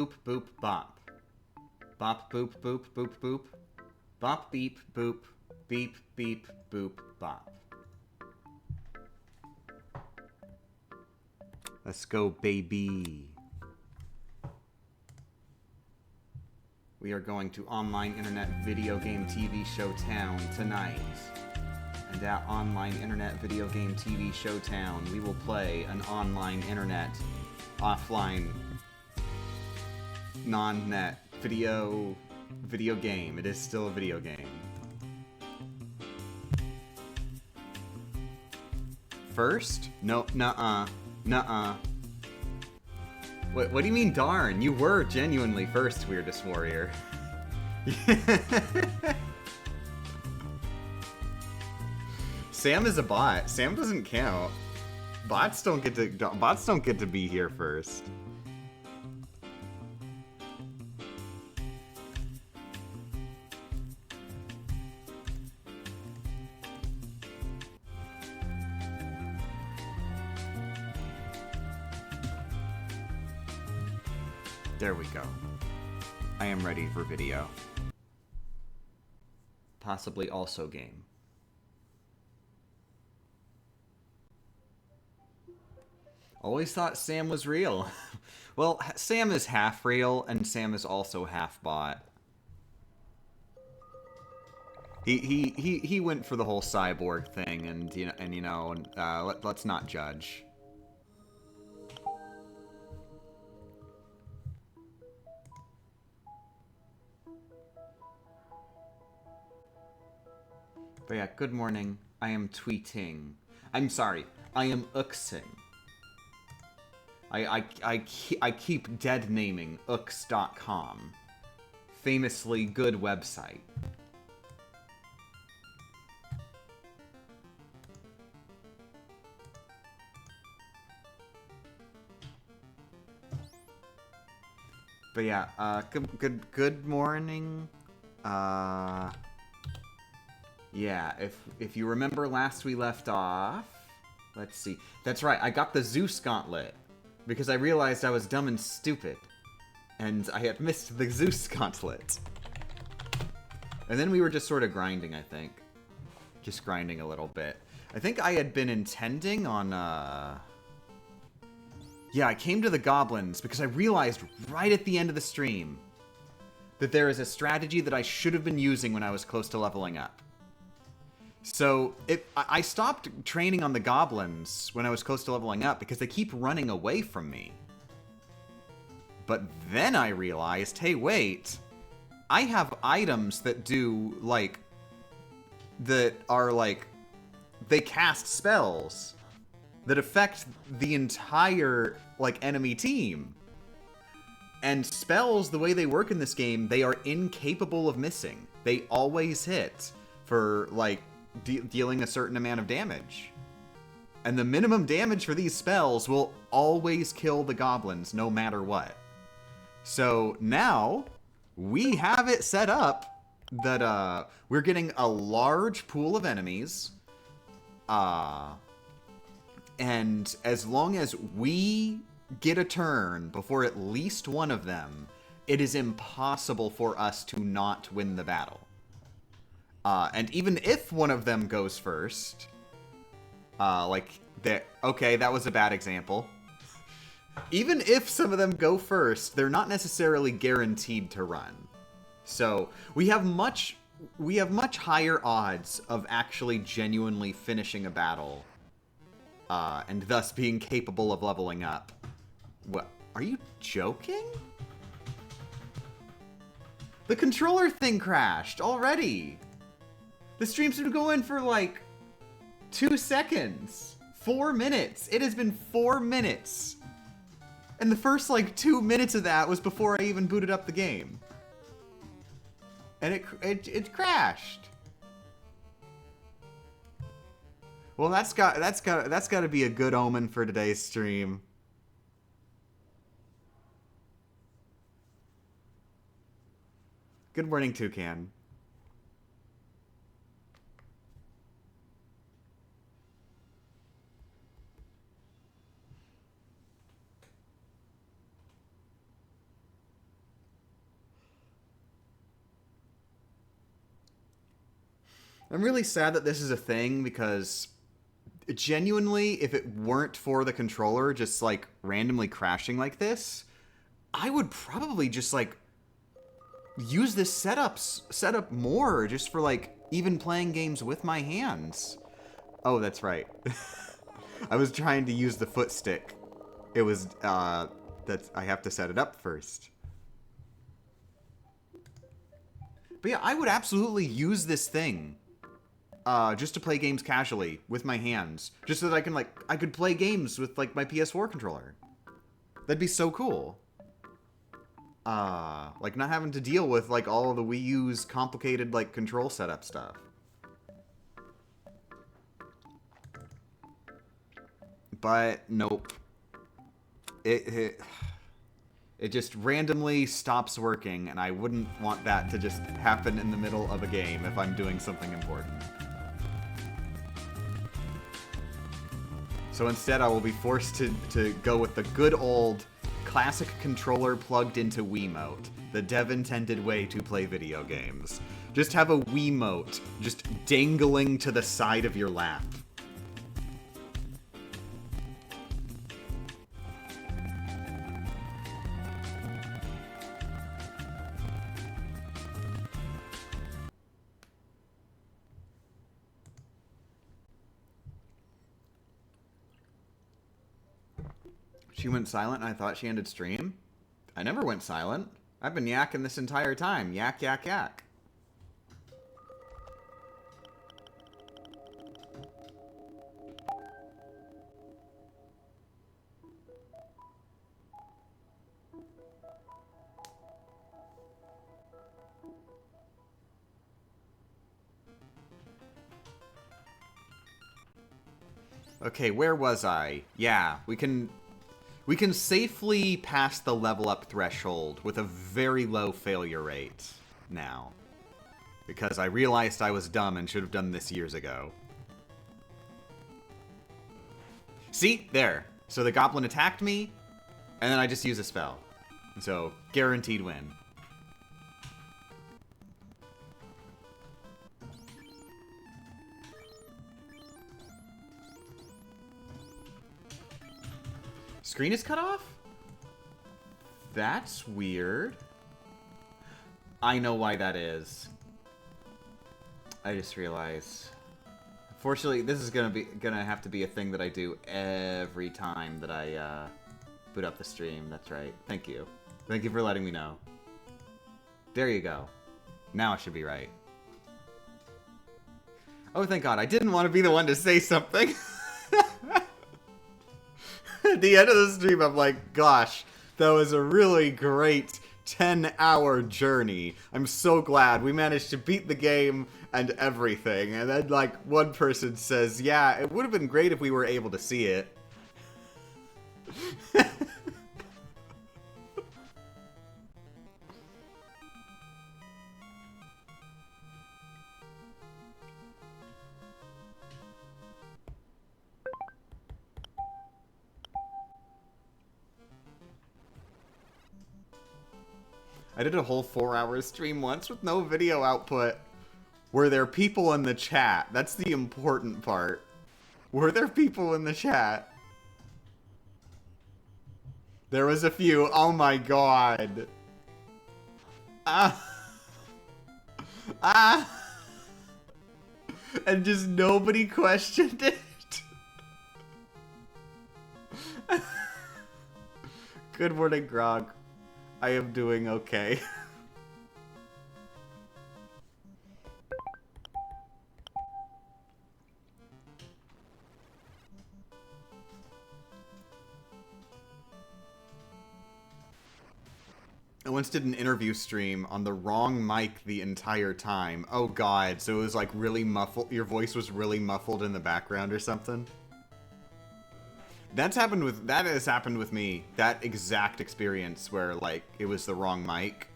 boop boop bop. Bop boop boop boop boop. Bop beep boop. Beep beep boop bop. Let's go, baby. We are going to online internet video game TV show town tonight. And at online internet video game TV show town, we will play an online internet, offline, non-net video game. It is still a video game. First? No, nuh-uh. Nuh-uh. What do you mean, darn? You were genuinely first, Weirdest Warrior. Sam is a bot. Sam doesn't count. Bots don't get to be here first. There we go. I am ready for video. Possibly also game. Always thought Sam was real. Well, Sam is half real, and Sam is also half bot. He went for the whole cyborg thing, and let's not judge. But yeah, good morning. I am tweeting. I'm sorry. I am uxing. I keep dead naming ux.com. Famously good website. But yeah, good morning. Yeah, if you remember last we left off, let's see. That's right, I got the Zeus Gauntlet because I realized I was dumb and stupid, and I had missed the Zeus Gauntlet. And then we were just sort of grinding, I think. Just grinding a little bit. I think I had been intending on, yeah, I came to the goblins because I realized right at the end of the stream that there is a strategy that I should have been using when I was close to leveling up. So, I stopped training on the goblins when I was close to leveling up because they keep running away from me. But then I realized, hey, wait, I have items that do, like, that are, like, they cast spells that affect the entire, like, enemy team. And spells, the way they work in this game, they are incapable of missing. They always hit for, like, dealing a certain amount of damage. And the minimum damage for these spells will always kill the goblins, no matter what. So now, we have it set up that we're getting a large pool of enemies. And as long as we get a turn before at least one of them, it is impossible for us to not win the battle. And even if one of them goes first, okay, that was a bad example. Even if some of them go first, they're not necessarily guaranteed to run. So we have much higher odds of actually genuinely finishing a battle, and thus being capable of leveling up. What? Are you joking? The controller thing crashed already. The stream's been going for like 2 seconds. 4 minutes. It has been 4 minutes. And the first like 2 minutes of that was before I even booted up the game. And it crashed. Well, that's got to be a good omen for today's stream. Good morning, Toucan. I'm really sad that this is a thing because genuinely, if it weren't for the controller just like randomly crashing like this, I would probably just like use this setup more just for like even playing games with my hands. Oh, that's right. I was trying to use the foot stick. It was that's I have to set it up first. But yeah, I would absolutely use this thing just to play games casually with my hands, just so that I could play games with like my PS4 controller. That'd be so cool. Like not having to deal with like all of the Wii U's complicated like control setup stuff. But nope. It just randomly stops working, and I wouldn't want that to just happen in the middle of a game if I'm doing something important. So instead I will be forced to go with the good old classic controller plugged into Wiimote, the dev-intended way to play video games. Just have a Wiimote just dangling to the side of your lap. She went silent and I thought she ended stream? I never went silent. I've been yakking this entire time. Yak, yak, yak. Okay, where was I? Yeah, we can safely pass the level up threshold with a very low failure rate now. Because I realized I was dumb and should have done this years ago. See? There. So the goblin attacked me, and then I just used a spell. So, guaranteed win. Screen is cut off? That's weird. I know why that is. I just realized. Fortunately, this is gonna have to be a thing that I do every time that I boot up the stream. That's right. Thank you. Thank you for letting me know. There you go. Now it should be right. Oh, thank God. I didn't want to be the one to say something. At the end of the stream, I'm like, gosh, that was a really great 10-hour journey. I'm so glad we managed to beat the game and everything. And then, like, one person says, yeah, it would have been great if we were able to see it. I did a whole 4-hour stream once with no video output. Were there people in the chat? That's the important part. Were there people in the chat? There was a few. Oh my God. And just nobody questioned it. Good morning, Grog. I am doing okay. I once did an interview stream on the wrong mic the entire time. Oh God, so it was like really muffled. Your voice was really muffled in the background or something. That has happened with me. That exact experience where like it was the wrong mic.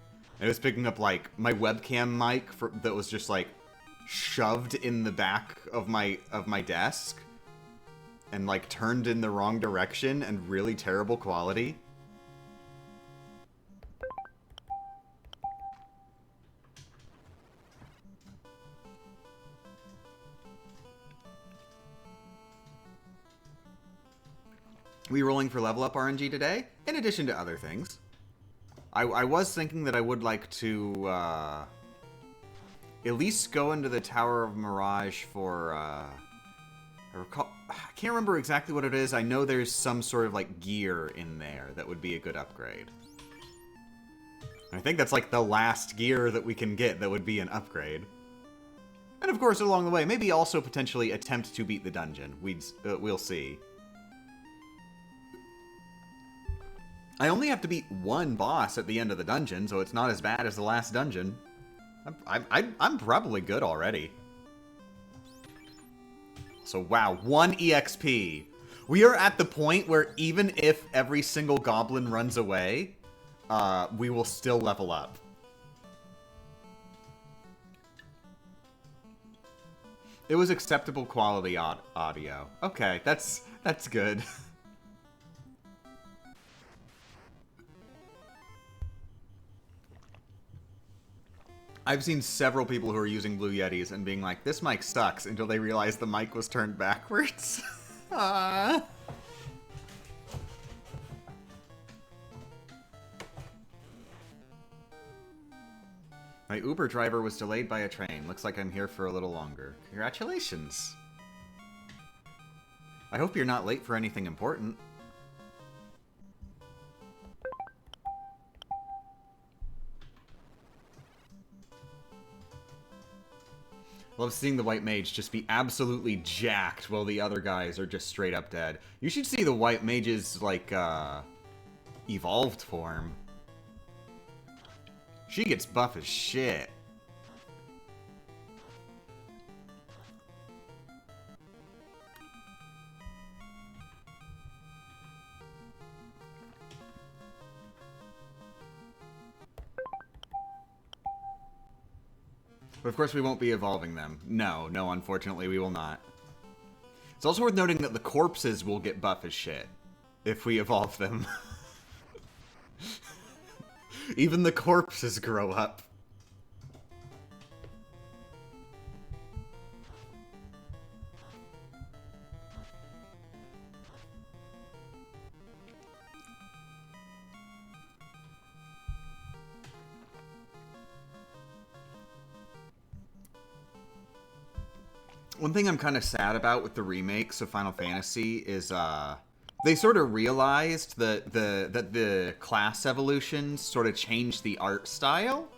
It was picking up like my webcam mic that was just like shoved in the back of my desk and like turned in the wrong direction and really terrible quality. re-rolling for level up RNG today, in addition to other things. I was thinking that I would like to at least go into the Tower of Mirage for... I can't remember exactly what it is. I know there's some sort of like gear in there that would be a good upgrade. I think that's like the last gear that we can get that would be an upgrade. And of course, along the way, maybe also potentially attempt to beat the dungeon. We'll see. I only have to beat one boss at the end of the dungeon, so it's not as bad as the last dungeon. I'm probably good already. So wow, 1 EXP. We are at the point where even if every single goblin runs away, we will still level up. It was acceptable quality audio. Okay, that's good. I've seen several people who are using Blue Yetis and being like, this mic sucks, until they realize the mic was turned backwards. My Uber driver was delayed by a train. Looks like I'm here for a little longer. Congratulations. I hope you're not late for anything important. Love seeing the White Mage just be absolutely jacked while the other guys are just straight up dead. You should see the White Mage's, like, evolved form. She gets buff as shit. But of course we won't be evolving them. No, unfortunately we will not. It's also worth noting that the corpses will get buff as shit if we evolve them. Even the corpses grow up. One thing I'm kind of sad about with the remakes of Final Fantasy is they sort of realized that the class evolutions sort of changed the art style,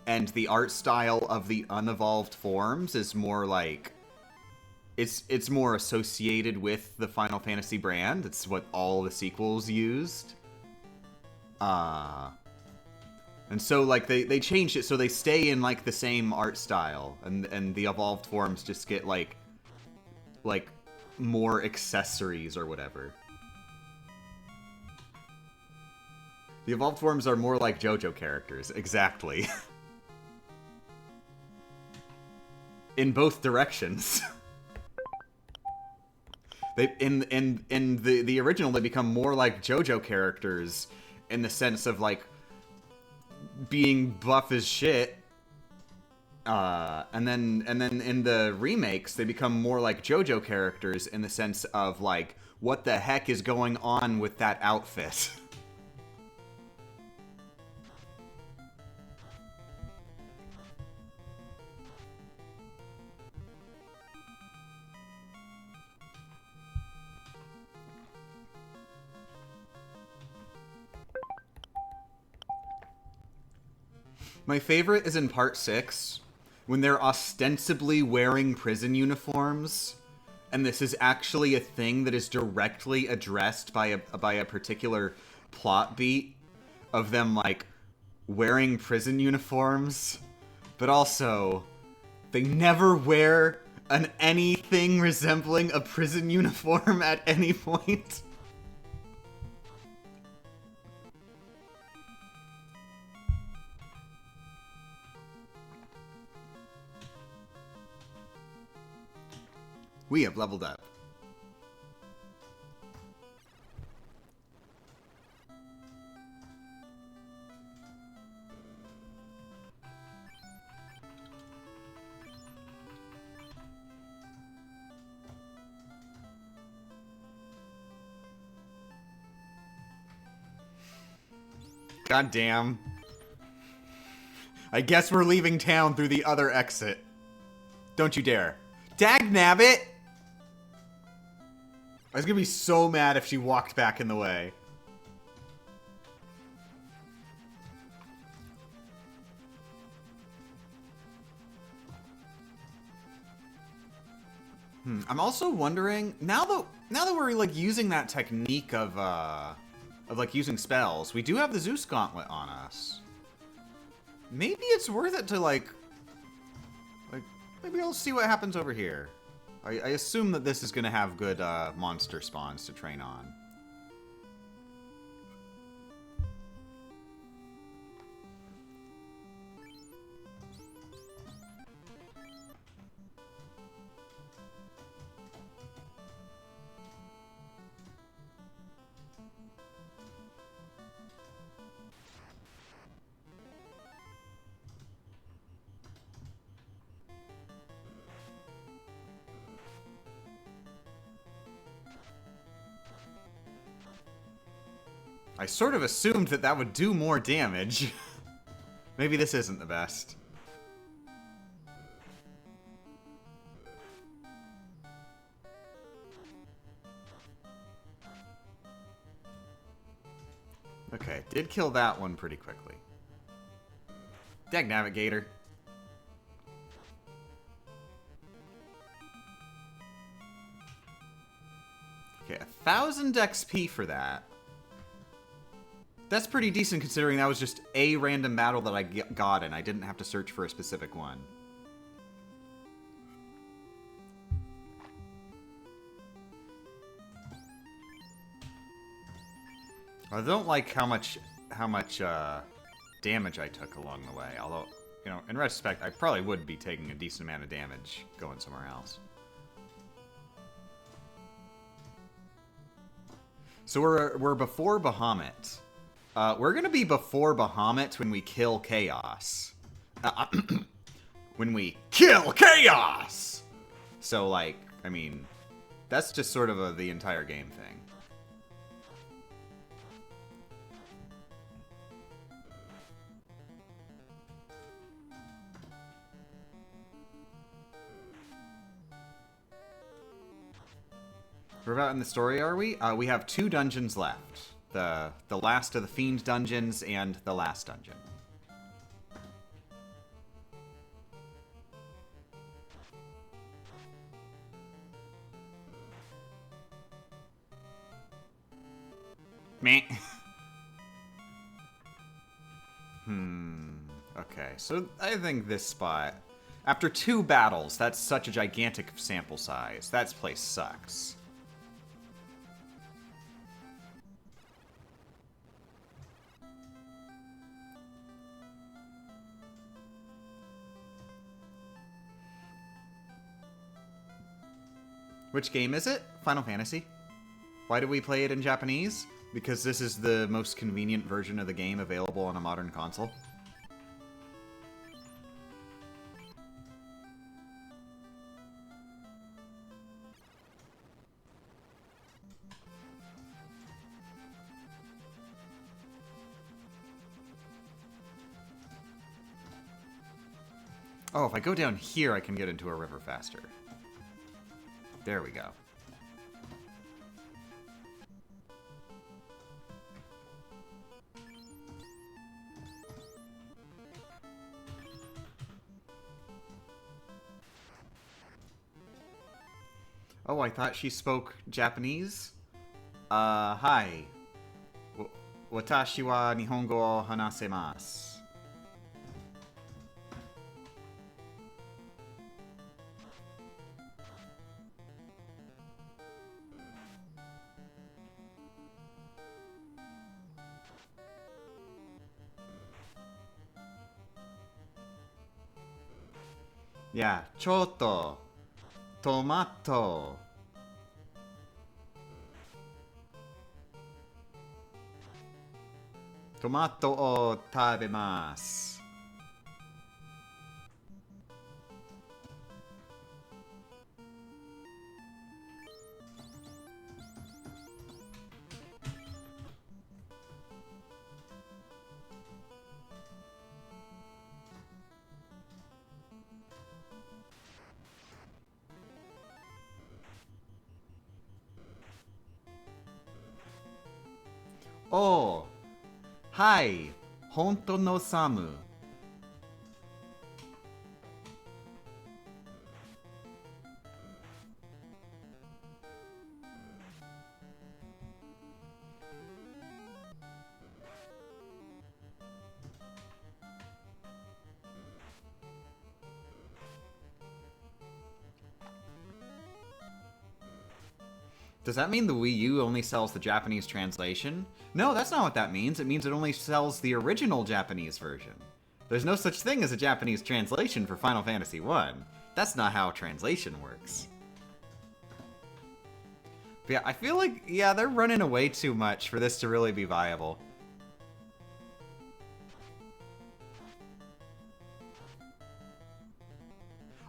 and the art style of the unevolved forms is more like it's more associated with the Final Fantasy brand. It's what all the sequels used. And so, like, they changed it so they stay in, like, the same art style. And the evolved forms just get, like, more accessories or whatever. The evolved forms are more like JoJo characters. Exactly. In both directions. In the original, they become more like JoJo characters in the sense of, like, being buff as shit, and then in the remakes they become more like JoJo characters in the sense of like, what the heck is going on with that outfit? My favorite is in Part 6, when they're ostensibly wearing prison uniforms, and this is actually a thing that is directly addressed by a particular plot beat of them, like, wearing prison uniforms, but also, they never wear anything resembling a prison uniform at any point. We have leveled up. God damn. I guess we're leaving town through the other exit. Don't you dare. Dagnabbit! I was gonna be so mad if she walked back in the way. I'm also wondering, now that we're like using that technique of like using spells, we do have the Zeus Gauntlet on us. Maybe it's worth it to like maybe I'll see what happens over here. I assume that this is gonna have good monster spawns to train on. I sort of assumed that that would do more damage. Maybe this isn't the best. Okay, did kill that one pretty quickly. Dag Navigator. Okay, 1,000 XP for that. That's pretty decent considering that was just a random battle that I got and I didn't have to search for a specific one. I don't like how much damage I took along the way. Although, you know, in retrospect, I probably would be taking a decent amount of damage going somewhere else. So we're before Bahamut. We're gonna be before Bahamut when we kill Chaos. When we kill Chaos! So, like, I mean, that's just sort of the entire game thing. Where about in the story are we? We have 2 dungeons left. The last of the Fiend dungeons and the last dungeon. Meh. Okay, so I think this spot, after 2 battles, that's such a gigantic sample size. That place sucks. Which game is it? Final Fantasy. Why do we play it in Japanese? Because this is the most convenient version of the game available on a modern console. Oh, if I go down here, I can get into a river faster. There we go. Oh, I thought she spoke Japanese? Hi. Watashi wa Nihongo o hanasemasu. Yeah, chotto, tomato. Tomato o tabemasu. Oh. Hi. Honto no Samu. Does that mean the Wii U only sells the Japanese translation? No, that's not what that means. It means it only sells the original Japanese version. There's no such thing as a Japanese translation for Final Fantasy I. That's not how translation works. But yeah, I feel like, yeah, they're running away too much for this to really be viable.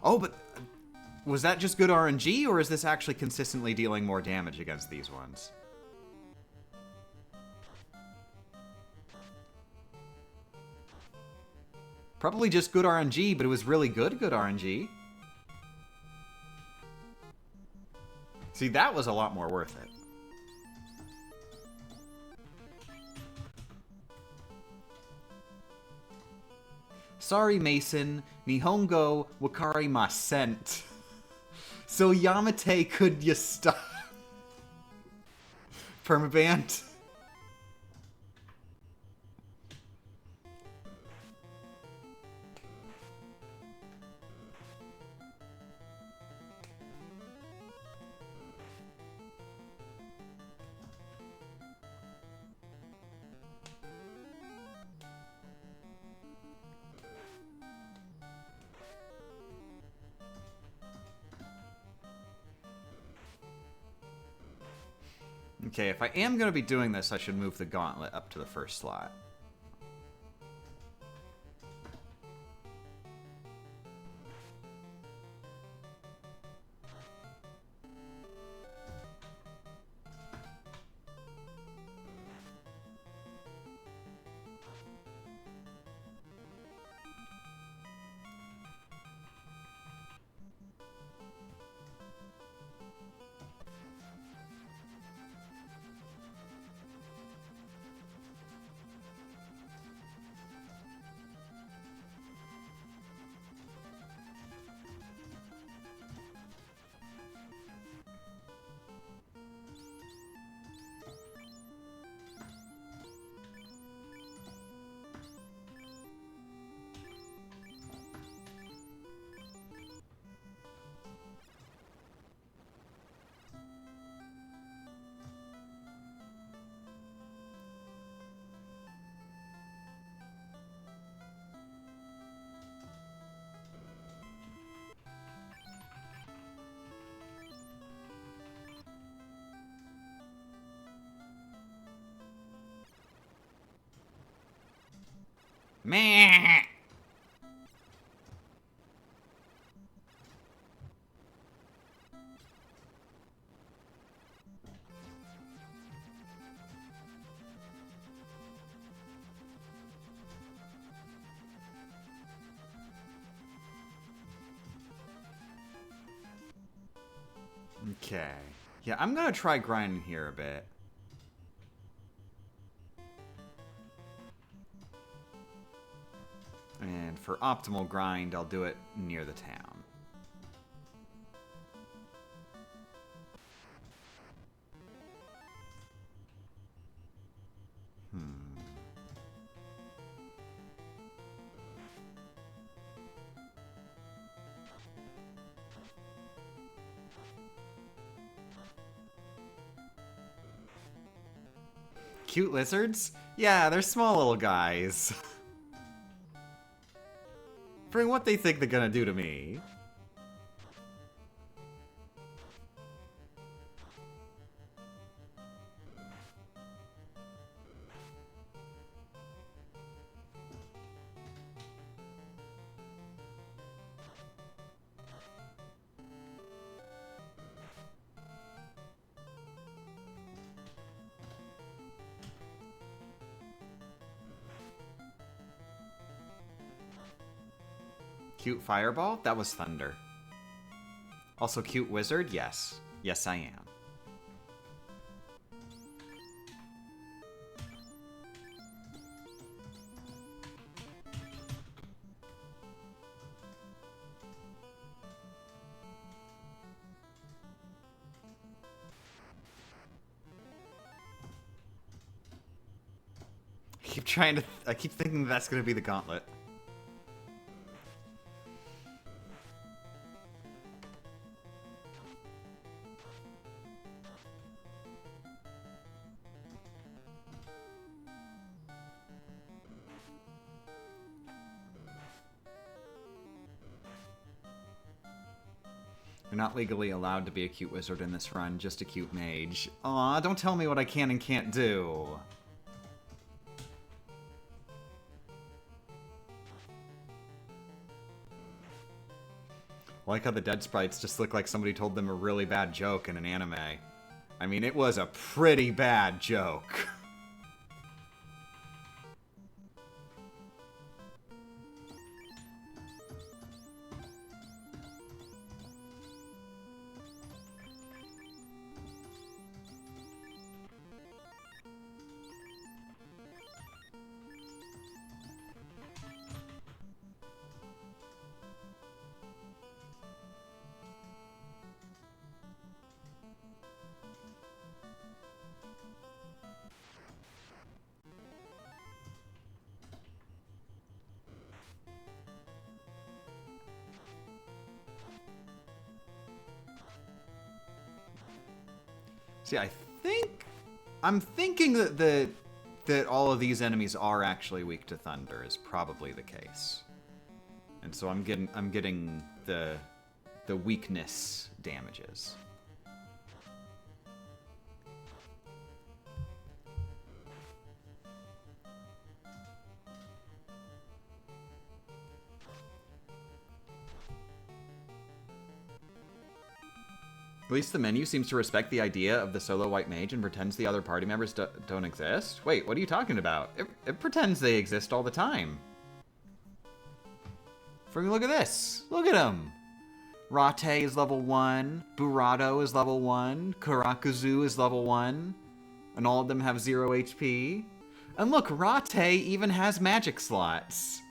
Oh, but was that just good RNG, or is this actually consistently dealing more damage against these ones? Probably just good RNG, but it was really good RNG. See, that was a lot more worth it. Sorry, Mason. Nihongo wakarimasen. So Yamate, could you stop? Permaband. Okay, if I am going to be doing this, I should move the gauntlet up to the first slot. Meh. Okay. Yeah, I'm gonna try grinding here a bit. And for optimal grind, I'll do it near the town. Cute lizards? Yeah, they're small little guys. For what they think they're gonna do to me. Cute fireball? That was thunder. Also cute wizard? Yes. Yes, I am. I keep thinking that's gonna be the gauntlet. You're not legally allowed to be a cute wizard in this run, just a cute mage. Aw, don't tell me what I can and can't do. I like how the dead sprites just look like somebody told them a really bad joke in an anime. I mean, it was a pretty bad joke. See, I'm thinking that all of these enemies are actually weak to thunder is probably the case. And so I'm getting the weakness damages. At least the menu seems to respect the idea of the solo white mage and pretends the other party members don't exist. Wait, what are you talking about? It pretends they exist all the time. Freaking look at this. Look at him. Rate is level 1. Burado is level 1. Karakuzu is level 1. And all of them have 0 HP. And look, Rate even has magic slots.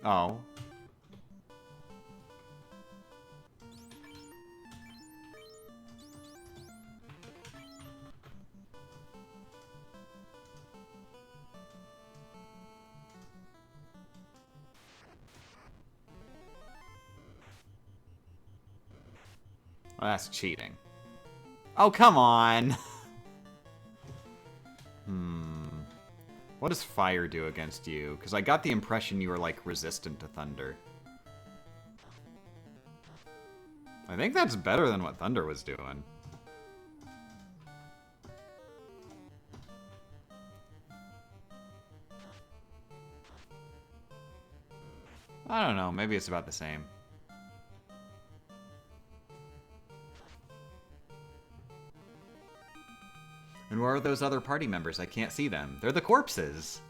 Oh. Well, that's cheating. Oh, come on! What does fire do against you? Because I got the impression you were, like, resistant to thunder. I think that's better than what thunder was doing. I don't know, maybe it's about the same. And where are those other party members? I can't see them. They're the corpses.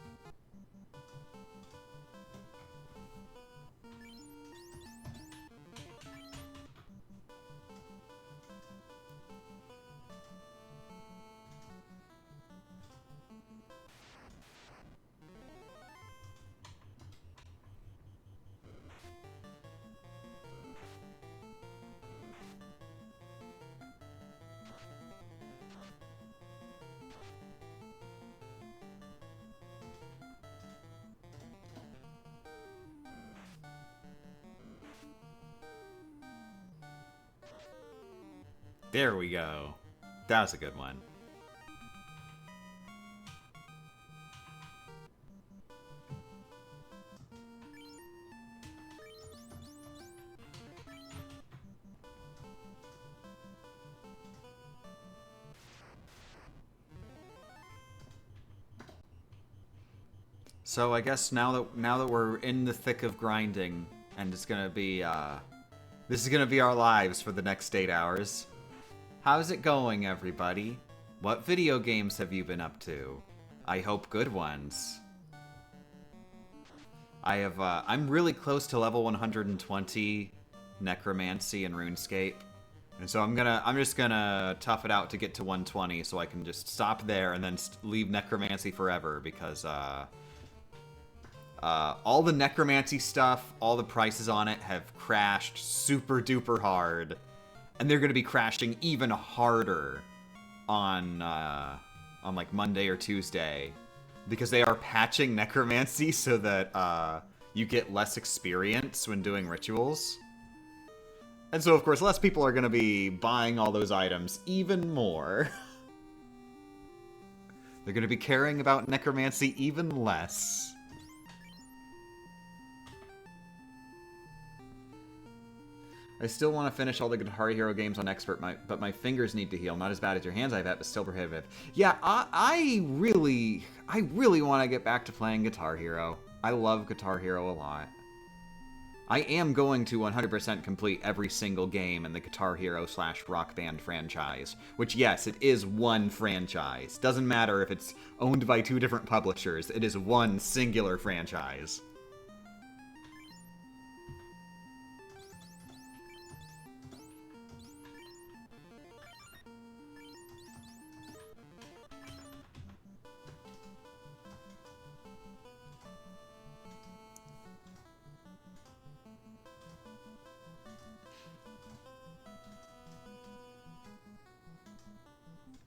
There we go. That was a good one. So I guess now that we're in the thick of grinding, and it's gonna be this is gonna be our lives for the next 8 hours. How's it going, everybody? What video games have you been up to? I hope good ones. I'm really close to level 120 Necromancy and RuneScape. And so I'm just gonna tough it out to get to 120 so I can just stop there and then leave Necromancy forever because all the Necromancy stuff, all the prices on it have crashed super duper hard. And they're going to be crashing even harder on like Monday or Tuesday, because they are patching necromancy so that you get less experience when doing rituals. And so, of course, less people are going to be buying all those items even more. They're going to be caring about necromancy even less. I still want to finish all the Guitar Hero games on Expert, but my fingers need to heal. Not as bad as your hands I've had, but still prohibitive. Yeah, I really want to get back to playing Guitar Hero. I love Guitar Hero a lot. I am going to 100% complete every single game in the Guitar Hero / Rock Band franchise. Which, yes, it is one franchise. Doesn't matter if it's owned by 2 different publishers. It is one singular franchise.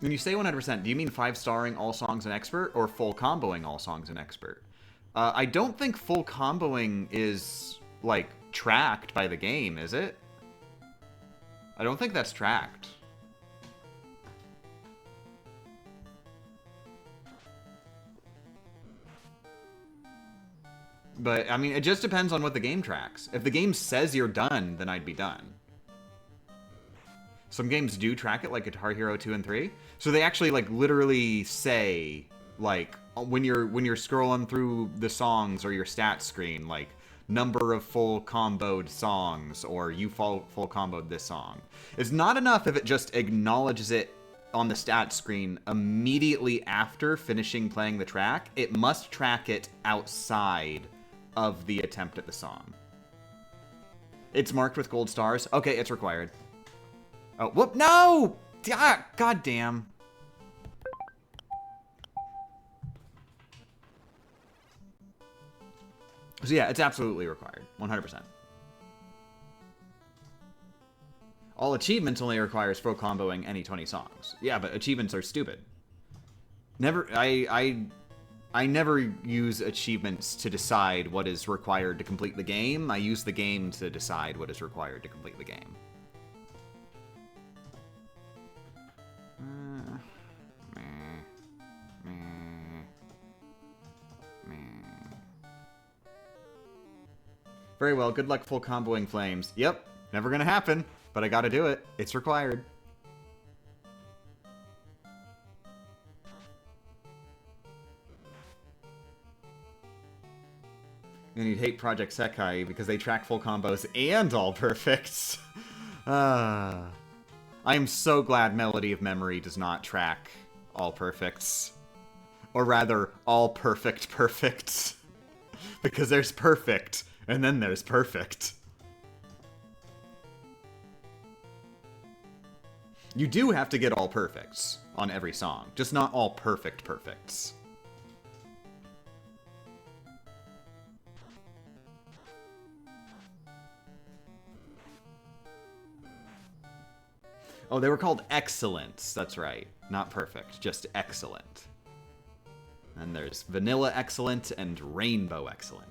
When you say 100%, do you mean 5-starring all songs in Expert, or full comboing all songs in Expert? I don't think full comboing is, like, tracked by the game, is it? I don't think that's tracked. But, I mean, it just depends on what the game tracks. If the game says you're done, then I'd be done. Some games do track it, like Guitar Hero 2 and 3. So they actually, like, literally say, like, when you're scrolling through the songs or your stats screen, like, number of full comboed songs, or you full comboed this song. It's not enough if it just acknowledges it on the stats screen immediately after finishing playing the track. It must track it outside of the attempt at the song. It's marked with gold stars. Okay, it's required. Oh, whoop, no! God damn. So yeah, it's absolutely required. 100%. All achievements only requires full comboing any 20 songs. Yeah, but achievements are stupid. I never use achievements to decide what is required to complete the game. I use the game to decide what is required to complete the game. Very well, good luck full comboing flames. Yep, never gonna happen, but I gotta do it. It's required. And you'd hate Project Sekai because they track full combos and all perfects. I am so glad Melody of Memory does not track all perfects. Or rather, all perfect perfects. Because there's perfect, and then there's perfect. You do have to get all perfects on every song, just not all perfect perfects. Oh, they were called excellents. That's right. Not perfect, just excellent. And there's vanilla excellent and rainbow excellent.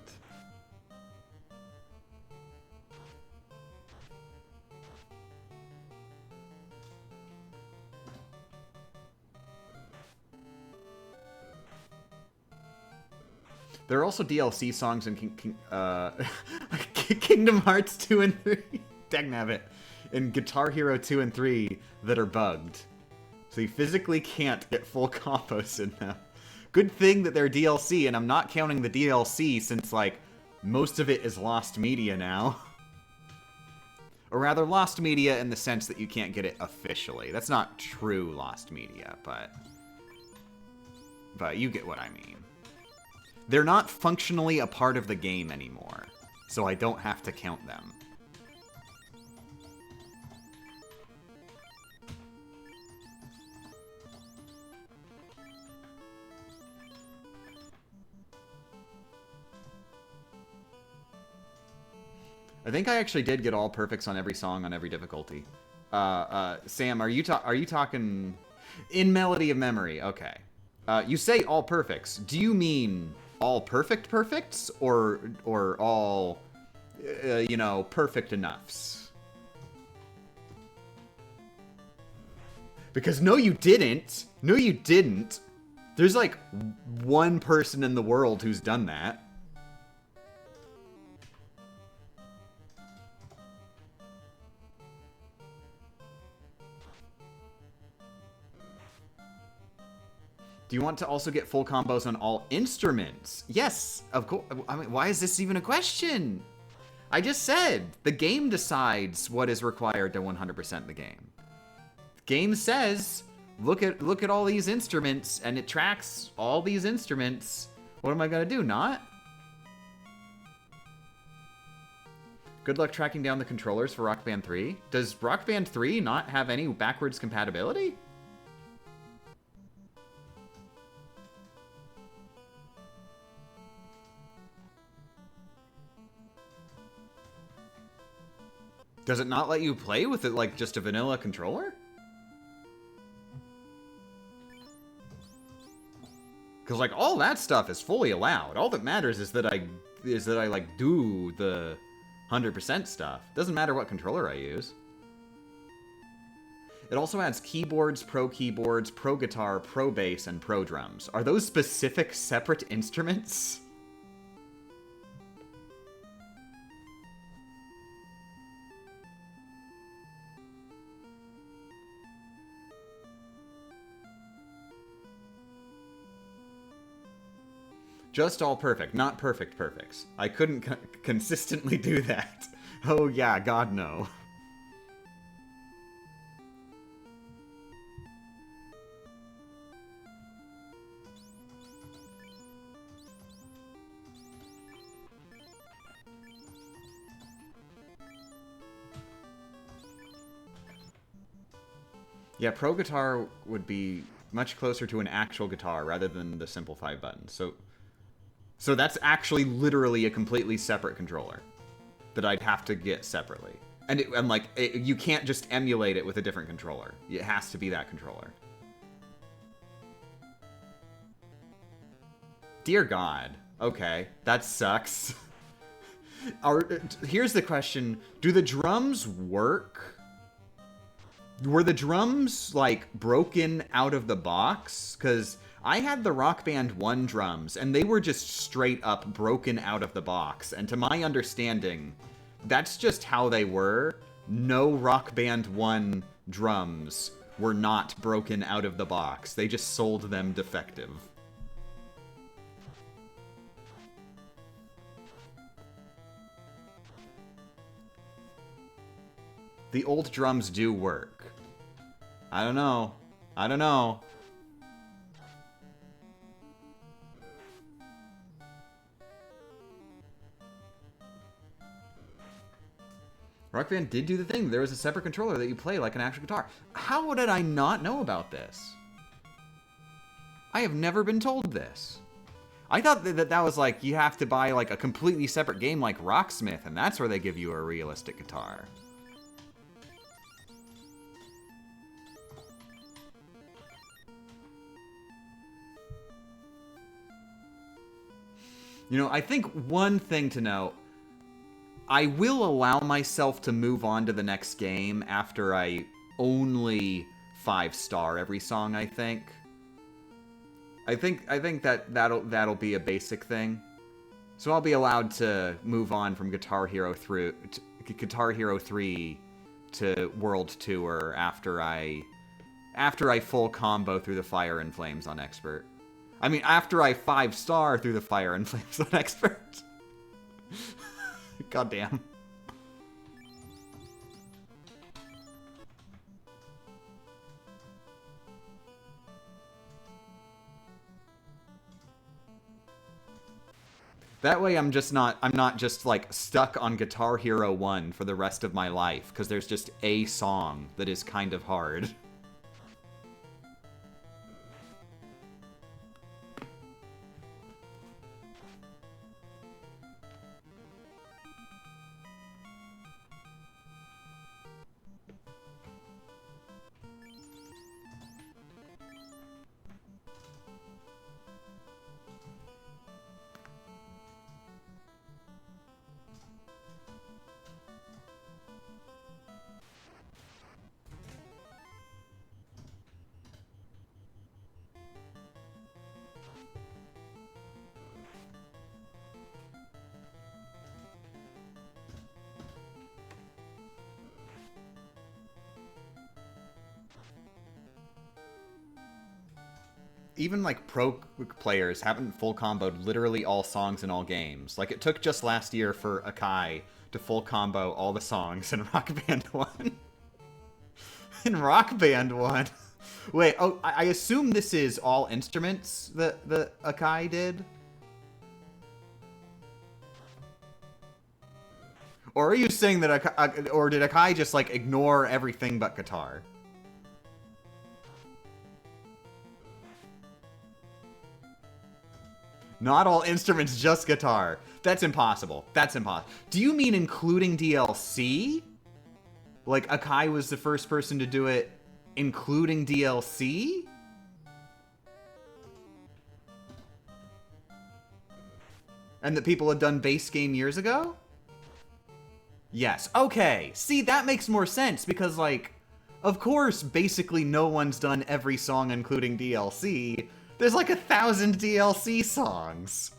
There are also DLC songs in Kingdom Hearts 2 and 3. Dagnabbit. In Guitar Hero 2 and 3 that are bugged. So you physically can't get full combos in them. Good thing that they're DLC, and I'm not counting the DLC since, like, most of it is lost media now. Or rather, lost media in the sense that you can't get it officially. That's not true lost media, but you get what I mean. They're not functionally a part of the game anymore, so I don't have to count them. I think I actually did get all perfects on every song on every difficulty. Sam, are you talking? In Melody of Memory, okay. You say all perfects. Do you mean all perfect perfects or all, you know, perfect enoughs? Because no, you didn't. No, you didn't. There's like one person in the world who's done that. Do you want to also get full combos on all instruments? Yes, of course. I mean, why is this even a question? I just said the game decides what is required to 100% the game. The game says, look at all these instruments, and it tracks all these instruments. What am I gonna do? Not? Good luck tracking down the controllers for Rock Band 3. Does Rock Band 3 not have any backwards compatibility? Does it not let you play with it like just a vanilla controller? Because like all that stuff is fully allowed. All that matters is that I like do the 100% stuff. Doesn't matter what controller I use. It also adds keyboards, pro guitar, pro bass, and pro drums. Are those specific separate instruments? Just all perfect, not perfect perfects. I couldn't consistently do that. Oh yeah, God no. Yeah, pro guitar would be much closer to an actual guitar rather than the simple 5 buttons. So that's actually literally a completely separate controller that I'd have to get separately. And you can't just emulate it with a different controller. It has to be that controller. Dear God. Okay, that sucks. Here's the question. Do the drums work? Were the drums, like, broken out of the box? Because I had the Rock Band 1 drums, and they were just straight up broken out of the box. And to my understanding, that's just how they were. No Rock Band 1 drums were not broken out of the box. They just sold them defective. The old drums do work. I don't know. I don't know. Rock Band did do the thing. There was a separate controller that you play like an actual guitar. How did I not know about this? I have never been told this. I thought that was like, you have to buy like a completely separate game like Rocksmith, and that's where they give you a realistic guitar. You know, I think one thing to note, I will allow myself to move on to the next game after I only 5-star every song, I think. I think that'll be a basic thing. So I'll be allowed to move on from Guitar Hero 3 to World Tour after I full combo through the Fire and Flames on Expert. I mean, after I 5-star through the Fire and Flames on Expert. Goddamn. That way I'm not just like stuck on Guitar Hero 1 for the rest of my life, because there's just a song that is kind of hard. even like pro players haven't full comboed literally all songs in all games. Like, it took just last year for Akai to full combo all the songs in Rock Band 1. In Rock Band 1. Wait, oh, I assume this is all instruments that Akai did? Or are you saying that Akai, or did Akai just, like, ignore everything but guitar? Not all instruments, just guitar. That's impossible. That's impossible. Do you mean including DLC? Like, Akai was the first person to do it, including DLC? And that people had done base game years ago? Yes. Okay. See, that makes more sense, because, like, of course, basically no one's done every song including DLC. There's like 1,000 DLC songs.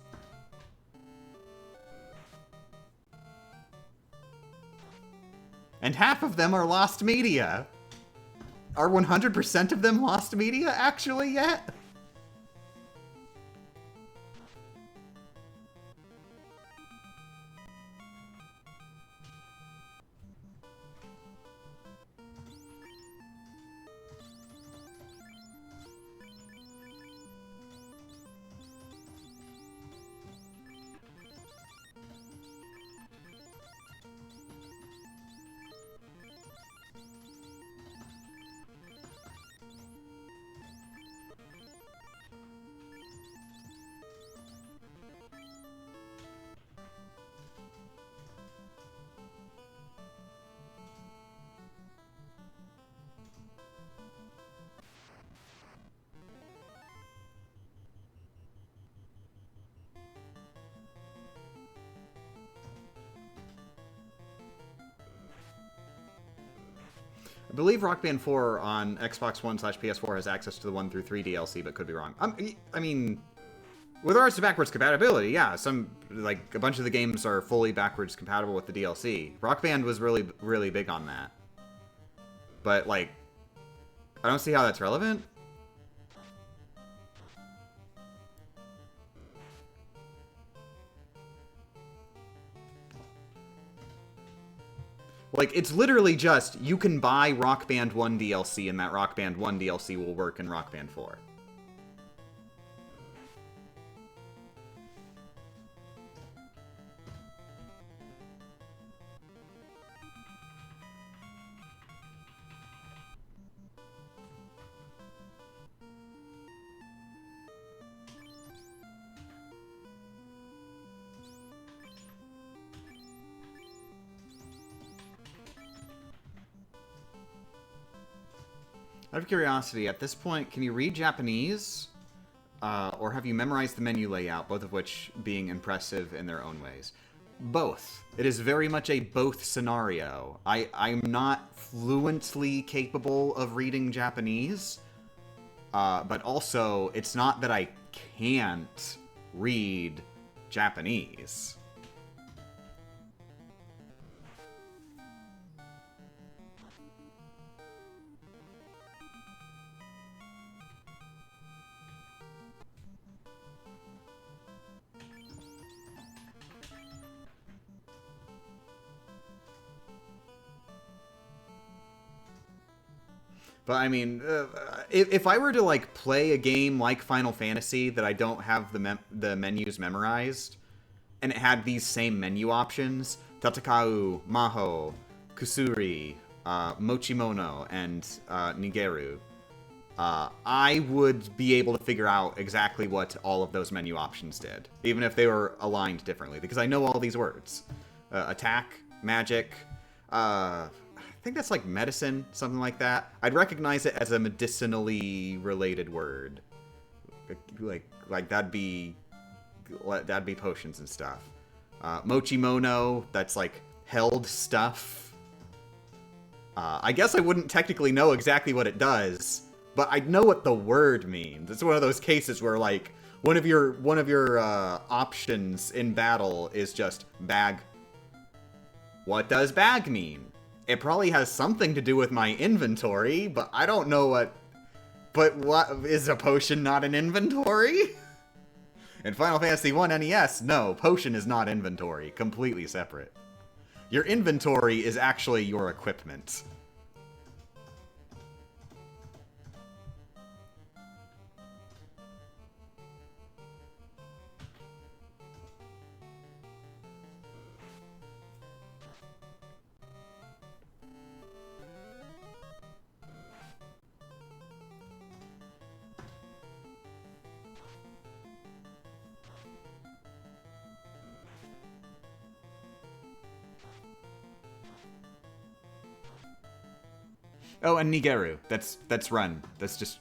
And half of them are lost media. Are 100% of them lost media, actually, yet? I believe Rock Band 4 on Xbox One/PS4 has access to the 1 through 3 DLC, but could be wrong. I mean, with regards to backwards compatibility, yeah, like, a bunch of the games are fully backwards compatible with the DLC. Rock Band was really, really big on that. But, like, I don't see how that's relevant. Like, it's literally just, you can buy Rock Band 1 DLC, and that Rock Band 1 DLC will work in Rock Band 4. Out of curiosity, at this point, can you read Japanese? Or have you memorized the menu layout, both of which being impressive in their own ways? Both. It is very much a both scenario. I'm not fluently capable of reading Japanese, but also, it's not that I can't read Japanese. But I mean, if I were to, like, play a game like Final Fantasy that I don't have the menus memorized, and it had these same menu options, Tatakau, Maho, Kusuri, Mochimono, and Nigeru, I would be able to figure out exactly what all of those menu options did, even if they were aligned differently, because I know all these words. Attack, magic, I think that's like medicine, something like that. I'd recognize it as a medicinally related word. Like that'd be potions and stuff. Mochimono, that's like held stuff. I guess I wouldn't technically know exactly what it does, but I'd know what the word means. It's one of those cases where, like, one of your options in battle is just bag. What does bag mean? It probably has something to do with my inventory, but I don't know what But what is a potion not an inventory? In Final Fantasy 1 NES, no, potion is not inventory. Completely separate. Your inventory is actually your equipment. Oh, and Nigeru. That's run. That's just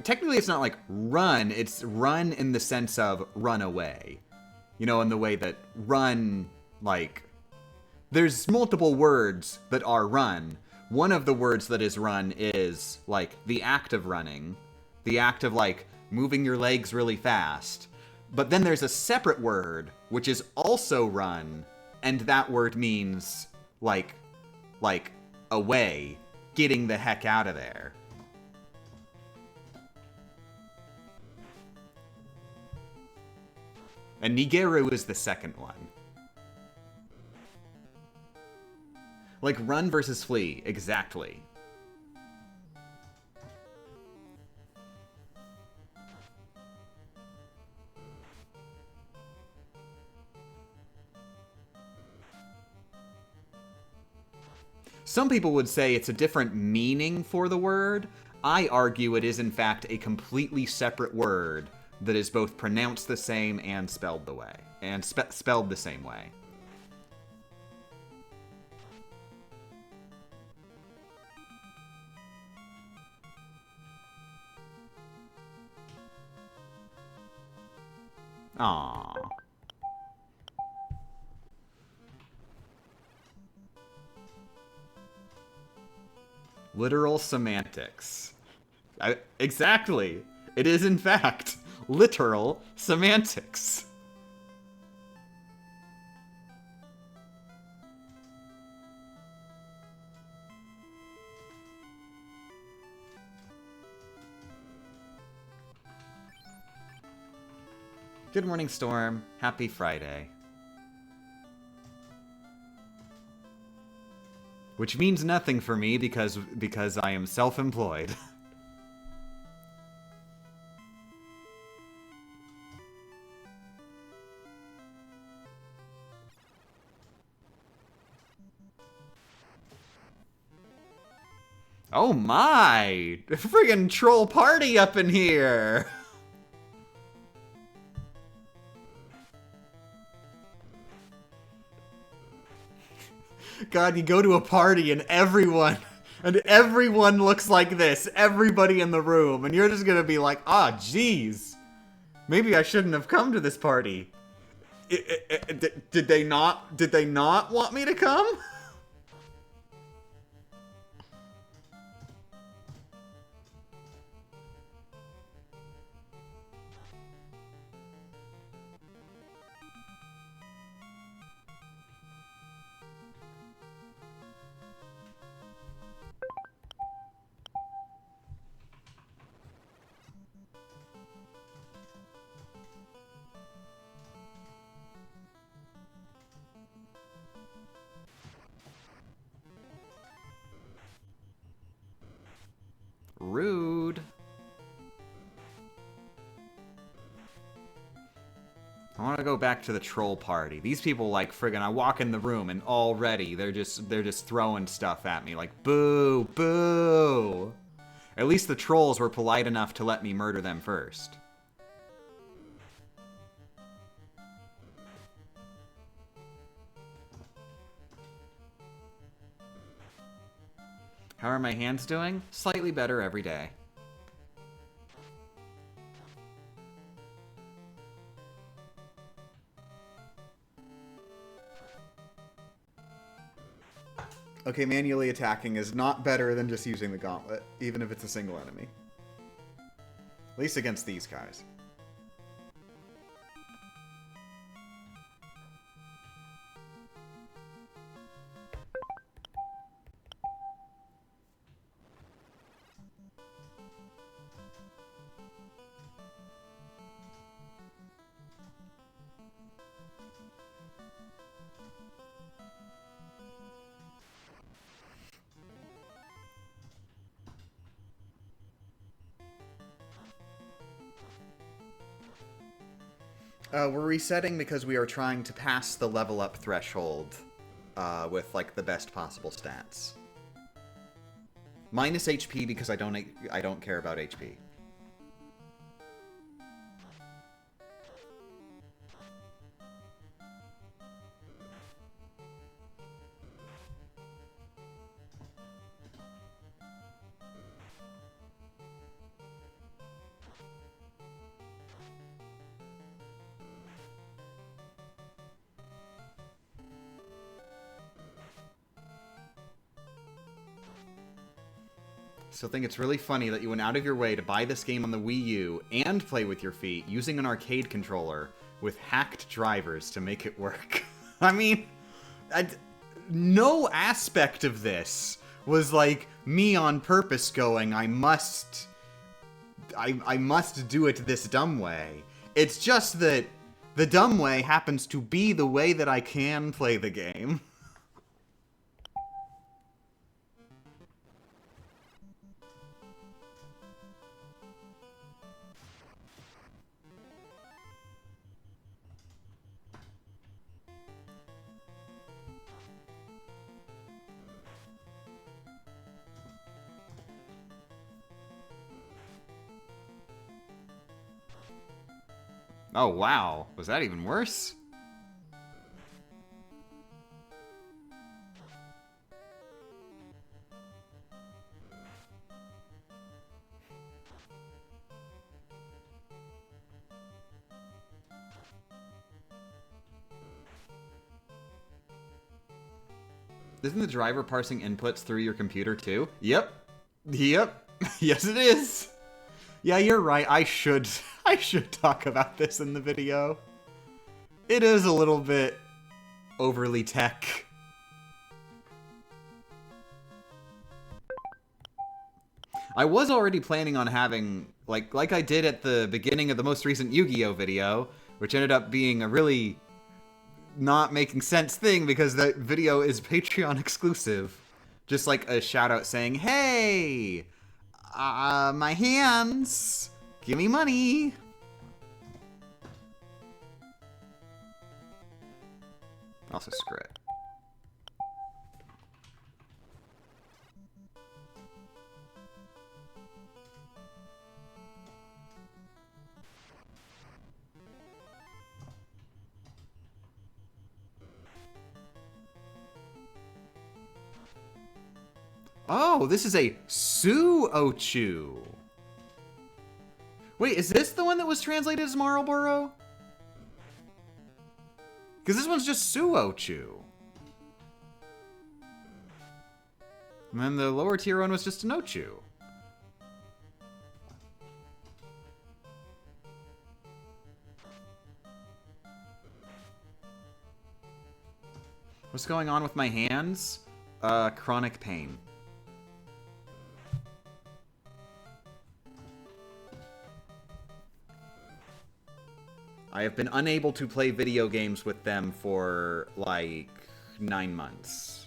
technically it's not like run. It's run in the sense of run away. You know, in the way that run, like, there's multiple words that are run. One of the words that is run is like the act of running, the act of like moving your legs really fast. But then there's a separate word which is also run, and that word means like away, getting the heck out of there. And Nigeru is the second one. Like run versus flee, exactly. Some people would say it's a different meaning for the word. I argue it is in fact a completely separate word that is both pronounced the same and spelled the way, and spelled the same way. Aww. Literal semantics. Exactly. It is, in fact, literal semantics. Good morning, Storm. Happy Friday. Which means nothing for me because I am self-employed. Oh my! Friggin' troll party up in here! God, you go to a party and everyone looks like this. Everybody in the room. And you're just gonna be like, ah, jeez. Maybe I shouldn't have come to this party. Did they not want me to come? Rude. I want to go back to the troll party. These people, like, friggin', I walk in the room and already they're just throwing stuff at me. Like, boo, boo. At least the trolls were polite enough to let me murder them first. How are my hands doing? Slightly better every day. Okay, manually attacking is not better than just using the gauntlet, even if it's a single enemy. At least against these guys. We're resetting because we are trying to pass the level up threshold with like the best possible stats. Minus HP because I don't care about HP. So I think it's really funny that you went out of your way to buy this game on the Wii U and play with your feet using an arcade controller with hacked drivers to make it work. I mean, no aspect of this was like me on purpose going, I must do it this dumb way. It's just that the dumb way happens to be the way that I can play the game. Oh, wow. Was that even worse? Isn't the driver parsing inputs through your computer too? Yep. Yep. Yes, it is. Yeah, you're right. I should talk about this in the video. It is a little bit overly tech. I was already planning on having, like I did at the beginning of the most recent Yu-Gi-Oh video, which ended up being a really not making sense thing because that video is Patreon exclusive. Just like a shout out saying, hey, my hands, give me money. Also, screw it. Oh, this is a Su-Ochu. Wait, is this the one that was translated as Marlboro? Because this one's just Su-Ochu. And then the lower tier one was just an Ochu. What's going on with my hands? Chronic pain. I have been unable to play video games with them for, like, 9 months.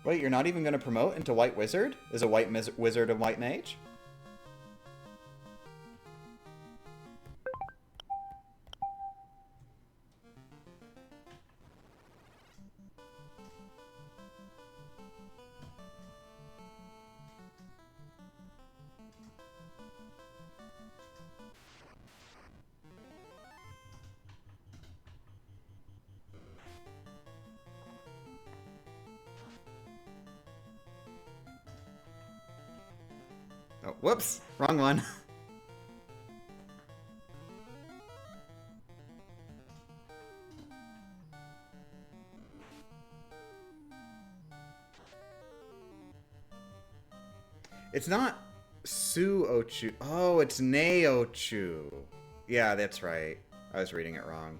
Wait, you're not even going to promote into White Wizard? Is a White Wizard a White Mage? Oh, whoops! Wrong one. It's not Su-Ochu. Oh, it's Ne-Ochu. Yeah, that's right. I was reading it wrong.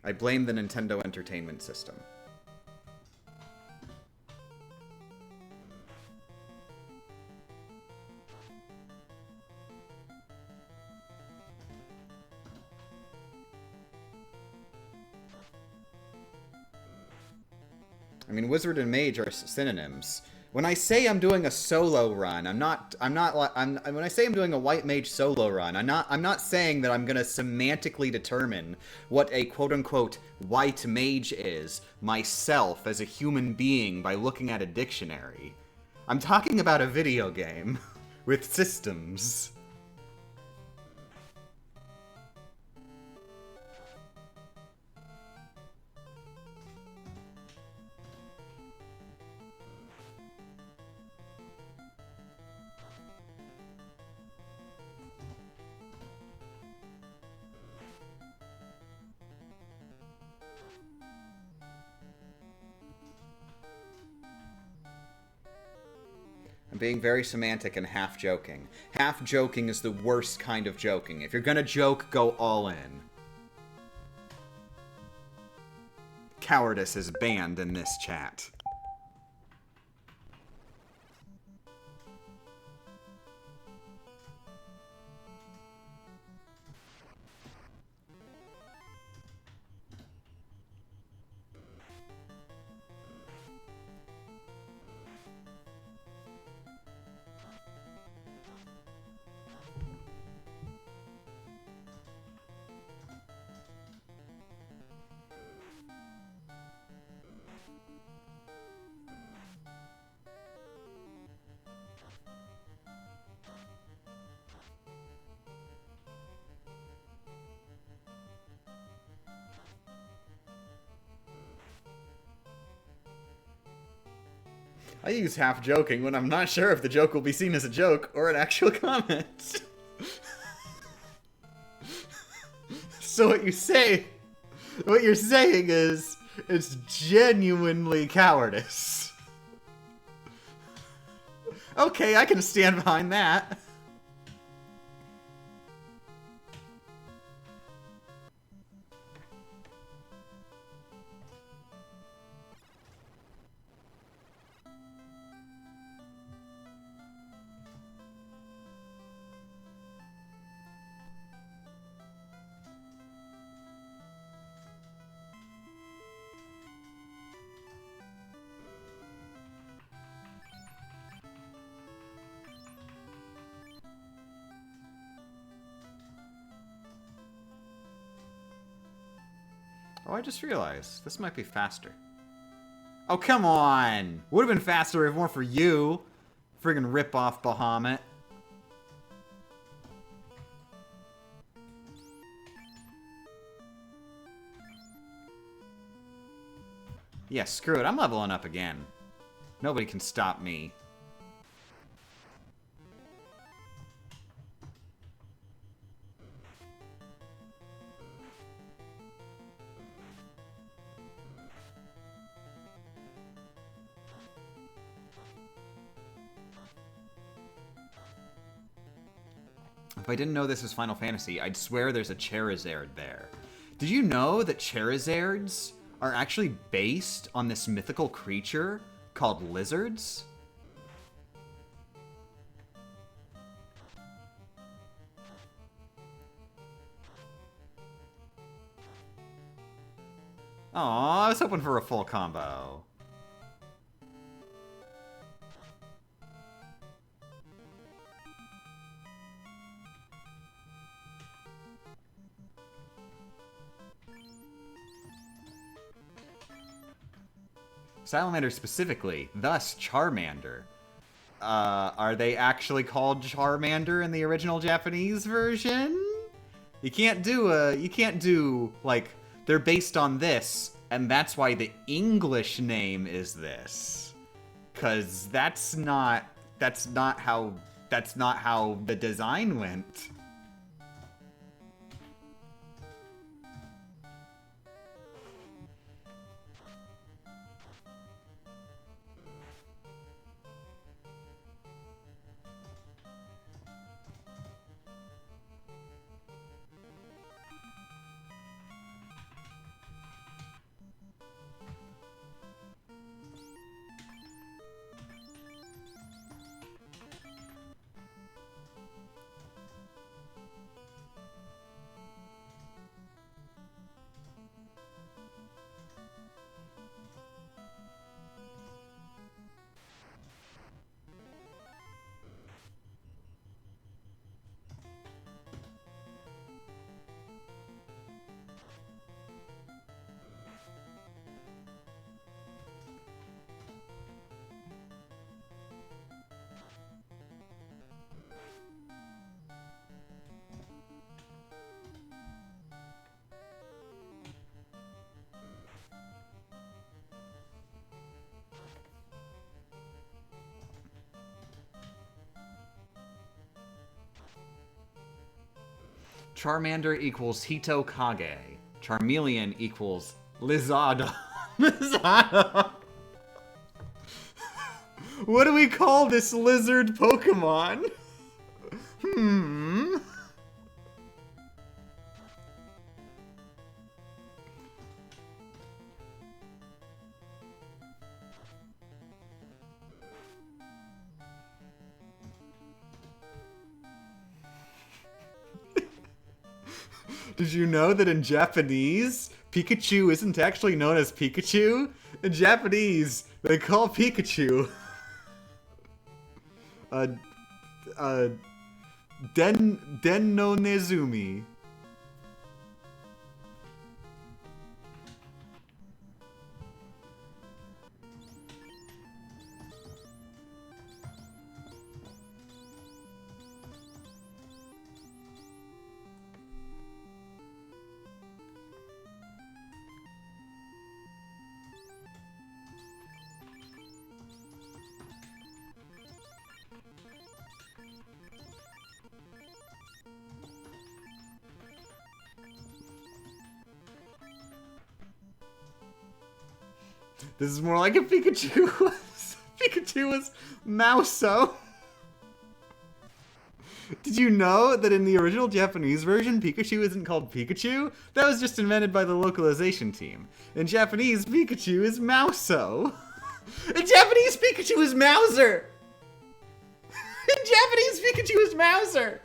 I blame the Nintendo Entertainment System. I mean, Wizard and Mage are synonyms. When I say I'm doing a solo run, when I say I'm doing a White Mage solo run, I'm not saying that I'm gonna semantically determine what a quote-unquote White Mage is myself as a human being by looking at a dictionary. I'm talking about a video game with systems. I'm being very semantic and half joking. Half joking is the worst kind of joking. If you're gonna joke, go all in. Cowardice is banned in this chat. I use half joking when I'm not sure if the joke will be seen as a joke or an actual comment. So what you're saying is it's genuinely cowardice. Okay, I can stand behind that. Oh, I just realized. This might be faster. Oh, come on! Would have been faster if it weren't for you. Friggin' rip-off Bahamut. Yeah, screw it. I'm leveling up again. Nobody can stop me. If I didn't know this was Final Fantasy, I'd swear there's a Charizard there. Did you know that Charizards are actually based on this mythical creature called lizards? Aw, I was hoping for a full combo. Salamander specifically, thus Charmander. Are they actually called Charmander in the original Japanese version? You can't do, like, they're based on this, and that's why the English name is this. 'Cause that's not how the design went. Charmander equals Hitokage. Charmeleon equals Lizardo. Lizardo. What do we call this lizard Pokemon? Did you know that in Japanese, Pikachu isn't actually known as Pikachu? In Japanese, they call Pikachu Den no Nezumi. This is more like a Pikachu. Pikachu was Mouso. Did you know that in the original Japanese version, Pikachu isn't called Pikachu? That was just invented by the localization team. In Japanese, Pikachu is Mouso. In Japanese, Pikachu is Mouser. In Japanese, Pikachu is Mouser.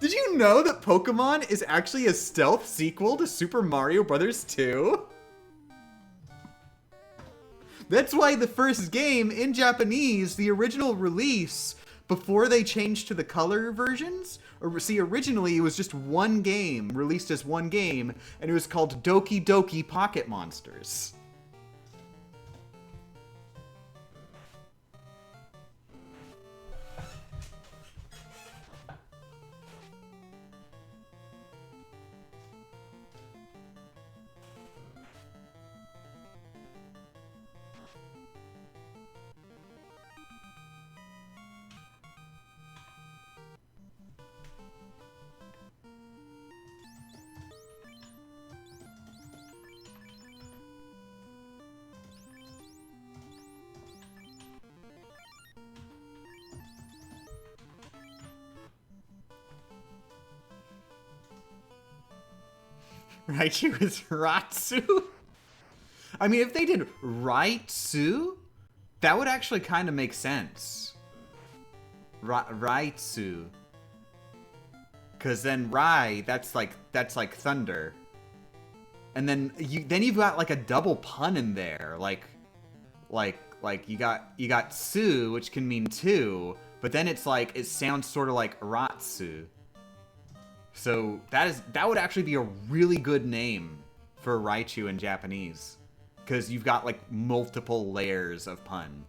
Did you know that Pokemon is actually a stealth sequel to Super Mario Bros. 2? That's why the first game in Japanese, the original release, before they changed to the color versions, originally it was just one game, released as one game, and it was called Doki Doki Pocket Monsters. Raichu is Ratsu? I mean, if they did Raitsu, that would actually kind of make sense. Raitsu. Because then Rai, that's like thunder. And then you've got like a double pun in there. Like you got Su, which can mean two, but then it's like, it sounds sort of like Ratsu. So that would actually be a really good name for Raichu in Japanese, because you've got like multiple layers of pun.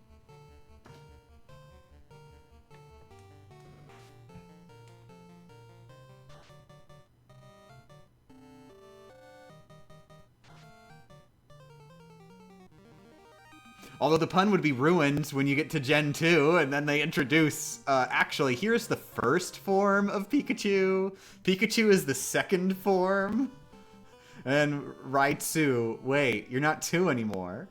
Although the pun would be ruined when you get to Gen 2, and then they introduce... actually, here's the first form of Pikachu. Pikachu is the second form. And Raichu, wait, you're not 2 anymore.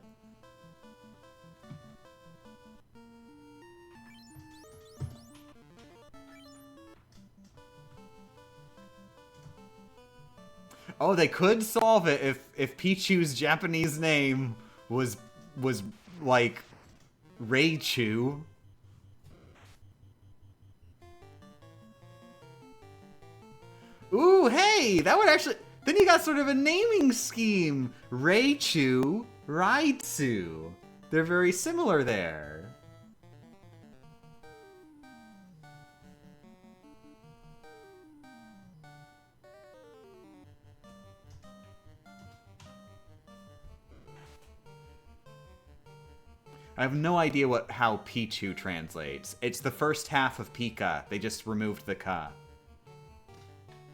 Oh, they could solve it if Pichu's Japanese name was like Raichu. Ooh, hey, that would actually... Then you got sort of a naming scheme. Raichu, Raitsu. They're very similar there. I have no idea how Pichu translates. It's the first half of Pika. They just removed the ka.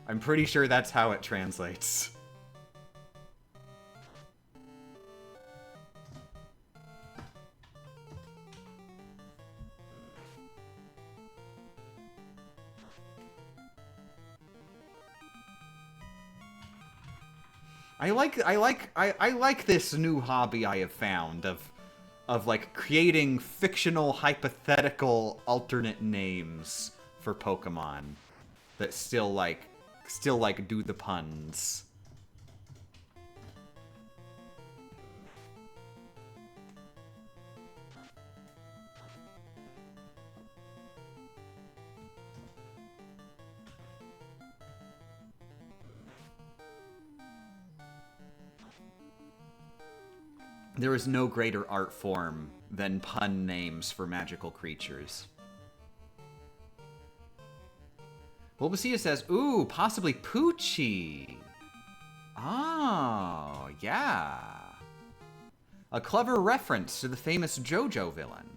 I'm pretty sure that's how it translates. I like this new hobby I have found of like creating fictional hypothetical alternate names for Pokemon that still like do the puns. There is no greater art form than pun names for magical creatures. Bulbasaur says, ooh, possibly Poochie. Oh, yeah. A clever reference to the famous JoJo villain.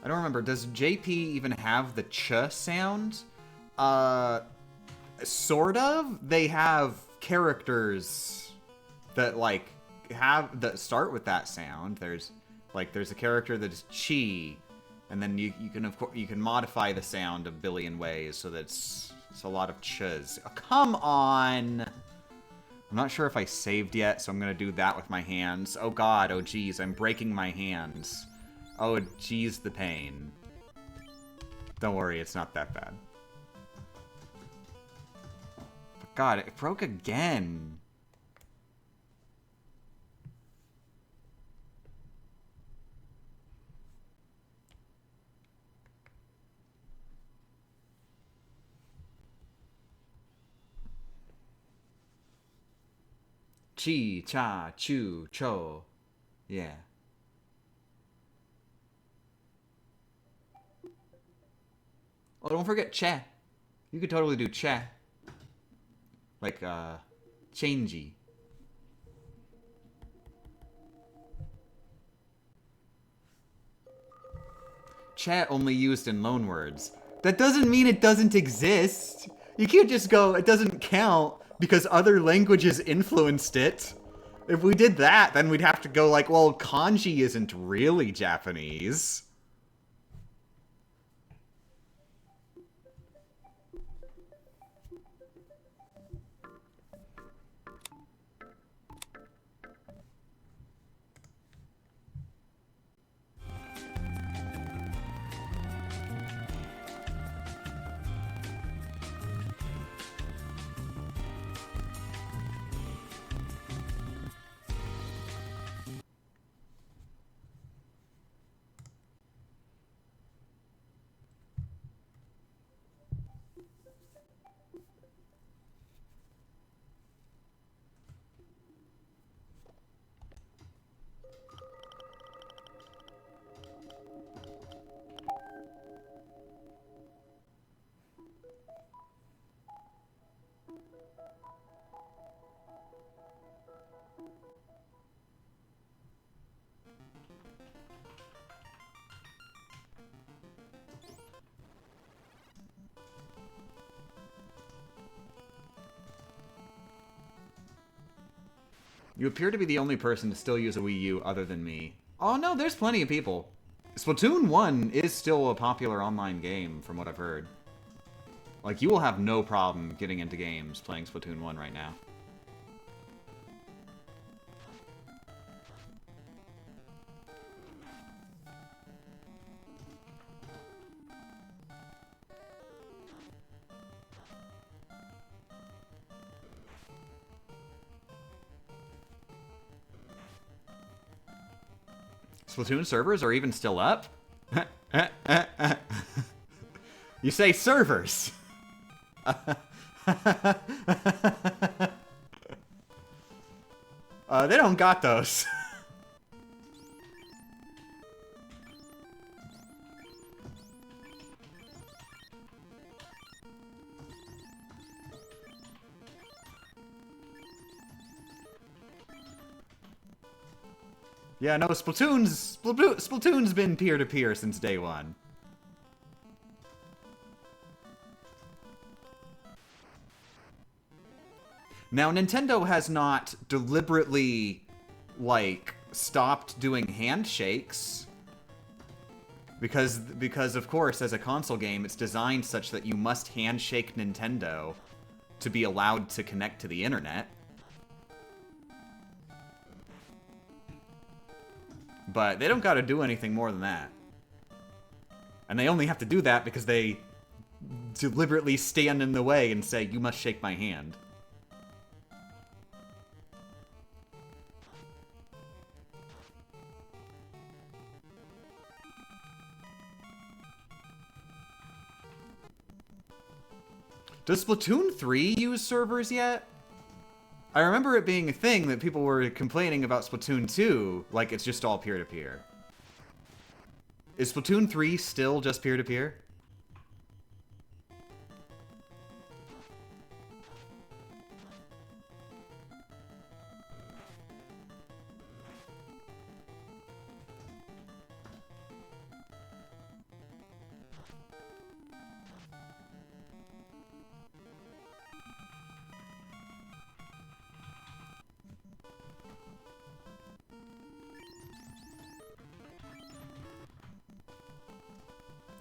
I don't remember. Does JP even have the ch sound? Sort of. They have characters that like that start with that sound. There's a character that is chi, and then you can of course you can modify the sound a billion ways so that it's a lot of chs. Oh, come on. I'm not sure if I saved yet, so I'm gonna do that with my hands. Oh god, oh geez, I'm breaking my hands. Oh, geez, the pain. Don't worry, it's not that bad. But God, it broke again. Chi, cha, chu, cho. Yeah. Oh, don't forget che. You could totally do che. Like, changey. Che only used in loanwords. That doesn't mean it doesn't exist. You can't just go, it doesn't count because other languages influenced it. If we did that, then we'd have to go like, well, kanji isn't really Japanese. You appear to be the only person to still use a Wii U other than me. Oh no, there's plenty of people. Splatoon 1 is still a popular online game, from what I've heard. Like, you will have no problem getting into games playing Splatoon 1 right now. Splatoon servers are even still up? You say servers. They don't got those. Yeah, no, Splatoon's been peer-to-peer since day one. Now, Nintendo has not deliberately, like, stopped doing handshakes. Because of course, as a console game, it's designed such that you must handshake Nintendo to be allowed to connect to the internet. But they don't gotta do anything more than that. And they only have to do that because they deliberately stand in the way and say, you must shake my hand. Does Splatoon 3 use servers yet? I remember it being a thing that people were complaining about Splatoon 2, like it's just all peer-to-peer. Is Splatoon 3 still just peer-to-peer?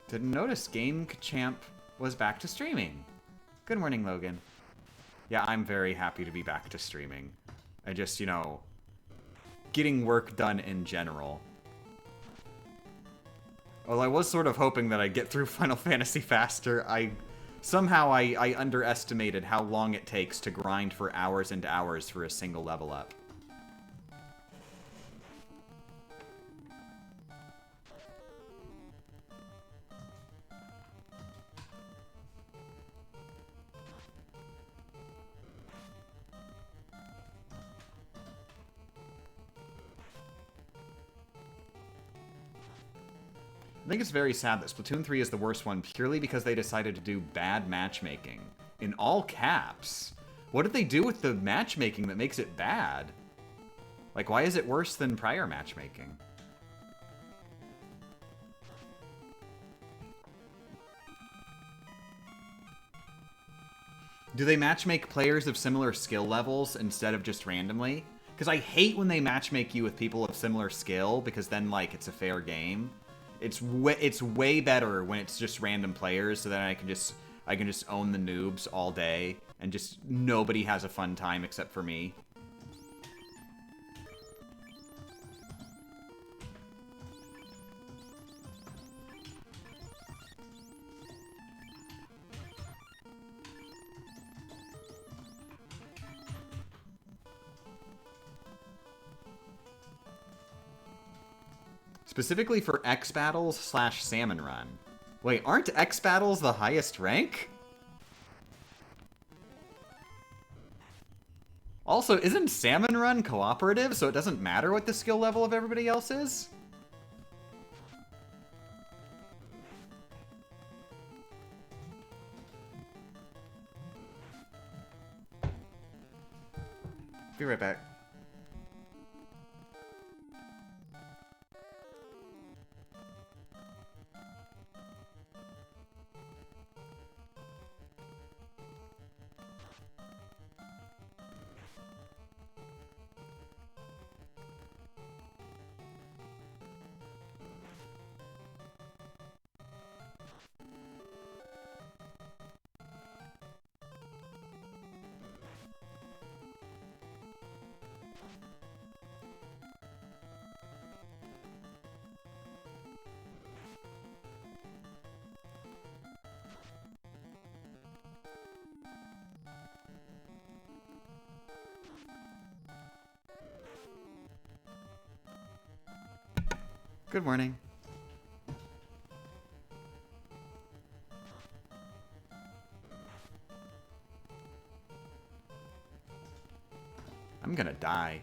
Didn't notice Game Champ was back to streaming. Good morning, Logan. Yeah, I'm very happy to be back to streaming. I just, you know, getting work done in general. Well, I was sort of hoping that I'd get through Final Fantasy faster. Somehow I underestimated how long it takes to grind for hours and hours for a single level up. I think it's very sad that Splatoon 3 is the worst one purely because they decided to do bad matchmaking. In all caps. What did they do with the matchmaking that makes it bad? Like, why is it worse than prior matchmaking? Do they matchmake players of similar skill levels instead of just randomly? Because I hate when they matchmake you with people of similar skill, because then, like, it's a fair game. It's way better when it's just random players, so then I can just own the noobs all day, and just nobody has a fun time except for me. Specifically for X Battles / Salmon Run. Wait, aren't X Battles the highest rank? Also, isn't Salmon Run cooperative, so it doesn't matter what the skill level of everybody else is? Be right back. Good morning. I'm gonna die.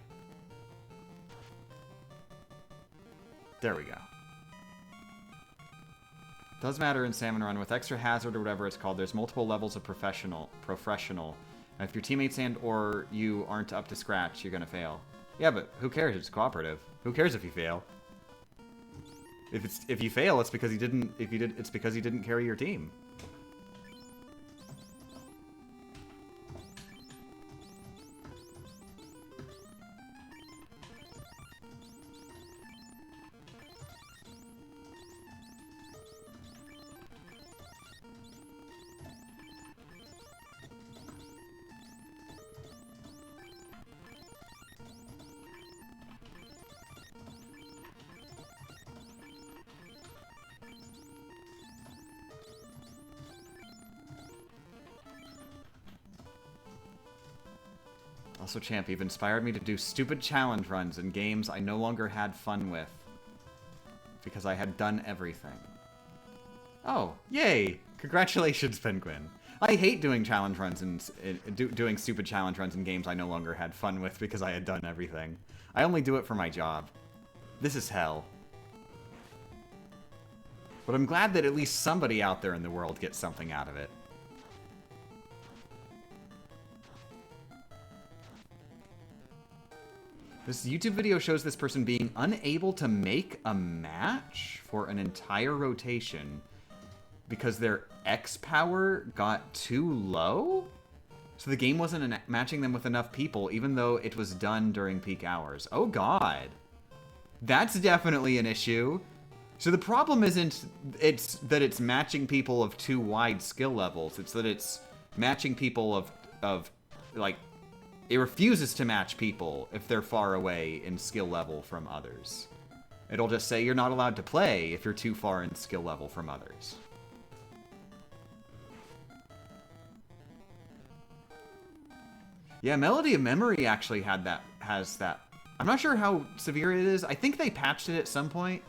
There we go. Does matter in Salmon Run. With extra hazard or whatever it's called, there's multiple levels of professional. And if your teammates and or you aren't up to scratch, you're gonna fail. Yeah, but who cares? It's cooperative. Who cares if you fail? If you fail, it's because it's because you didn't carry your team. Also, Champ, you've inspired me to do stupid challenge runs in games I no longer had fun with. Because I had done everything. Oh, yay! Congratulations, Penguin. I hate doing challenge runs and doing stupid challenge runs in games I no longer had fun with because I had done everything. I only do it for my job. This is hell. But I'm glad that at least somebody out there in the world gets something out of it. This YouTube video shows this person being unable to make a match for an entire rotation because their X power got too low? So the game wasn't matching them with enough people, even though it was done during peak hours. Oh god. That's definitely an issue. So the problem isn't that it's matching people of too wide skill levels. It's that it's matching people of like, it refuses to match people if they're far away in skill level from others. It'll just say you're not allowed to play if you're too far in skill level from others. Yeah, Melody of Memory actually has that. I'm not sure how severe it is. I think they patched it at some point.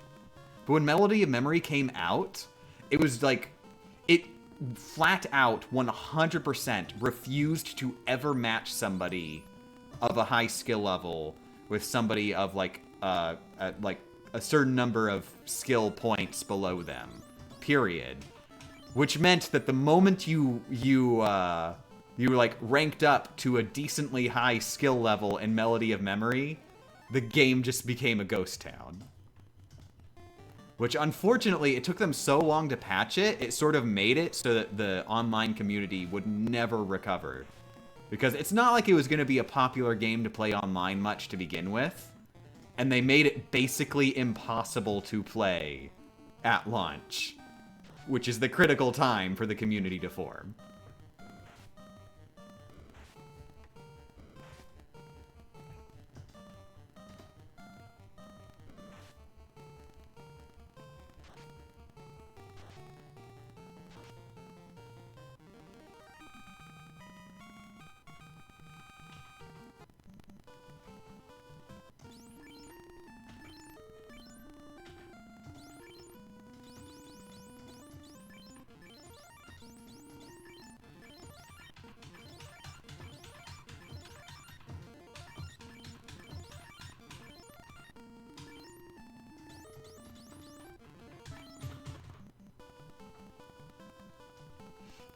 But when Melody of Memory came out, it was like, it flat out 100% refused to ever match somebody of a high skill level with somebody of like a certain number of skill points below them, period. Which meant that the moment you like ranked up to a decently high skill level in Melody of Memory, the game just became a ghost town. Which, unfortunately, it took them so long to patch it, it sort of made it so that the online community would never recover. Because it's not like it was going to be a popular game to play online much to begin with. And they made it basically impossible to play at launch. Which is the critical time for the community to form.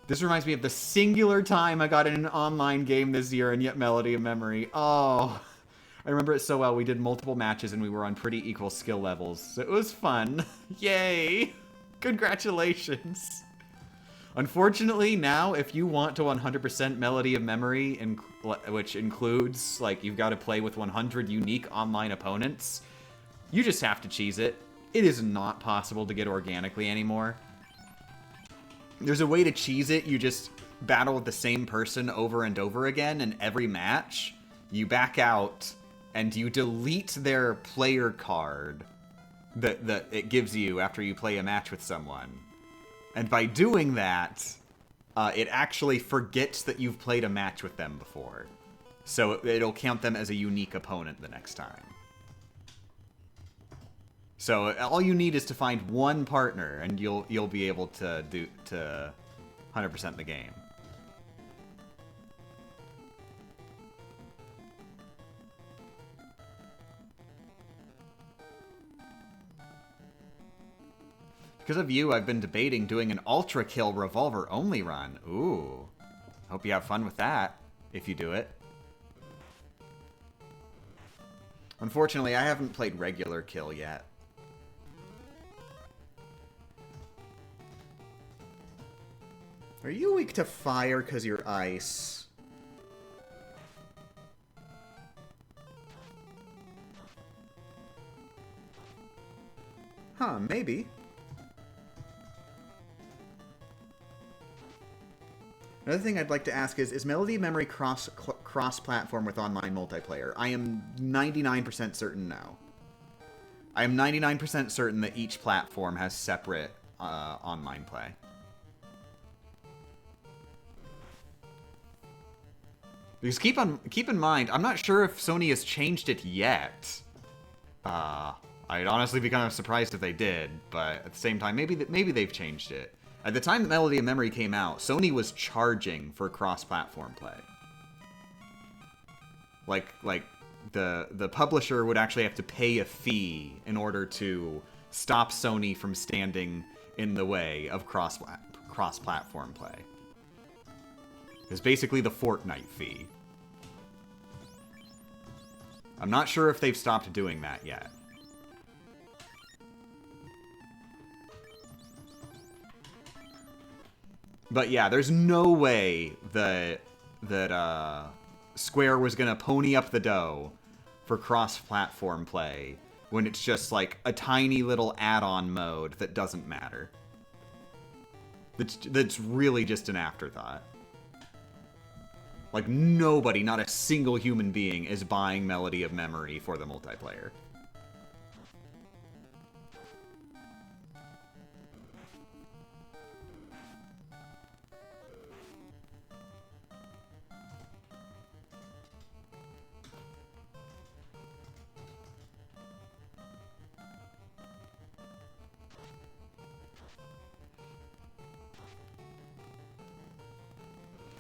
This reminds me of the singular time I got in an online game this year and yet Melody of Memory. Oh, I remember it so well. We did multiple matches and we were on pretty equal skill levels. So it was fun. Yay! Congratulations. Unfortunately, now, if you want to 100% Melody of Memory, which includes, like, you've got to play with 100 unique online opponents, you just have to cheese it. It is not possible to get organically anymore. There's a way to cheese it. You just battle with the same person over and over again, and every match, you back out, and you delete their player card that it gives you after you play a match with someone. And by doing that, it actually forgets that you've played a match with them before. So it'll count them as a unique opponent the next time. So all you need is to find one partner, and you'll be able to 100% the game. Because of you, I've been debating doing an ultra kill revolver only run. Ooh. Hope you have fun with that, if you do it. Unfortunately, I haven't played regular kill yet. Are you weak to fire because you're ice? Huh, maybe. Another thing I'd like to ask is Melody of Memory cross-platform with online multiplayer? I am 99% certain no. I am 99% certain that each platform has separate online play. Because keep in mind, I'm not sure if Sony has changed it yet. I'd honestly be kind of surprised if they did, but at the same time, maybe they've changed it. At the time that Melody of Memory came out, Sony was charging for cross-platform play. Like the publisher would actually have to pay a fee in order to stop Sony from standing in the way of cross-platform play. It's basically the Fortnite fee. I'm not sure if they've stopped doing that yet. But yeah, there's no way that Square was gonna pony up the dough for cross-platform play when it's just like a tiny little add-on mode that doesn't matter. That's really just an afterthought. Like, nobody, not a single human being, is buying Melody of Memory for the multiplayer.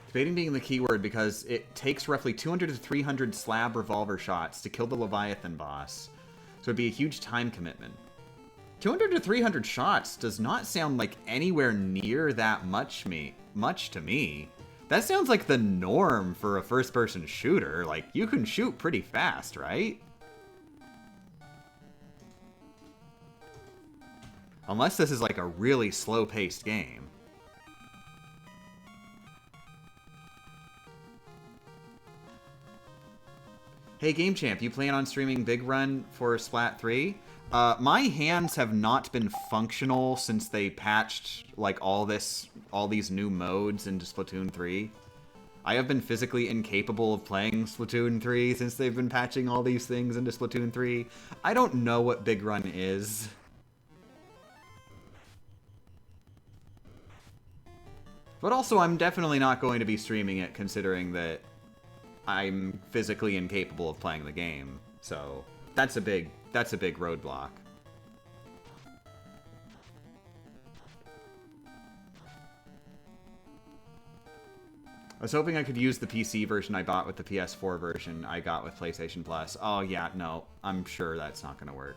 Debating being the keyword because it takes roughly 200 to 300 slab revolver shots to kill the Leviathan boss, so it'd be a huge time commitment. 200 to 300 shots does not sound like anywhere near that much to me. That sounds like the norm for a first-person shooter. Like, you can shoot pretty fast, right? Unless this is like a really slow-paced game. Hey, Game Champ, you plan on streaming Big Run for Splat 3? My hands have not been functional since they patched, like, all these new modes into Splatoon 3. I have been physically incapable of playing Splatoon 3 since they've been patching all these things into Splatoon 3. I don't know what Big Run is. But also, I'm definitely not going to be streaming it, considering that I'm physically incapable of playing the game, so that's a big roadblock. I was hoping I could use the PC version I bought with the PS4 version I got with PlayStation Plus. Oh yeah, no, I'm sure that's not gonna work.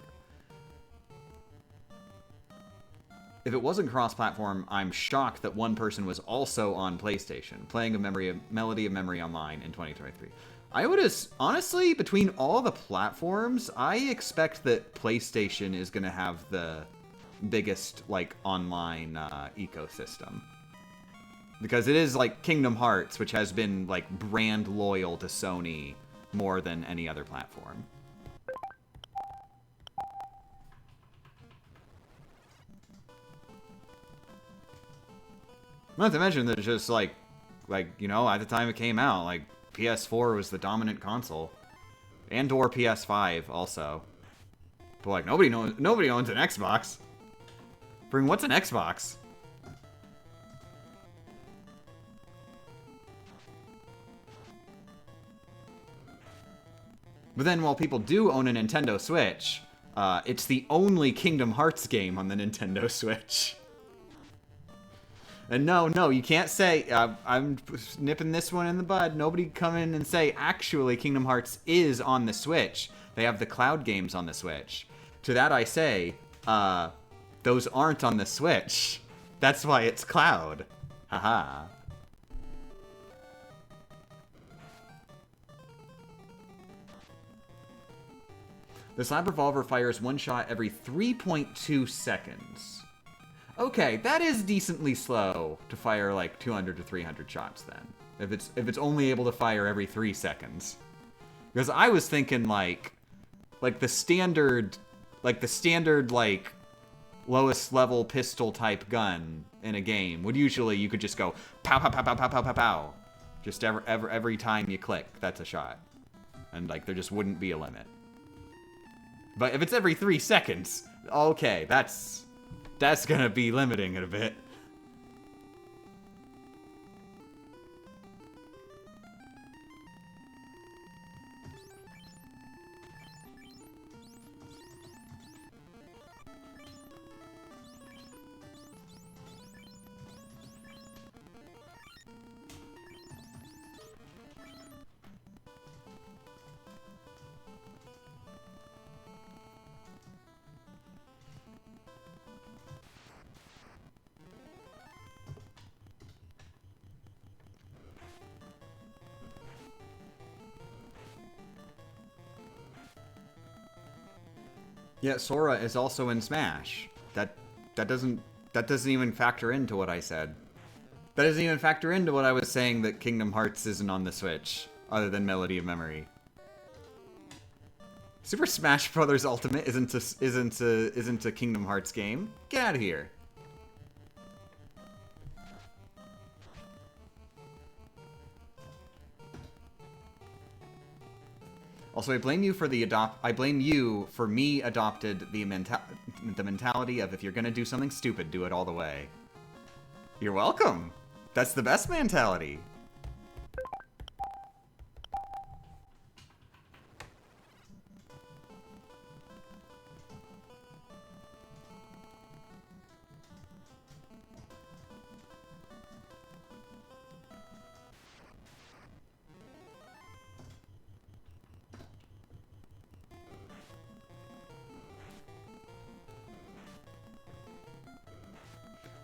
If it wasn't cross-platform, I'm shocked that one person was also on PlayStation, playing Melody of Memory Online in 2023. I would honestly, between all the platforms, I expect that PlayStation is going to have the biggest, like, online ecosystem. Because it is, like, Kingdom Hearts, which has been, like, brand loyal to Sony more than any other platform. Not to mention that it's just like, you know, at the time it came out, like, PS4 was the dominant console. And/or PS5 also. But, like, nobody owns an Xbox. Bring, what's an Xbox? But then while people do own a Nintendo Switch, it's the only Kingdom Hearts game on the Nintendo Switch. And no, you can't say, I'm nipping this one in the bud. Nobody come in and say, actually, Kingdom Hearts is on the Switch. They have the cloud games on the Switch. To that I say, Those aren't on the Switch. That's why it's Cloud. Haha. The Slab Revolver fires one shot every 3.2 seconds. Okay, that is decently slow to fire like 200 to 300 shots then. If it's only able to fire every 3 seconds. Because I was thinking like the standard like lowest level pistol type gun in a game would usually you could just go pow pow pow pow pow pow pow pow. Just every time you click, that's a shot. And like there just wouldn't be a limit. But if it's every 3 seconds, okay, that's gonna be limiting it a bit. Yeah, Sora is also in Smash. That doesn't even factor into what I said. That doesn't even factor into what I was saying that Kingdom Hearts isn't on the Switch, other than Melody of Memory. Super Smash Bros. Ultimate isn't a Kingdom Hearts game. Get out of here. Also, I blame you for me adopted the mentality of if you're gonna do something stupid, do it all the way. You're welcome. That's the best mentality.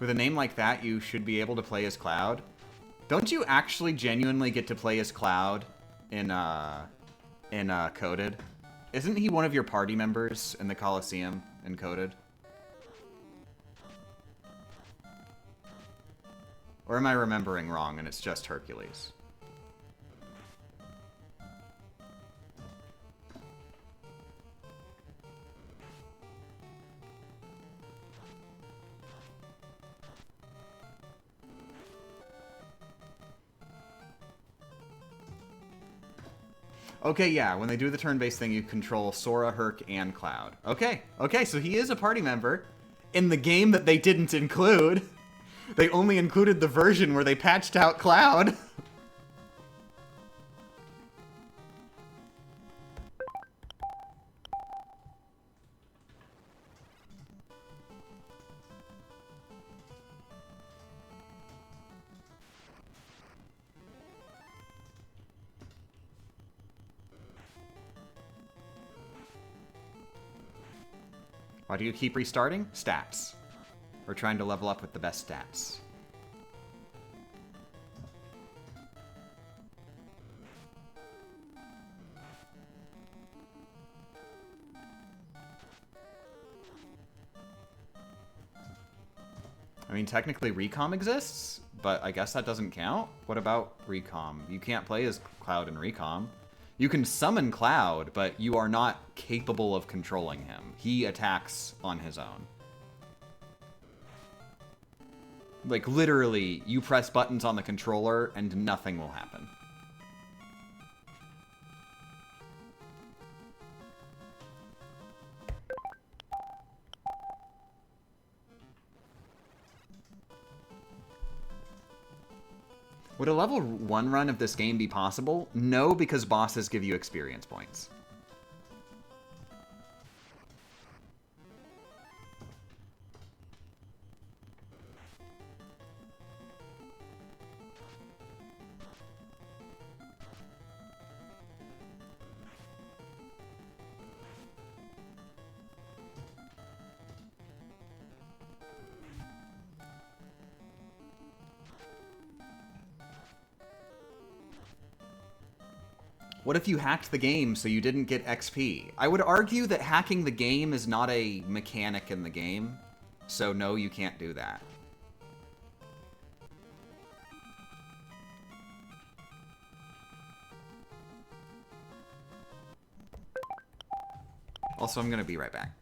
With a name like that, you should be able to play as Cloud. Don't you actually genuinely get to play as Cloud in Coded? Isn't he one of your party members in the Coliseum in Coded? Or am I remembering wrong and it's just Hercules? Okay, yeah, when they do the turn-based thing, you control Sora, Herc, and Cloud. Okay, so he is a party member in the game that they didn't include. They only included the version where they patched out Cloud. Why do you keep restarting? Stats. We're trying to level up with the best stats. I mean, technically Recom exists, but I guess that doesn't count. What about Recom? You can't play as Cloud in Recom. You can summon Cloud, but you are not capable of controlling him. He attacks on his own. Like, literally, you press buttons on the controller and nothing will happen. Would a level 1 run of this game be possible? No, because bosses give you experience points. What if you hacked the game so you didn't get XP? I would argue that hacking the game is not a mechanic in the game, so no, you can't do that. Also, I'm gonna be right back.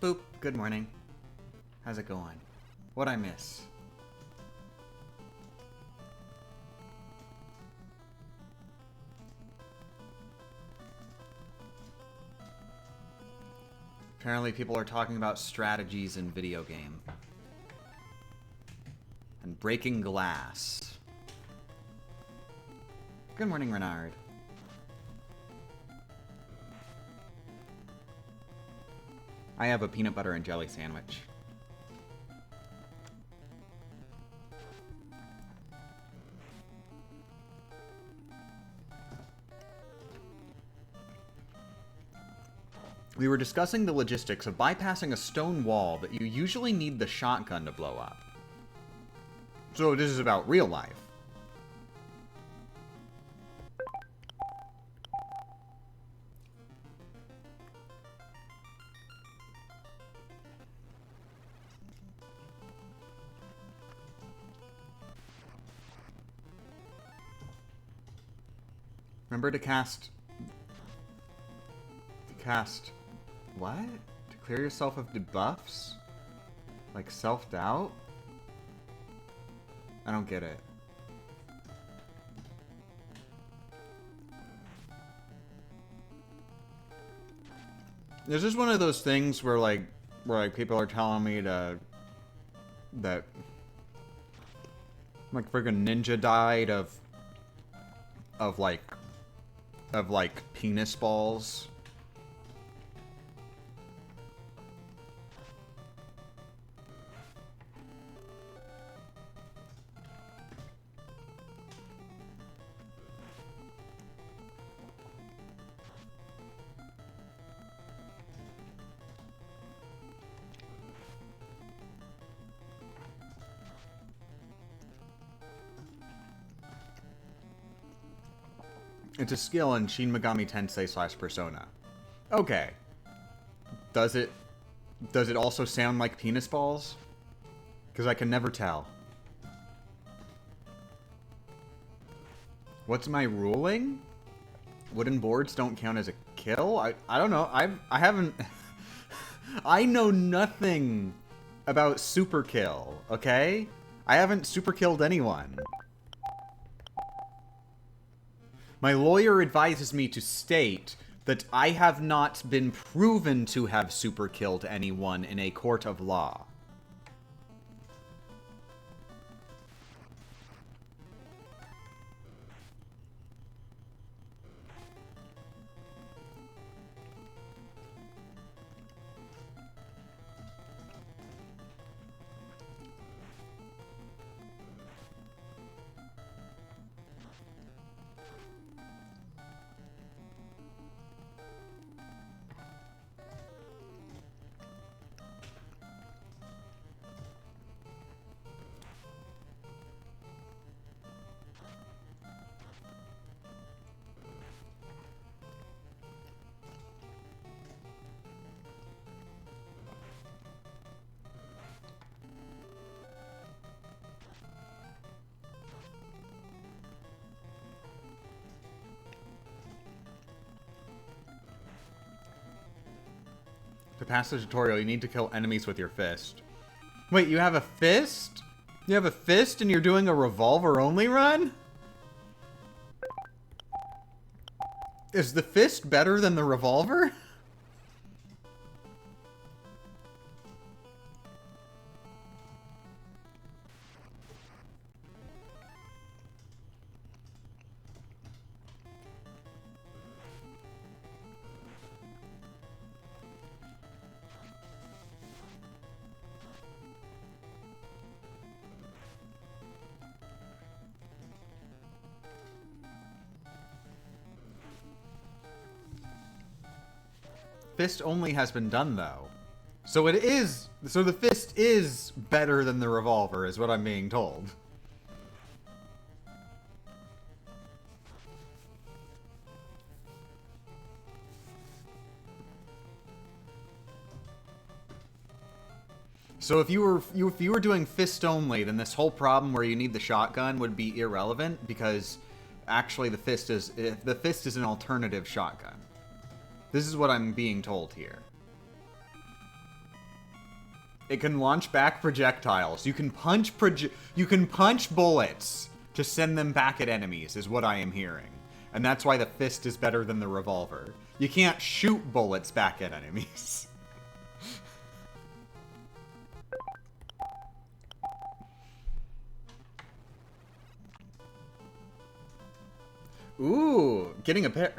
Boop. Good morning. How's it going? What'd I miss? Apparently people are talking about strategies in video game. And breaking glass. Good morning, Renard. I have a peanut butter and jelly sandwich. We were discussing the logistics of bypassing a stone wall that you usually need the shotgun to blow up. So this is about real life. Remember to cast... What? To clear yourself of debuffs? Like self-doubt? I don't get it. This is one of those things where people are telling me that like friggin' Ninja died of penis balls. It's a skill in Shin Megami Tensei / Persona. Okay. Does it also sound like penis balls? Because I can never tell. What's my ruling? Wooden boards don't count as a kill? I don't know. I haven't... I know nothing about super kill, okay? I haven't super killed anyone. My lawyer advises me to state that I have not been proven to have super killed anyone in a court of law. To pass the tutorial, you need to kill enemies with your fist. Wait, you have a fist? You have a fist and you're doing a revolver-only run? Is the fist better than the revolver? Fist only has been done, though. So the fist is better than the revolver, is what I'm being told. So if you were doing fist only, then this whole problem where you need the shotgun would be irrelevant, because actually the fist is an alternative shotgun. This is what I'm being told here. It can launch back projectiles. You can punch bullets to send them back at enemies, is what I am hearing. And that's why the fist is better than the revolver. You can't shoot bullets back at enemies. Ooh, getting a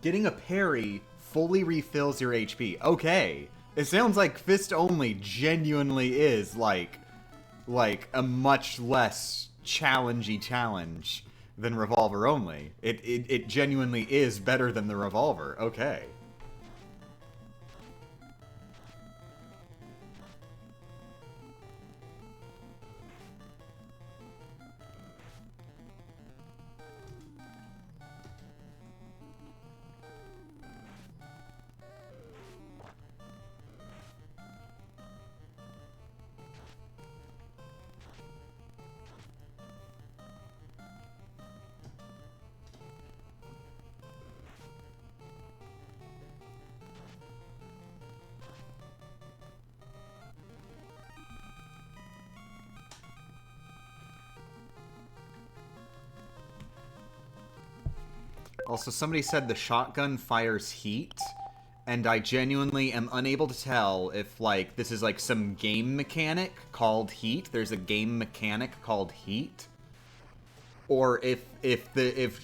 getting a parry fully refills your HP. Okay. It sounds like fist only genuinely is like a much less challengey challenge than revolver only. It genuinely is better than the revolver. Okay. Also, somebody said the shotgun fires heat, and I genuinely am unable to tell if, like, this is, like, some game mechanic called heat. There's a game mechanic called heat. Or if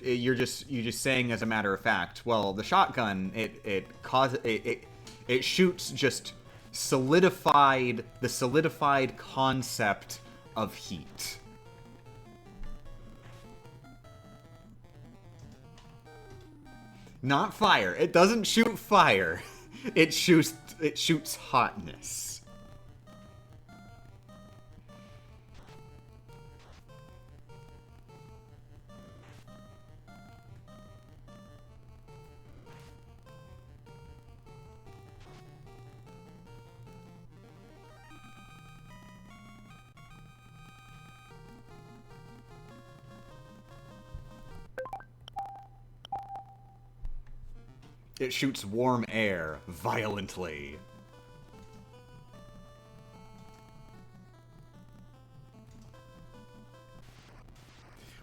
you're just saying as a matter of fact, well, the shotgun, it shoots just the solidified concept of heat. Not fire. It doesn't shoot fire. It shoots hotness. It shoots warm air violently.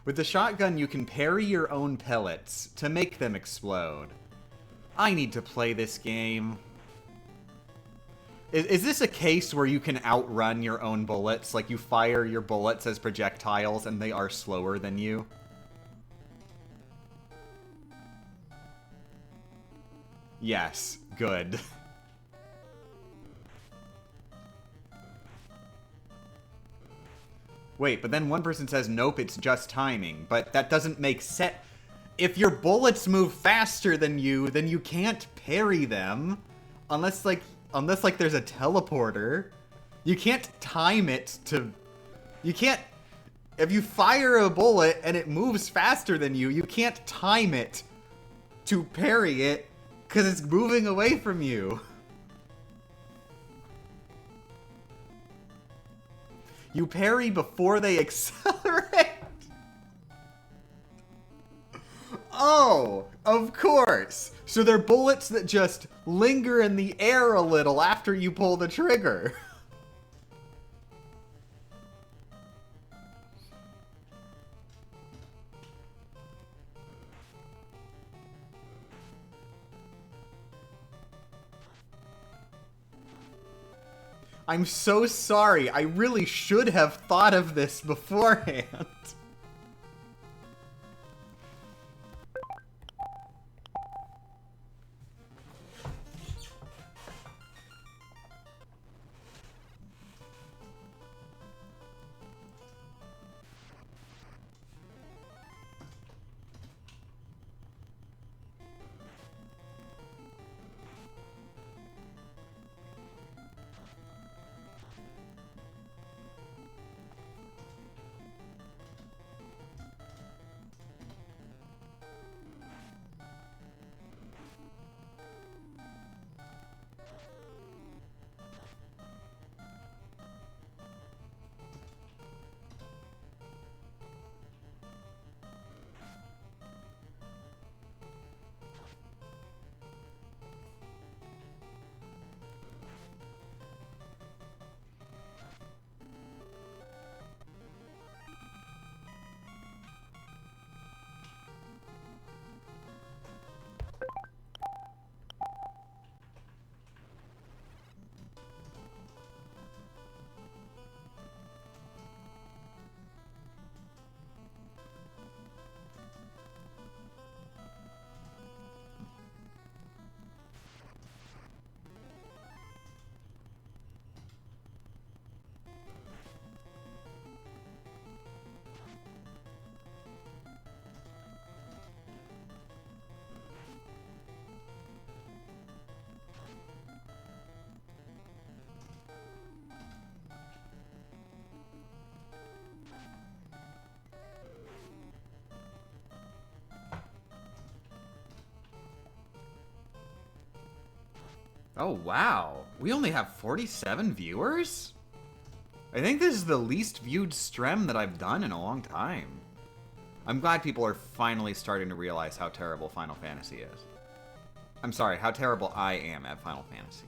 With the shotgun, you can parry your own pellets to make them explode. I need to play this game. Is this a case where you can outrun your own bullets? Like, you fire your bullets as projectiles and they are slower than you? Yes, good. Wait, but then one person says, nope, it's just timing. But that doesn't make sense. If your bullets move faster than you, then you can't parry them. Unless, like, there's a teleporter. You can't time it to... You can't... If you fire a bullet and it moves faster than you, you can't time it to parry it. Because it's moving away from you. You parry before they accelerate. Oh, of course. So they're bullets that just linger in the air a little after you pull the trigger. I'm so sorry. I really should have thought of this beforehand. Oh, wow. We only have 47 viewers? I think this is the least viewed stream that I've done in a long time. I'm glad people are finally starting to realize how terrible Final Fantasy is. I'm sorry, how terrible I am at Final Fantasy.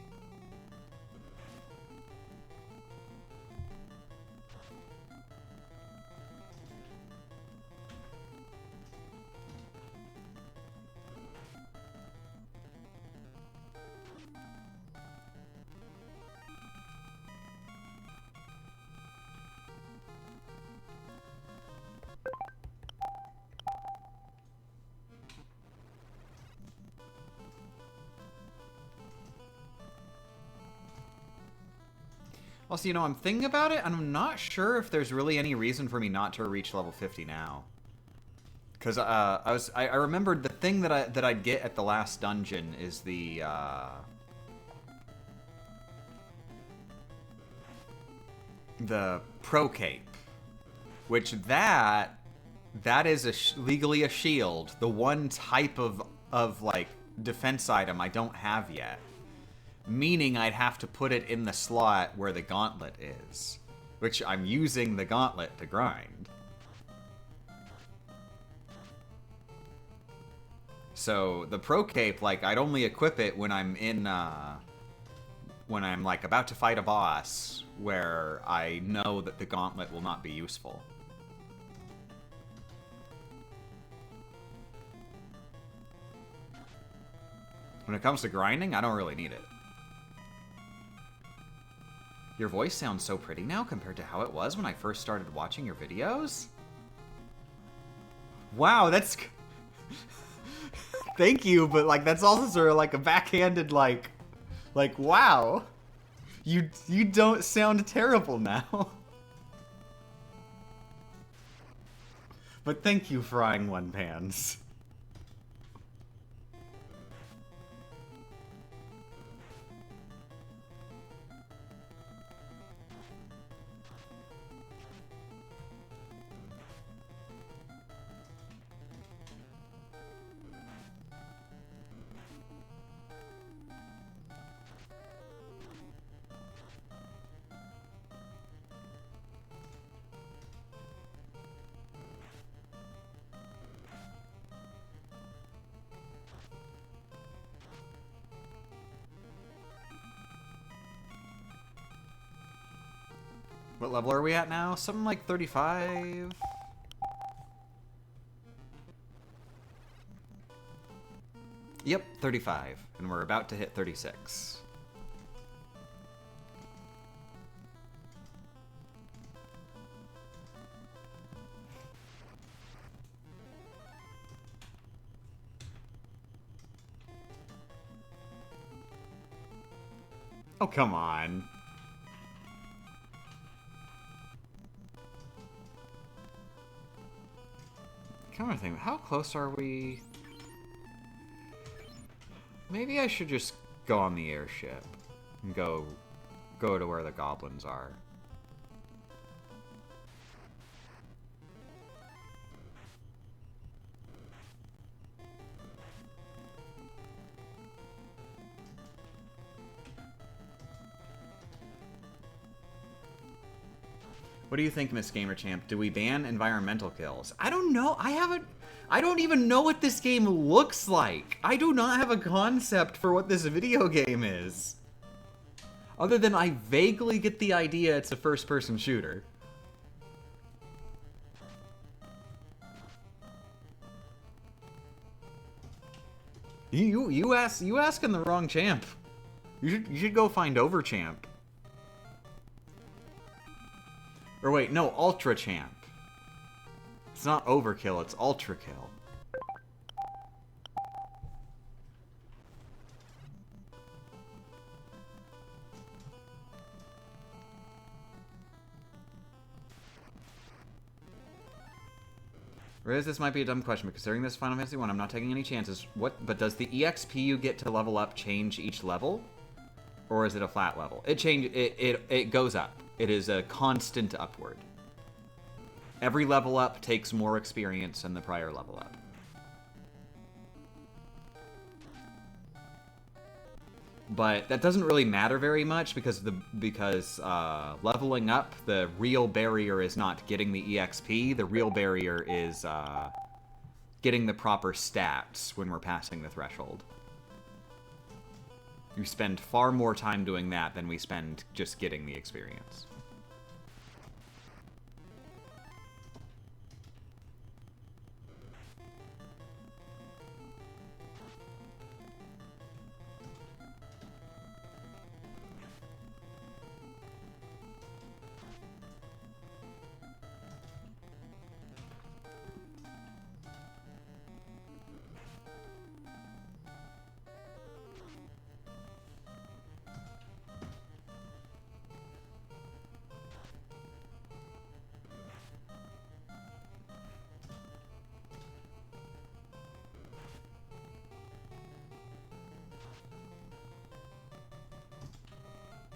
Also, you know, I'm thinking about it, and I'm not sure if there's really any reason for me not to reach level 50 now. Because I remembered the thing that I'd get at the last dungeon is the pro cape, which that is legally a shield, the one type of like defense item I don't have yet. Meaning I'd have to put it in the slot where the gauntlet is. Which I'm using the gauntlet to grind. So the pro cape, like, I'd only equip it when I'm in, when I'm, like, about to fight a boss where I know that the gauntlet will not be useful. When it comes to grinding, I don't really need it. Your voice sounds so pretty now compared to how it was when I first started watching your videos? Wow, that's... Thank you, but, like, that's also sort of like a backhanded, like, wow. You don't sound terrible now. But thank you, Frying One Pans. What level are we at now? Something like 35? Yep, 35. And we're about to hit 36. Oh, come on. Come on, think, how close are we? Maybe I should just go on the airship and go to where the goblins are. What do you think, Miss Gamer Champ? Do we ban environmental kills? I don't know. I don't even know what this game looks like. I do not have a concept for what this video game is. Other than I vaguely get the idea it's a first-person shooter. You asking the wrong champ. You should go find Overchamp. Or wait, no, Ultra Champ. It's not Overkill, it's Ultra Kill. Riz, this might be a dumb question, but considering this Final Fantasy 1, I'm not taking any chances. But does the EXP you get to level up change each level? Or is it a flat level? It goes up. It is a constant upward. Every level up takes more experience than the prior level up. But that doesn't really matter very much because leveling up, the real barrier is not getting the EXP. The real barrier is getting the proper stats when we're passing the threshold. You spend far more time doing that than we spend just getting the experience.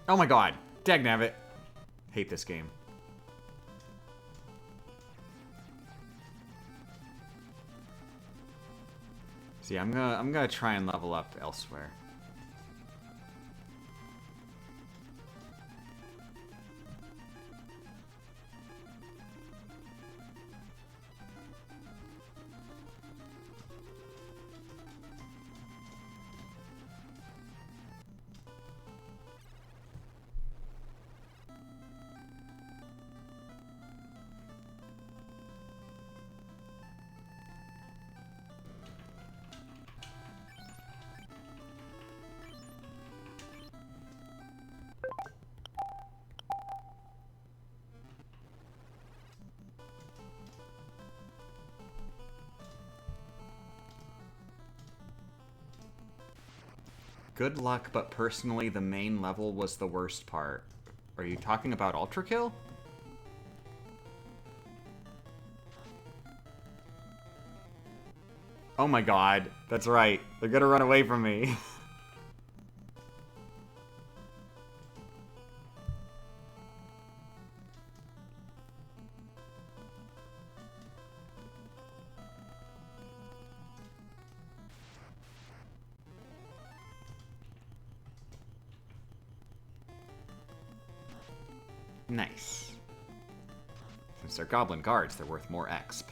Oh my god. Dagnabbit. Hate this game. See, I'm gonna try and level up elsewhere. Good luck, but personally, the main level was the worst part. Are you talking about Ultra Kill? Oh my god, that's right. They're gonna run away from me. Nice. Since they're goblin guards, they're worth more exp.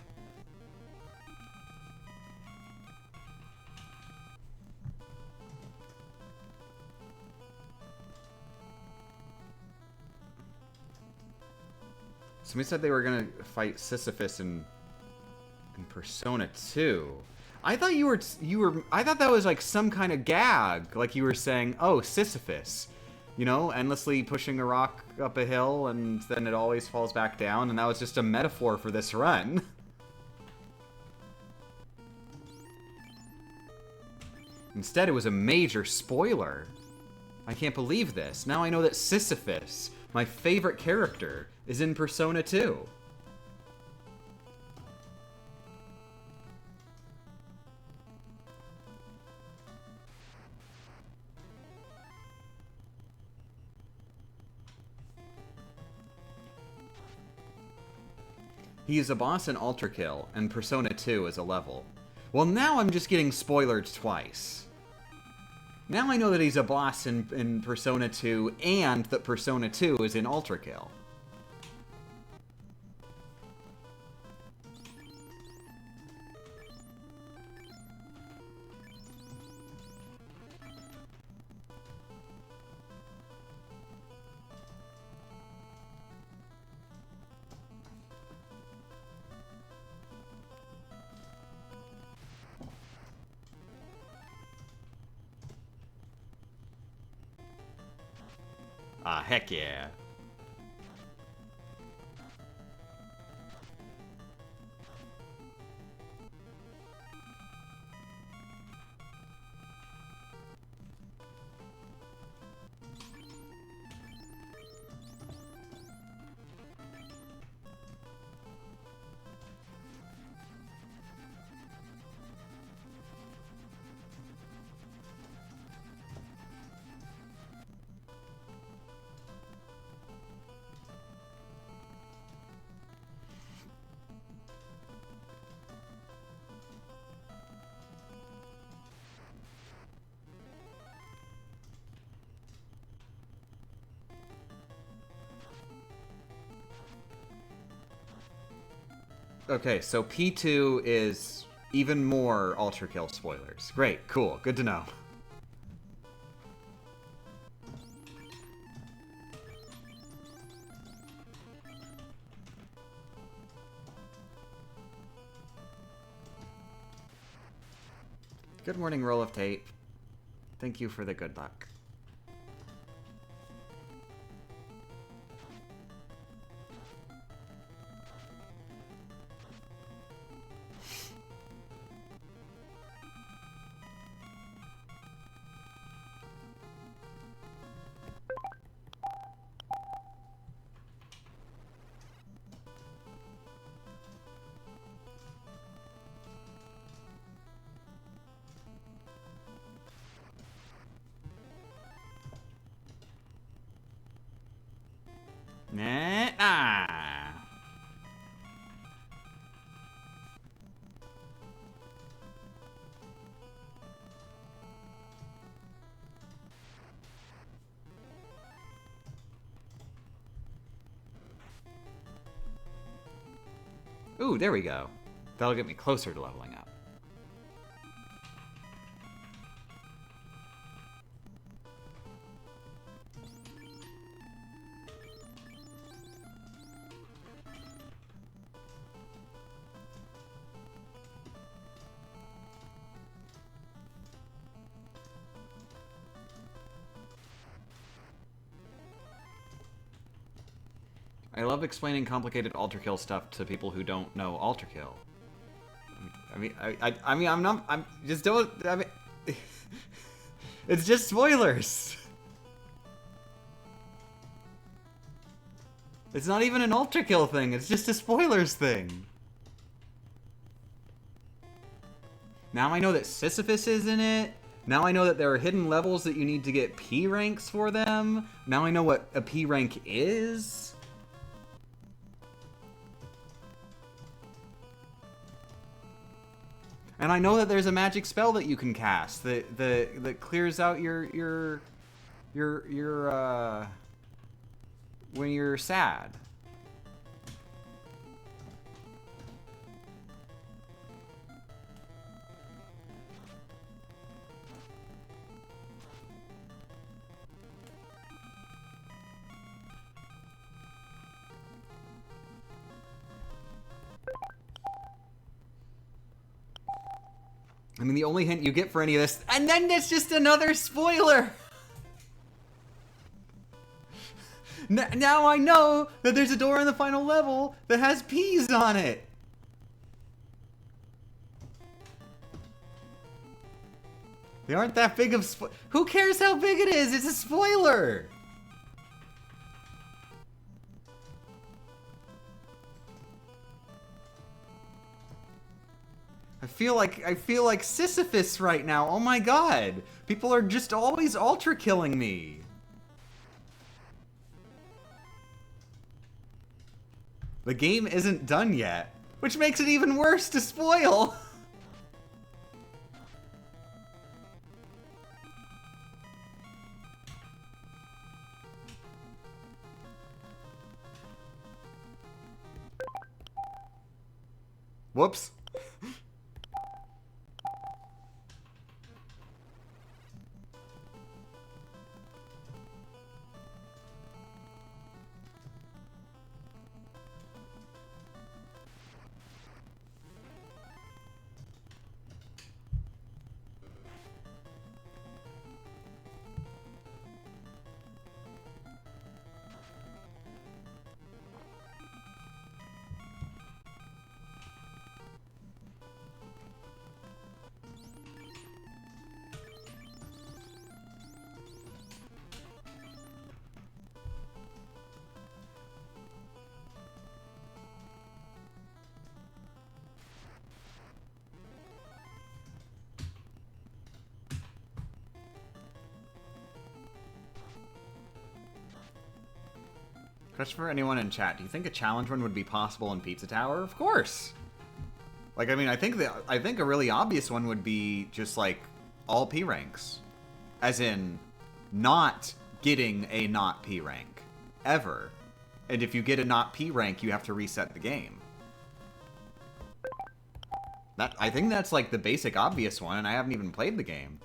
Somebody said they were gonna fight Sisyphus in Persona 2. I thought I thought that was like some kind of gag. Like you were saying, oh, Sisyphus. You know, endlessly pushing a rock up a hill and then it always falls back down, and that was just a metaphor for this run. Instead, it was a major spoiler. I can't believe this. Now I know that Sisyphus, my favorite character, is in Persona 2. He is a boss in Ultra Kill, and Persona 2 is a level. Well, now I'm just getting spoiled twice. Now I know that he's a boss in Persona 2, and that Persona 2 is in Ultra Kill. Ah, heck yeah. Okay, so P2 is even more Ultra Kill spoilers. Great, cool, good to know. Good morning, Roll of Tape. Thank you for the good luck. Nah. Ooh, there we go. That'll get me closer to leveling up. I love explaining complicated Ultra Kill stuff to people who don't know Ultra Kill. I mean, I'm just don't, I mean, it's just spoilers. It's not even an Ultra Kill thing, it's just a spoilers thing. Now I know that Sisyphus is in it. Now I know that there are hidden levels that you need to get P ranks for them. Now I know what a P rank is. And I know that there's a magic spell that you can cast that clears out your when you're sad. I mean, the only hint you get for any of this, and then it's just another spoiler! Now I know that there's a door in the final level that has P's on it! They aren't that big of who cares how big it is? It's a spoiler! I feel like Sisyphus right now. Oh my god. People are just always ultra killing me. The game isn't done yet, which makes it even worse to spoil. Whoops. Question for anyone in chat: do you think a challenge run would be possible in Pizza Tower? Of course. Like, I mean, I think a really obvious one would be just like all P ranks, as in not getting a not P rank ever, and if you get a not P rank, you have to reset the game. I think that's like the basic obvious one, and I haven't even played the game.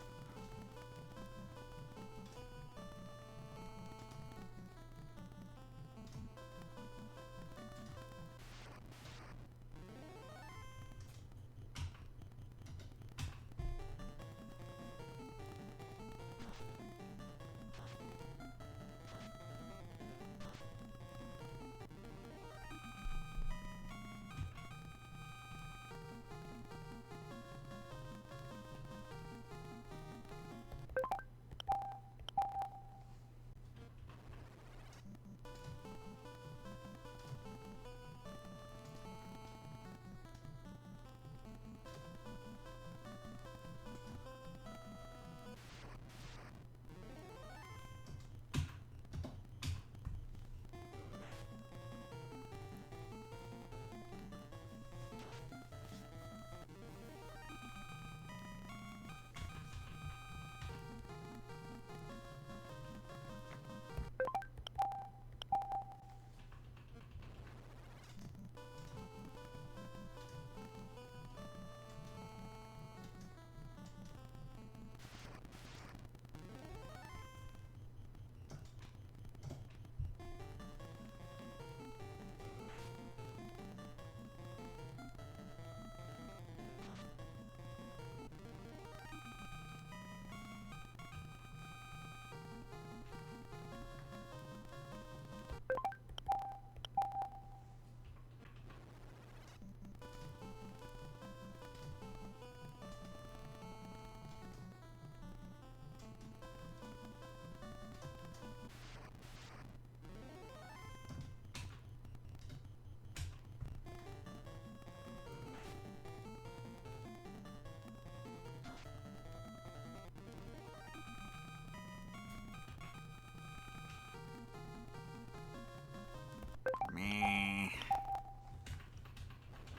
Meh.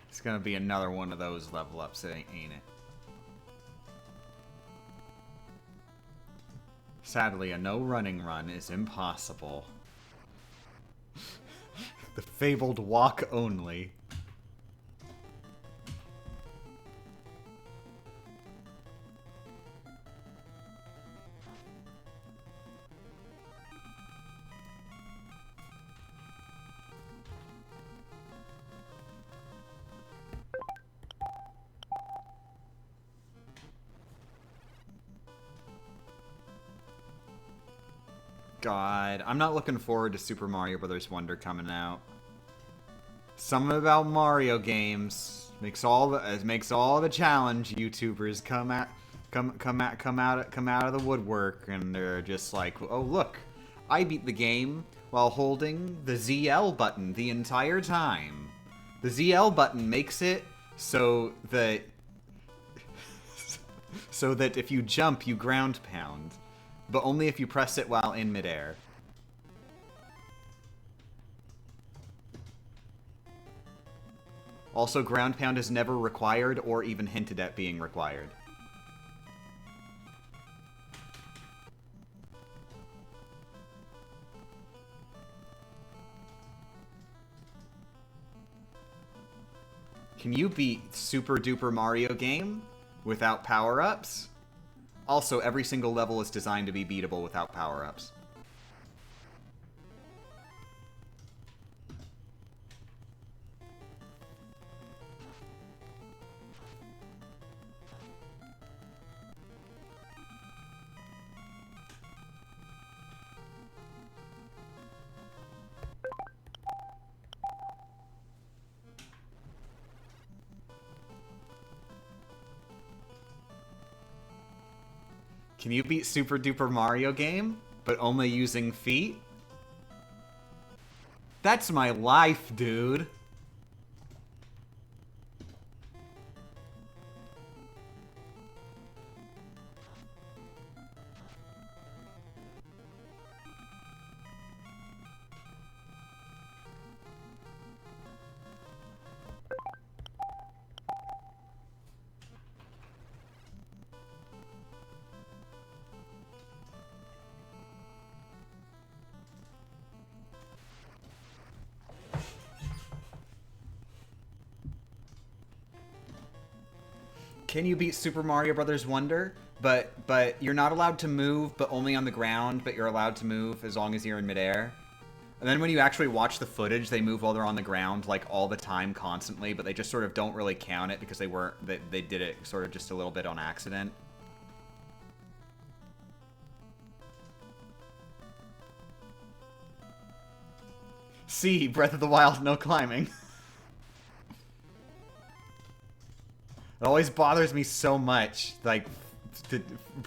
It's gonna be another one of those level ups, ain't it? Sadly, a no running run is impossible. The fabled walk only. God, I'm not looking forward to Super Mario Bros. Wonder coming out. Something about Mario games makes all the challenge YouTubers come out of the woodwork, and they're just like, oh look, I beat the game while holding the ZL button the entire time. The ZL button makes it so that if you jump, you ground pound. But only if you press it while in midair. Also, ground pound is never required or even hinted at being required. Can you beat Super Duper Mario game without power-ups? Also, every single level is designed to be beatable without power-ups. Can you beat Super Duper Mario game, but only using feet? That's my life, dude. Can you beat Super Mario Brothers Wonder? But you're not allowed to move, but only on the ground, but you're allowed to move as long as you're in midair. And then when you actually watch the footage, they move while they're on the ground, like, all the time, constantly, but they just sort of don't really count it because they did it sort of just a little bit on accident. See, Breath of the Wild, no climbing. It always bothers me so much, like,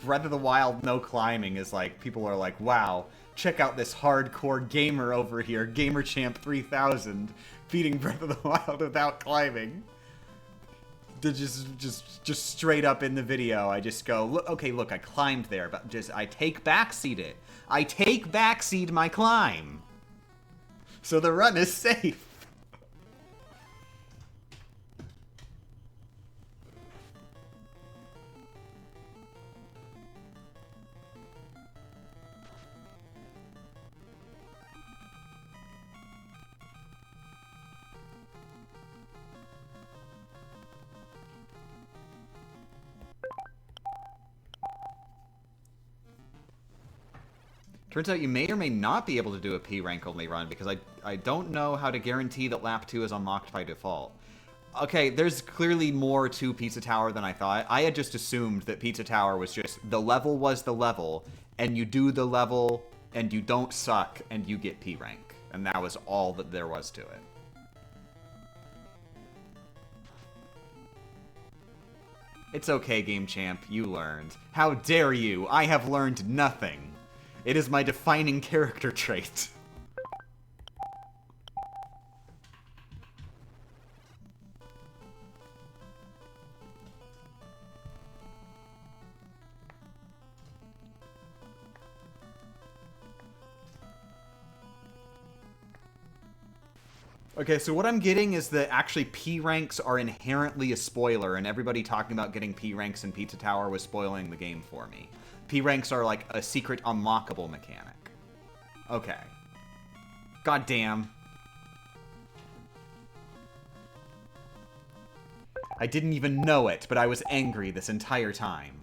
Breath of the Wild, no climbing is like, people are like, wow, check out this hardcore gamer over here, GamerChamp 3000, beating Breath of the Wild without climbing. They're just straight up in the video, I just go, look, okay, look, I climbed there, but I take backseat it. I take backseat my climb. So the run is safe. Turns out you may or may not be able to do a P rank only run because I don't know how to guarantee that lap 2 is unlocked by default. Okay, there's clearly more to Pizza Tower than I thought. I had just assumed that Pizza Tower was just the level was the level, and you do the level, and you don't suck, and you get P rank. And that was all that there was to it. It's okay, Game Champ, you learned. How dare you? I have learned nothing. It is my defining character trait. Okay, so what I'm getting is that actually P ranks are inherently a spoiler, and everybody talking about getting P ranks in Pizza Tower was spoiling the game for me. P ranks are like a secret unlockable mechanic. Okay. God damn. I didn't even know it, but I was angry this entire time.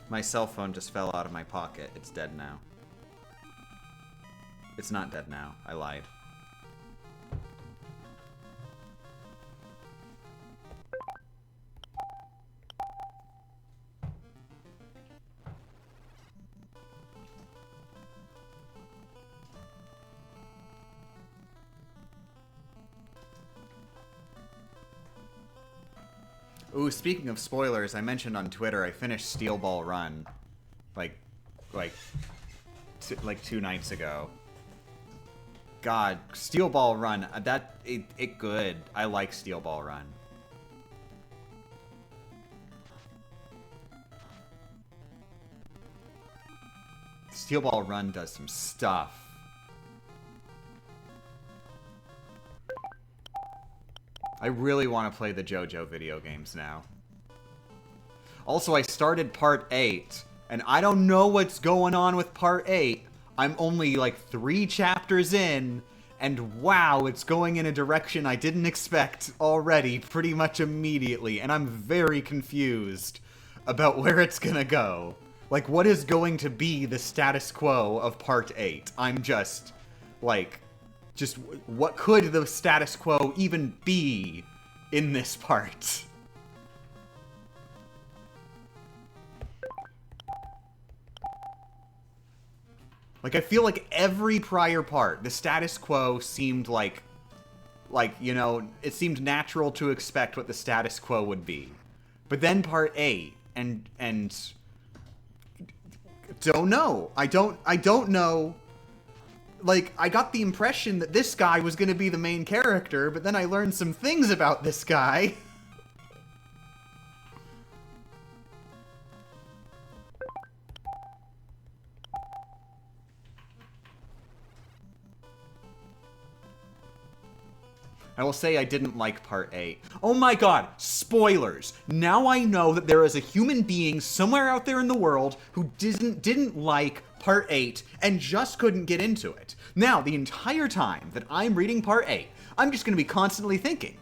My cell phone just fell out of my pocket. It's dead now. It's not dead now. I lied. Ooh, speaking of spoilers, I mentioned on Twitter I finished Steel Ball Run, like 2 nights ago. God, Steel Ball Run, it good. I like Steel Ball Run. Steel Ball Run does some stuff. I really want to play the JoJo video games now. Also, I started Part 8, and I don't know what's going on with Part 8. I'm only like 3 chapters in, and wow, it's going in a direction I didn't expect already pretty much immediately, and I'm very confused about where it's gonna go. Like, what is going to be the status quo of Part 8? I'm just, like... what could the status quo even be in this part? Like, I feel like every prior part, the status quo seemed like, you know, it seemed natural to expect what the status quo would be. But then Part 8, and don't know. I don't know. Like, I got the impression that this guy was going to be the main character, but then I learned some things about this guy. I will say I didn't like Part 8. Oh my god, spoilers! Now I know that there is a human being somewhere out there in the world who didn't like Part 8 and just couldn't get into it. Now, the entire time that I'm reading Part 8, I'm just going to be constantly thinking,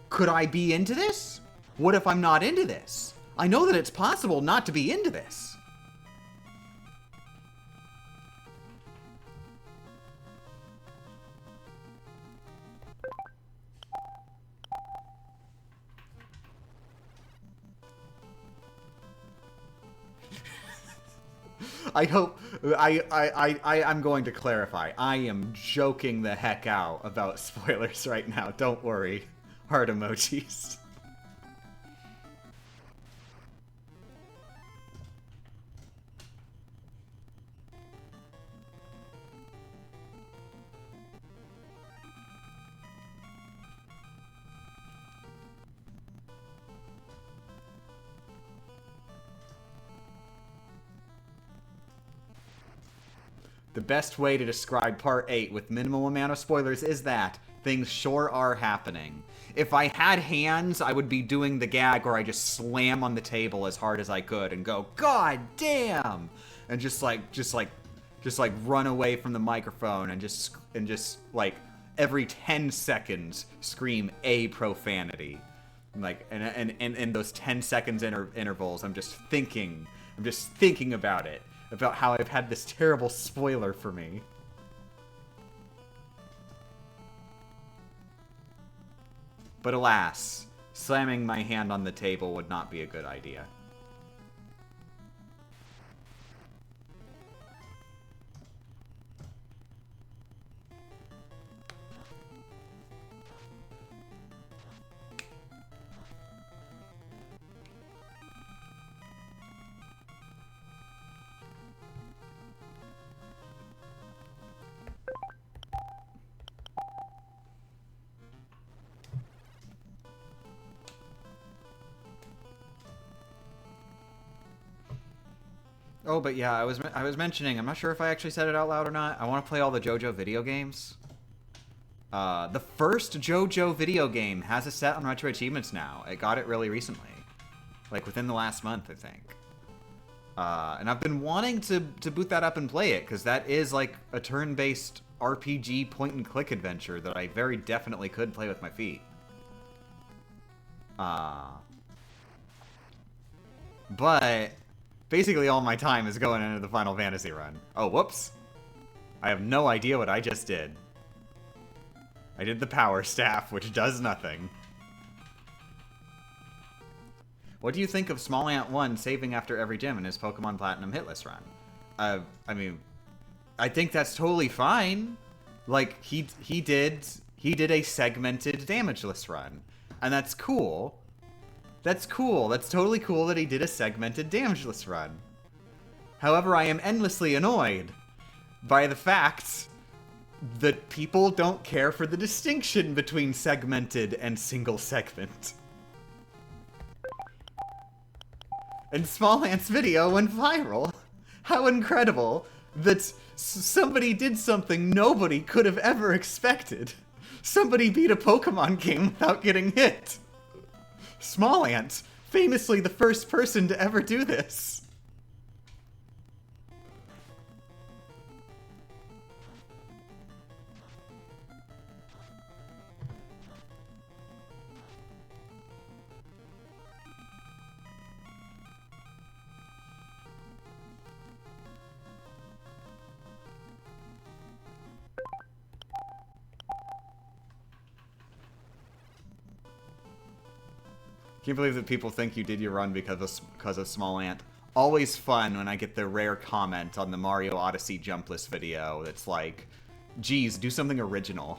could I be into this? What if I'm not into this? I know that it's possible not to be into this. I hope I'm going to clarify. I am joking the heck out about spoilers right now. Don't worry. Heart emojis. The best way to describe Part 8 with minimal amount of spoilers is that things sure are happening. If I had hands, I would be doing the gag where I just slam on the table as hard as I could and go, God damn! And just run away from the microphone and just like every 10 seconds scream a profanity. Like, and in those 10 seconds intervals, I'm just thinking about it. About how I've had this terrible spoiler for me. But alas, slamming my hand on the table would not be a good idea. Oh, but yeah, I was mentioning, I'm not sure if I actually said it out loud or not. I want to play all the JoJo video games. The first JoJo video game has a set on Retro Achievements now. It got it really recently. Like, within the last month, I think. And I've been wanting to boot that up and play it, because that is, like, a turn-based RPG point-and-click adventure that I very definitely could play with my feet. But basically all my time is going into the Final Fantasy run. Oh, whoops. I have no idea what I just did. I did the Power Staff, which does nothing. What do you think of Small Ant 1 saving after every gym in his Pokemon Platinum hitless run? I mean, I think that's totally fine. Like, he did a segmented damageless run. And that's cool. That's cool. That's totally cool that he did a segmented damageless run. However, I am endlessly annoyed by the fact that people don't care for the distinction between segmented and single segment. And Small Ant's video went viral. How incredible that somebody did something nobody could have ever expected. Somebody beat a Pokemon game without getting hit. Small Ant, famously the first person to ever do this. Can't believe that people think you did your run because of Small Ant. Always fun when I get the rare comment on the Mario Odyssey jumpless video that's like, geez, do something original.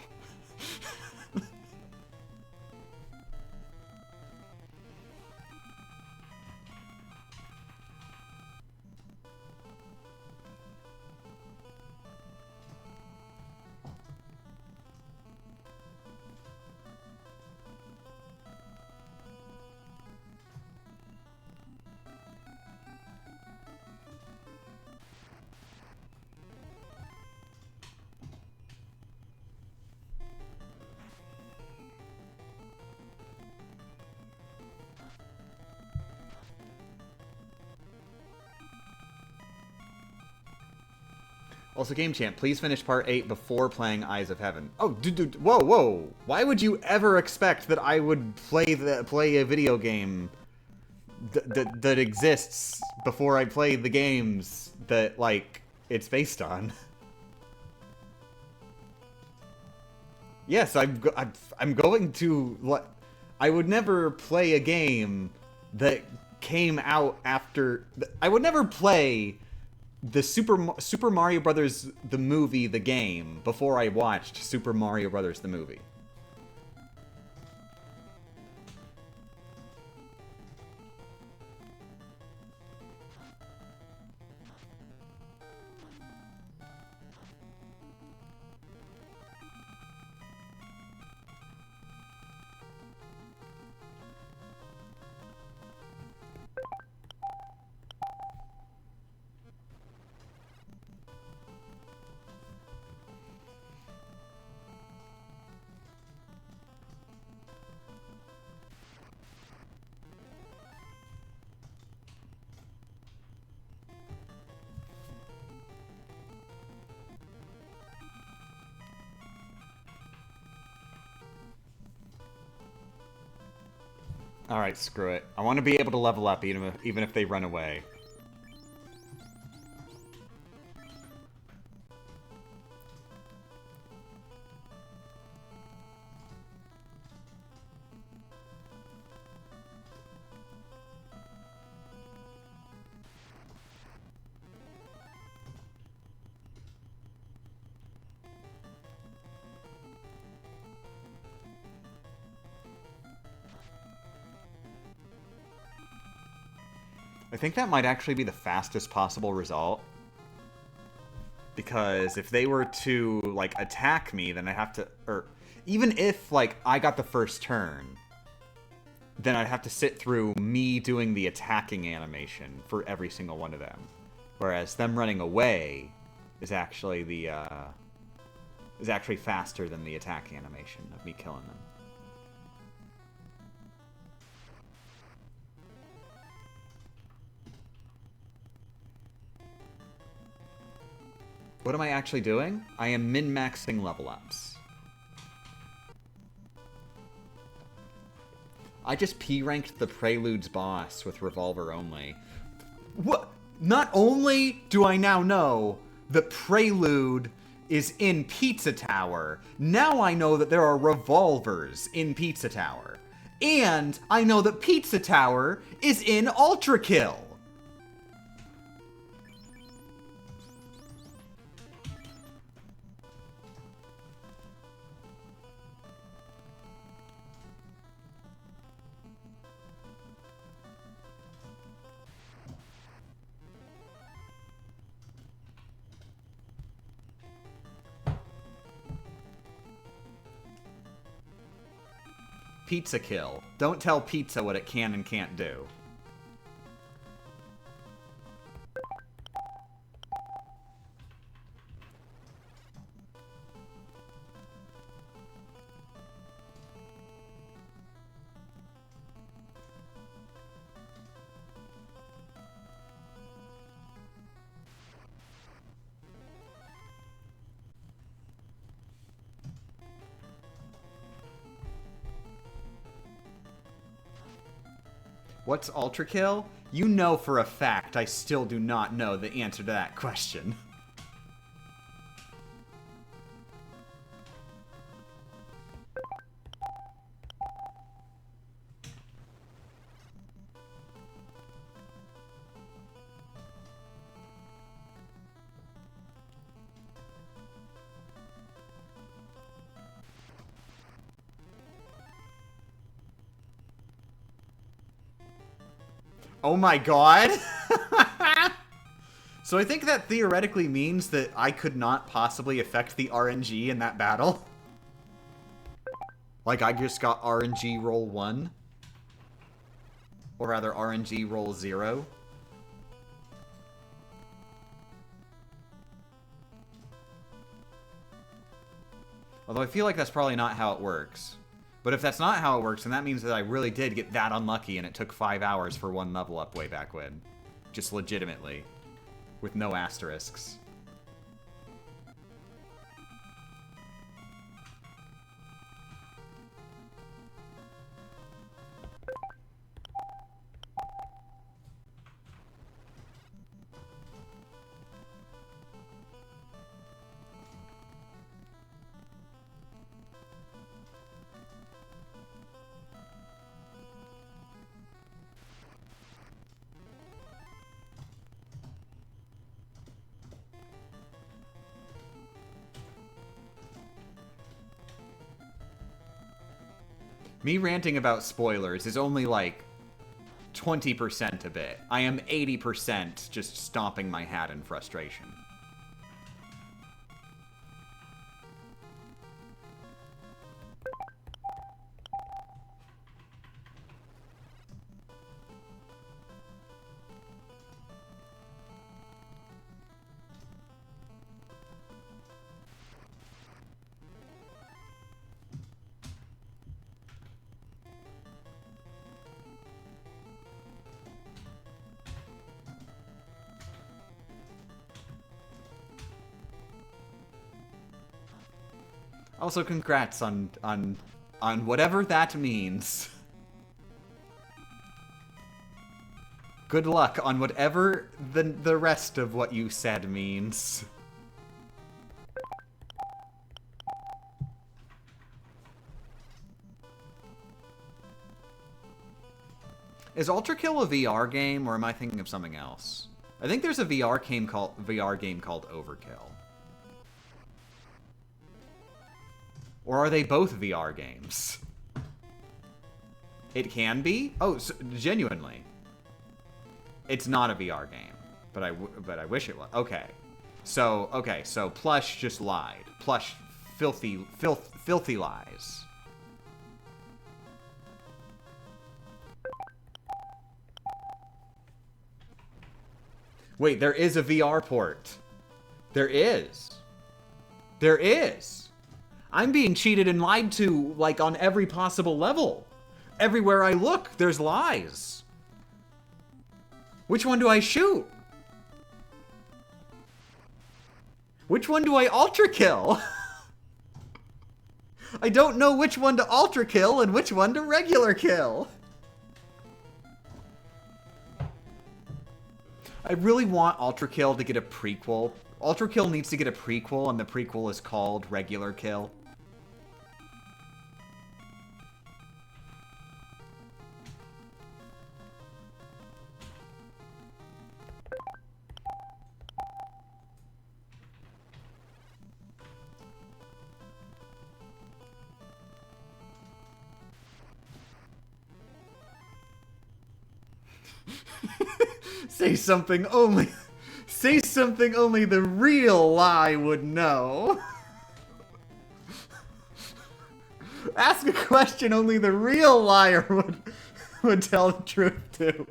Also, Game Champ, please finish Part 8 before playing Eyes of Heaven. Oh, dude, whoa, whoa. Why would you ever expect that I would play a video game that exists before I play the games that, like, it's based on? Yes, I'm going to... I would never play a game that came out after... I would never play the Super Mario Brothers the movie, the game, before I watched Super Mario Brothers the movie. Alright, screw it. I want to be able to level up even if they run away. I think that might actually be the fastest possible result. Because if they were to, like, attack me, then I have to... Or, even if, like, I got the first turn, then I'd have to sit through me doing the attacking animation for every single one of them. Whereas them running away is actually the, is actually faster than the attack animation of me killing them. What am I actually doing? I am min-maxing level ups. I just P-ranked the Prelude's boss with Revolver only. What? Not only do I now know that Prelude is in Pizza Tower, now I know that there are revolvers in Pizza Tower. And I know that Pizza Tower is in Ultra Kill. Pizza Kill. Don't tell pizza what it can and can't do. What's Ultra Kill? You know for a fact I still do not know the answer to that question. Oh my god! So I think that theoretically means that I could not possibly affect the RNG in that battle. Like, I just got RNG roll 1. Or rather, RNG roll 0. Although I feel like that's probably not how it works. But if that's not how it works, then that means that I really did get that unlucky and it took 5 hours for one level up way back when. Just legitimately. With no asterisks. Me ranting about spoilers is only like 20% of it. I am 80% just stomping my hat in frustration. Also, congrats on whatever that means. Good luck on whatever the rest of what you said means. Is Ultra Kill a VR game, or am I thinking of something else? I think there's a VR game called Overkill. Or are they both VR games? It can be? Oh, so, genuinely. It's not a VR game, but I wish it was. Okay. So Plush just lied. Plush filthy lies. Wait, there is a VR port. There is. There is. I'm being cheated and lied to, like, on every possible level. Everywhere I look, there's lies. Which one do I shoot? Which one do I ultra kill? I don't know which one to ultra kill and which one to regular kill. I really want Ultra Kill to get a prequel. Ultra Kill needs to get a prequel, and the prequel is called Regular Kill. Say something only the real lie would know. Ask a question only the real liar would tell the truth to.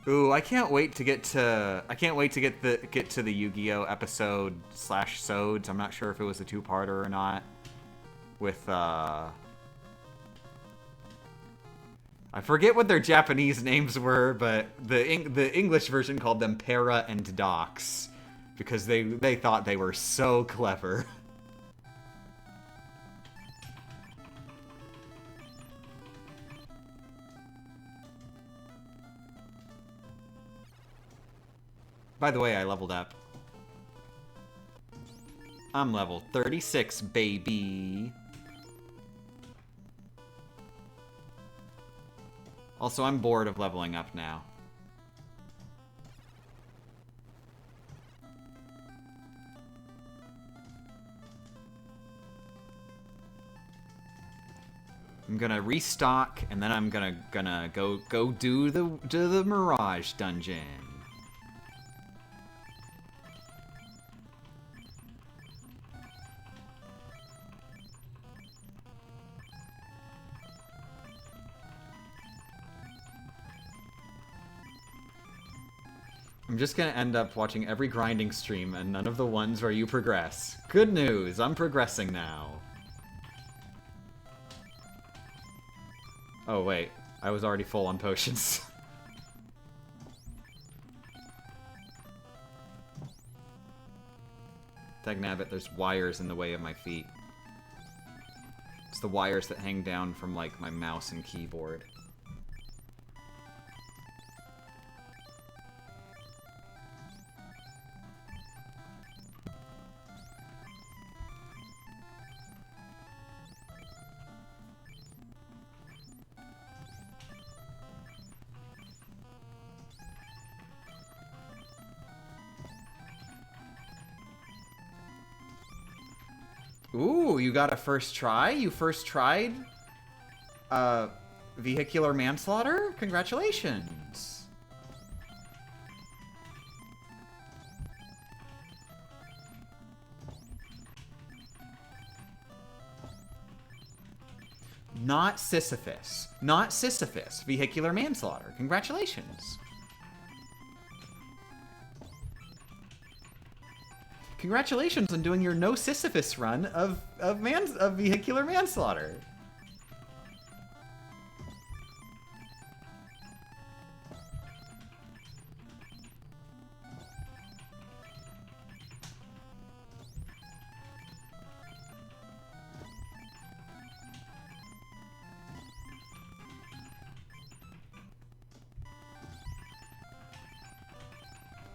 Ooh, I can't wait to get to the Yu-Gi-Oh episode / sods. I'm not sure if it was a two-parter or not. With I forget what their Japanese names were, but the English version called them Para and Docs because they thought they were so clever. By the way, I leveled up. I'm level 36, baby. Also, I'm bored of leveling up now. I'm gonna restock, and then I'm gonna go do the Mirage dungeon. I'm just gonna end up watching every grinding stream and none of the ones where you progress. Good news, I'm progressing now. Oh, wait. I was already full on potions. Dagnabbit, there's wires in the way of my feet. It's the wires that hang down from, like, my mouse and keyboard. Ooh, you got a first try? You first tried vehicular manslaughter? Congratulations. Not Sisyphus. Not Sisyphus. Vehicular manslaughter. Congratulations. Congratulations on doing your no Sisyphus run of vehicular manslaughter.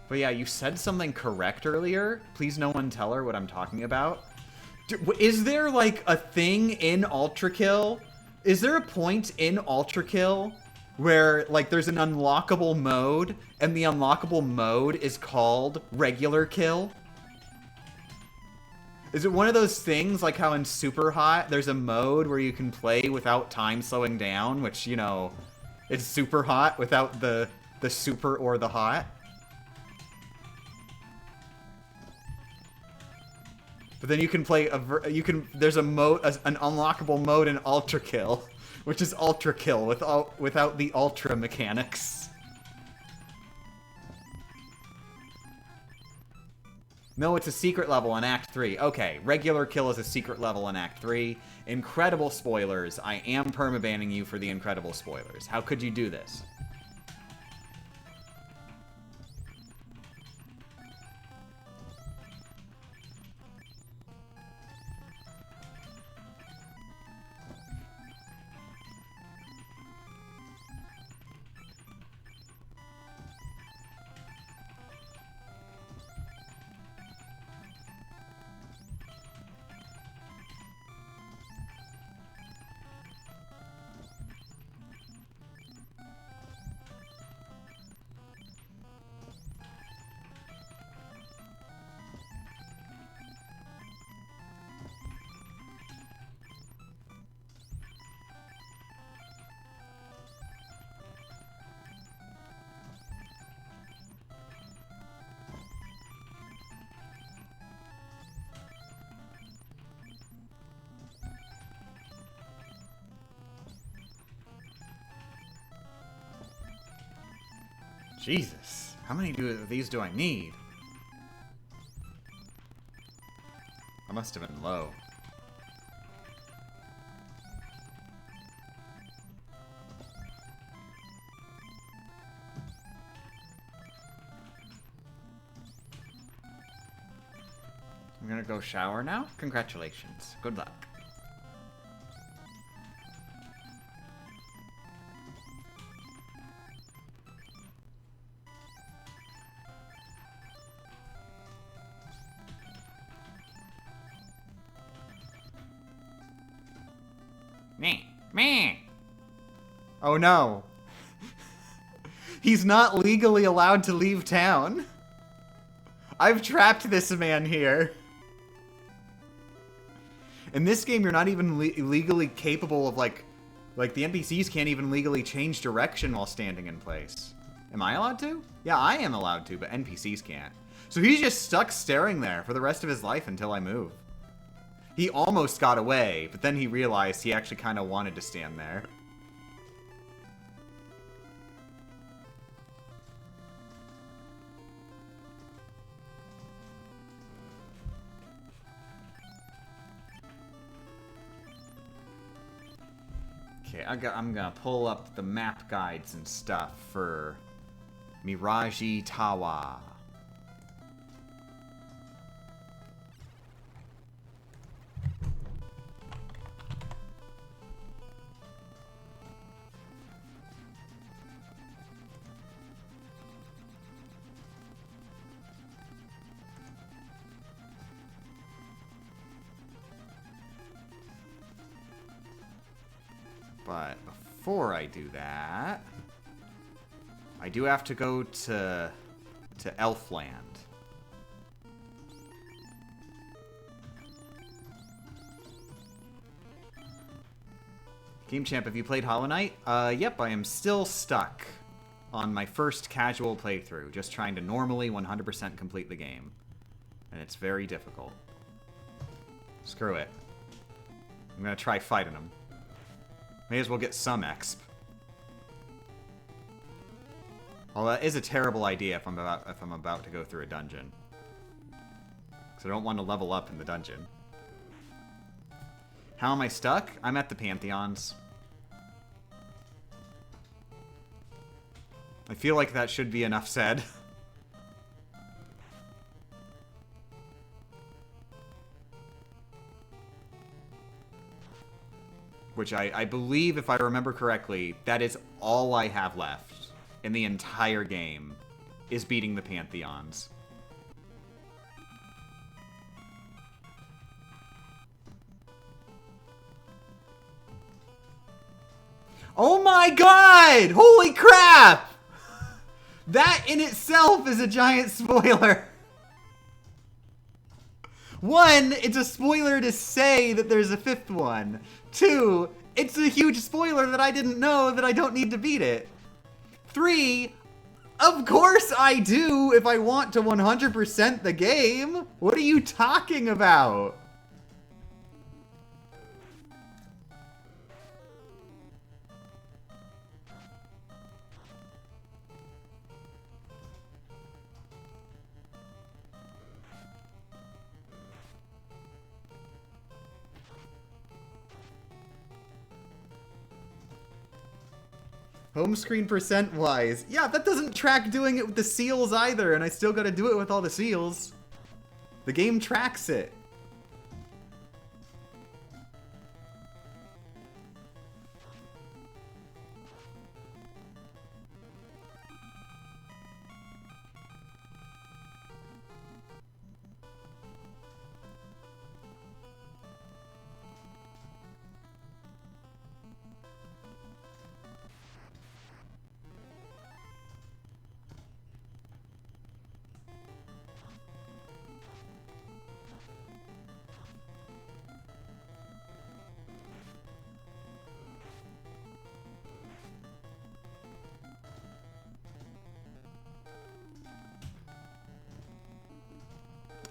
But yeah, you said something correct earlier. Please no one tell her what I'm talking about. Is there, like, a thing in Ultra Kill? Is there a point in Ultra Kill where, like, there's an unlockable mode, and the unlockable mode is called Regular Kill? Is it one of those things, like how in Super Hot, there's a mode where you can play without time slowing down, which, you know, it's Super Hot without the super or the hot? But then you can play there's a mode, an unlockable mode in Ultra Kill, which is Ultra Kill without the Ultra mechanics. No, it's a secret level in Act 3. Okay, Regular Kill is a secret level in Act 3. Incredible spoilers. I am permabanning you for the incredible spoilers. How could you do this? Jesus, how many of these do I need? I must have been low. I'm gonna go shower now? Congratulations. Good luck. Meh. Oh no. He's not legally allowed to leave town. I've trapped this man here. In this game, you're not even legally capable of, like the NPCs can't even legally change direction while standing in place. Am I allowed to? Yeah, I am allowed to, but NPCs can't. So he's just stuck staring there for the rest of his life until I move. He almost got away, but then he realized he actually kind of wanted to stand there. Okay, I'm gonna pull up the map guides and stuff for Miraji Tawa. But before I do that, I do have to go to Elfland. Game Champ, have you played Hollow Knight? Yep, I am still stuck on my first casual playthrough, just trying to normally 100% complete the game. And it's very difficult. Screw it. I'm gonna try fighting him. May as well get some exp. Well, that is a terrible idea if I'm about to go through a dungeon. Because I don't want to level up in the dungeon. How am I stuck? I'm at the Pantheons. I feel like that should be enough said. Which I believe, if I remember correctly, that is all I have left in the entire game, is beating the Pantheons. Oh my god! Holy crap! That in itself is a giant spoiler. One, it's a spoiler to say that there's a fifth one. Two, it's a huge spoiler that I didn't know that I don't need to beat it. Three, of course I do if I want to 100% the game. What are you talking about? Home screen percent wise. Yeah, that doesn't track doing it with the seals either, and I still gotta do it with all the seals. The game tracks it.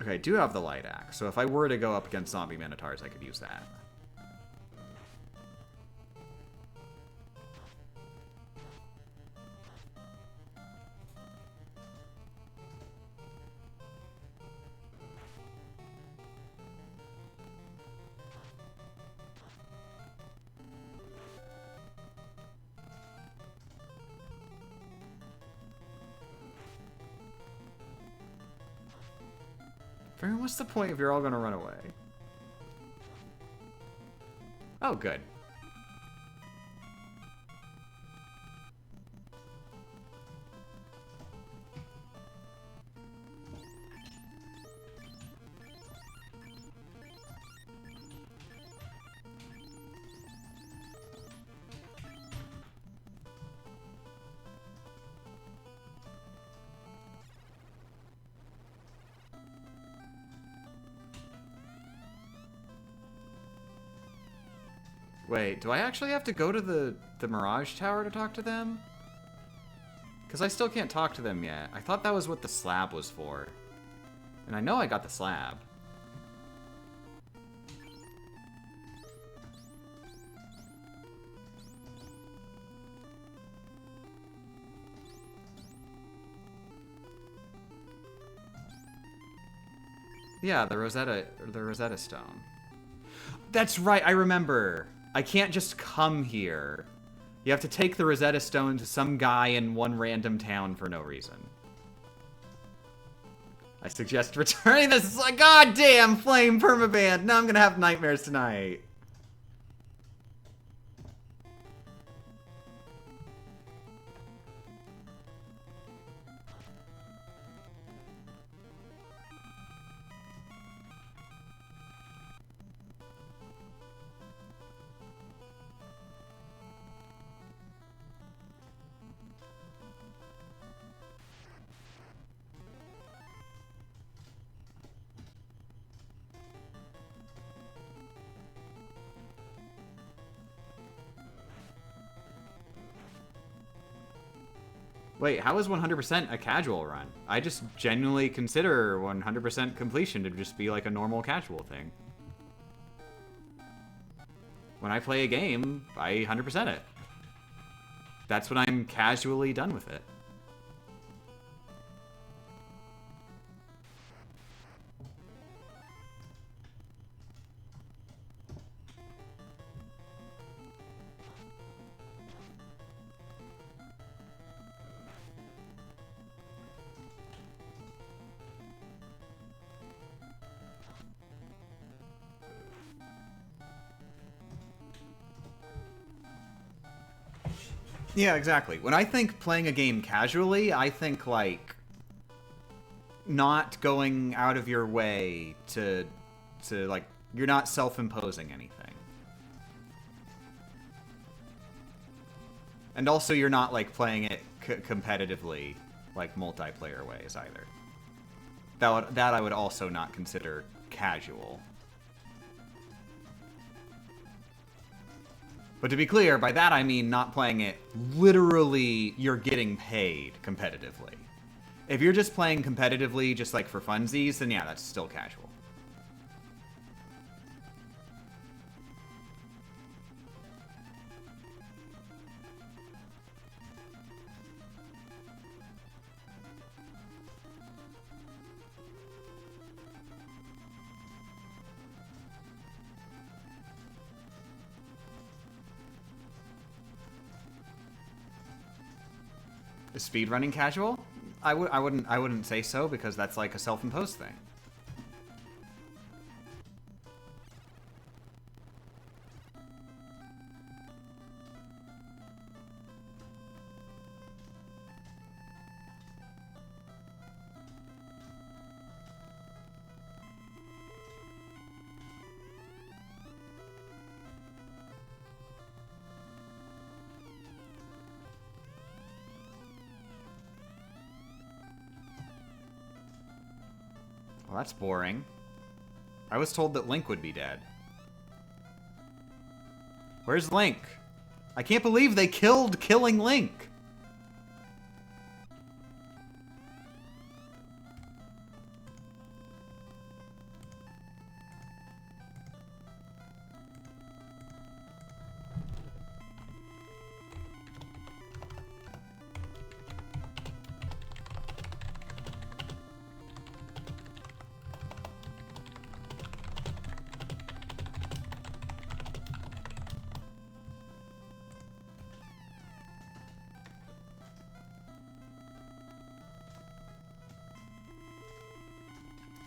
Okay, I do have the light axe, so if I were to go up against zombie minotaurs, I could use that. Friend, what's the point if you're all gonna run away? Oh, good. Wait, do I actually have to go to the Mirage Tower to talk to them? Because I still can't talk to them yet. I thought that was what the slab was for. And I know I got the slab. Yeah, the Rosetta Stone. That's right, I remember. I can't just come here. You have to take the Rosetta Stone to some guy in one random town for no reason. I suggest returning this. It's like, goddamn flame permaband. Now I'm gonna have nightmares tonight. Wait, how is 100% a casual run? I just genuinely consider 100% completion to just be like a normal casual thing. When I play a game, I 100% it. That's when I'm casually done with it. Yeah, exactly. When I think playing a game casually, I think, like, not going out of your way to like, you're not self-imposing anything. And also, you're not, like, playing it competitively, like, multiplayer ways, either. That I would also not consider casual. But to be clear, by that I mean not playing it literally you're getting paid competitively. If you're just playing competitively just like for funsies, then yeah, that's still casual. Is speedrunning casual? I wouldn't say so, because that's like a self-imposed thing. Well, that's boring. I was told that Link would be dead. Where's Link? I can't believe they killed killing Link.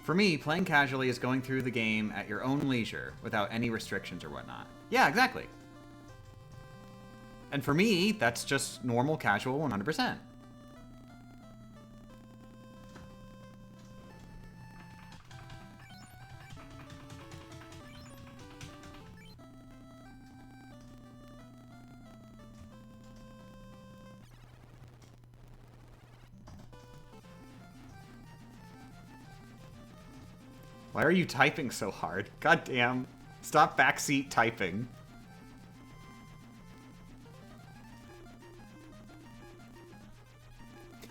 For me, playing casually is going through the game at your own leisure, without any restrictions or whatnot. Yeah, exactly. And for me, that's just normal, casual, 100%. Why are you typing so hard? God damn. Stop backseat typing.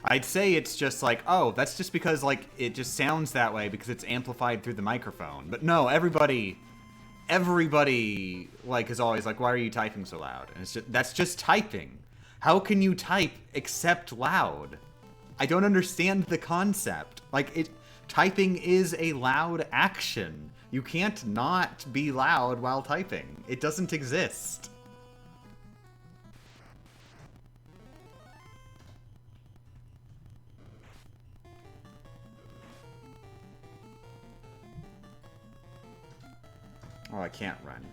I'd say it's just like, oh, that's just because, like, it just sounds that way because it's amplified through the microphone. But no, everybody, like, is always like, why are you typing so loud? And it's just, that's just typing. How can you type except loud? I don't understand the concept. Like, typing is a loud action. You can't not be loud while typing. It doesn't exist. Oh, I can't run.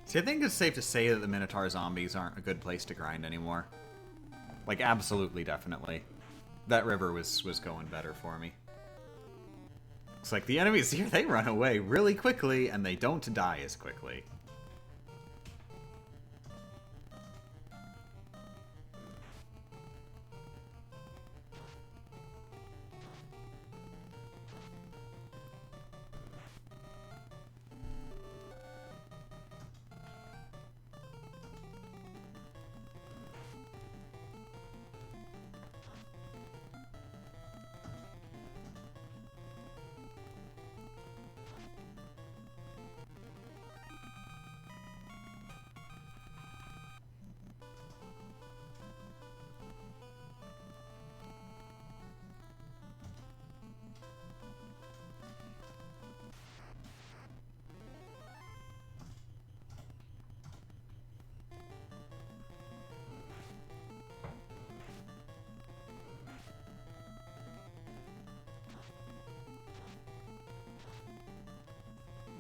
See, I think it's safe to say that the Minotaur zombies aren't a good place to grind anymore. Like, absolutely, definitely. That river was going better for me. Looks like the enemies here, they run away really quickly, and they don't die as quickly.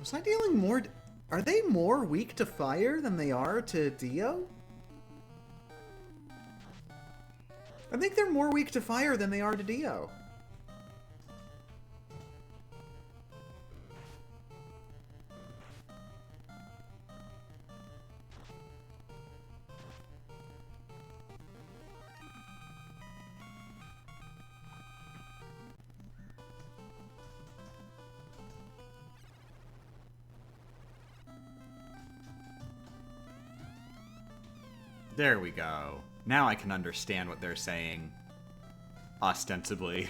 Was I dealing more... Are they more weak to fire than they are to Dio? I think they're more weak to fire than they are to Dio. There we go. Now I can understand what they're saying. Ostensibly.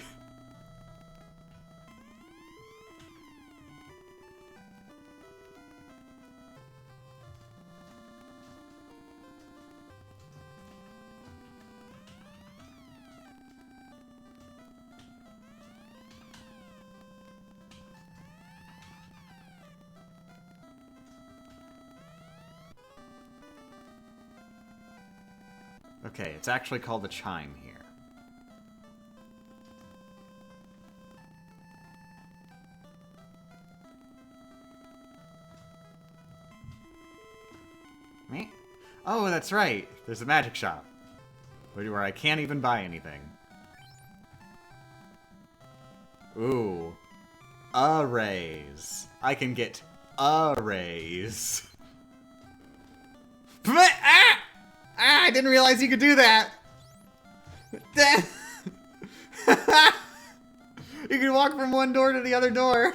Okay, it's actually called a chime here. Me? Oh, that's right. There's a magic shop. Where I can't even buy anything. Ooh. A raise. I can get a raise. Ah! Ah, I didn't realize you could do that! You can walk from one door to the other door.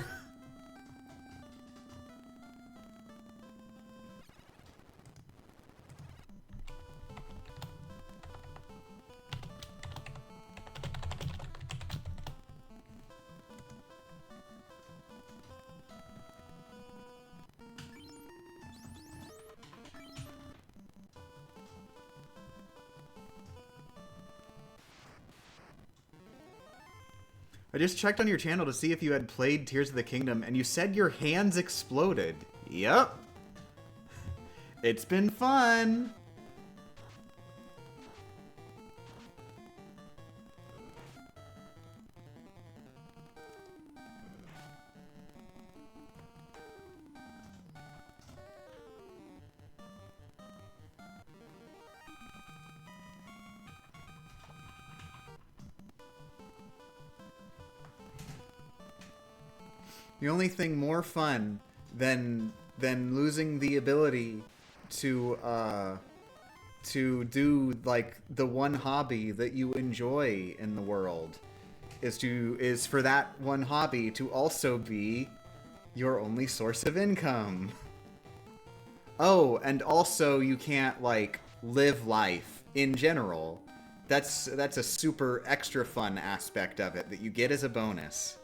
I just checked on your channel to see if you had played Tears of the Kingdom, and you said your hands exploded. Yep. It's been fun. The only thing more fun than losing the ability to do like the one hobby that you enjoy in the world is for that one hobby to also be your only source of income. Oh, and also you can't, like, live life in general. That's a super extra fun aspect of it that you get as a bonus.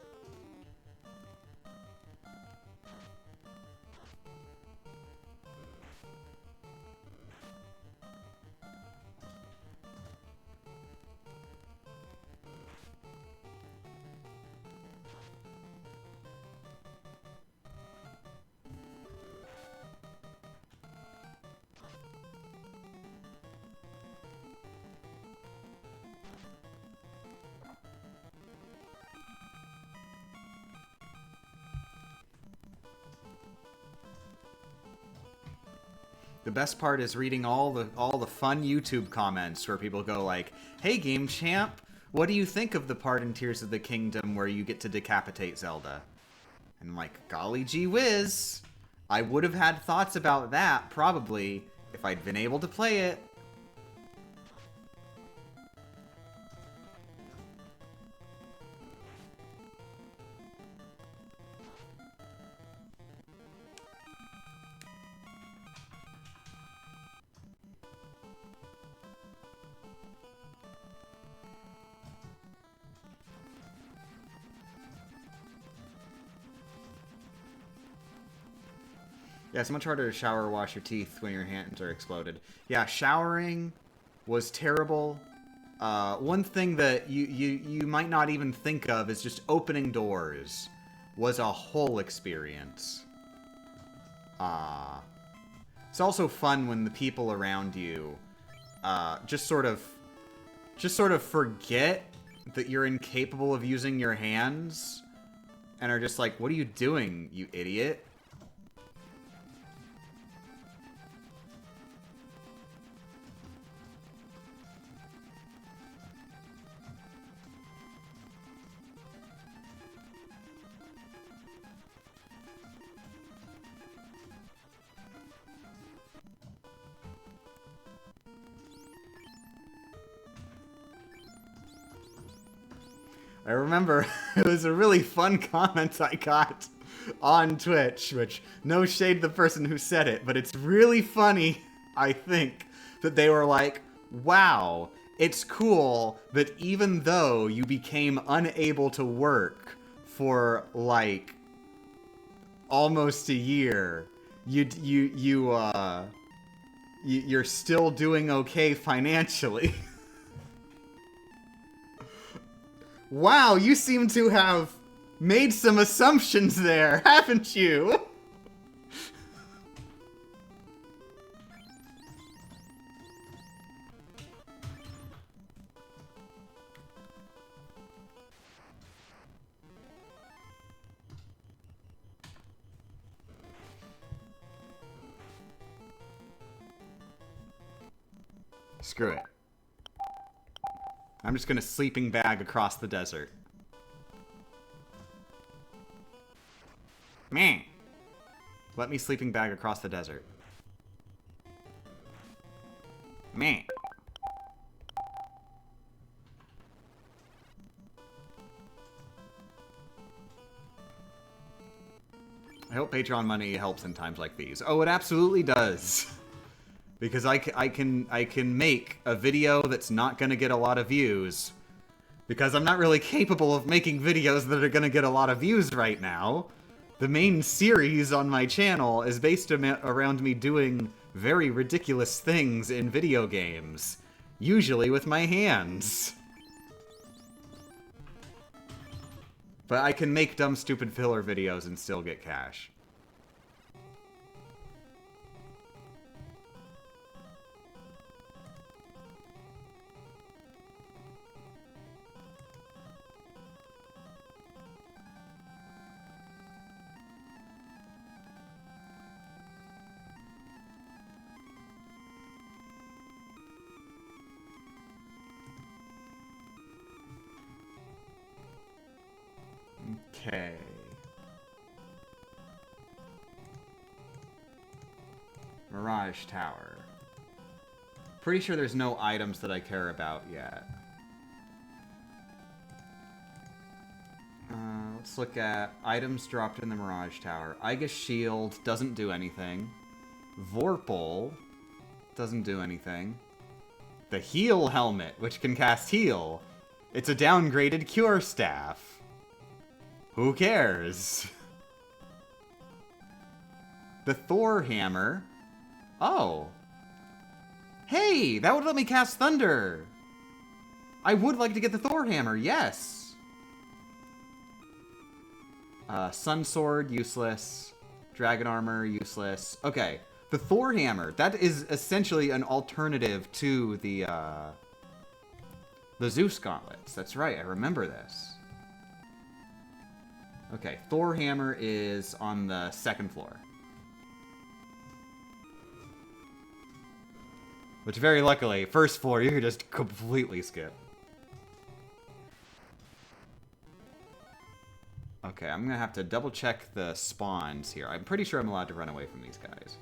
The best part is reading all the fun YouTube comments where people go like, "Hey, Game Champ, what do you think of the part in Tears of the Kingdom where you get to decapitate Zelda?" And I'm like, golly gee whiz, I would have had thoughts about that, probably, if I'd been able to play it. Yeah, it's much harder to shower or wash your teeth when your hands are exploded. Yeah, showering was terrible. One thing that you might not even think of is just opening doors was a whole experience. It's also fun when the people around you just sort of forget that you're incapable of using your hands and are just like, "What are you doing, you idiot?" I remember it was a really fun comment I got on Twitch, which, no shade to the person who said it, but it's really funny, I think, that they were like, "Wow, it's cool that even though you became unable to work for, like, almost a year, you're still doing okay financially." Wow, you seem to have made some assumptions there, haven't you? Screw it. I'm just gonna sleeping bag across the desert. Meh. Let me sleeping bag across the desert. Meh. I hope Patreon money helps in times like these. Oh, it absolutely does. Because I can make a video that's not going to get a lot of views. Because I'm not really capable of making videos that are going to get a lot of views right now. The main series on my channel is based around me doing very ridiculous things in video games. Usually with my hands. But I can make dumb, stupid filler videos and still get cash. Okay. Mirage Tower. Pretty sure there's no items that I care about yet. Let's look at items dropped in the Mirage Tower. Aiga's Shield doesn't do anything. Vorpal doesn't do anything. The Heal Helmet, which can cast Heal. It's a downgraded Cure Staff. Who cares? The Thor Hammer. Oh. Hey, that would let me cast Thunder. I would like to get the Thor Hammer, yes. Sun Sword, useless. Dragon Armor, useless. Okay, the Thor Hammer. That is essentially an alternative to the Zeus Gauntlets. That's right, I remember this. Okay, Thor Hammer is on the 2nd floor. Which, very luckily, 1st floor, you can just completely skip. Okay, I'm gonna have to double check the spawns here. I'm pretty sure I'm allowed to run away from these guys.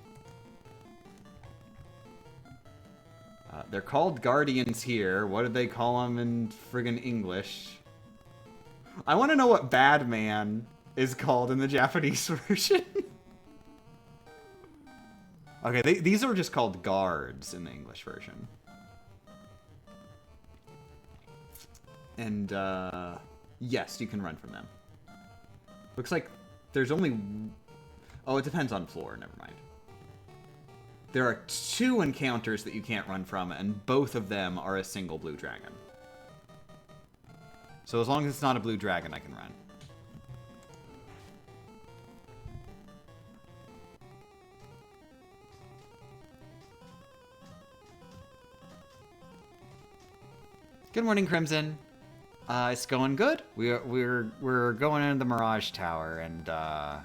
They're called Guardians here. What did they call them in friggin' English? I want to know what Bad Man is called in the Japanese version. Okay, these are just called guards in the English version. And, yes, you can run from them. Looks like there's only... Oh, it depends on floor, never mind. There are 2 encounters that you can't run from, and both of them are a single blue dragon. So as long as it's not a blue dragon, I can run. Good morning, Crimson. It's going good. We're going into the Mirage Tower, and I'm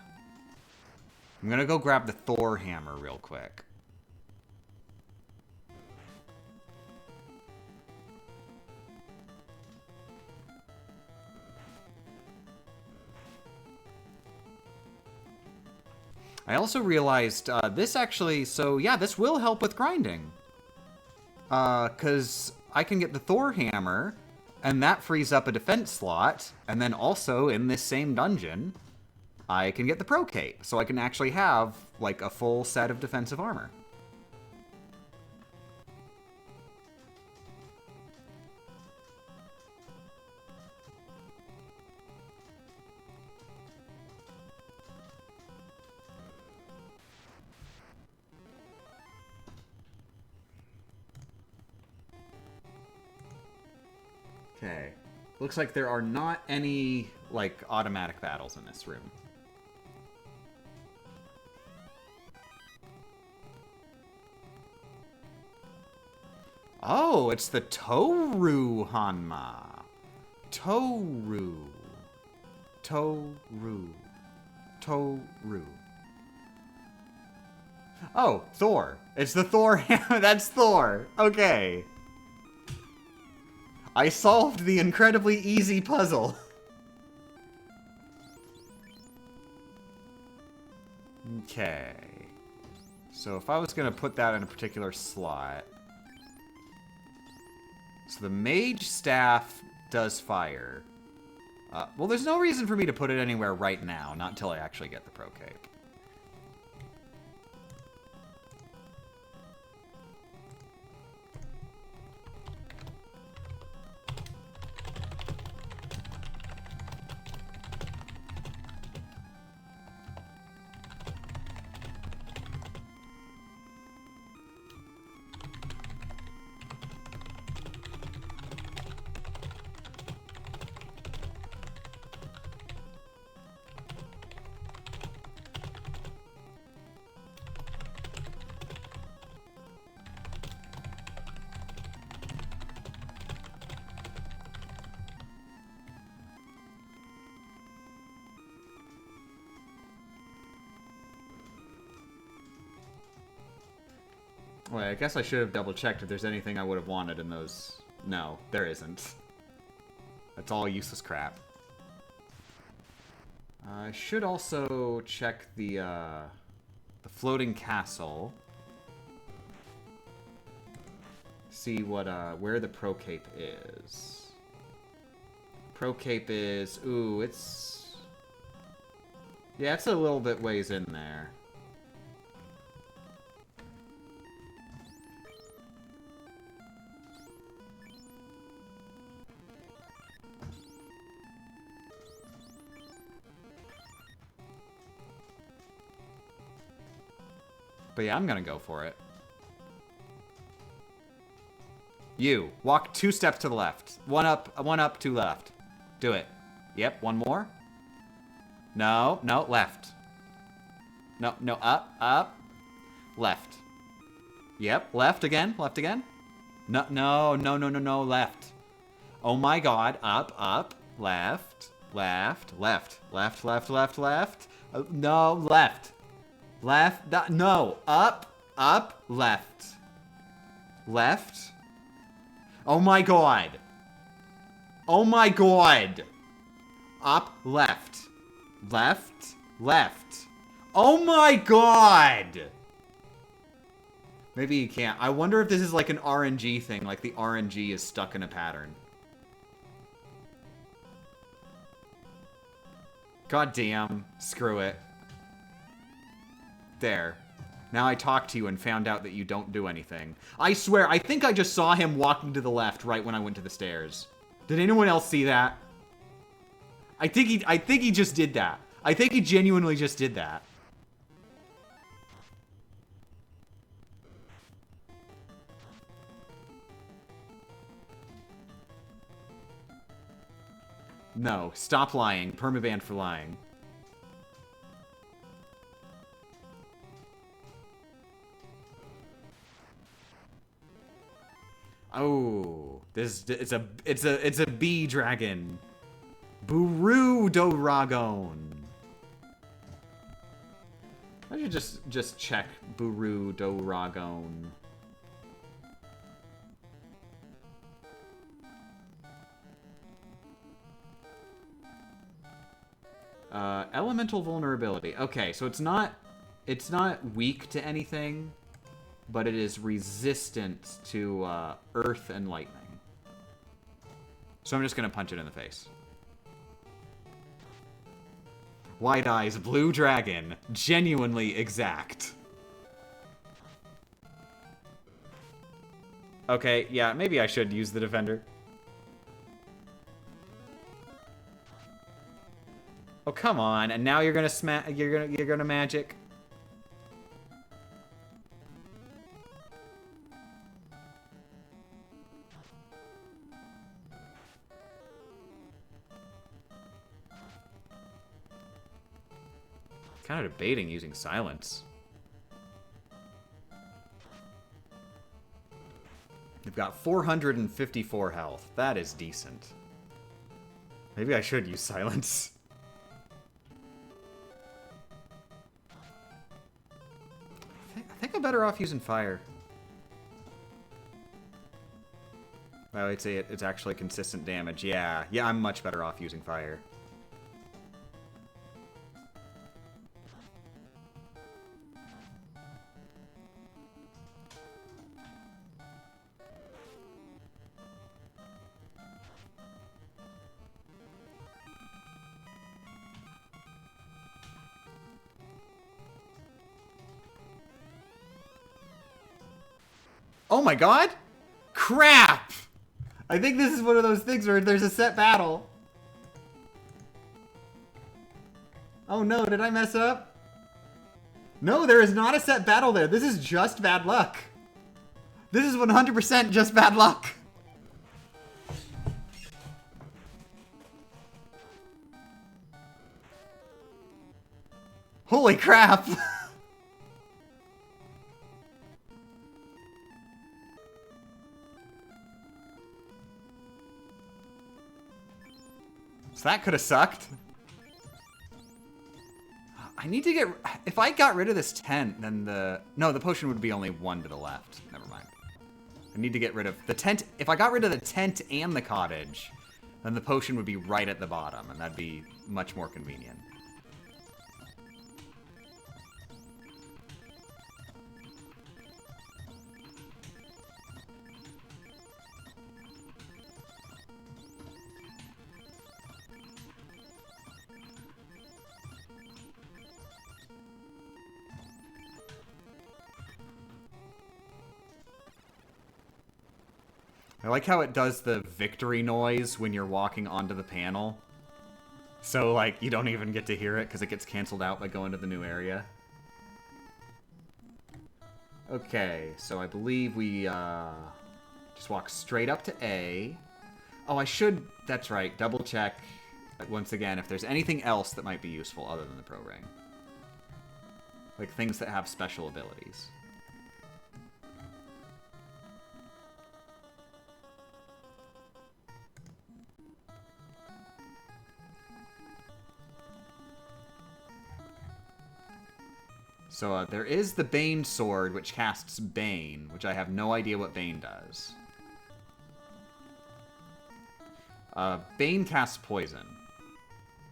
gonna go grab the Thor Hammer real quick. I also realized this actually, so yeah, this will help with grinding. Because I can get the Thor Hammer, and that frees up a defense slot, and then also in this same dungeon, I can get the Pro Cape, so I can actually have, like, a full set of defensive armor. Okay. Looks like there are not any, like, automatic battles in this room. Oh, it's the Toru Hanma. Toru. Toru. Toru. Oh, Thor. It's the Thor Hammer. That's Thor. Okay. I solved the incredibly easy puzzle. Okay. So if I was going to put that in a particular slot... So the Mage Staff does fire. Well, there's no reason for me to put it anywhere right now, not until I actually get the Pro Cape. Well, I guess I should have double-checked if there's anything I would have wanted in those. No, there isn't. That's all useless crap. I should also check the floating castle. See what, where the Pro Cape is. Pro Cape is... Ooh, it's Yeah, it's a little bit ways in there. But yeah, I'm gonna go for it. You, walk 2 steps to the left. One up, 2 left. Do it. Yep, one more. No, no, left. No, no, up. Left. Yep, left again, No, no, no, no, no, no, left. Oh my god, up, left. No, left. No, up, left. Left. Oh my god. Oh my god. Up, left. Left. Oh my god! Maybe you can't. I wonder if this is like an RNG thing, like the RNG is stuck in a pattern. God damn. Screw it. There. Now I talked to you and found out that you don't do anything. I swear, I think I just saw him walking to the left right when I went to the stairs. Did anyone else see that? I think he just did that. I think he genuinely just did that. No, stop lying. Permaban for lying. Oh, it's a bee dragon. Buru Doragon. I should just check Buru Doragon. Elemental vulnerability. Okay, so it's not weak to anything, but it is resistant to earth and lightning. So I'm just gonna punch it in the face. White eyes, blue dragon, genuinely exact. Okay, yeah, maybe I should use the defender. Oh, come on. And now you're gonna you're gonna magic. Kind of debating using silence. They've got 454 health. That is decent. Maybe I should use silence. I think I'm better off using fire. I would say it's actually consistent damage. Yeah, I'm much better off using fire. Oh my god! Crap! I think this is one of those things where there's a set battle. Oh no, did I mess up? No, there is not a set battle there. This is just bad luck. This is 100% just bad luck. Holy crap! So that could have sucked. I need to get... If I got rid of this tent, then the... No, the potion would be only one to the left. Never mind. I need to get rid of... The tent... If I got rid of the tent and the cottage, then the potion would be right at the bottom, and that'd be much more convenient. I like how it does the victory noise when you're walking onto the panel. So, like, you don't even get to hear it because it gets canceled out by going to the new area. Okay, so I believe we just walk straight up to A. Oh, I should, that's right, double check once again if there's anything else that might be useful other than the pro ring. Like things that have special abilities. So there is the Bane sword, which casts Bane, which I have no idea what Bane does. Bane casts poison.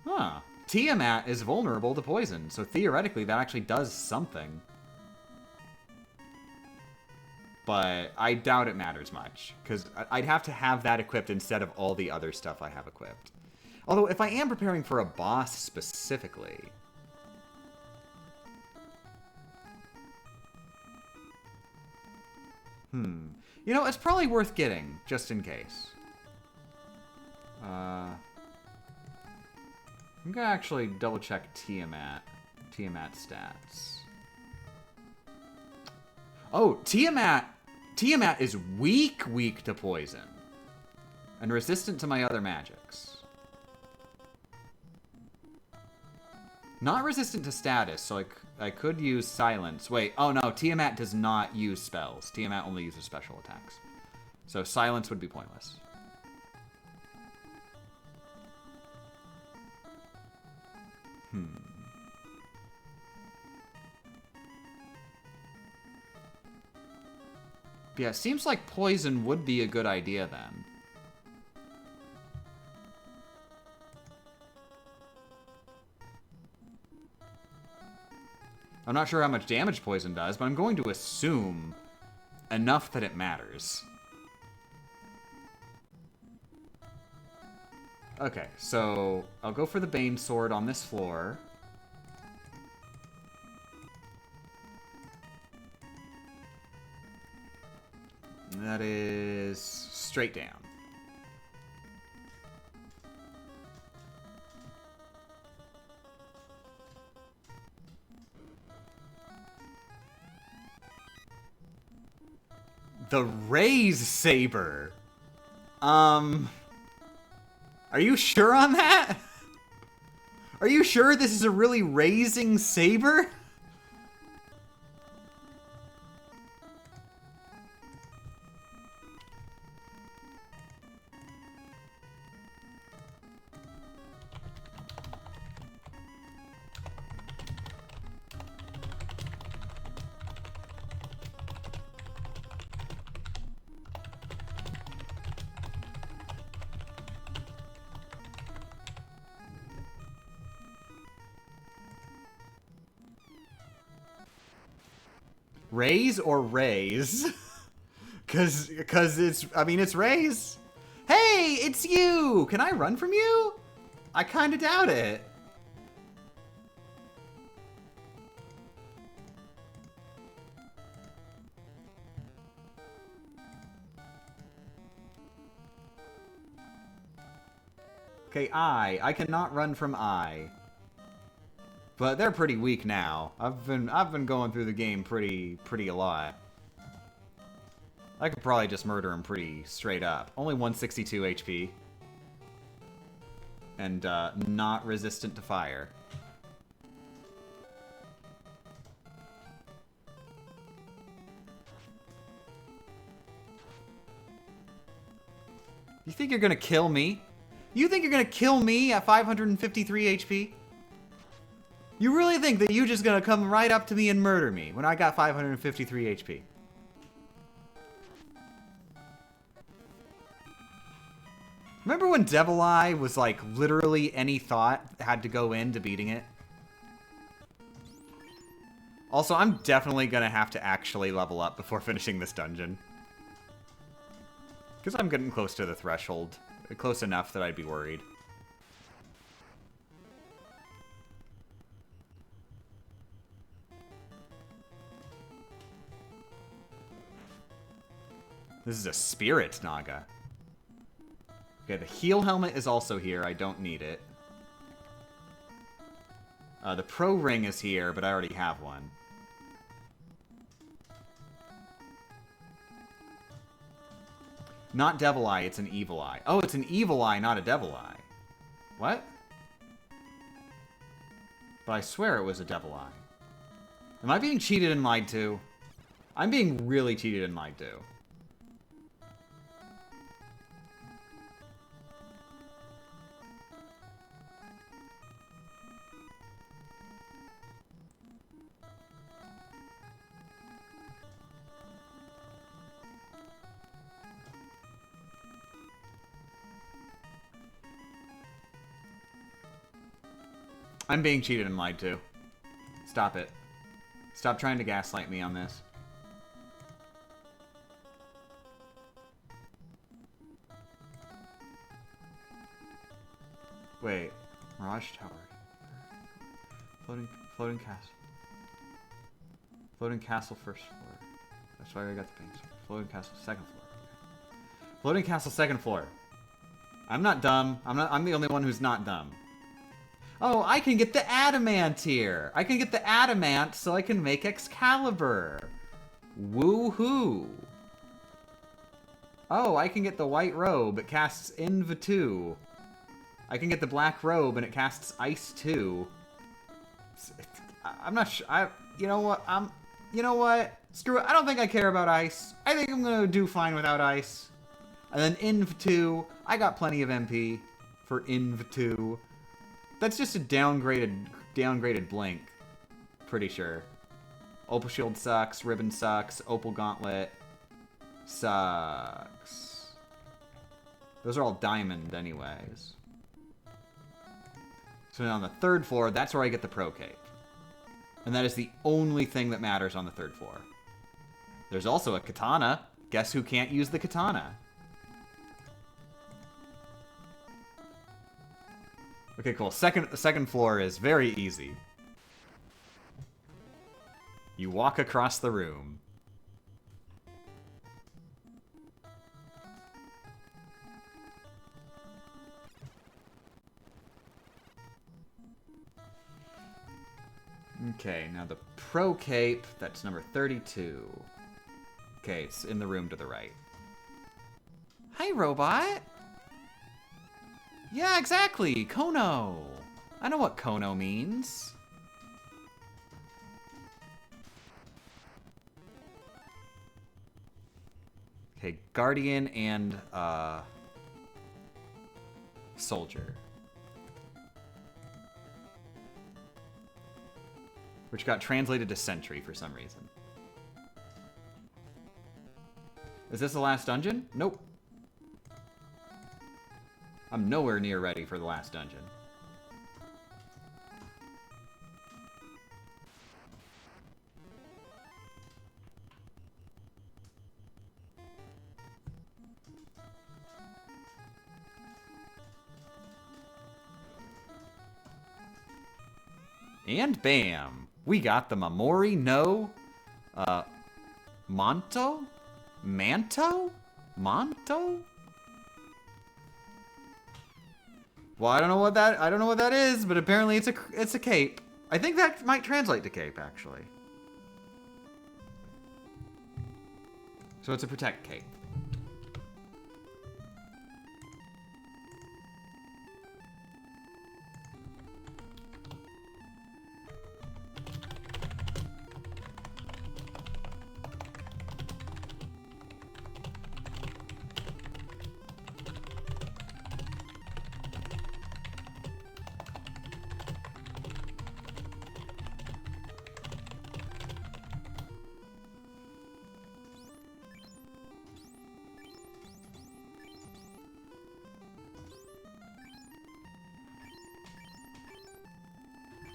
Huh. Tiamat is vulnerable to poison, so theoretically that actually does something. But I doubt it matters much, because I'd have to have that equipped instead of all the other stuff I have equipped. Although, if I am preparing for a boss specifically... You know, it's probably worth getting, just in case. I'm gonna actually double check Tiamat stats. Oh, Tiamat is weak to poison. And resistant to my other magics. Not resistant to status, so I could use silence. Wait, oh no, Tiamat does not use spells. Tiamat only uses special attacks. So silence would be pointless. Yeah, it seems like poison would be a good idea then. I'm not sure how much damage poison does, but I'm going to assume enough that it matters. Okay, so I'll go for the Bane sword on this floor. That is straight down. The Raise Saber. Are you sure on that? Are you sure this is a really raising saber? Raise or raise? Cause it's, I mean, it's raise. Hey, it's you! Can I run from you? I kinda doubt it. Okay, I cannot run from I. But they're pretty weak now. I've been going through the game pretty a lot. I could probably just murder him pretty straight up. Only 162 HP. And not resistant to fire. You think you're gonna kill me? You think you're gonna kill me at 553 HP? You really think that you're just gonna come right up to me and murder me when I got 553 HP? Remember when Devil Eye was like literally any thought had to go into beating it? Also, I'm definitely gonna have to actually level up before finishing this dungeon. Because I'm getting close to the threshold. Close enough that I'd be worried. This is a spirit Naga. Okay, the heal helmet is also here. I don't need it. The pro ring is here, but I already have one. Not devil eye, it's an evil eye. Oh, it's an evil eye, not a devil eye. What? But I swear it was a devil eye. Am I being cheated and lied to? I'm being really cheated and lied to. I'm being cheated and lied to. Stop it. Stop trying to gaslight me on this. Wait. Mirage Tower. Floating castle. Floating castle first floor. That's why I got the pings. Floating castle second floor. Okay. Floating castle second floor. I'm not dumb. I'm the only one who's not dumb. Oh, I can get the adamant here. I can get the adamant so I can make Excalibur. Woohoo. Oh, I can get the white robe. It casts Inv 2. I can get the black robe and it casts Ice 2. I'm not sure. You know what? You know what? Screw it. I don't think I care about Ice. I think I'm gonna do fine without Ice. And then Inv 2. I got plenty of MP for Inv 2. That's just a downgraded Blink. Pretty sure. Opal Shield sucks. Ribbon sucks. Opal Gauntlet sucks. Those are all diamond anyways. So now on the third floor, that's where I get the Pro Cape. And that is the only thing that matters on the third floor. There's also a katana. Guess who can't use the katana? Okay, cool. Second floor is very easy. You walk across the room. Okay, now the Pro Cape, that's number 32. Okay, it's in the room to the right. Hi, robot! Yeah, exactly! Kono! I know what Kono means. Okay, Guardian and, Soldier. Which got translated to Sentry for some reason. Is this the last dungeon? Nope. I'm nowhere near ready for the last dungeon. And bam! We got the Mamori no... Manto? Manto? Manto? Well, I don't know what that is, but apparently it's a cape. I think that might translate to cape, actually. So it's a protect cape.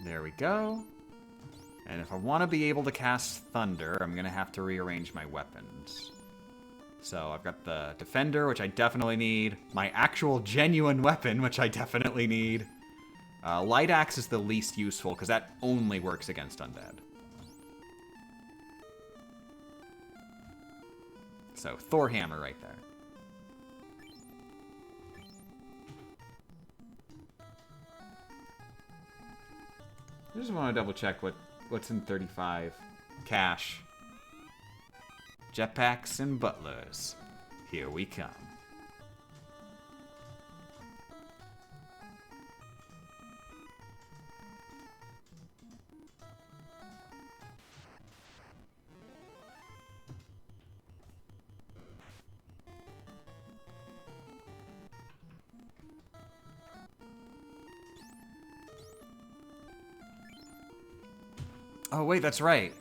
There we go. And if I want to be able to cast Thunder, I'm going to have to rearrange my weapons. So I've got the Defender, which I definitely need. My actual genuine weapon, which I definitely need. Light Axe is the least useful, because that only works against undead. So, Thor hammer right there. I just want to double check what's in 35. Cash. Jetpacks and butlers. Here we come. Oh, wait, that's right.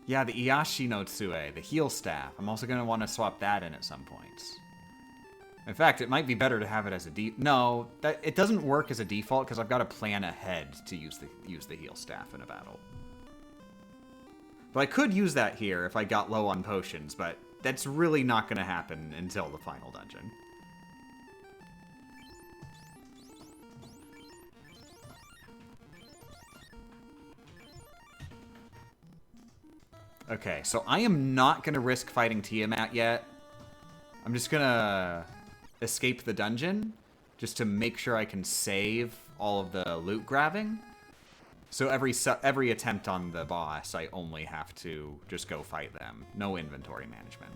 Yeah, the Iashi no Tsue, the heal staff. I'm also going to want to swap that in at some points. In fact, it might be better to have it as a No, it doesn't work as a default because I've got to plan ahead to use the heal staff in a battle. But I could use that here if I got low on potions, but that's really not going to happen until the final dungeon. Okay, so I am not going to risk fighting Tiamat yet. I'm just going to escape the dungeon just to make sure I can save all of the loot grabbing. So every attempt on the boss, I only have to just go fight them. No inventory management.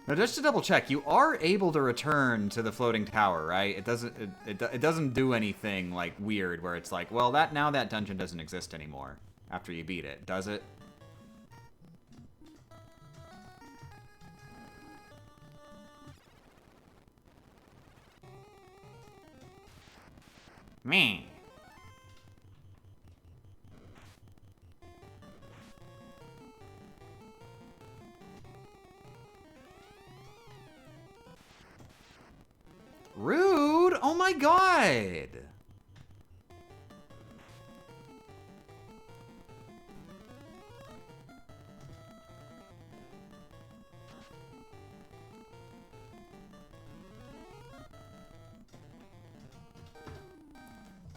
Now, just to double check, you are able to return to the floating tower, right? It doesn't do anything like weird where it's like, well, now that dungeon doesn't exist anymore after you beat it, does it? Me. Rude! Oh my god!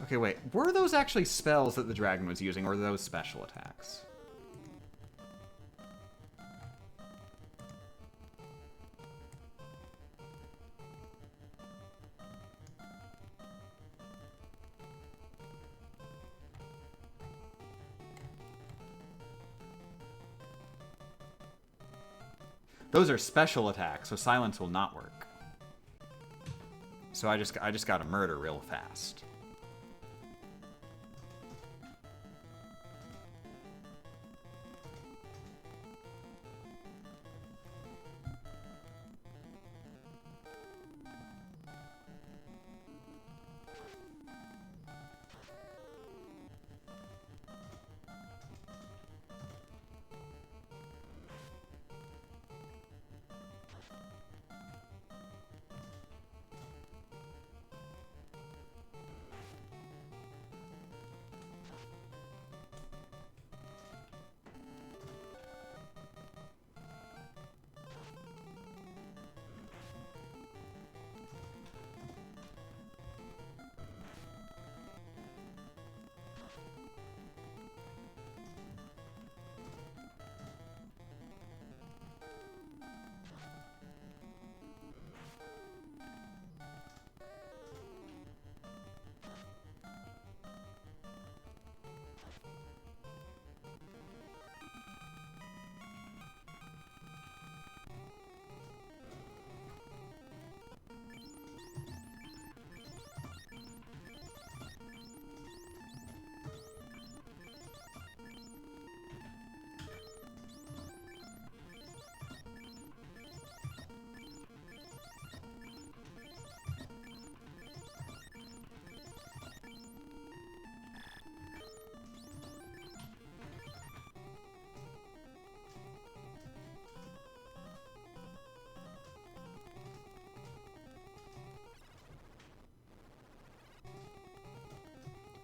Okay, wait. Were those actually spells that the dragon was using, or were those special attacks? Those are special attacks, so silence will not work. So I just gotta murder real fast.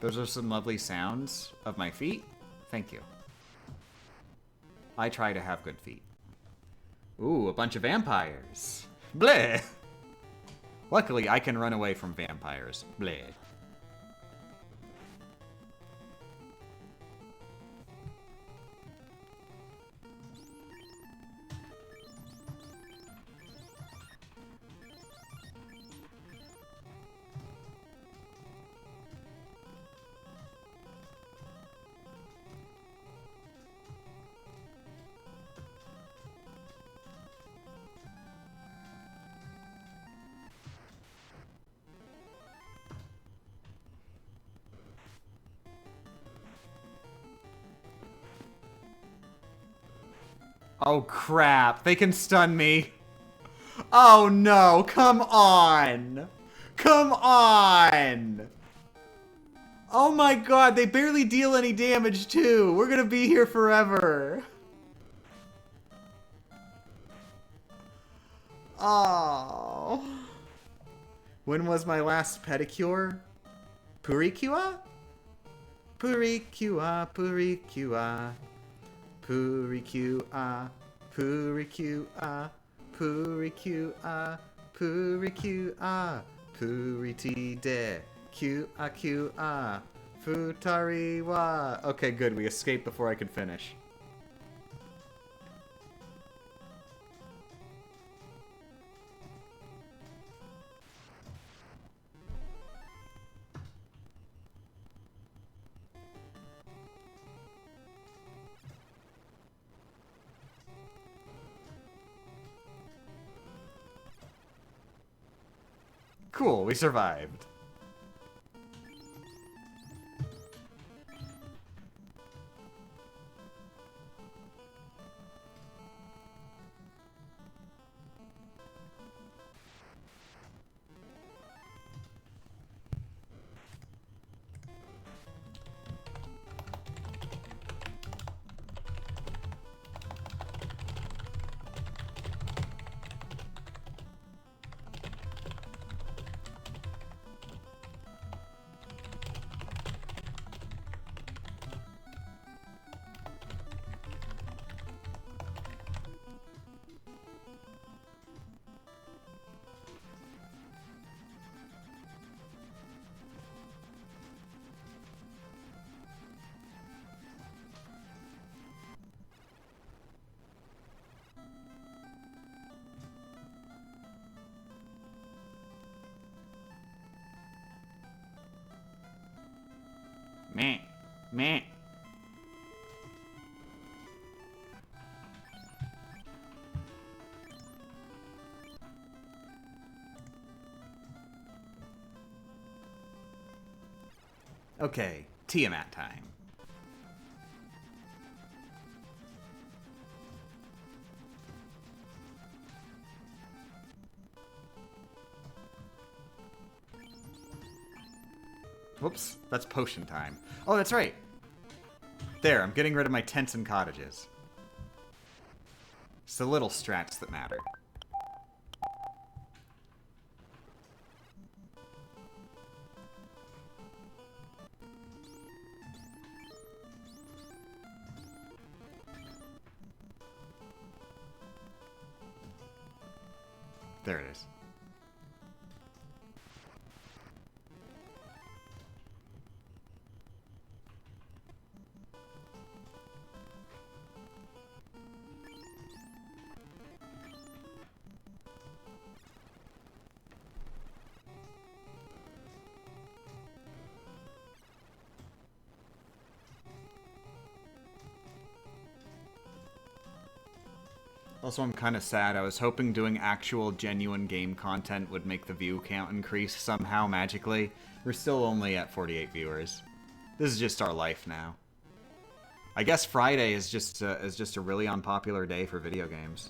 Those are some lovely sounds of my feet. Thank you. I try to have good feet. Ooh, a bunch of vampires. Bleh. Luckily, I can run away from vampires. Bleh. Oh, crap. They can stun me. Oh, no. Come on. Come on. Oh, my God. They barely deal any damage, too. We're going to be here forever. Oh. When was my last pedicure? Puricua? Puricua, Puricua. Puricua, Puricua, Puricua, Puricua, Puritide, Qa, Futariwa. Okay, good. We escaped before I could finish. Cool, we survived. Meh. Meh. Okay, Tiamat time. Whoops, that's potion time. Oh, that's right. There, I'm getting rid of my tents and cottages. It's the little strats that matter. There it is. Also, I'm kind of sad. I was hoping doing actual, genuine game content would make the view count increase somehow magically. We're still only at 48 viewers. This is just our life now. I guess Friday is just a really unpopular day for video games.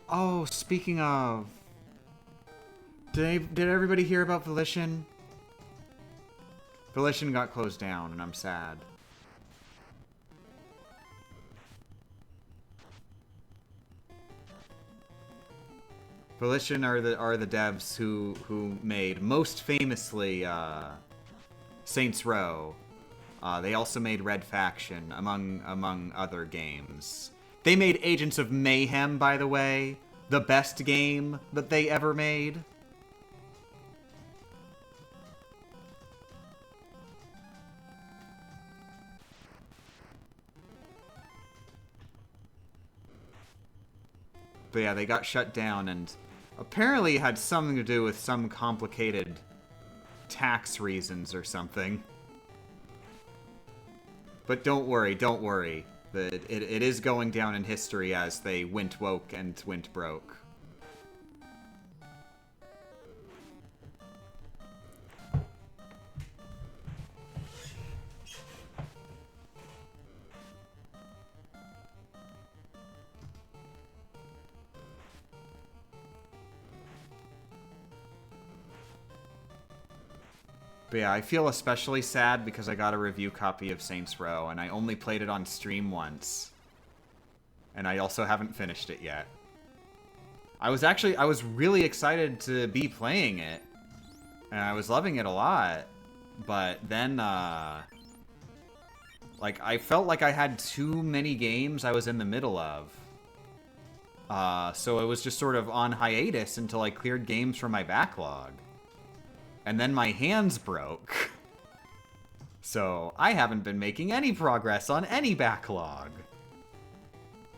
Oh, speaking of... Did everybody hear about Volition? Volition got closed down, and I'm sad. Volition are the devs who made most famously Saints Row. They also made Red Faction, among other games. They made Agents of Mayhem, by the way. The best game that they ever made. But yeah, they got shut down, and apparently it had something to do with some complicated tax reasons or something. But don't worry, don't worry. It is going down in history as they went woke and went broke. But yeah, I feel especially sad because I got a review copy of Saints Row, and I only played it on stream once. And I also haven't finished it yet. I was really excited to be playing it. And I was loving it a lot. But then, like, I felt like I had too many games I was in the middle of. So it was just sort of on hiatus until I cleared games from my backlog. And then my hands broke. So I haven't been making any progress on any backlog.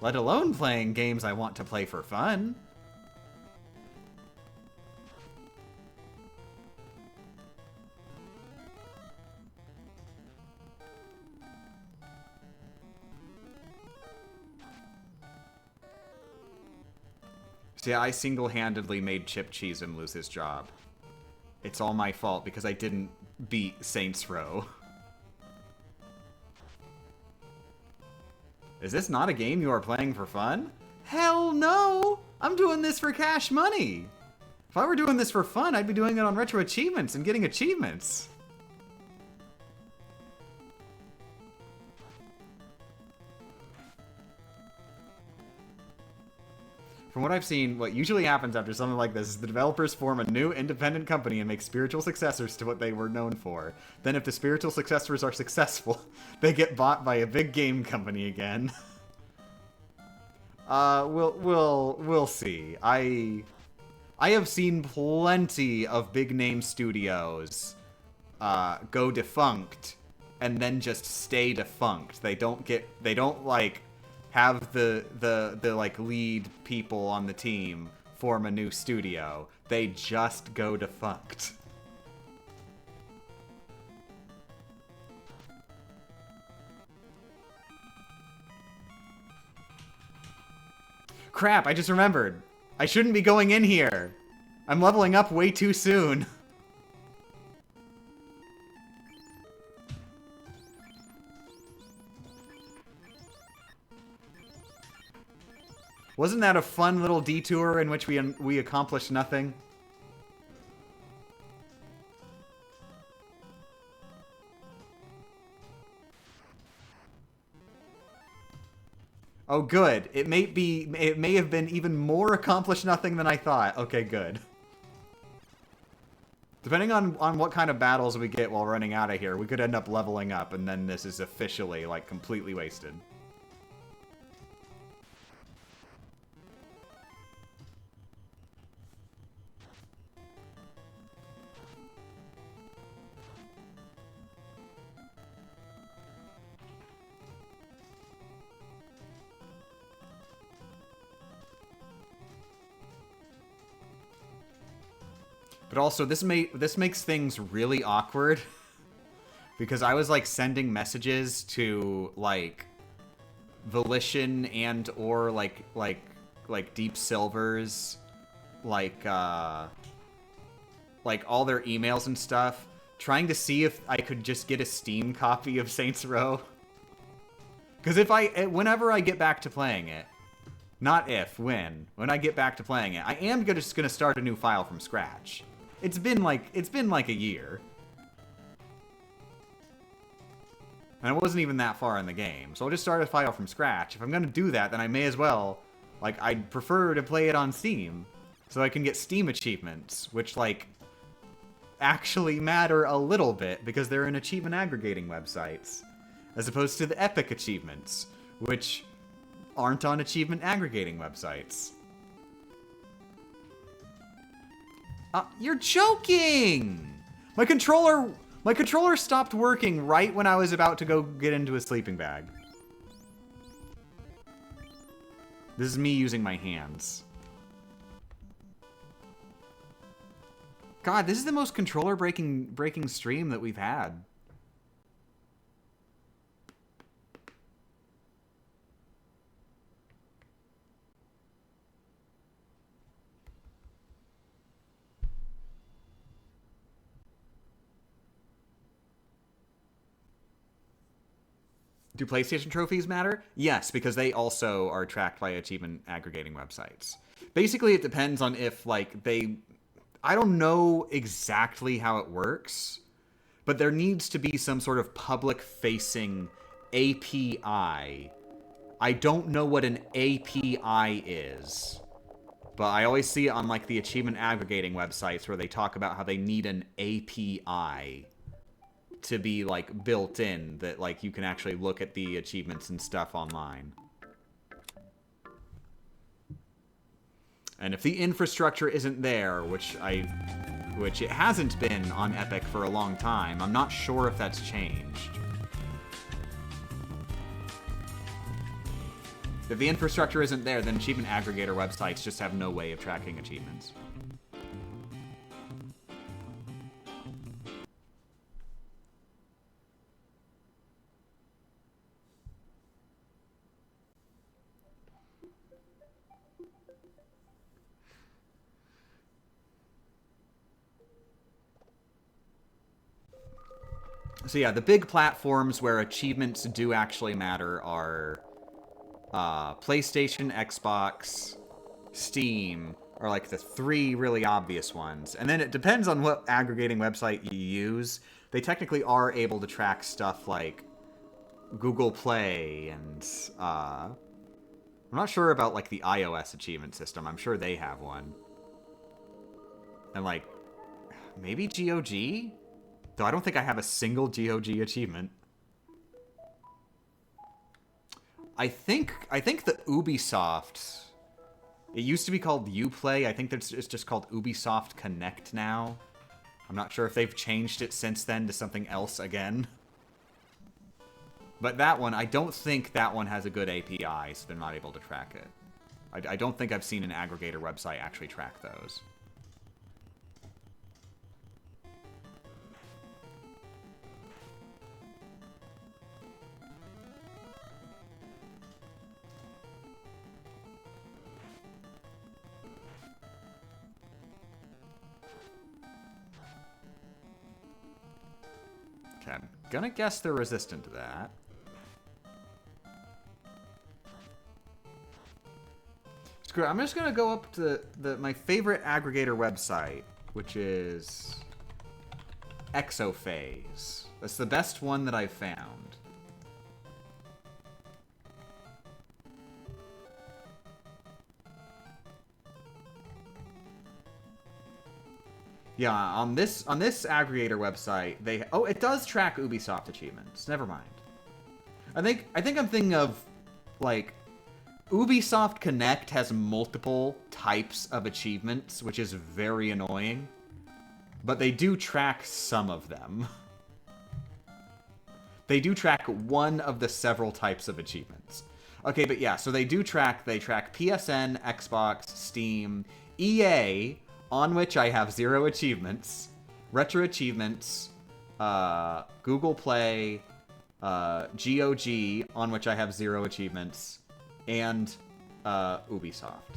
Let alone playing games I want to play for fun. So yeah, I single-handedly made Chip Cheesem lose his job. It's all my fault because I didn't beat Saints Row. Is this not a game you are playing for fun? Hell no! I'm doing this for cash money! If I were doing this for fun, I'd be doing it on Retro Achievements and getting achievements. From what I've seen, what usually happens after something like this is the developers form a new independent company and make spiritual successors to what they were known for. Then if the spiritual successors are successful, they get bought by a big game company again. We'll see. I have seen plenty of big name studios go defunct and then just stay defunct. They don't like have the like lead people on the team form a new studio. They just go defunct. Crap, I just remembered. I shouldn't be going in here. I'm leveling up way too soon. Wasn't that a fun little detour in which we accomplished nothing? Oh, good. It may have been even more accomplished nothing than I thought. Okay, good. Depending on what kind of battles we get while running out of here, we could end up leveling up, and then this is officially, like, completely wasted. But also, this makes things really awkward. Because I was, like, sending messages to, like, Volition and or, like Deep Silver's, like all their emails and stuff, trying to see if I could just get a Steam copy of Saints Row. Because whenever I get back to playing it, not if, when I get back to playing it, I am just gonna start a new file from scratch. It's been like a year. And I wasn't even that far in the game, so I'll just start a file from scratch. If I'm gonna do that, then I may as well, like, I'd prefer to play it on Steam, so I can get Steam achievements, which, like, actually matter a little bit because they're in achievement aggregating websites, as opposed to the epic achievements, which aren't on achievement aggregating websites. You're joking! My controller stopped working right when I was about to go get into a sleeping bag. This is me using my hands. God, this is the most controller breaking stream that we've had. Do PlayStation trophies matter? Yes, because they also are tracked by achievement aggregating websites. Basically, it depends on if, like, I don't know exactly how it works, but there needs to be some sort of public-facing API. I don't know what an API is, but I always see it on, like, the achievement aggregating websites where they talk about how they need an API to be, like, built in, that, like, you can actually look at the achievements and stuff online. And if the infrastructure isn't there, which it hasn't been on Epic for a long time, I'm not sure if that's changed. If the infrastructure isn't there, then achievement aggregator websites just have no way of tracking achievements. So yeah, the big platforms where achievements do actually matter are PlayStation, Xbox, Steam, are like the three really obvious ones. And then it depends on what aggregating website you use. They technically are able to track stuff like Google Play and I'm not sure about like the iOS achievement system. I'm sure they have one. And like maybe GOG? Though I don't think I have a single GOG achievement. I think the Ubisoft... It used to be called Uplay. I think it's just called Ubisoft Connect now. I'm not sure if they've changed it since then to something else again. But that one, I don't think that one has a good API, so they're not able to track it. I don't think I've seen an aggregator website actually track those. Okay, I'm gonna guess they're resistant to that. Screw it, I'm just gonna go up to my favorite aggregator website, which is Exophase. That's the best one that I've found. Yeah, on this aggregator website, it does track Ubisoft achievements. Never mind. I think I'm thinking of like Ubisoft Connect has multiple types of achievements, which is very annoying. But they do track some of them. They do track one of the several types of achievements. Okay, but yeah, so they track PSN, Xbox, Steam, EA, on which I have 0 achievements, Retro Achievements, Google Play, GOG, on which I have 0 achievements, and Ubisoft.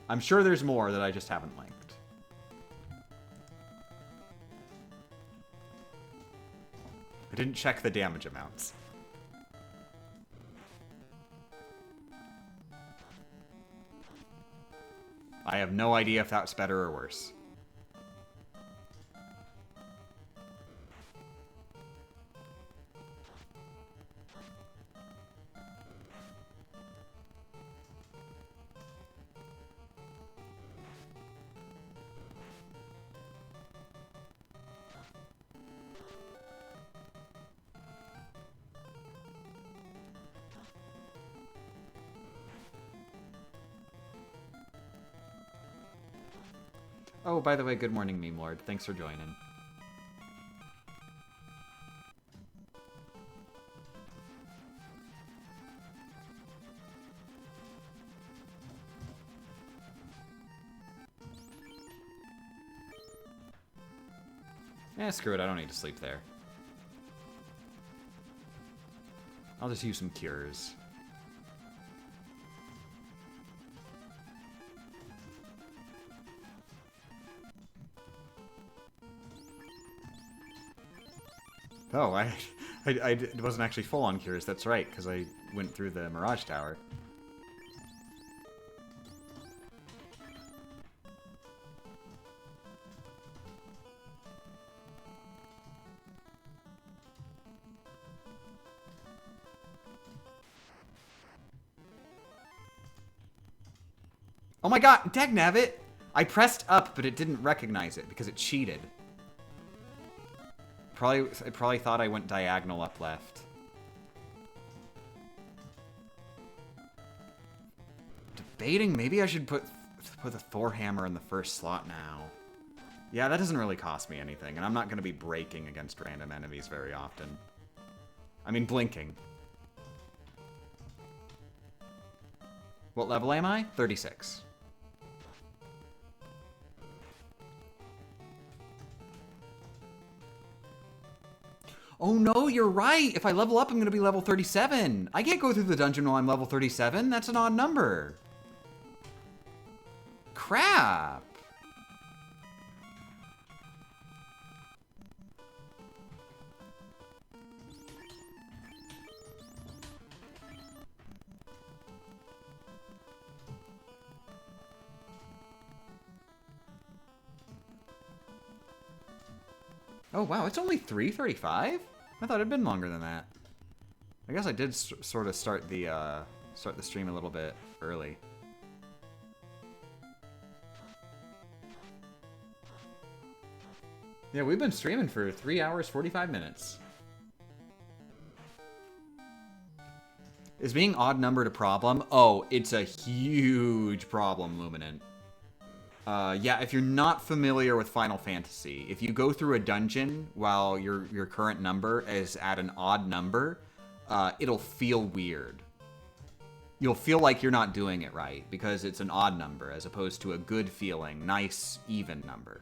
I'm sure there's more that I just haven't linked. I didn't check the damage amounts. I have no idea if that's better or worse. Oh, by the way, good morning, Meme Lord. Thanks for joining. Eh, screw it. I don't need to sleep there. I'll just use some cures. Oh, I wasn't actually full on cures. That's right, because I went through the Mirage Tower. Oh my god, Dagnabbit! I pressed up, but it didn't recognize it because it cheated. It probably thought I went diagonal up left. Debating, maybe I should put the Thor hammer in the first slot now. Yeah, that doesn't really cost me anything, and I'm not going to be breaking against random enemies very often. I mean, blinking. What level am I? 36. Oh no, you're right! If I level up, I'm going to be level 37! I can't go through the dungeon while I'm level 37, that's an odd number! Crap! Oh wow, it's only 3:35? I thought it'd been longer than that. I guess I did sort of start the stream a little bit early. Yeah, we've been streaming for 3 hours, 45 minutes. Is being odd numbered a problem? Oh, it's a huge problem, Luminant. Yeah, if you're not familiar with Final Fantasy, if you go through a dungeon while your current number is at an odd number, it'll feel weird. You'll feel like you're not doing it right because it's an odd number as opposed to a good feeling, nice, even number.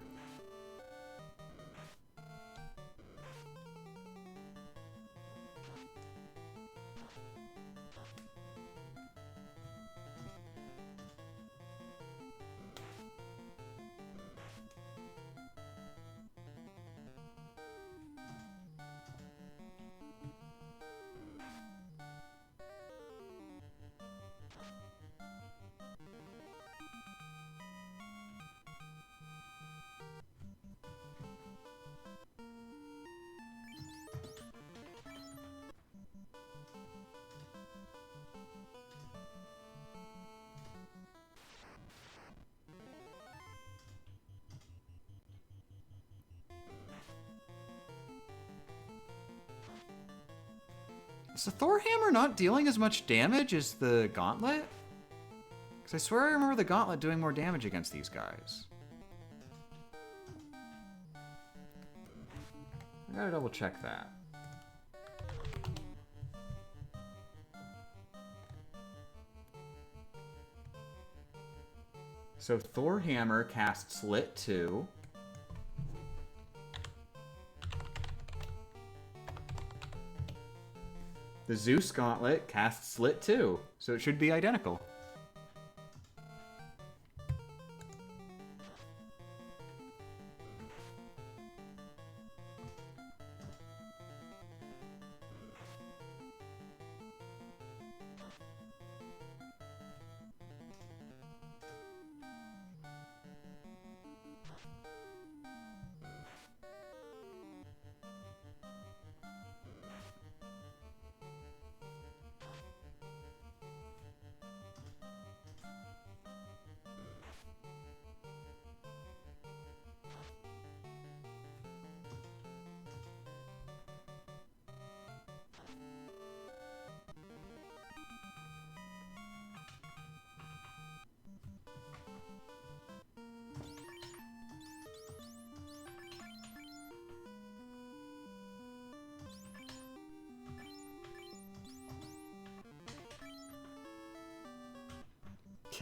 Is the Thor hammer not dealing as much damage as the gauntlet? Because I swear I remember the gauntlet doing more damage against these guys. I gotta double check that. So Thor hammer casts Lit 2. The Zeus Gauntlet casts Slit 2, so it should be identical.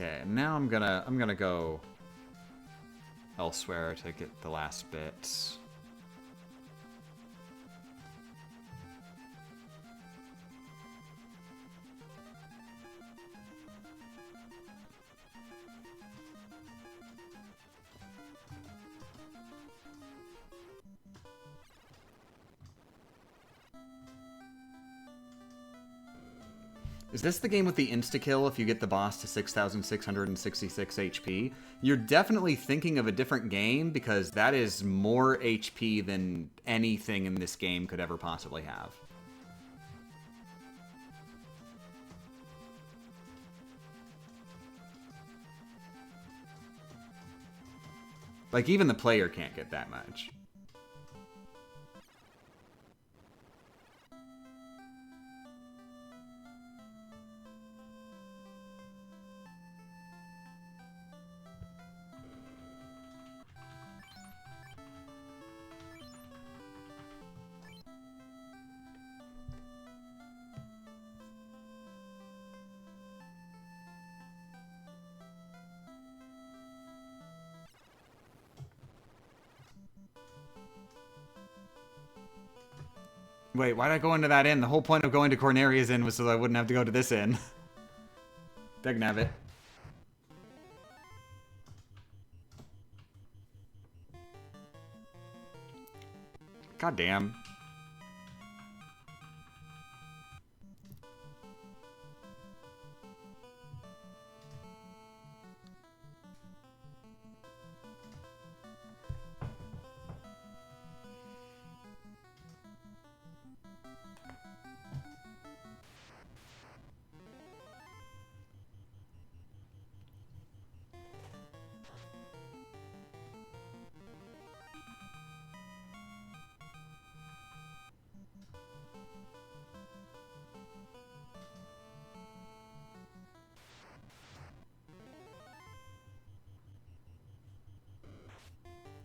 Okay, now I'm gonna go elsewhere to get the last bit. Is this the game with the insta-kill if you get the boss to 6,666 HP? You're definitely thinking of a different game, because that is more HP than anything in this game could ever possibly have. Like, even the player can't get that much. Wait, why did I go into that inn? The whole point of going to Corneria's Inn was so that I wouldn't have to go to this inn. Degnabbit. God damn.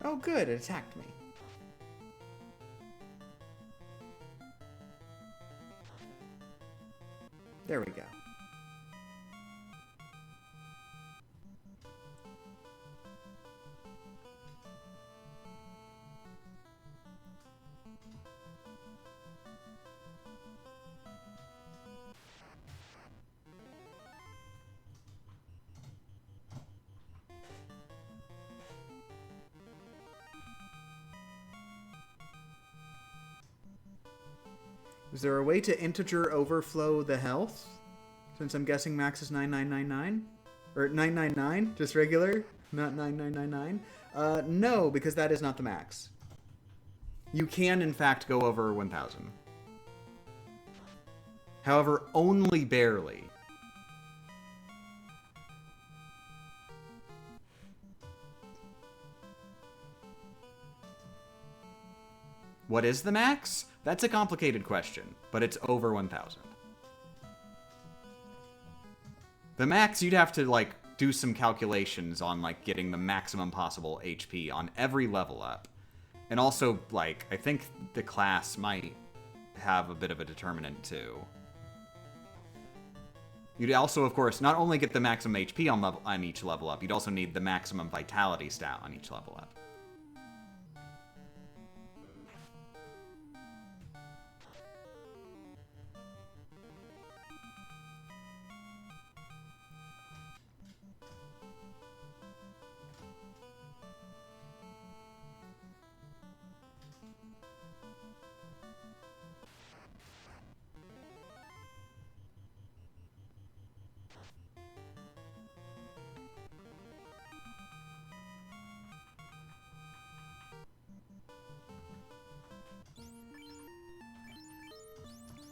Oh, good. It attacked me. There we go. Is there a way to integer overflow the health? Since I'm guessing max is 9999? Or 999? Just regular? Not 9999? No, because that is not the max. You can, in fact, go over 1000. However, only barely. What is the max? That's a complicated question, but it's over 1000. The max, you'd have to, like, do some calculations on, like, getting the maximum possible HP on every level up. And also, like, I think the class might have a bit of a determinant, too. You'd also, of course, not only get the maximum HP on each level up, you'd also need the maximum vitality stat on each level up.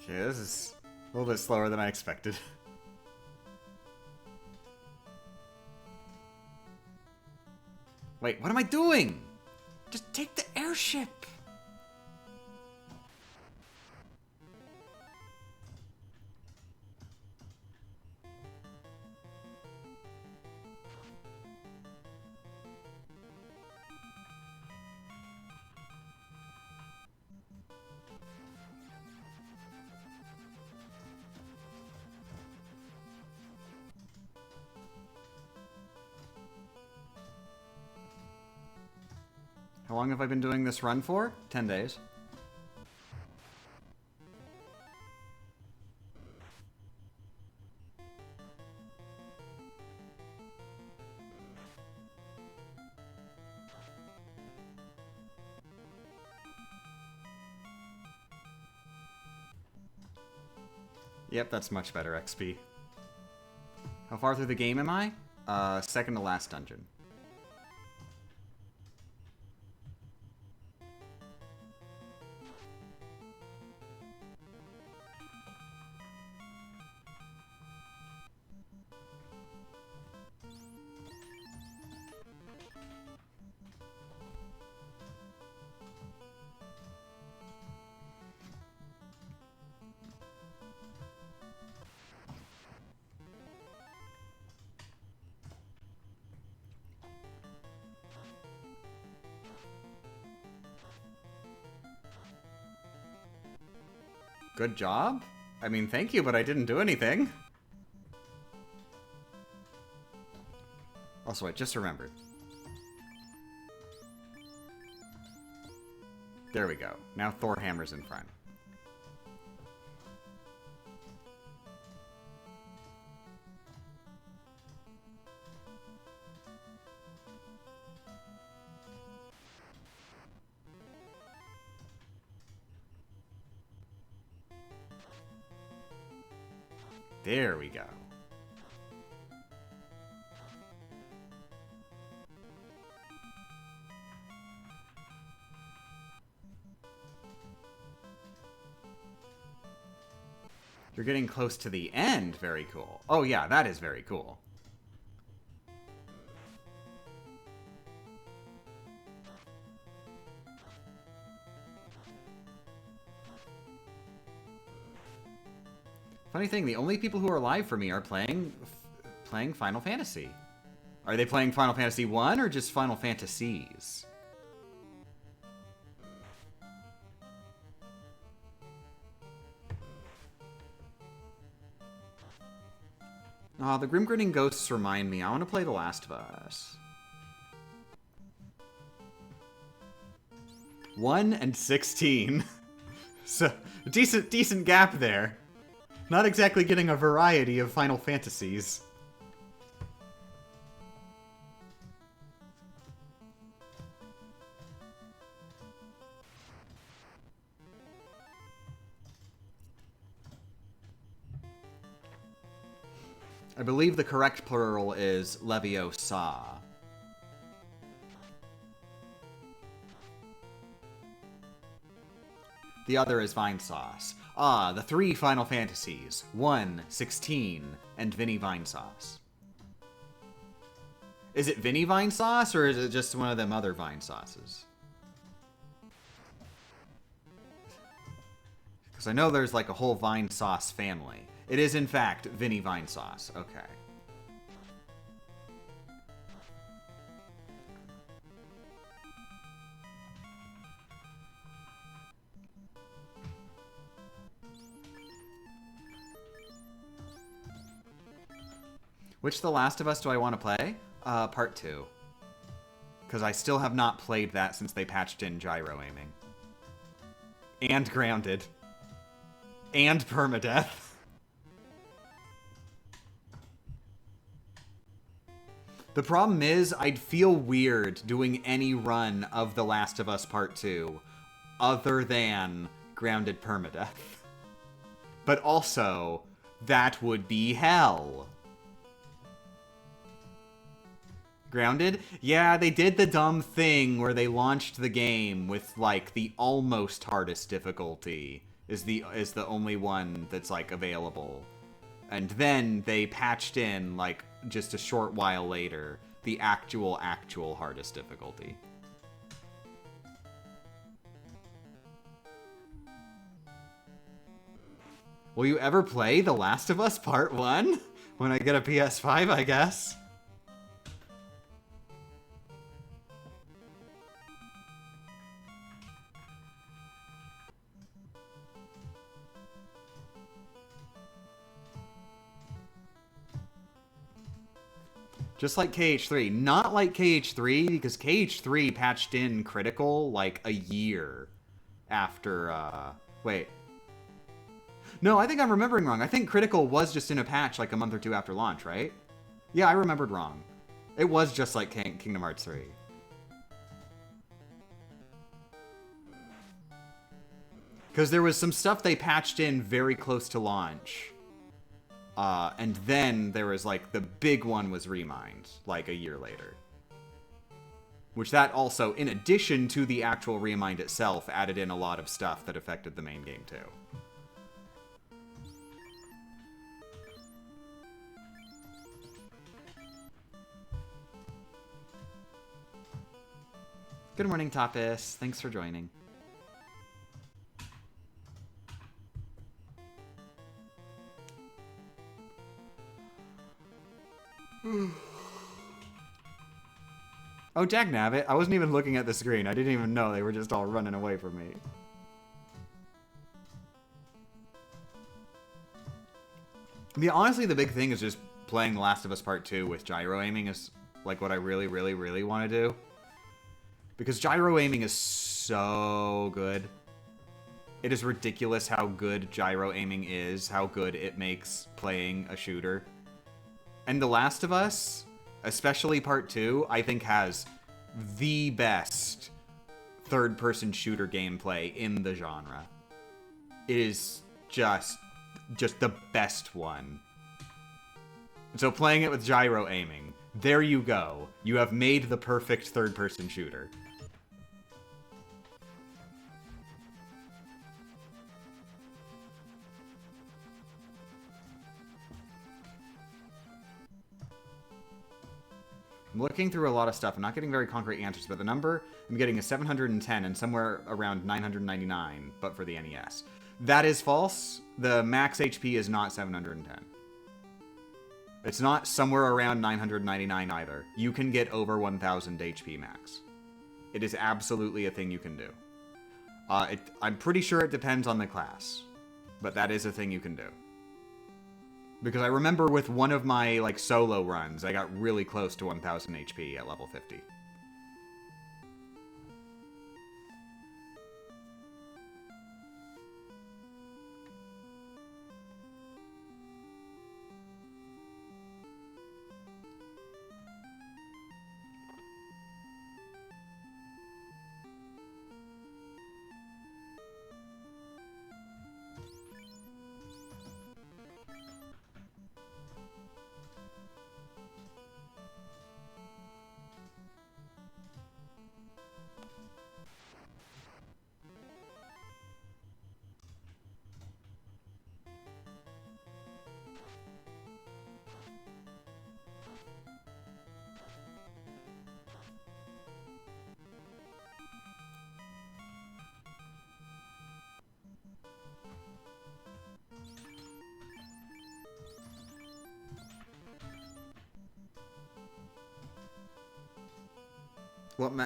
Okay, this is a little bit slower than I expected. Wait, what am I doing? Just take the airship! How long have I been doing this run for? 10 days. Yep, that's much better XP. How far through the game am I? Second to last dungeon. Good job? I mean, thank you, but I didn't do anything. Also, I just remembered. There we go. Now Thor hammer's in front. There we go. You're getting close to the end. Very cool. Oh yeah, that is very cool. Funny thing, the only people who are alive for me are playing Final Fantasy. Are they playing Final Fantasy 1 or just Final Fantasies? Aw, the Grim Grinning Ghosts remind me. I want to play The Last of Us. 1 and 16. So, decent gap there. Not exactly getting a variety of Final Fantasies. I believe the correct plural is Leviosa. The other is Vine Sauce. Ah, the 3 Final Fantasies. 1, 16, and Vinny Vine Sauce. Is it Vinny Vine Sauce, or is it just one of them other Vine Sauces? Because I know there's like a whole Vine Sauce family. It is, in fact, Vinny Vine Sauce. Okay. Which The Last of Us do I want to play? Part 2. Because I still have not played that since they patched in gyro aiming. And grounded. And permadeath. The problem is, I'd feel weird doing any run of The Last of Us Part 2 other than grounded permadeath. But also, that would be hell. Grounded? Yeah, they did the dumb thing where they launched the game with, like, the almost hardest difficulty is the only one that's, like, available. And then they patched in, like, just a short while later, the actual hardest difficulty. Will you ever play The Last of Us Part 1? When I get a PS5, I guess. Just like KH3. Not like KH3, because KH3 patched in critical like a year after, wait. No, I think I'm remembering wrong. I think critical was just in a patch like a month or two after launch, right? Yeah, I remembered wrong. It was just like Kingdom Hearts 3. Because there was some stuff they patched in very close to launch. And then there was, like, the big one was Remind, like, a year later. Which that also, in addition to the actual Remind itself, added in a lot of stuff that affected the main game, too. Good morning, Tapis. Thanks for joining. Oh, dagnabbit. I wasn't even looking at the screen. I didn't even know they were just all running away from me. Honestly, the big thing is just playing The Last of Us Part 2 with gyro aiming is like what I really, really, really want to do. Because gyro aiming is so good. It is ridiculous how good gyro aiming is, how good it makes playing a shooter. And The Last of Us, especially Part 2, I think has the best third-person shooter gameplay in the genre. It is just the best one. So playing it with gyro aiming, there you go. You have made the perfect third-person shooter. I'm looking through a lot of stuff. I'm not getting very concrete answers, but the number I'm getting is 710 and somewhere around 999, but for the NES. That is false. The max HP is not 710. It's not somewhere around 999 either. You can get over 1000 HP max. It is absolutely a thing you can do. I'm pretty sure it depends on the class, but that is a thing you can do. Because I remember with one of my, like, solo runs, I got really close to 1000 HP at level 50.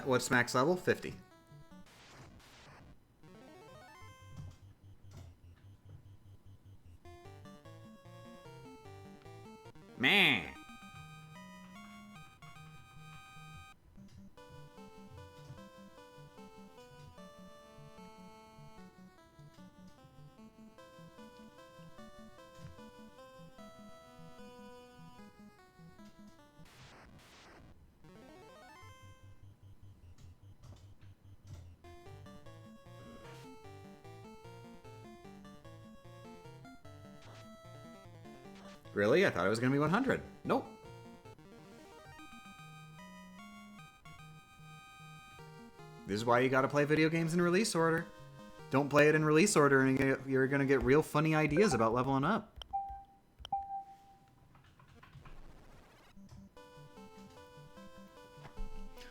What's max level? 50. Man. Really? I thought it was going to be 100. Nope. This is why you gotta play video games in release order. Don't play it in release order and you're gonna get real funny ideas about leveling up.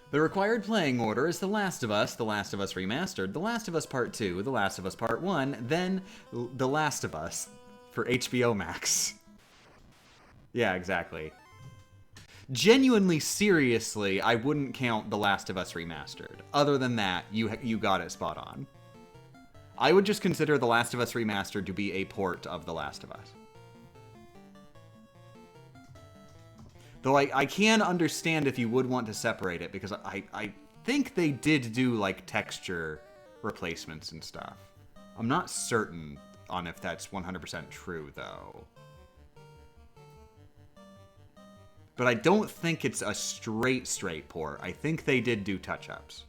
The required playing order is The Last of Us Remastered, The Last of Us Part 2, The Last of Us Part 1, then The Last of Us for HBO Max. Yeah, exactly. Genuinely, seriously, I wouldn't count The Last of Us Remastered. Other than that, you got it spot on. I would just consider The Last of Us Remastered to be a port of The Last of Us. Though I can understand if you would want to separate it, because I think they did do, like, texture replacements and stuff. I'm not certain on if that's 100% true, though. But I don't think it's a straight port. I think they did do touch-ups.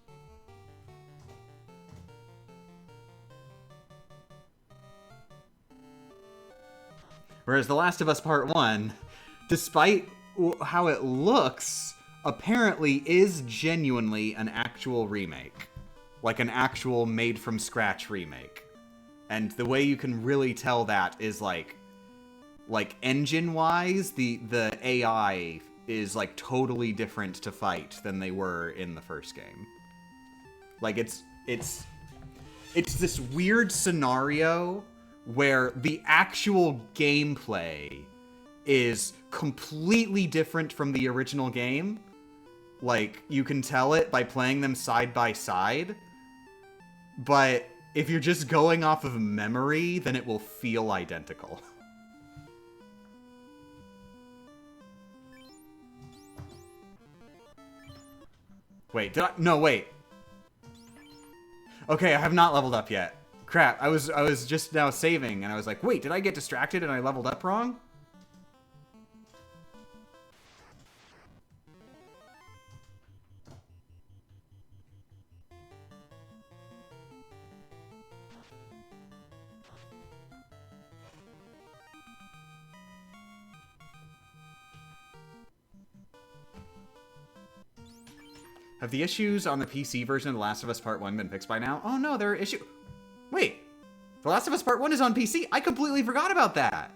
Whereas The Last of Us Part 1, despite how it looks, apparently is genuinely an actual remake. Like an actual made-from-scratch remake. And the way you can really tell that is, like engine-wise, the AI is, like, totally different to fight than they were in the first game. Like, it's this weird scenario where the actual gameplay is completely different from the original game. Like, you can tell it by playing them side by side. But if you're just going off of memory, then it will feel identical. Wait, did I? No, wait. Okay, I have not leveled up yet. Crap, I was just now saving, and I was like, wait, did I get distracted and I leveled up wrong? Have the issues on the PC version of The Last of Us Part 1 been fixed by now? Oh no, there are issues. Wait, The Last of Us Part 1 is on PC? I completely forgot about that.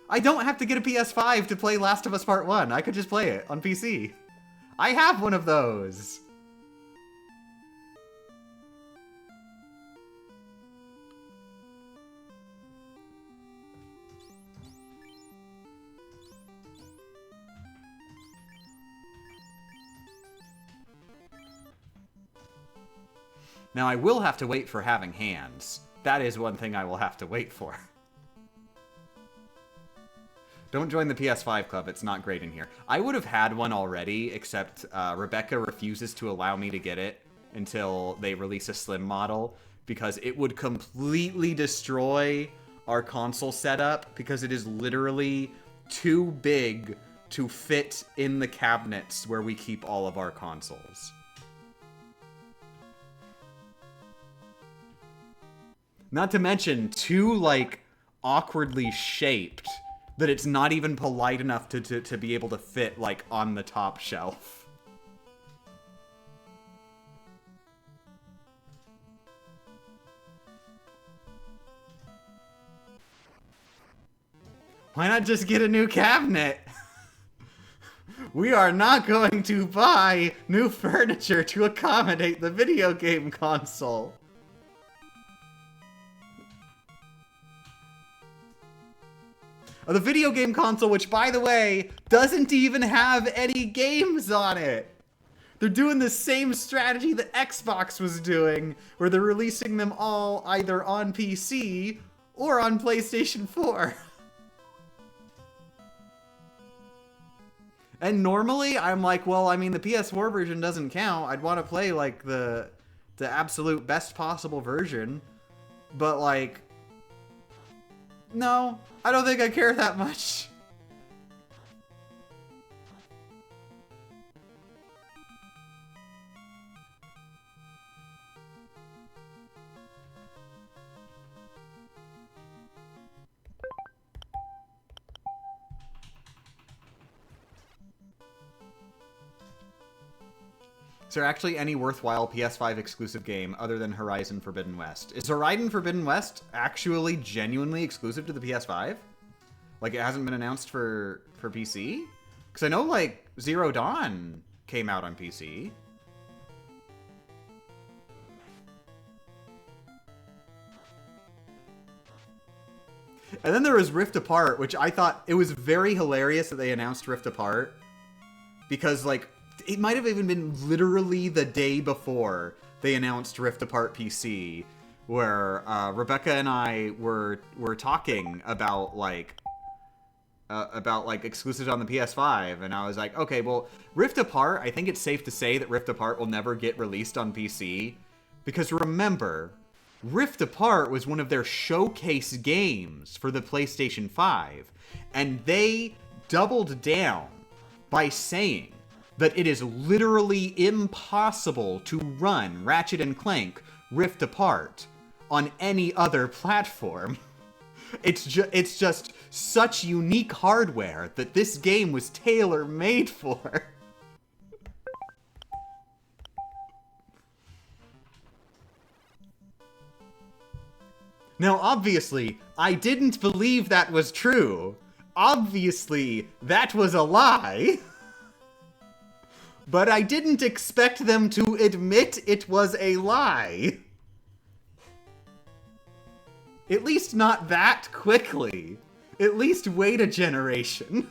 I don't have to get a PS5 to play Last of Us Part 1. I could just play it on PC. I have one of those. Now, I will have to wait for having hands. That is one thing I will have to wait for. Don't join the PS5 club, it's not great in here. I would have had one already, except Rebecca refuses to allow me to get it until they release a slim model, because it would completely destroy our console setup, because it is literally too big to fit in the cabinets where we keep all of our consoles. Not to mention, too, like, awkwardly shaped that it's not even polite enough to be able to fit, like, on the top shelf. Why not just get a new cabinet? We are not going to buy new furniture to accommodate the video game console. The video game console, which, by the way, doesn't even have any games on it. They're doing the same strategy that Xbox was doing, where they're releasing them all either on PC or on PlayStation 4. And normally, I'm like, well, I mean, the PS4 version doesn't count. I'd want to play, like, the absolute best possible version. But, like, no, I don't think I care that much. Is there actually any worthwhile PS5 exclusive game other than Horizon Forbidden West? Is Horizon Forbidden West actually genuinely exclusive to the PS5? Like, it hasn't been announced for PC? Because I know, like, Zero Dawn came out on PC. And then there was Rift Apart, which I thought it was very hilarious that they announced Rift Apart. Because, like, it might have even been literally the day before they announced Rift Apart PC, where Rebecca and I were talking about, like, about like exclusives on the PS5, and I was like, okay, well, Rift Apart, I think it's safe to say that Rift Apart will never get released on PC, because remember, Rift Apart was one of their showcase games for the PlayStation 5, and they doubled down by saying that it is literally impossible to run Ratchet & Clank Rift Apart on any other platform. It's just such unique hardware that this game was tailor-made for. Now, obviously, I didn't believe that was true. Obviously, that was a lie. But I didn't expect them to admit it was a lie. At least not that quickly. At least wait a generation.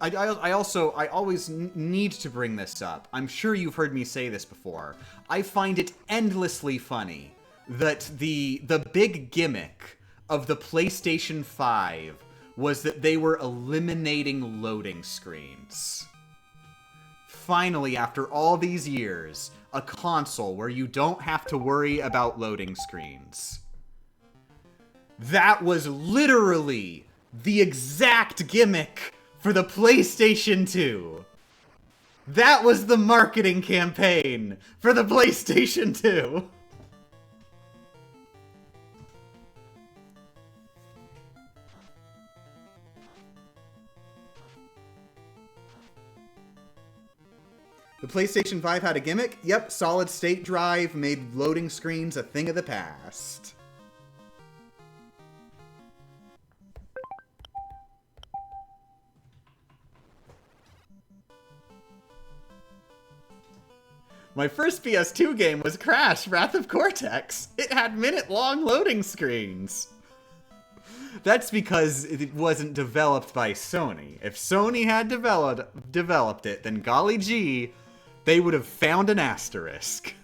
I always need to bring this up. I'm sure you've heard me say this before. I find it endlessly funny that the big gimmick of the PlayStation 5 was that they were eliminating loading screens. Finally, after all these years, a console where you don't have to worry about loading screens. That was literally the exact gimmick for the PlayStation 2. That was the marketing campaign for the PlayStation 2. The PlayStation 5 had a gimmick? Yep, solid state drive made loading screens a thing of the past. My first PS2 game was Crash, Wrath of Cortex. It had minute-long loading screens. That's because it wasn't developed by Sony. If Sony had developed it, then golly gee, they would have found an asterisk.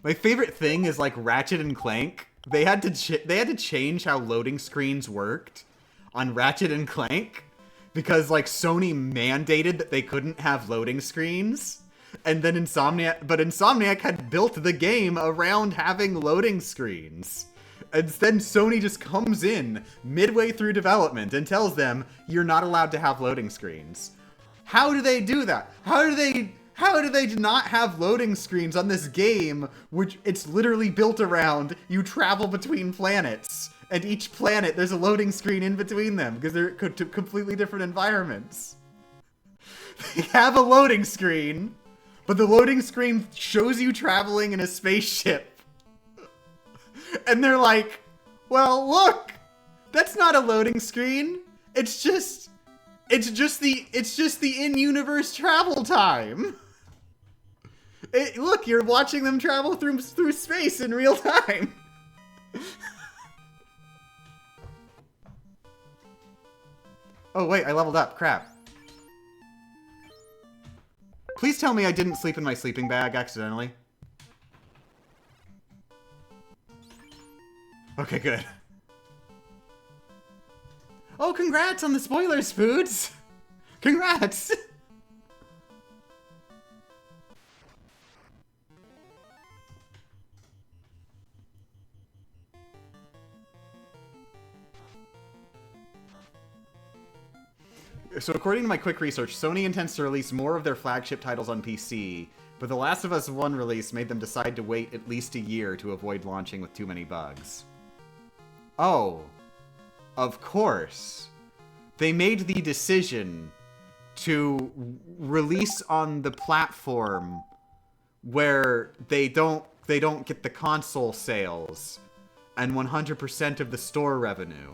My favorite thing is like Ratchet and Clank. They had to change how loading screens worked on Ratchet and Clank because like Sony mandated that they couldn't have loading screens, and then Insomniac had built the game around having loading screens. And then Sony just comes in midway through development and tells them, you're not allowed to have loading screens. How do they do that? How do they not have loading screens on this game, which it's literally built around you travel between planets, and each planet there's a loading screen in between them because they're completely different environments. They have a loading screen, but the loading screen shows you traveling in a spaceship. And they're like, well, look, that's not a loading screen. It's just the in-universe travel time. Look, you're watching them travel through space in real time. Oh wait, I leveled up. Crap. Please tell me I didn't sleep in my sleeping bag accidentally. Okay, good. Oh, congrats on the spoilers, Foods! Congrats! So according to my quick research, Sony intends to release more of their flagship titles on PC, but The Last of Us 1 release made them decide to wait at least a year to avoid launching with too many bugs. Oh, of course. They made the decision to release on the platform where they don't get the console sales and 100% of the store revenue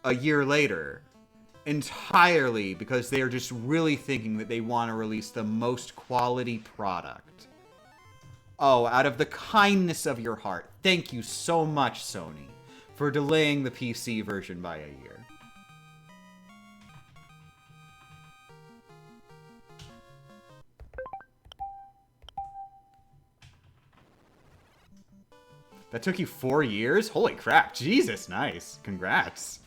a year later, entirely because they are just really thinking that they want to release the most quality product. Oh, out of the kindness of your heart, thank you so much, Sony, for delaying the PC version by a year. That took you 4 years? Holy crap, Jesus, nice. Congrats.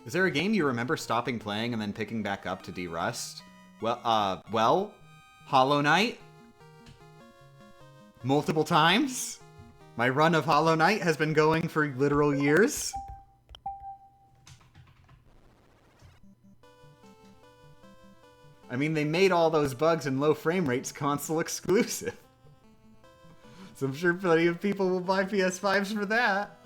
Is there a game you remember stopping playing and then picking back up to de-rust? Well, Hollow Knight? Multiple times? My run of Hollow Knight has been going for literal years. I mean, they made all those bugs and low frame rates console exclusive. So I'm sure plenty of people will buy PS5s for that.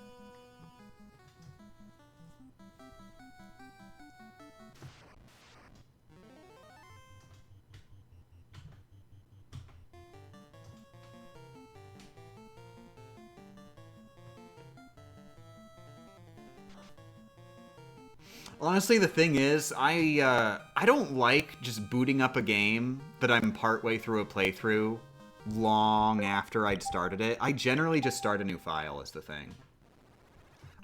Honestly, the thing is, I don't like just booting up a game that I'm partway through a playthrough long after I'd started it. I generally just start a new file is the thing.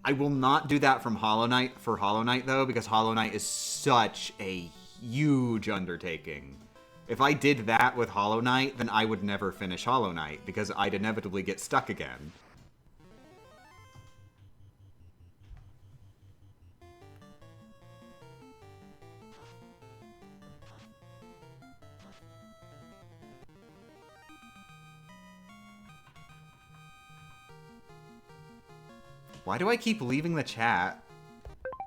I will not do that from Hollow Knight for Hollow Knight, though, because Hollow Knight is such a huge undertaking. If I did that with Hollow Knight, then I would never finish Hollow Knight, because I'd inevitably get stuck again. Why do I keep leaving the chat?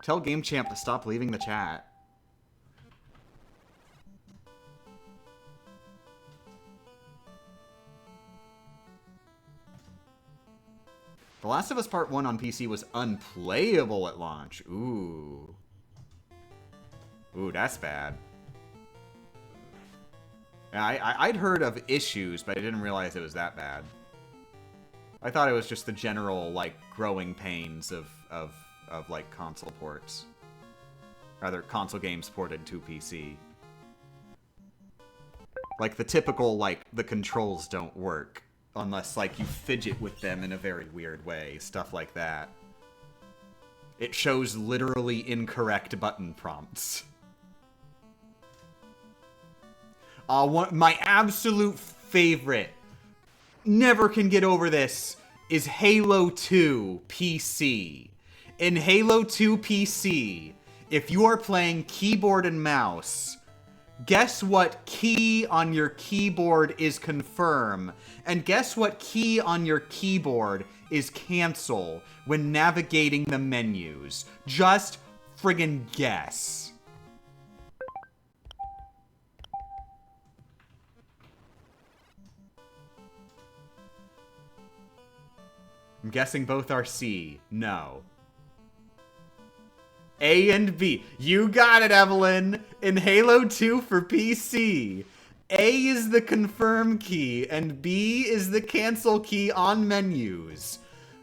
Tell Game Champ to stop leaving the chat. The Last of Us Part 1 on PC was unplayable at launch. Ooh. Ooh, that's bad. I'd heard of issues, but I didn't realize it was that bad. I thought it was just the general, like, growing pains of like, console ports. Rather, console games ported to PC. Like, the typical, like, the controls don't work. Unless, like, you fidget with them in a very weird way. Stuff like that. It shows literally incorrect button prompts. My absolute favorite, never can get over this, is Halo 2 PC. In Halo 2 PC, if you are playing keyboard and mouse, guess what key on your keyboard is confirm, and guess what key on your keyboard is cancel when navigating the menus. Just friggin' guess. I'm guessing both are C. No. A and B. You got it, Evelyn. In Halo 2 for PC, A is the confirm key and B is the cancel key on menus.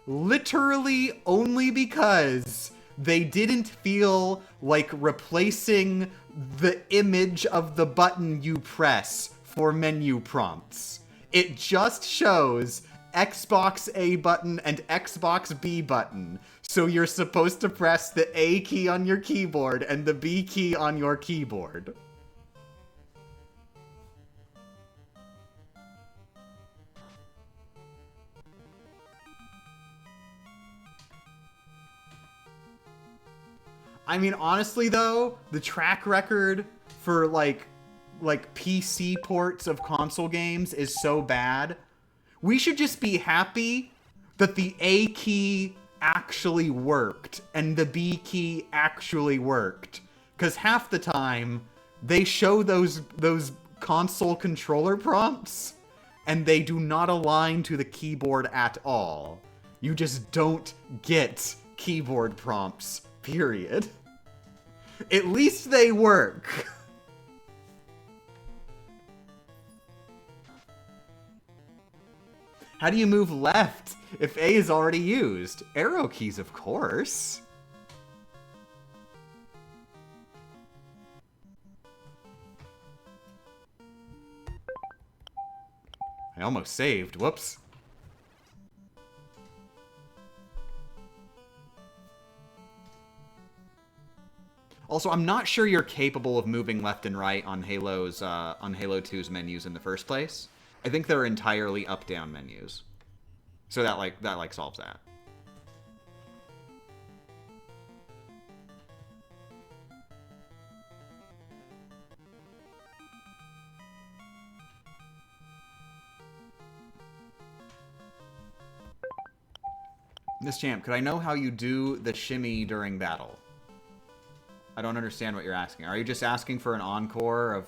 Literally only because they didn't feel like replacing the image of the button you press for menu prompts. It just shows Xbox A button and Xbox B button. So you're supposed to press the A key on your keyboard and the B key on your keyboard. I mean, honestly though, the track record for like PC ports of console games is so bad. We should just be happy that the A key actually worked and the B key actually worked. Because half the time, they show those console controller prompts and they do not align to the keyboard at all. You just don't get keyboard prompts, period. At least they work. How do you move left If A is already used. Arrow keys, of course. I almost saved. Whoops. Also, I'm not sure you're capable of moving left and right on Halo 2's menus in the first place. I think they're entirely up-down menus. So that solves that. Miss Champ, could I know how you do the shimmy during battle? I don't understand what you're asking. Are you just asking for an encore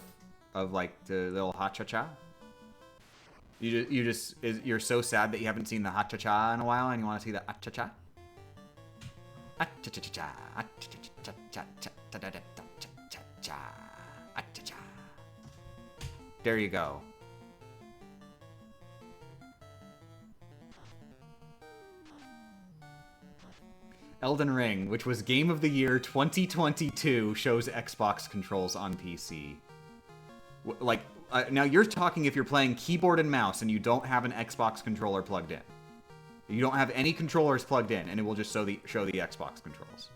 of like the little ha-cha-cha? You're so sad that you haven't seen the ha-cha-cha in a while and you want to see the ha-cha-cha? Ha-cha-cha-cha, ha-cha-cha-cha, ha-cha-cha. There you go. Elden Ring, which was Game of the Year 2022, shows Xbox controls on PC. Now you're talking if you're playing keyboard and mouse and you don't have an Xbox controller plugged in. You don't have any controllers plugged in, and it will just show the Xbox controls.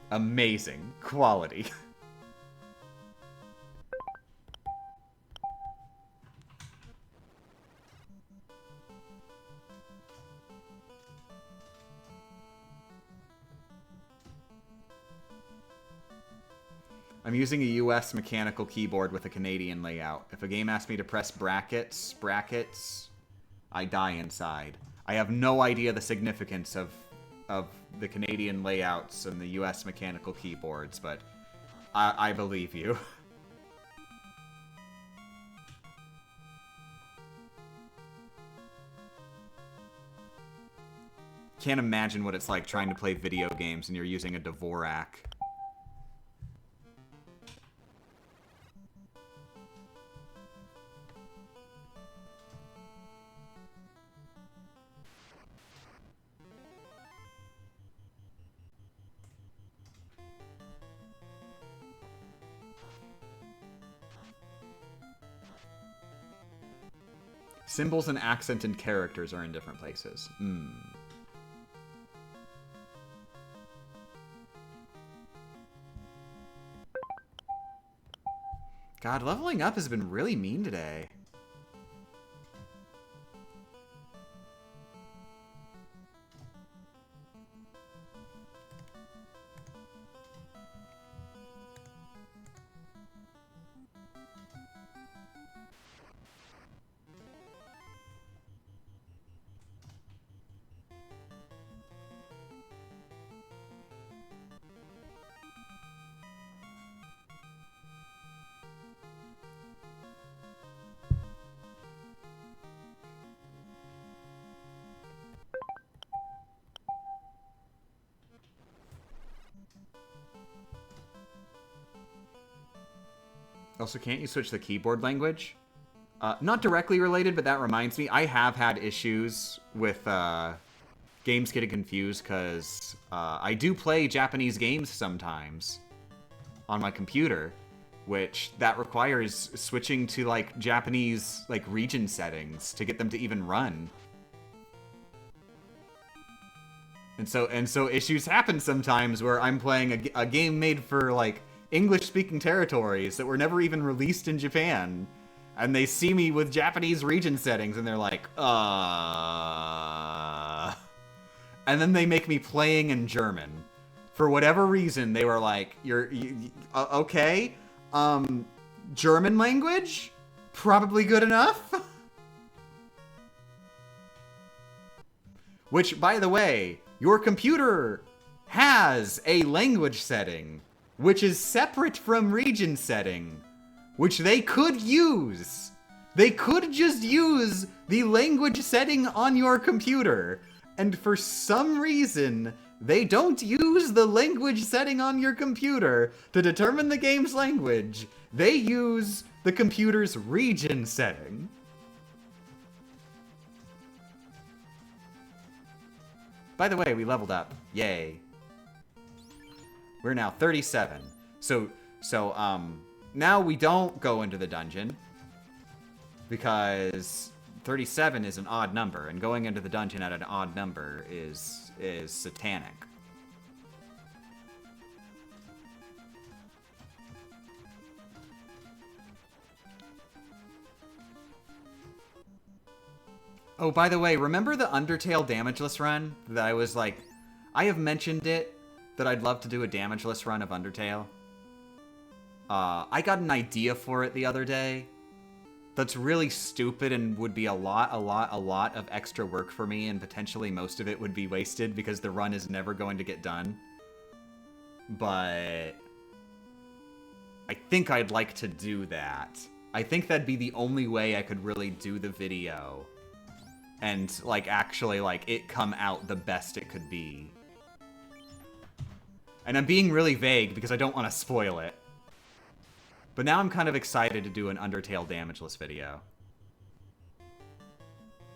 Amazing quality. I'm using a US mechanical keyboard with a Canadian layout. If a game asks me to press brackets, I die inside. I have no idea the significance of the Canadian layouts and the US mechanical keyboards, but I believe you. Can't imagine what it's like trying to play video games and you're using a Dvorak. Symbols and accent and characters are in different places. God, leveling up has been really mean today. Also, can't you switch the keyboard language? Not directly related, but that reminds me. I have had issues with games getting confused because I do play Japanese games sometimes on my computer, which that requires switching to like Japanese like region settings to get them to even run. And so issues happen sometimes where I'm playing a game made for like English-speaking territories that were never even released in Japan, and they see me with Japanese region settings, and they're like, and then they make me playing in German. For whatever reason, they were like, okay, German language? Probably good enough? Which, by the way, your computer has a language setting which is separate from region setting, which they could use. They could just use the language setting on your computer, and for some reason, They don't use the language setting on your computer to determine the game's language. They use the computer's region setting. By the way, we leveled up. Yay. We're now 37. So now we don't go into the dungeon because 37 is an odd number, and going into the dungeon at an odd number is satanic. Oh, by the way, remember the Undertale damageless run that I was like, I have mentioned it that I'd love to do a damageless run of Undertale. I got an idea for it the other day that's really stupid and would be a lot of extra work for me, and potentially most of it would be wasted because the run is never going to get done. But I think I'd like to do that. I think that'd be the only way I could really do the video and, like, actually, like, it come out the best it could be. And I'm being really vague because I don't want to spoil it. But now I'm kind of excited to do an Undertale damageless video.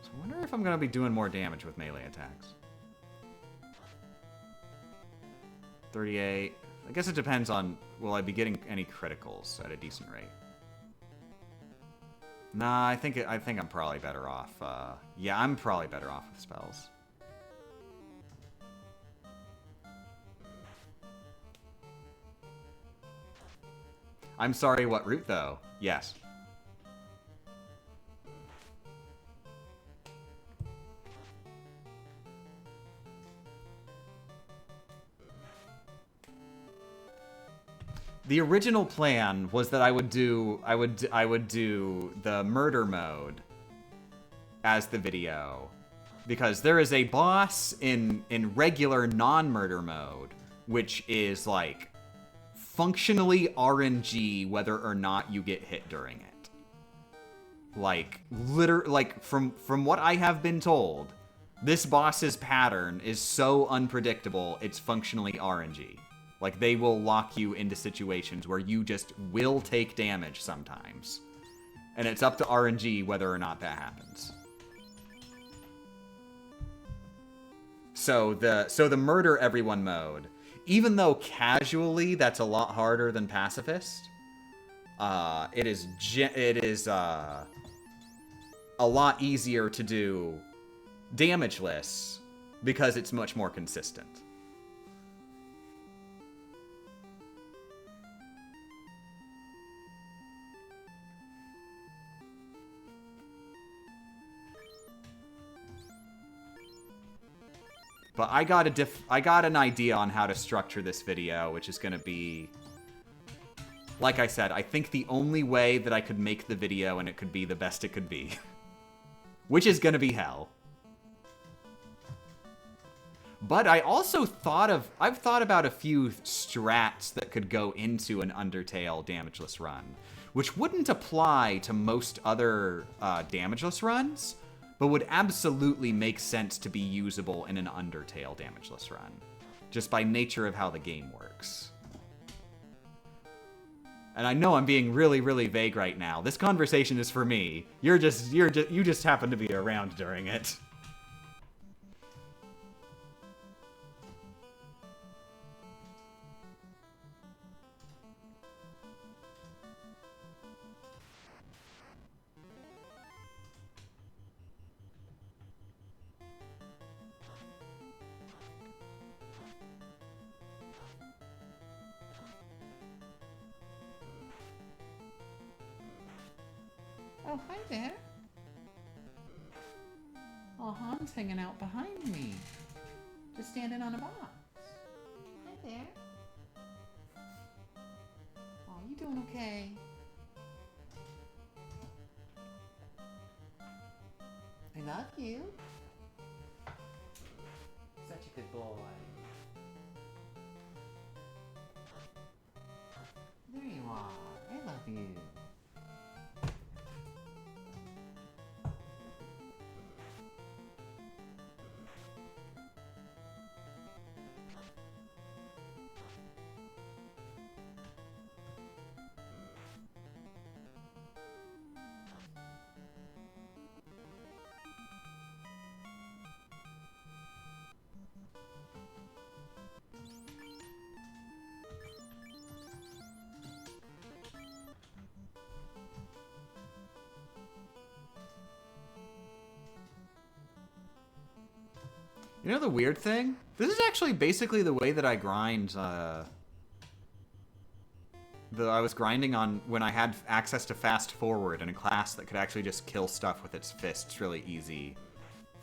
So I wonder if I'm going to be doing more damage with melee attacks. 38. I guess it depends on, will I be getting any criticals at a decent rate? Nah, I think I'm probably better off. Yeah, I'm probably better off with spells. I'm sorry, what route though? Yes. The original plan was that I would do the murder mode as the video, because there is a boss in regular non-murder mode, which is like functionally RNG whether or not you get hit during it. Like from what I have been told, this boss's pattern is so unpredictable, it's functionally RNG. Like, they will lock you into situations where you just will take damage sometimes. And it's up to RNG whether or not that happens. So the murder everyone mode, even though casually that's a lot harder than pacifist, it is a lot easier to do damageless because it's much more consistent. But I got an idea on how to structure this video, which is going to be, like I said, I think the only way that I could make the video and it could be the best it could be. Which is going to be hell. But I also I've thought about a few strats that could go into an Undertale damageless run, which wouldn't apply to most other damageless runs, but would absolutely make sense to be usable in an Undertale damageless run, just by nature of how the game works. And I know I'm being really, really vague right now. This conversation is for me. You just happen to be around during it. Oh, hi there. Oh, Han's hanging out behind me. Just standing on a box. Hi there. Oh, you doing okay? I love you. Such a good boy. There you are. I love you. You know the weird thing? This is actually basically the way that I grind, that I was grinding on when I had access to fast forward in a class that could actually just kill stuff with its fists really easy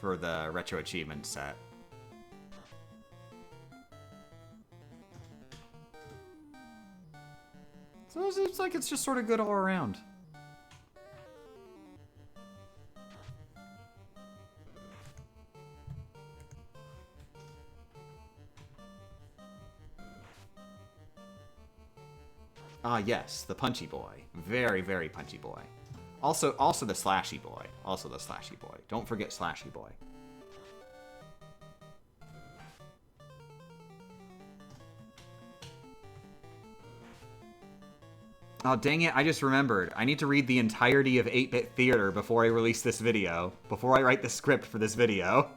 for the retro achievement set. So it's like it's just sort of good all around. Ah, yes, the punchy boy. Very, very punchy boy. Also the slashy boy. Also the slashy boy. Don't forget slashy boy. Oh, dang it, I just remembered. I need to read the entirety of 8-Bit Theater before I release this video. Before I write the script for this video.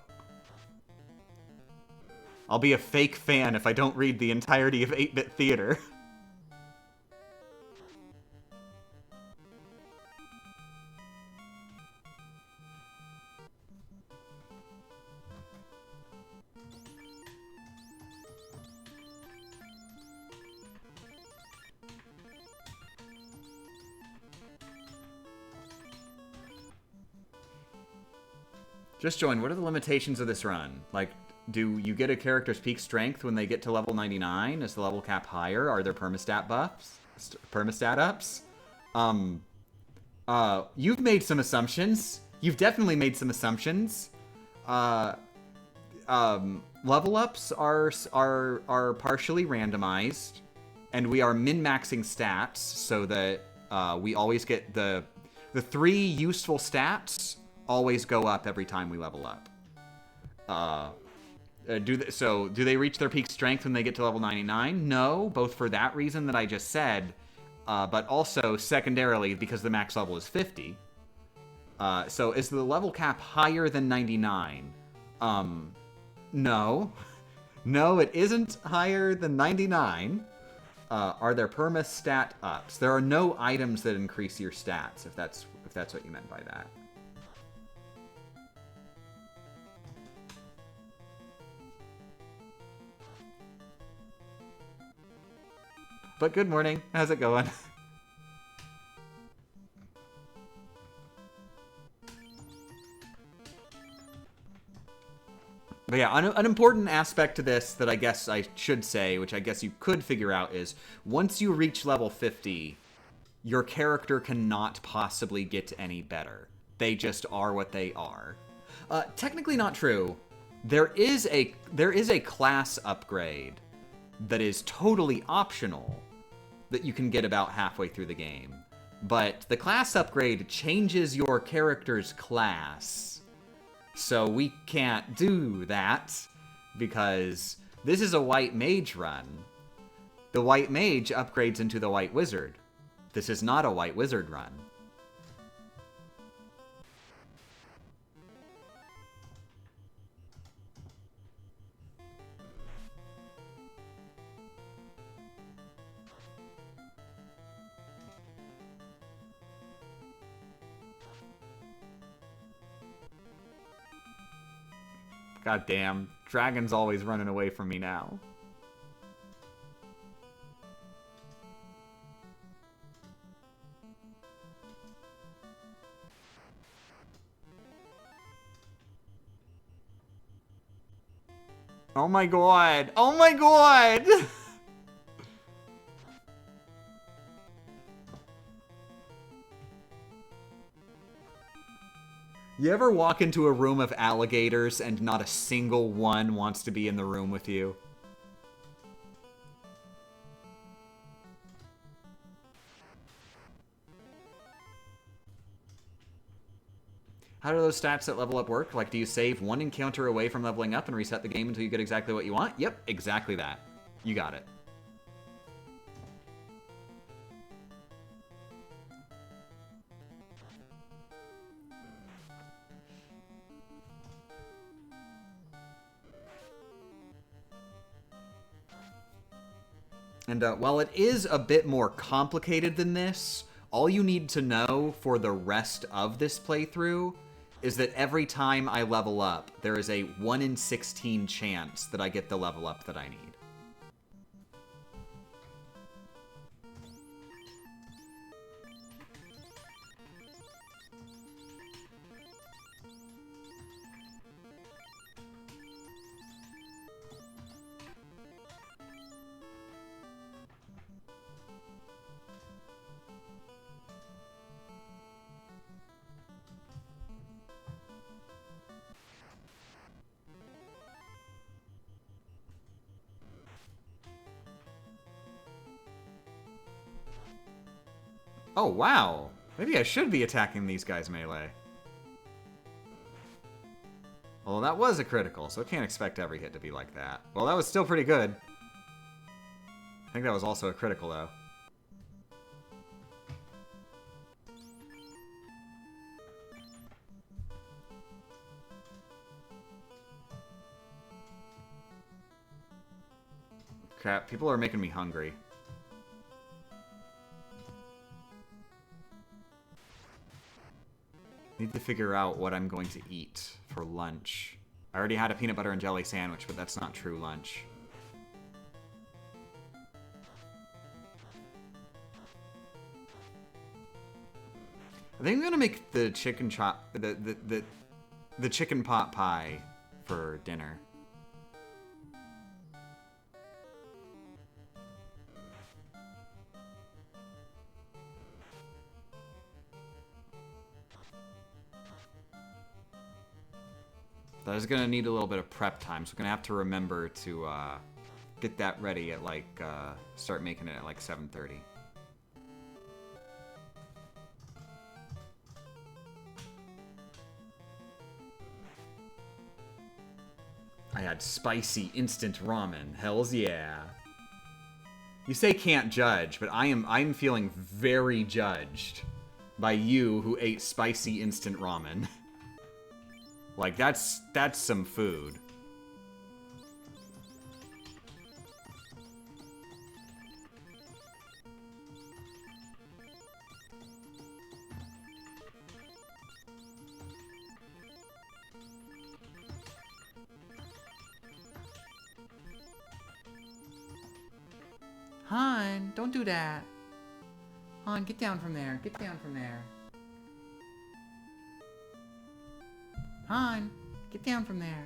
I'll be a fake fan if I don't read the entirety of 8-Bit Theater. Just join. What are the limitations of this run? Like, do you get a character's peak strength when they get to level 99? Is the level cap higher? Are there permastat buffs? Permastat ups? You've made some assumptions. You've definitely made some assumptions. Level ups are partially randomized, and we are min-maxing stats so that we always get the 3 useful stats always go up every time we level up. Do they reach their peak strength when they get to level 99? No, both for that reason that I just said, but also secondarily because the max level is 50. So is the level cap higher than 99? No. No, it isn't higher than 99. Are there perma stat ups? There are no items that increase your stats, if that's what you meant by that. But good morning. How's it going? But yeah, an important aspect to this that I guess I should say, which I guess you could figure out, is once you reach level 50, your character cannot possibly get any better. They just are what they are. Technically not true. There is a class upgrade that is totally optional that you can get about halfway through the game. But the class upgrade changes your character's class. So we can't do that because this is a white mage run. The white mage upgrades into the white wizard. This is not a white wizard run. God damn, Dragon's always running away from me now. Oh my god! Oh my god! You ever walk into a room of alligators and not a single one wants to be in the room with you? How do those stats at level up work? Like, do you save one encounter away from leveling up and reset the game until you get exactly what you want? Yep, exactly that. You got it. And while it is a bit more complicated than this, all you need to know for the rest of this playthrough is that every time I level up, there is a 1 in 16 chance that I get the level up that I need. Oh, wow. Maybe I should be attacking these guys melee. Well, that was a critical, so I can't expect every hit to be like that. Well, that was still pretty good. I think that was also a critical, though. Crap, people are making me hungry. Need to figure out what I'm going to eat for lunch. I already had a peanut butter and jelly sandwich, but that's not true lunch. I think I'm gonna make the chicken chop, the chicken pot pie for dinner. That is gonna need a little bit of prep time, so we're gonna have to remember to get that ready at like start making it at like 7:30. I had spicy instant ramen. Hells yeah. You say can't judge, but I'm feeling very judged by you who ate spicy instant ramen. Like, that's some food. Han, don't do that. Han, get down from there. Get down from there. Han, get down from there.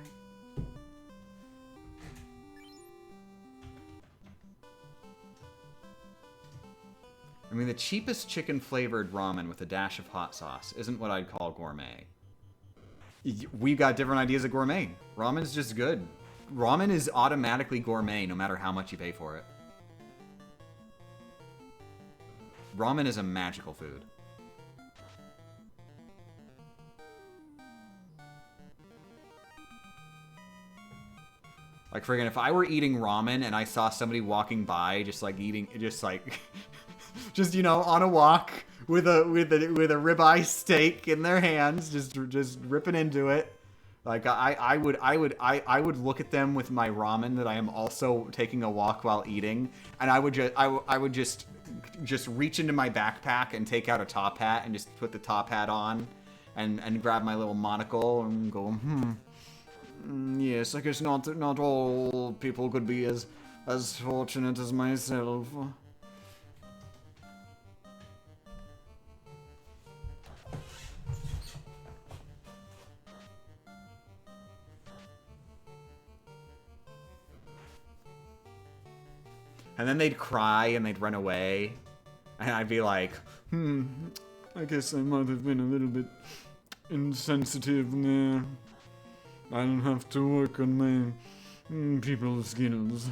I mean, the cheapest chicken-flavored ramen with a dash of hot sauce isn't what I'd call gourmet. We've got different ideas of gourmet. Ramen's just good. Ramen is automatically gourmet no matter how much you pay for it. Ramen is a magical food. Like, friggin', if I were eating ramen and I saw somebody walking by just like eating, just like, just, you know, on a walk with a ribeye steak in their hands, just ripping into it. Like, I would look at them with my ramen that I am also taking a walk while eating, and I would just reach into my backpack and take out a top hat and just put the top hat on, and grab my little monocle and go, yes, I guess not all people could be as fortunate as myself. And then they'd cry and they'd run away. And I'd be like, I guess I might have been a little bit insensitive there. I'll have to work on my people skills.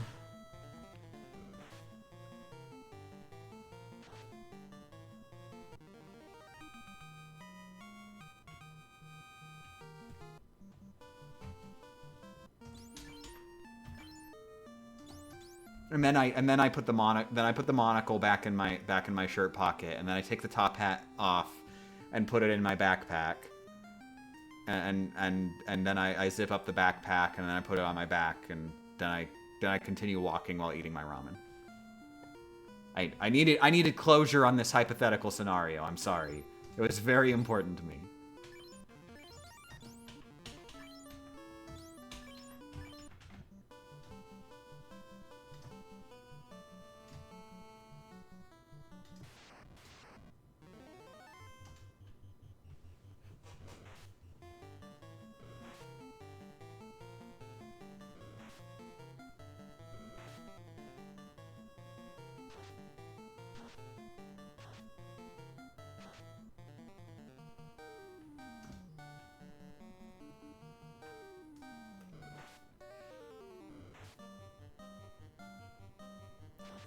And then I put the monocle back in my shirt pocket, and then I take the top hat off and put it in my backpack. And then I zip up the backpack, and then I put it on my back, and then I continue walking while eating my ramen. I needed closure on this hypothetical scenario. I'm sorry. It was very important to me.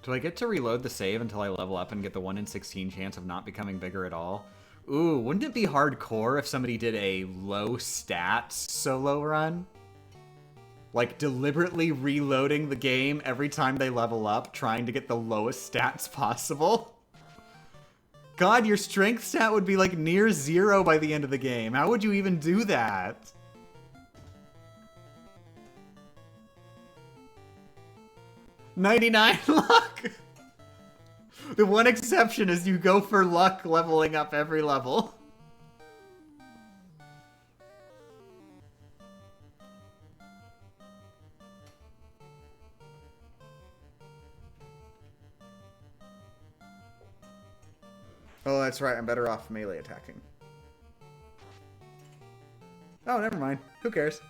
Do I get to reload the save until I level up and get the 1 in 16 chance of not becoming bigger at all? Ooh, wouldn't it be hardcore if somebody did a low stats solo run? Like, deliberately reloading the game every time they level up, trying to get the lowest stats possible? God, your strength stat would be like near 0 by the end of the game. How would you even do that? $99 luck! The one exception is you go for luck leveling up every level. Oh, that's right. I'm better off melee attacking. Oh, never mind. Who cares?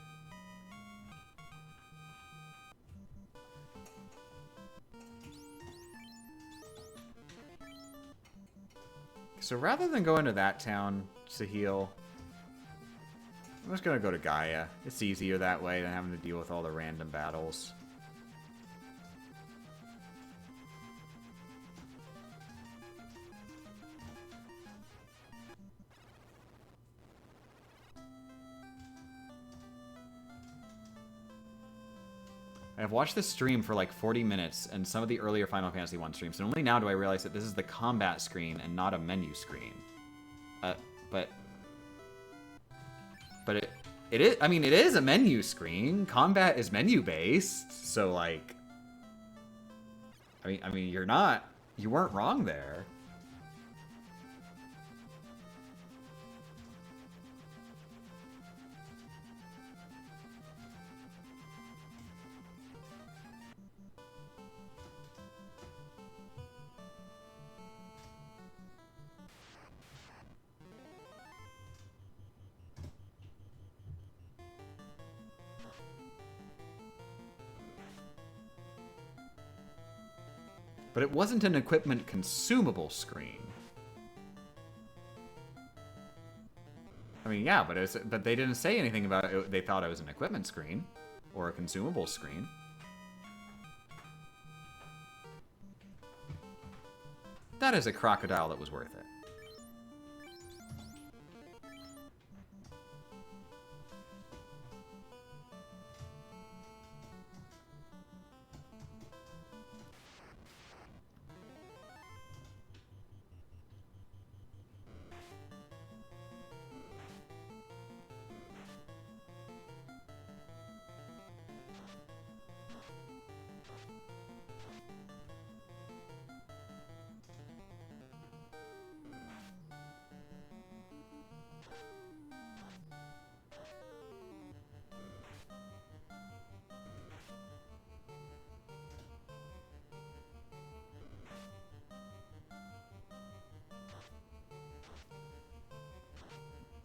So rather than go into that town to heal, I'm just gonna go to Gaia. It's easier that way than having to deal with all the random battles. I've watched this stream for like 40 minutes and some of the earlier Final Fantasy 1 streams, and only now do I realize that this is the combat screen and not a menu screen. But it is, I mean, it is a menu screen. Combat is menu based, so like, I mean, you weren't wrong there. But it wasn't an equipment consumable screen. I mean, yeah, but they didn't say anything about it. They thought it was an equipment screen or a consumable screen. That is a crocodile that was worth it.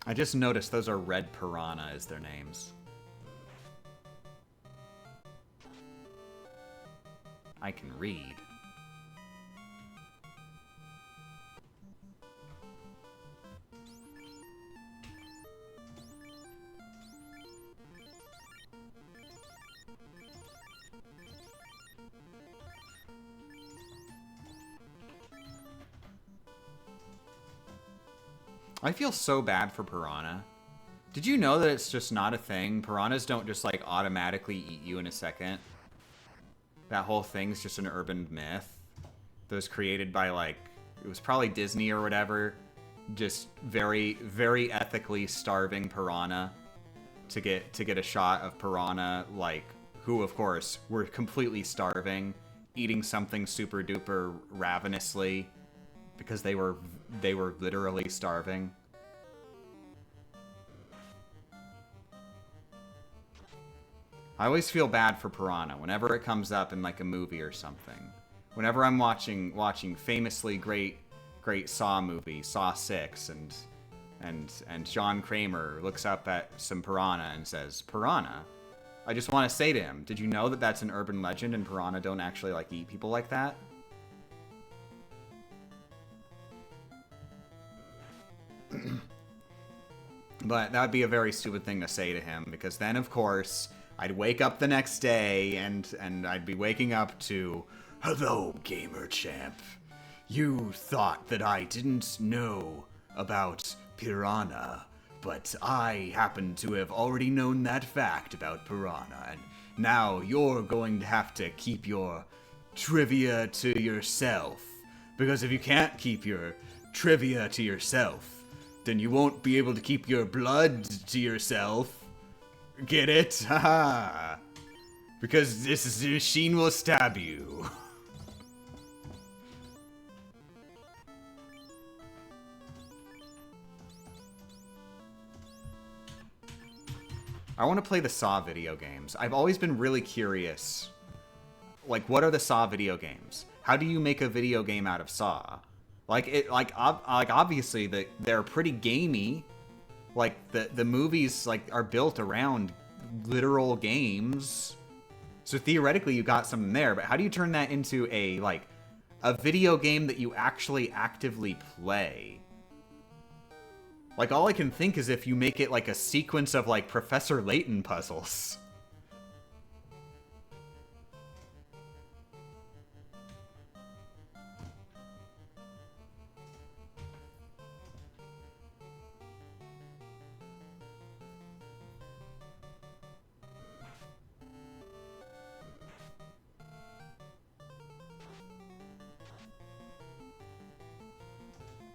I just noticed those are Red Piranha as their names. I can read. I feel so bad for Piranha. Did you know that it's just not a thing? Piranhas don't just like automatically eat you in a second. That whole thing's just an urban myth that was created by like, it was probably Disney or whatever, just very, very ethically starving Piranha to get a shot of Piranha, like, who of course were completely starving, eating something super duper ravenously because they were literally starving. I always feel bad for Piranha whenever it comes up in like a movie or something. Whenever I'm watching famously great Saw movie, Saw 6, and John Kramer looks up at some piranha and says, "Piranha." I just want to say to him, did you know that that's an urban legend and piranha don't actually like eat people like that? But that would be a very stupid thing to say to him, because then, of course, I'd wake up the next day and I'd be waking up to Hello, gamer champ. You thought that I didn't know about Piranha, but I happen to have already known that fact about Piranha, and now you're going to have to keep your trivia to yourself. Because if you can't keep your trivia to yourself, then you won't be able to keep your blood to yourself. Get it? Haha. Because this machine will stab you. I want to play the Saw video games. I've always been really curious. Like, what are the Saw video games? How do you make a video game out of Saw? Obviously they're pretty gamey. Like the movies are built around literal games. So theoretically you got something there, but how do you turn that into a video game that you actually actively play? Like, all I can think is if you make it like a sequence of Professor Layton puzzles.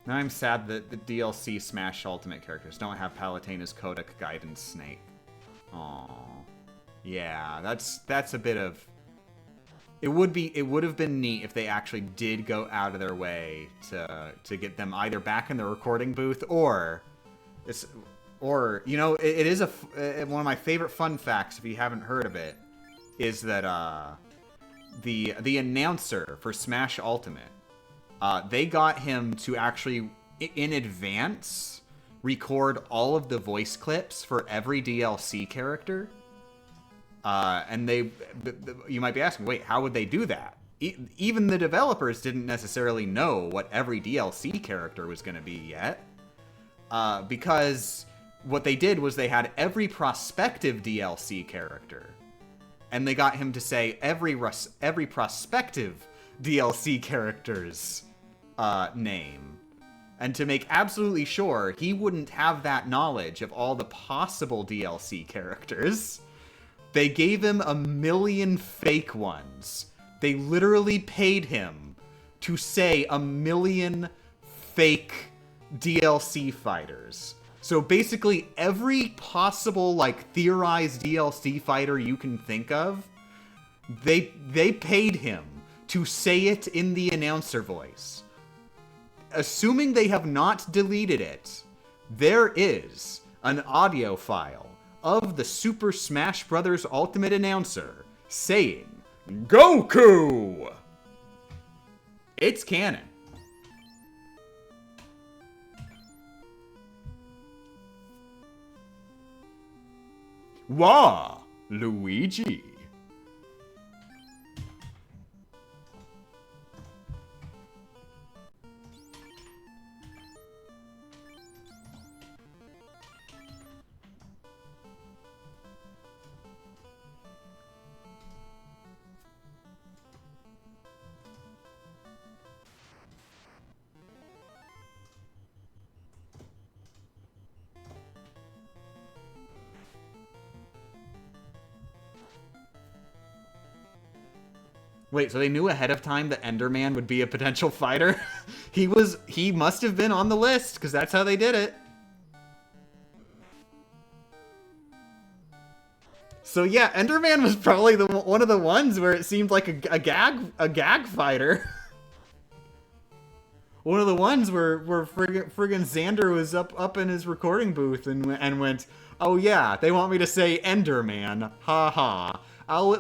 Now I'm sad that the DLC Smash Ultimate characters don't have Palutena's Kodak Guidance Snake. Aww. Yeah, that's a bit of... It would have been neat if they actually did go out of their way to get them either back in the recording booth or you know, it is one of my favorite fun facts, if you haven't heard of it, is that the announcer for Smash Ultimate, they got him to actually, in advance, record all of the voice clips for every DLC character. And you might be asking, wait, how would they do that? Even the developers didn't necessarily know what every DLC character was going to be yet. Because what they did was they had every prospective DLC character. And they got him to say every prospective DLC character's name. And to make absolutely sure he wouldn't have that knowledge of all the possible DLC characters, they gave him 1 million fake ones. They literally paid him to say 1 million fake DLC fighters. So basically every possible theorized DLC fighter you can think of, they paid him to say it in the announcer voice. Assuming they have not deleted it, there is an audio file of the Super Smash Bros. Ultimate announcer saying, Goku! It's canon. Wah, Luigi. Wait, so they knew ahead of time that Enderman would be a potential fighter? He must have been on the list, because that's how they did it. So yeah, Enderman was probably one of the ones where it seemed like a gag fighter. One of the ones where friggin' Xander was up in his recording booth and went, oh yeah, they want me to say Enderman, ha ha. I'll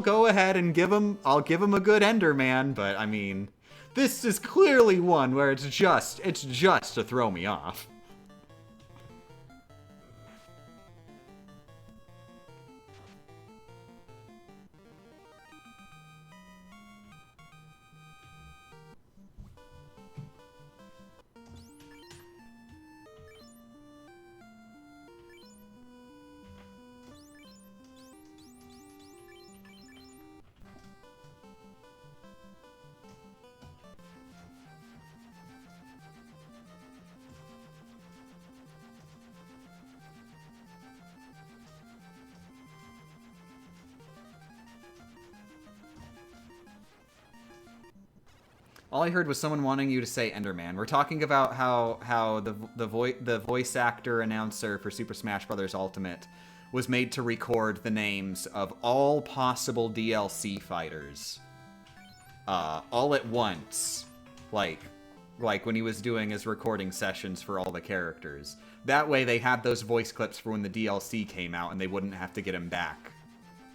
go ahead and give him a good Enderman, but I mean, this is clearly one where it's just to throw me off. All I heard was someone wanting you to say Enderman. We're talking about how the voice actor announcer for Super Smash Bros. Ultimate was made to record the names of all possible DLC fighters, all at once, like when he was doing his recording sessions for all the characters. That way, they had those voice clips for when the DLC came out, and they wouldn't have to get him back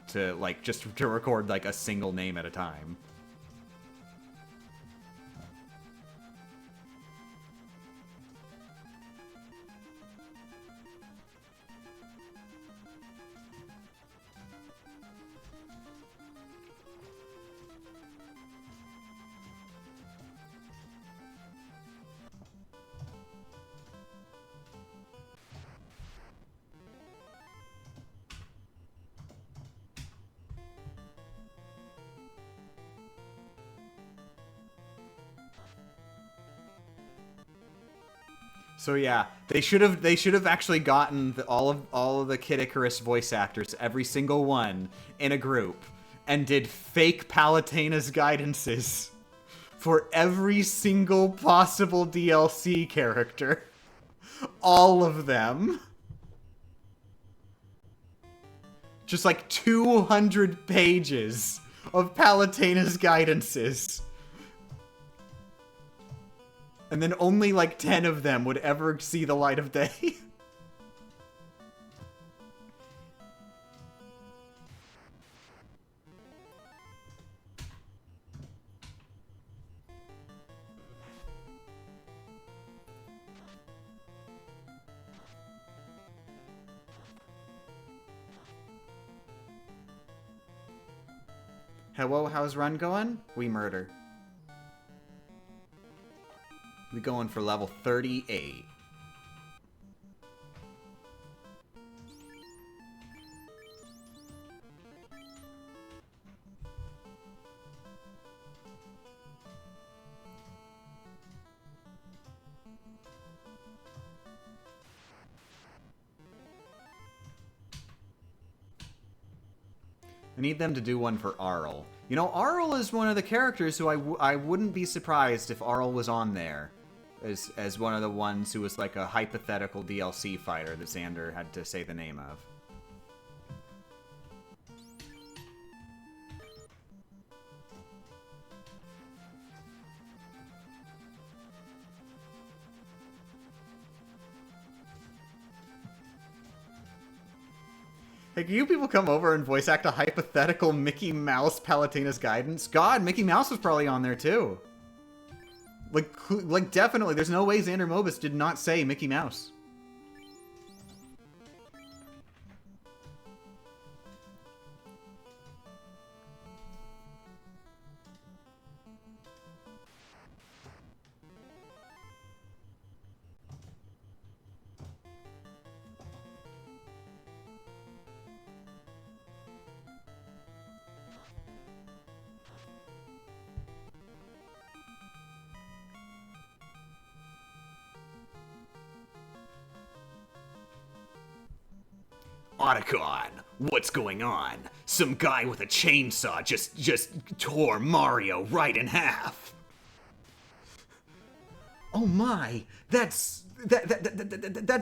to just to record a single name at a time. So yeah, they should have actually gotten all of the Kid Icarus voice actors, every single one, in a group, and did fake Palutena's guidances for every single possible DLC character. All of them. Just 200 pages of Palutena's guidances. And then only 10 of them would ever see the light of day. Hello, how's run going? We murder. We going for level 38. I need them to do one for Arl. You know, Arl is one of the characters who I wouldn't be surprised if Arl was on there as one of the ones who was a hypothetical DLC fighter that Xander had to say the name of. Hey, can you people come over and voice act a hypothetical Mickey Mouse Palutena's guidance? God, Mickey Mouse was probably on there too. Definitely. There's no way Xander Mobus did not say Mickey Mouse. Otacon, what's going on? Some guy with a chainsaw just tore Mario right in half. Oh my, that's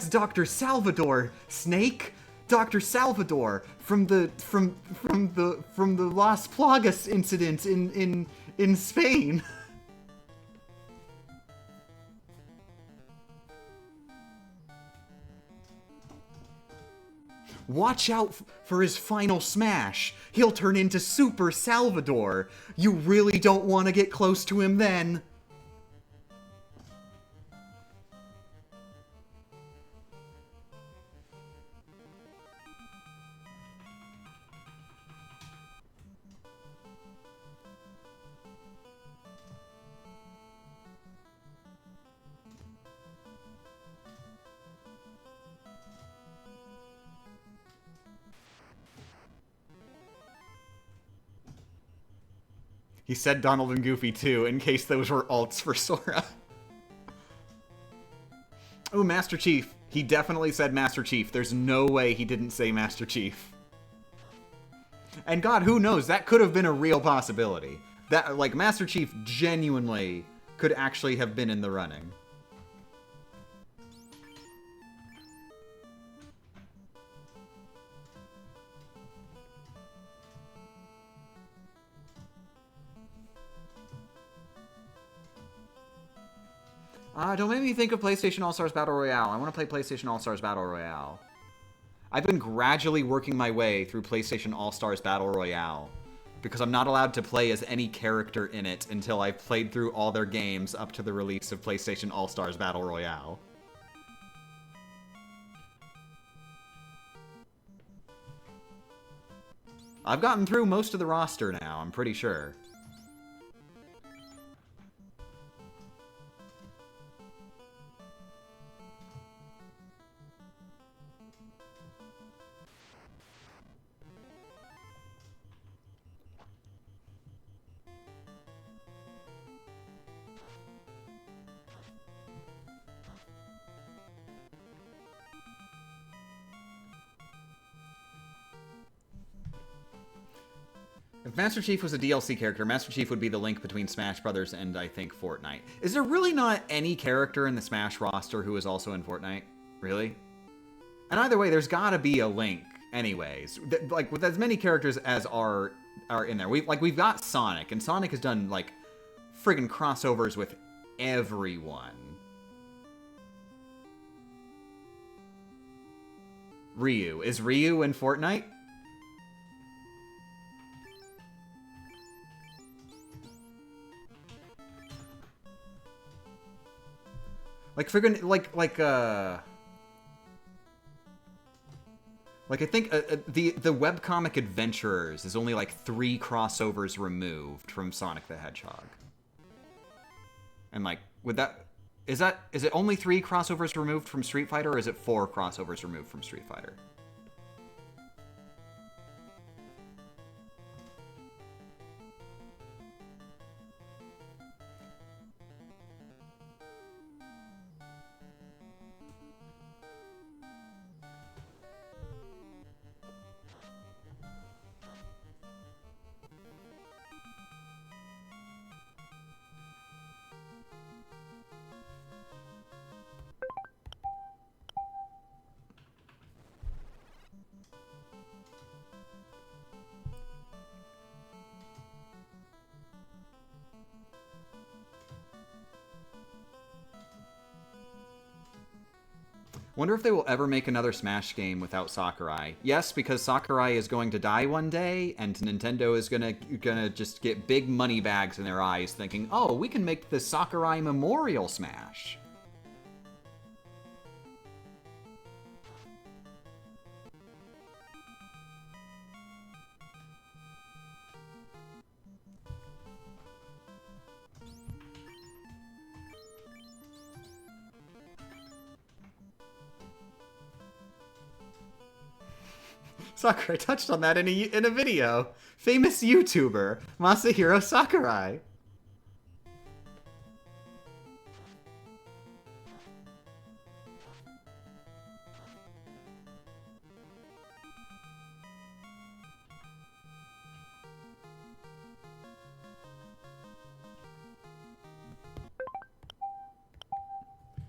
Dr. Salvador, Snake. Dr. Salvador from the Las Plagas incident in Spain. Watch out for his final smash. He'll turn into Super Salvador. You really don't want to get close to him then. He said Donald and Goofy too, in case those were alts for Sora. Oh, Master Chief. He definitely said Master Chief. There's no way he didn't say Master Chief. And God, who knows? That could have been a real possibility. That, like, Master Chief genuinely could actually have been in the running. Don't make me think of PlayStation All-Stars Battle Royale. I want to play PlayStation All-Stars Battle Royale. I've been gradually working my way through PlayStation All-Stars Battle Royale because I'm not allowed to play as any character in it until I've played through all their games up to the release of PlayStation All-Stars Battle Royale. I've gotten through most of the roster now, I'm pretty sure. If Master Chief was a DLC character, Master Chief would be the link between Smash Brothers and, I think, Fortnite. Is there really not any character in the Smash roster who is also in Fortnite? Really? And either way, there's gotta be a link, anyways. Like, with as many characters as are in there. We've got Sonic, and Sonic has done, like, friggin' crossovers with everyone. Ryu. Is Ryu in Fortnite? Like, friggin', like I think the webcomic Adventurers is only like 3 crossovers removed from Sonic the Hedgehog. And like, would that... Is it only 3 crossovers removed from Street Fighter, or is it 4 crossovers removed from Street Fighter? Wonder if they will ever make another Smash game without Sakurai. Yes, because Sakurai is going to die one day, and Nintendo is gonna just get big money bags in their eyes, thinking, "Oh, we can make the Sakurai Memorial Smash." Sakurai touched on that in a video. Famous YouTuber, Masahiro Sakurai.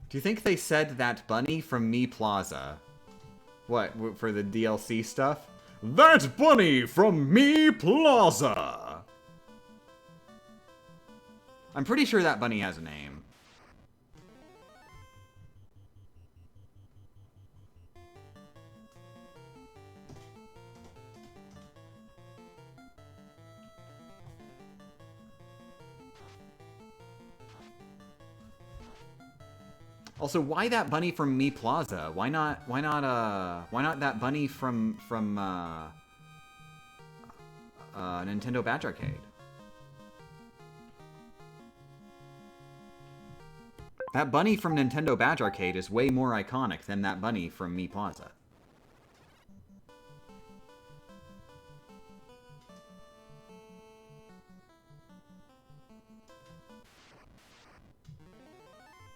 Do you think they said that bunny from Me Plaza? What, for the DLC stuff? That bunny from Me Plaza! I'm pretty sure that bunny has a name. Also, why that bunny from Me Plaza? Why not that bunny from Nintendo Badge Arcade? That bunny from Nintendo Badge Arcade is way more iconic than that bunny from Me Plaza.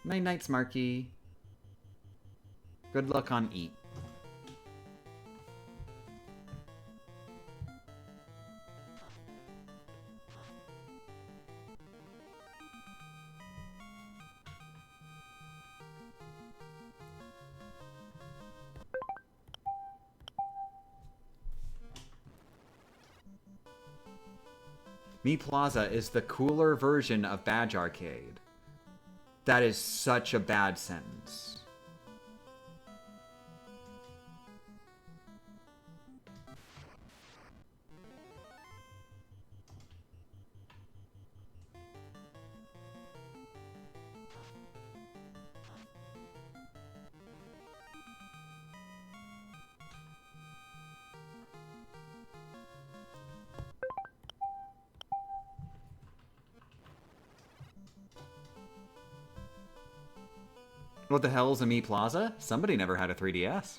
Night-night, Smarky. Good luck on Eat. Me Plaza is the cooler version of Badge Arcade. That is such a bad sentence. What the hell is a Me Plaza? Somebody never had a 3DS.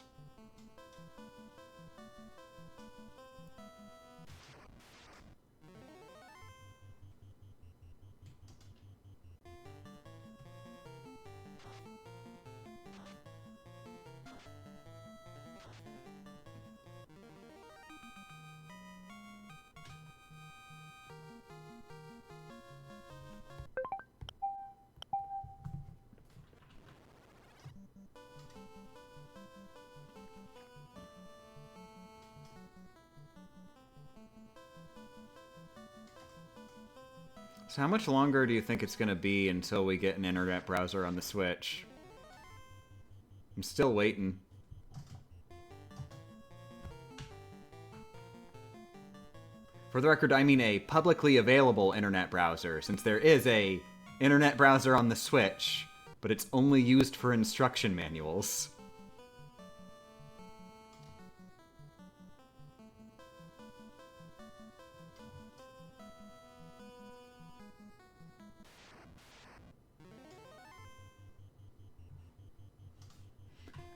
So how much longer do you think it's going to be until we get an internet browser on the Switch? I'm still waiting. For the record, I mean a publicly available internet browser, since there is a internet browser on the Switch, but it's only used for instruction manuals.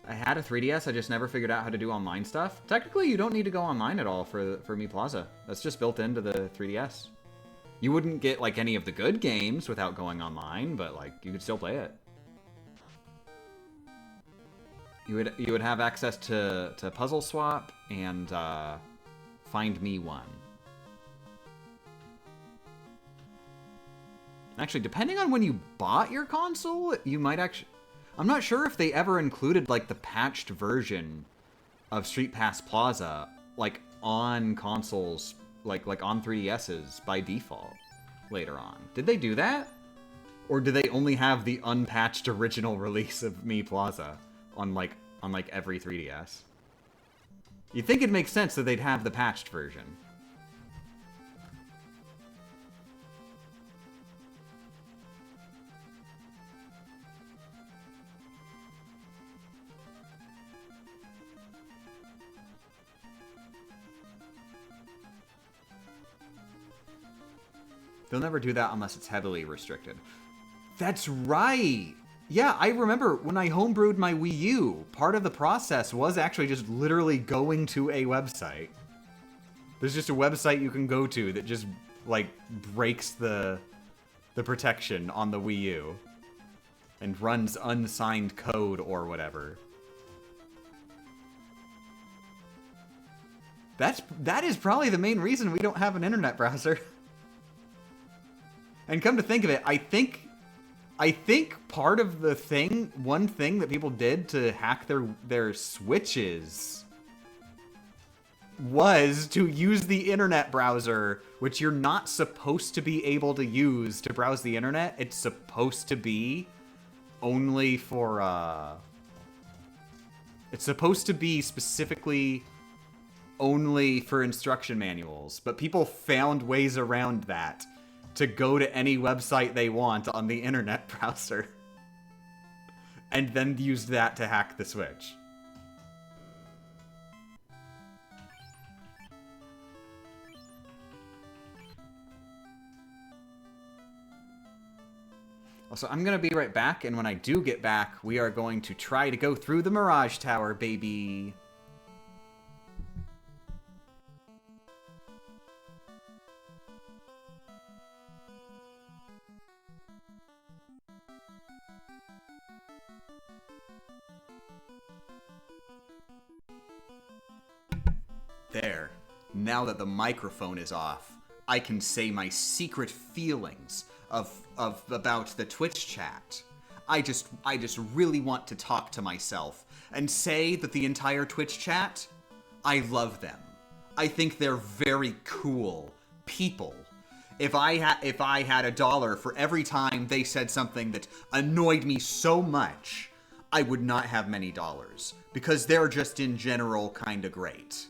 I had a 3DS, I just never figured out how to do online stuff. Technically, you don't need to go online at all for Me Plaza. That's just built into the 3DS. You wouldn't get, like, any of the good games without going online, but, like, you could still play it. You would have access to Puzzle Swap and Find Me One. Actually, depending on when you bought your console, you might actually... I'm not sure if they ever included, like, the patched version of Street Pass Plaza, like, on consoles, like on 3DSs by default later on. Did they do that? Or do they only have the unpatched original release of Me Plaza on every 3DS? You'd think it makes sense that they'd have the patched version. They'll never do that unless it's heavily restricted. That's right! Yeah, I remember when I homebrewed my Wii U, part of the process was actually just literally going to a website. There's just a website you can go to that just, like, breaks the protection on the Wii U. And runs unsigned code or whatever. That is probably the main reason we don't have an internet browser. And come to think of it, I think part of the thing, one thing that people did to hack their Switches was to use the internet browser, which you're not supposed to be able to use to browse the internet. It's supposed to be only for, it's supposed to be specifically only for instruction manuals, but people found ways around that to go to any website they want on the internet browser. And then used that to hack the Switch. Also, I'm gonna be right back, and when I do get back, we are going to try to go through the Mirage Tower, baby! There. Now that the microphone is off, I can say my secret feelings about the Twitch chat. I just really want to talk to myself and say that the entire Twitch chat, I love them. I think they're very cool people. if I had $1 for every time they said something that annoyed me so much, I would not have many dollars, because they're just in general kind of great.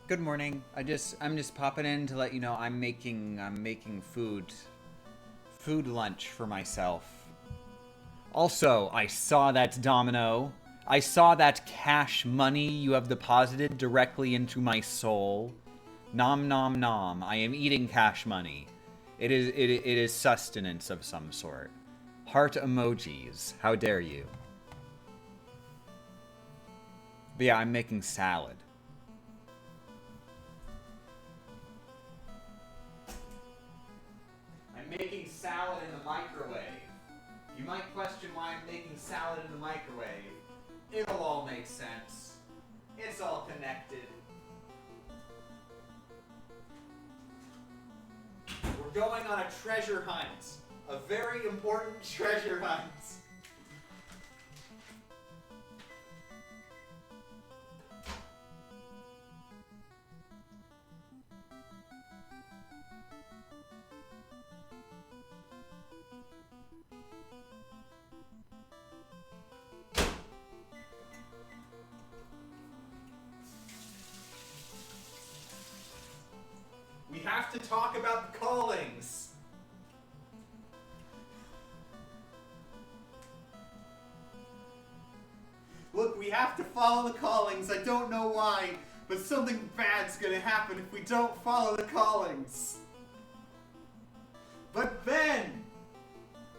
Good morning. I'm just popping in to let you know I'm making food lunch for myself. Also, I saw that domino. I saw that cash money you have deposited directly into my soul. Nom nom nom. I am eating cash money. It is sustenance of some sort. Heart emojis. How dare you? But yeah, I'm making salad. Making salad in the microwave. You might question why I'm making salad in the microwave. It'll all make sense. It's all connected. We're going on a treasure hunt. A very important treasure hunt. We have to talk about the callings. Look, we have to follow the callings. I don't know why, but something bad's gonna happen if we don't follow the callings. But then,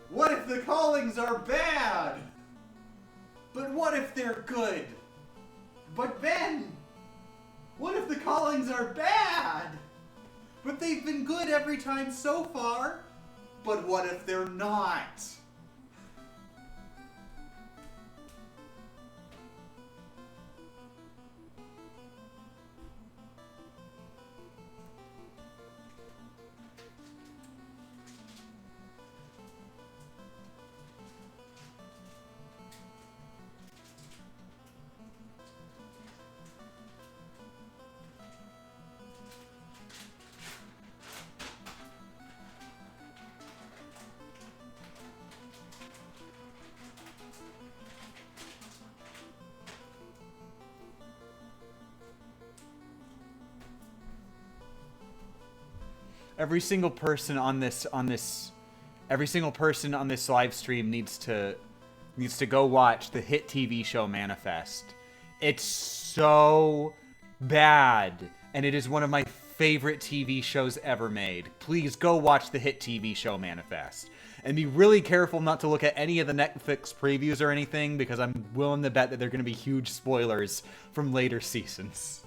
what if the callings are bad? But what if they're good? But then, what if the callings are bad? But they've been good every time so far. But what if they're not? Every single person on this live stream needs to go watch the hit TV show Manifest. It's so bad, and it is one of my favorite TV shows ever made. Please go watch the hit TV show Manifest. And be really careful not to look at any of the Netflix previews or anything, because I'm willing to bet that they're going to be huge spoilers from later seasons.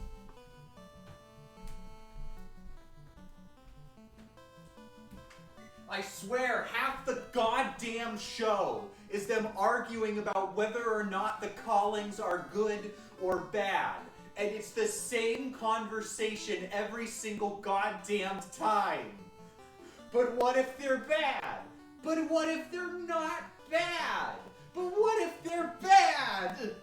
I swear, half the goddamn show is them arguing about whether or not the callings are good or bad. And it's the same conversation every single goddamn time. But what if they're bad? But what if they're not bad? But what if they're bad?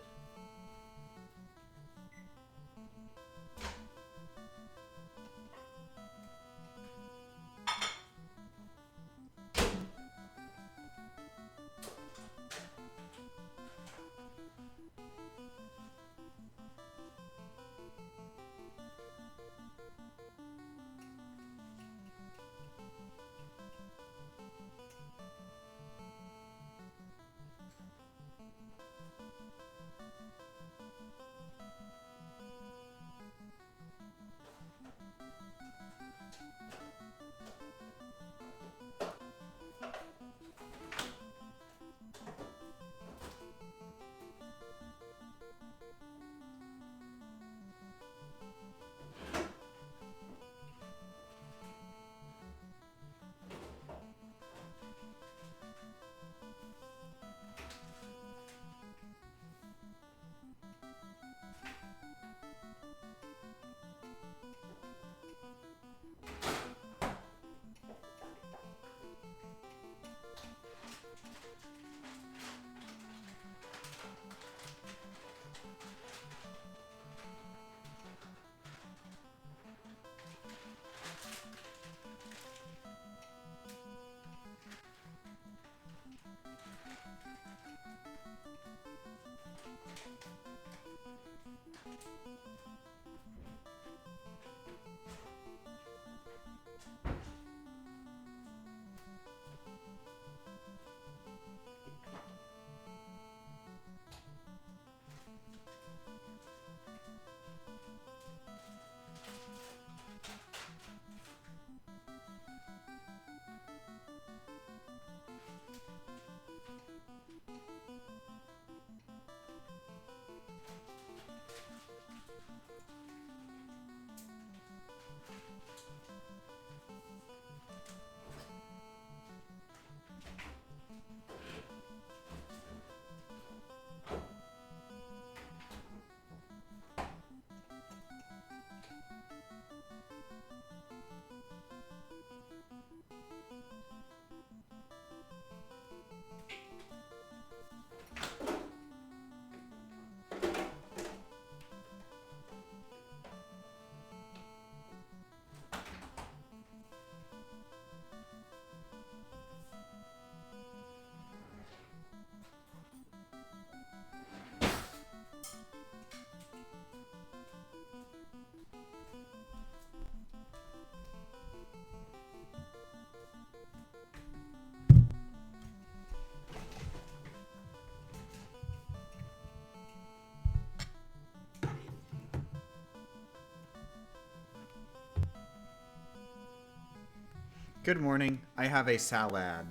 Good morning. I have a salad.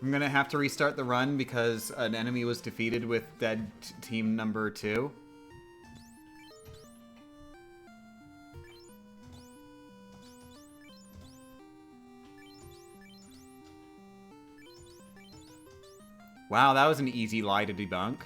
I'm gonna have to restart the run because an enemy was defeated with dead team number 2. Wow, that was an easy lie to debunk.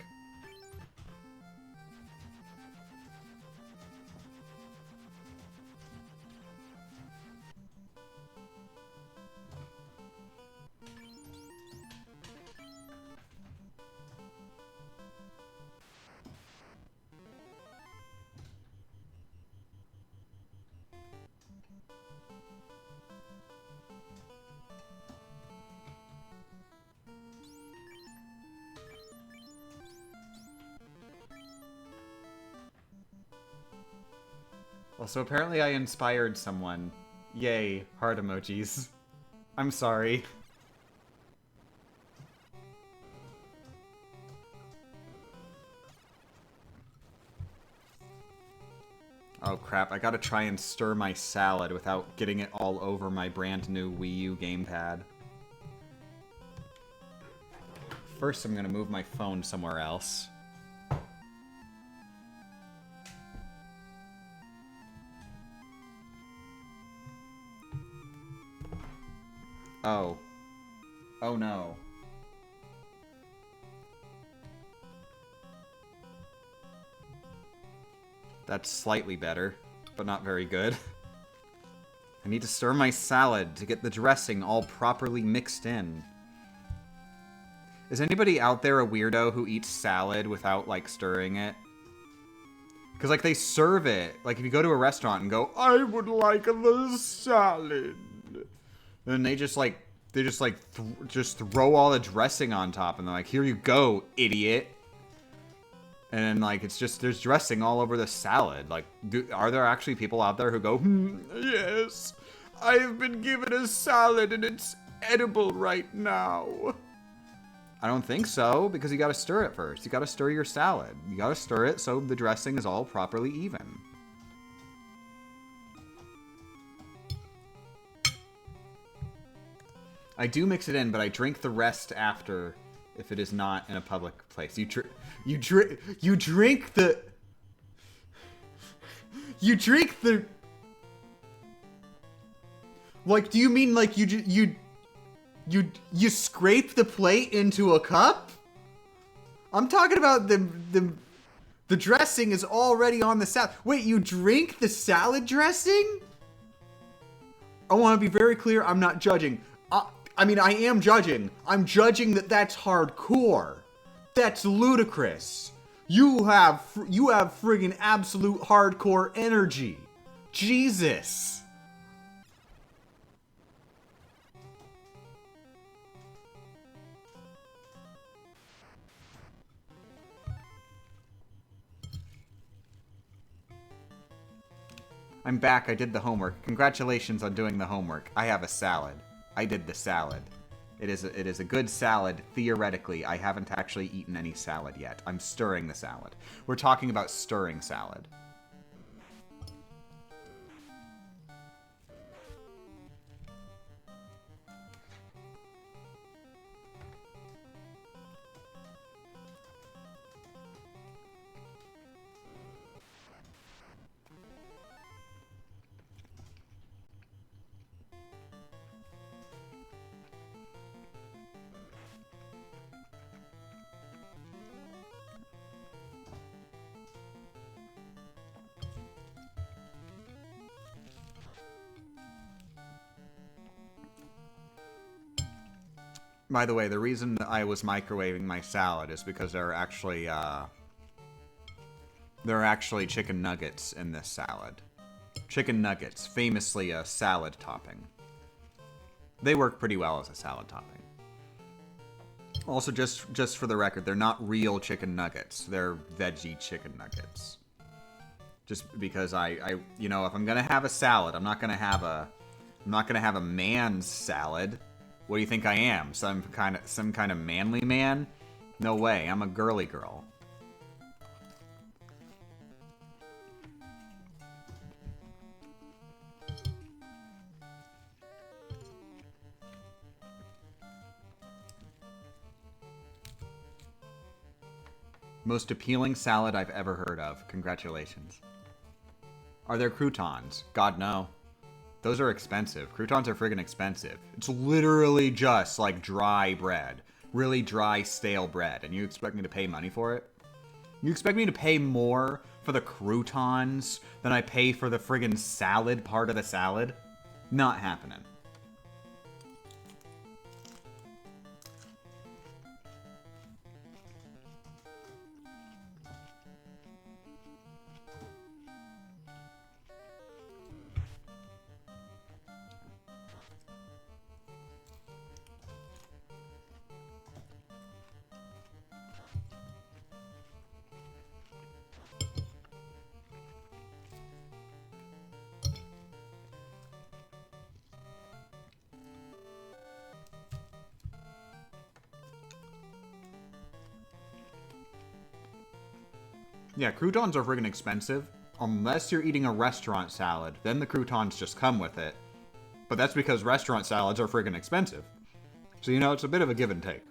Also, apparently I inspired someone. Yay, heart emojis. I'm sorry. Oh crap, I gotta try and stir my salad without getting it all over my brand new Wii U gamepad. First, I'm gonna move my phone somewhere else. Oh. Oh no. That's slightly better, but not very good. I need to stir my salad to get the dressing all properly mixed in. Is anybody out there a weirdo who eats salad without, like, stirring it? Because, like, they serve it. Like, if you go to a restaurant and go, I would like the salad. Then they just, like, just throw all the dressing on top. And they're like, here you go, idiot. And then, like, it's just, there's dressing all over the salad. Like, are there actually people out there who go, yes, I've been given a salad and it's edible right now. I don't think so, because you gotta stir it first. You gotta stir your salad. You gotta stir it so the dressing is all properly even. I do mix it in, but I drink the rest after if it is not in a public place. You drink the... You drink the... Like, do you mean like you scrape the plate into a cup? I'm talking about the dressing is already on the salad. Wait, you drink the salad dressing? I want to be very clear, I'm not judging. I mean, I am judging. I'm judging that that's hardcore. That's ludicrous. You have friggin' absolute hardcore energy. Jesus. I'm back. I did the homework. Congratulations on doing the homework. I have a salad. I did the salad. It is a good salad, theoretically. I haven't actually eaten any salad yet. I'm stirring the salad. We're talking about stirring salad. By the way, the reason that I was microwaving my salad is because there are actually chicken nuggets in this salad. Chicken nuggets, famously a salad topping. They work pretty well as a salad topping. Also, just for the record, they're not real chicken nuggets. They're veggie chicken nuggets. Just because you know, if I'm gonna have a salad, I'm not gonna have a man's salad. What do you think I am? Some kind of manly man? No way. I'm a girly girl. Most appealing salad I've ever heard of. Congratulations. Are there croutons? God, no. Those are expensive. Croutons are friggin' expensive. It's literally just like dry bread. Really dry, stale bread. And you expect me to pay money for it? You expect me to pay more for the croutons than I pay for the friggin' salad part of the salad? Not happening. Yeah, croutons are friggin' expensive. Unless you're eating a restaurant salad, then the croutons just come with it. But that's because restaurant salads are friggin' expensive. So, you know, it's a bit of a give and take.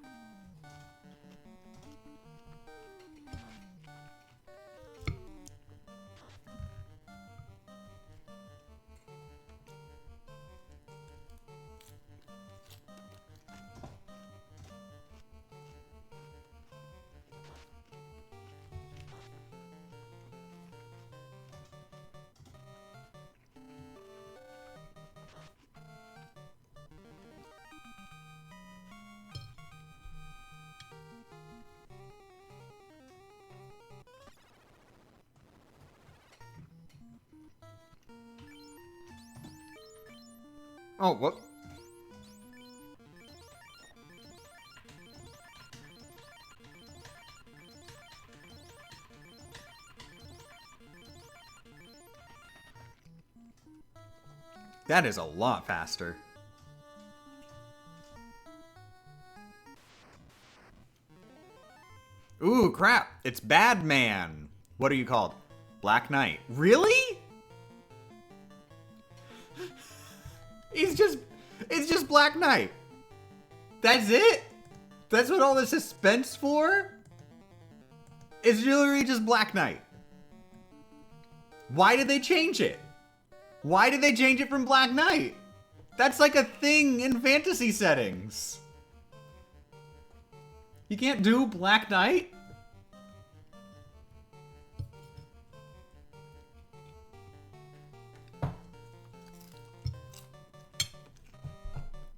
Oh, what? That is a lot faster. Ooh, crap. It's Badman. What are you called? Black Knight. Really? It's just Black Knight. That's it? That's what all the suspense for? It's literally just Black Knight. Why did they change it? Why did they change it from Black Knight? That's like a thing in fantasy settings. You can't do Black Knight?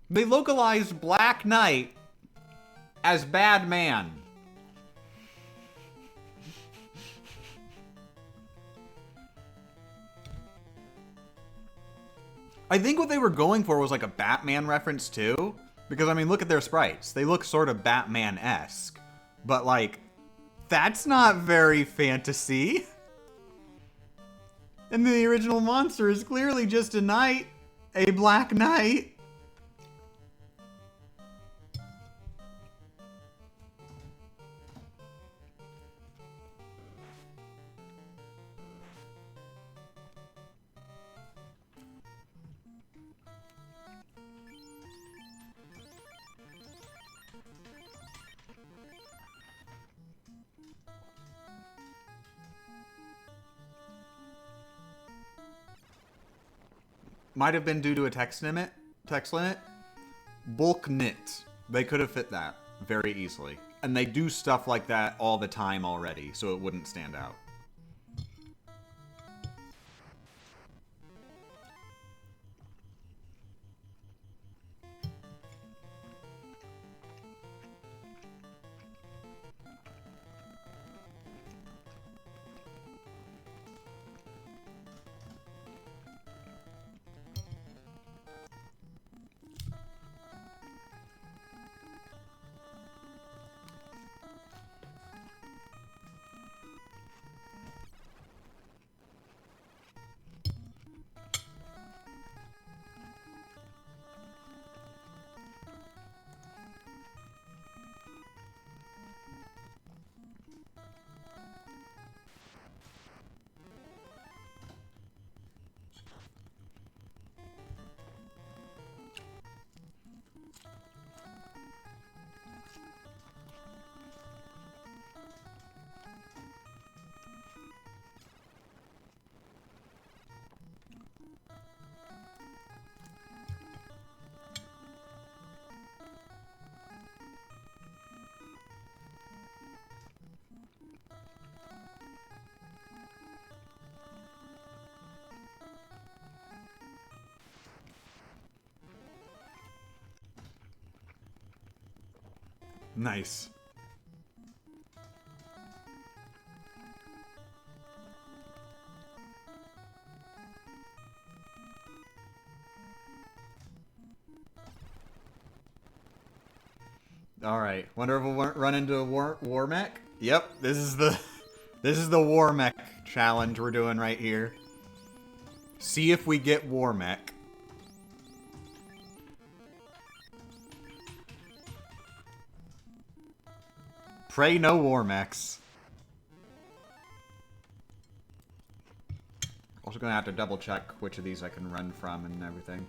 They localized Black Knight as Bad Man. I think what they were going for was like a Batman reference too. Because, I mean, look at their sprites. They look sort of Batman-esque. But, like, that's not very fantasy. And the original monster is clearly just a knight. A Black Knight. Might have been due to a text limit. Bulk knit. They could have fit that very easily. And they do stuff like that all the time already, so it wouldn't stand out. Nice. All right. Wonder if we'll run into a war mech. Yep. This is the war mech challenge we're doing right here. See if we get war mech. Pray no war mechs. Also gonna have to double check which of these I can run from and everything.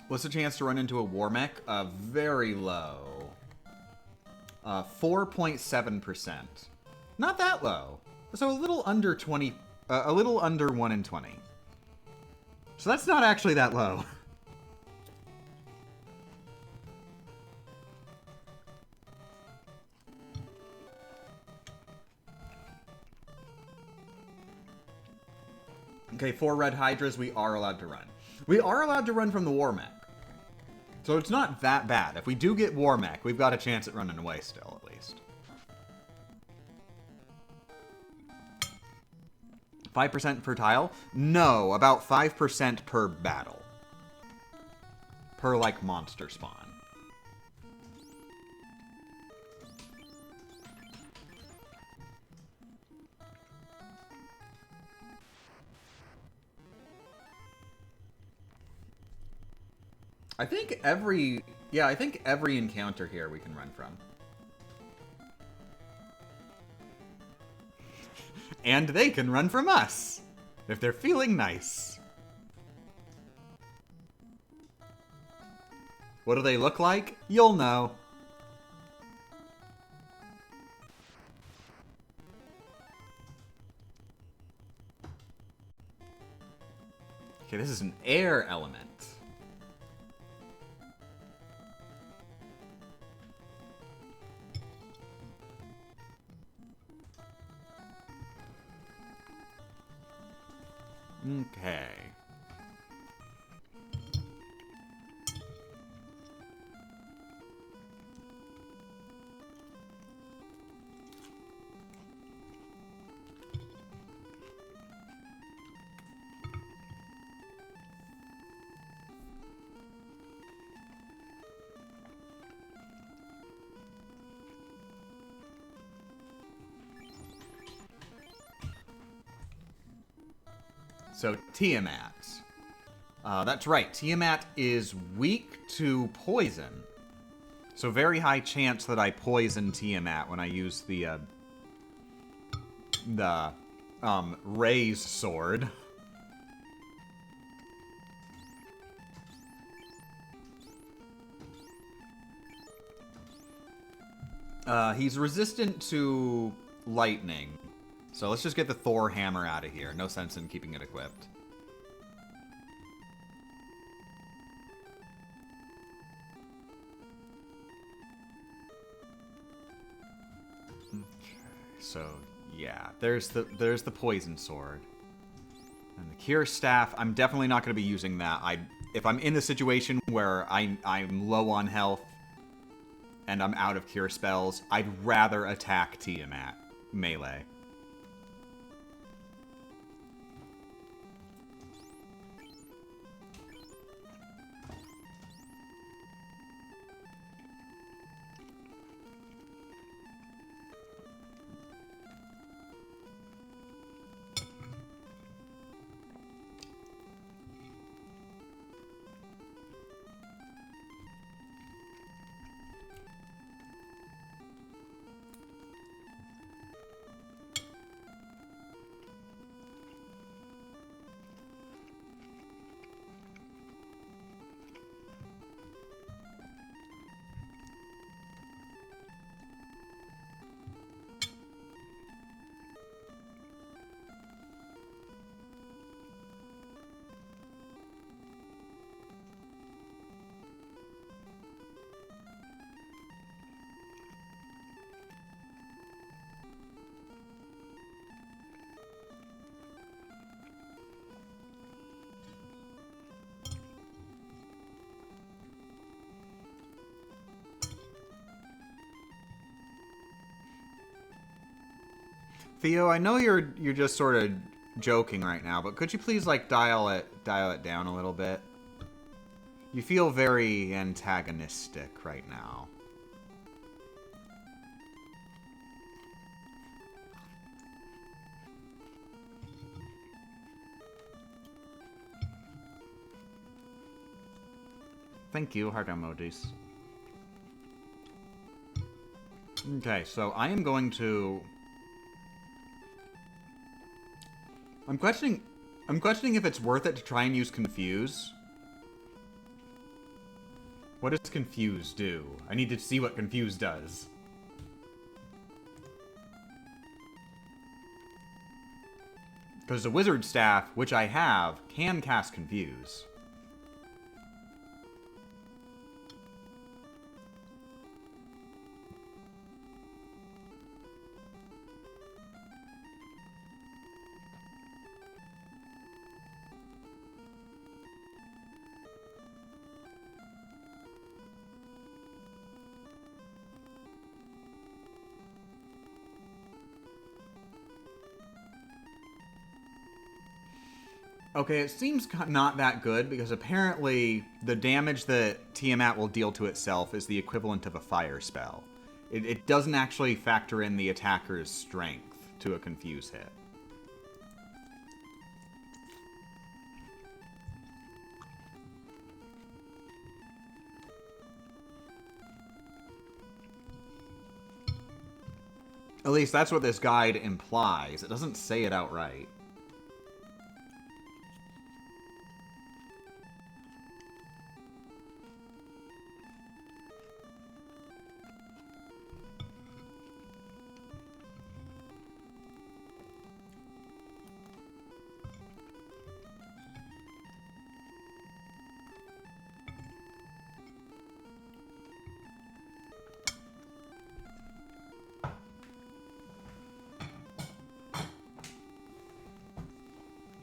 What's the chance to run into a war mech? Very low. 4.7%. Not that low. So a little under 20, a little under 1 in 20. So that's not actually that low. Okay, 4 red hydras we are allowed to run. We are allowed to run from the war mech. So it's not that bad. If we do get war mech, we've got a chance at running away still, at least. 5% per tile? No, about 5% per battle. Per, like, monster spawn. I think every encounter here we can run from. And they can run from us, if they're feeling nice. What do they look like? You'll know. Okay, this is an air element. Okay. So, Tiamat. That's right, Tiamat is weak to poison. So very high chance that I poison Tiamat when I use the Ray's sword. He's resistant to lightning. So let's just get the Thor hammer out of here. No sense in keeping it equipped. Okay, so yeah, there's the poison sword. And the cure staff, I'm definitely not going to be using that. If I'm in a situation where I'm low on health and I'm out of cure spells, I'd rather attack Tiamat melee. Theo, I know you're just sort of joking right now, but could you please like dial it down a little bit? You feel very antagonistic right now. Thank you, heart emojis. Okay, so I am going to... I'm questioning if it's worth it to try and use Confuse. What does Confuse do? I need to see what Confuse does. Because the Wizard Staff, which I have, can cast Confuse. Okay, it seems not that good, because apparently the damage that Tiamat will deal to itself is the equivalent of a fire spell. It doesn't actually factor in the attacker's strength to a Confuse hit. At least that's what this guide implies. It doesn't say it outright.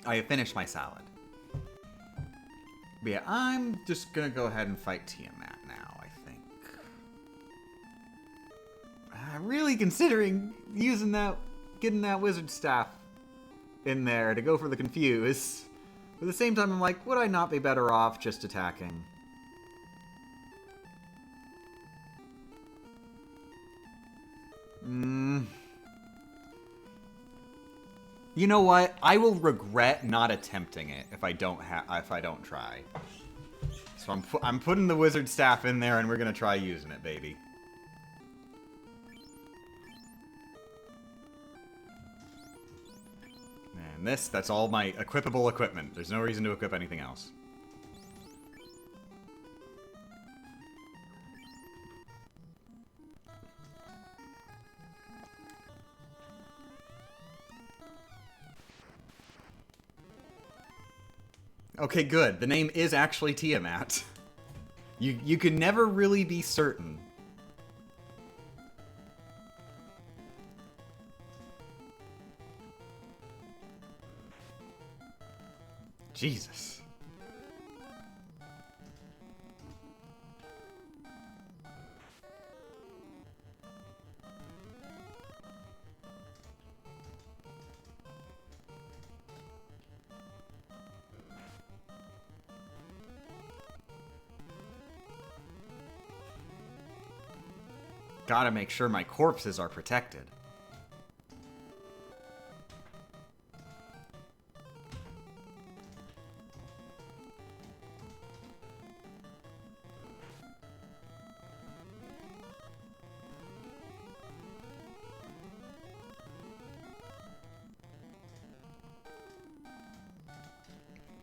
I have finished my salad. But yeah, I'm just gonna go ahead and fight Tiamat now, I think. I'm really considering using getting that wizard staff in there to go for the Confuse. But at the same time, I'm like, would I not be better off just attacking? You know what? I will regret not attempting it if I don't try. So I'm putting the wizard staff in there, and we're gonna try using it, baby. And that's all my equipable equipment. There's no reason to equip anything else. Okay, good. The name is actually Tiamat. You can never really be certain. Jesus. Gotta make sure my corpses are protected.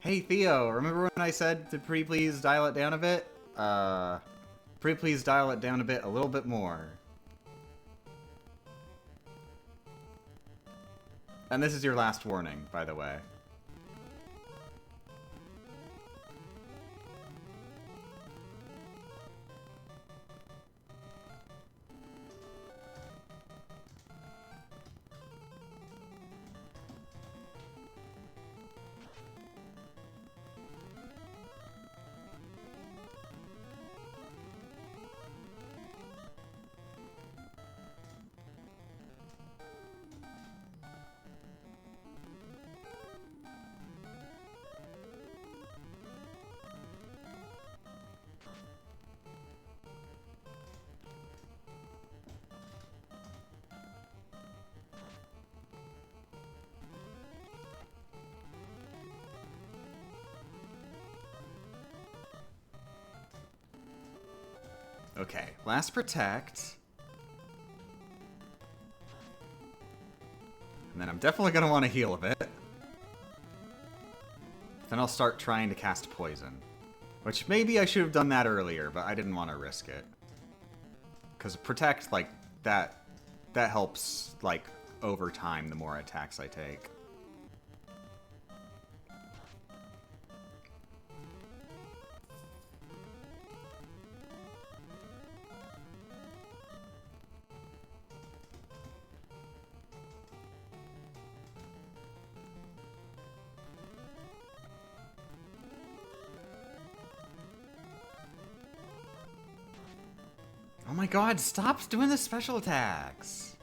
Hey Theo, remember when I said to pretty please dial it down a bit? Pretty please dial it down a bit, a little bit more. And this is your last warning, by the way. Okay, last protect. And then I'm definitely going to want to heal a bit. Then I'll start trying to cast poison. Which maybe I should have done that earlier, but I didn't want to risk it. Because protect, like, that helps, like, over time the more attacks I take. Oh my god, stop doing the special attacks!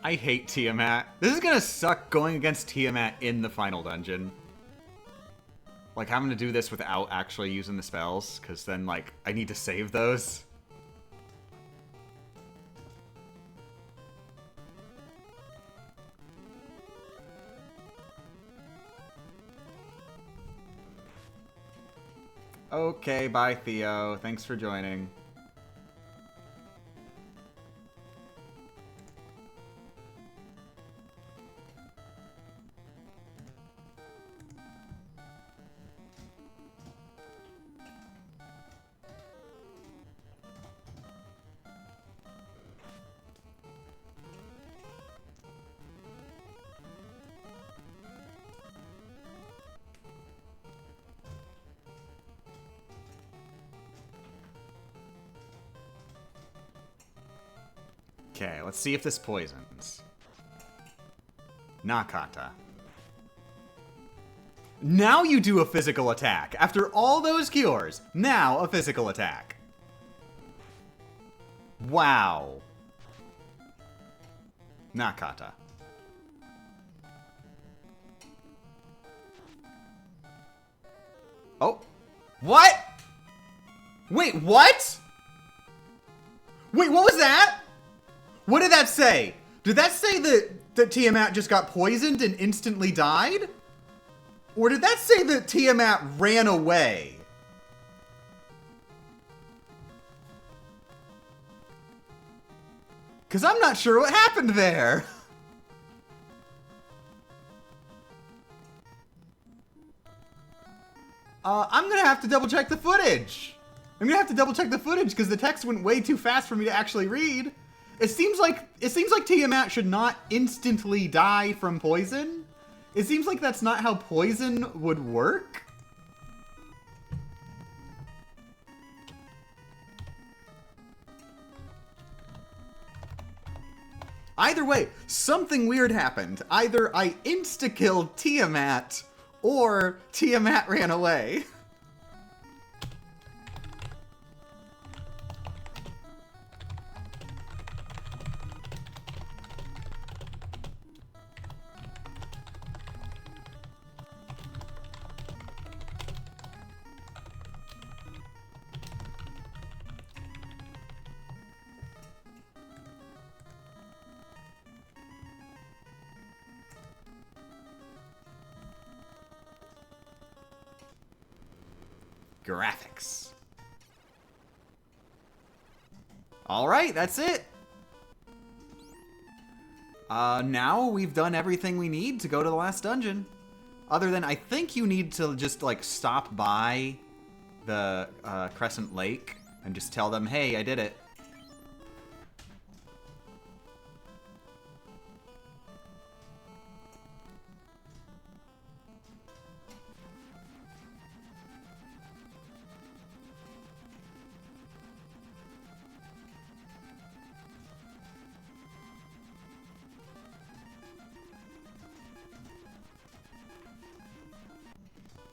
I hate Tiamat. This is gonna suck going against Tiamat in the final dungeon. Like, having to do this without actually using the spells, because then, like, I need to save those. Okay, bye, Theo. Thanks for joining. Okay, let's see if this poisons. Nakata. Now you do a physical attack. After all those cures, now a physical attack. Wow. Nakata. Oh. What? Wait, what? Wait, what was that? What did that say? Did that say that Tiamat just got poisoned and instantly died? Or did that say that Tiamat ran away? Because I'm not sure what happened there. I'm going to have to double check the footage. I'm going to have to double check the footage because the text went way too fast for me to actually read. It seems like Tiamat should not instantly die from poison. It seems like that's not how poison would work. Either way, something weird happened. Either I insta-killed Tiamat, or Tiamat ran away. Graphics. Alright, that's it. Now we've done everything we need to go to the last dungeon. Other than, I think you need to just, like, stop by the Crescent Lake and just tell them, hey, I did it.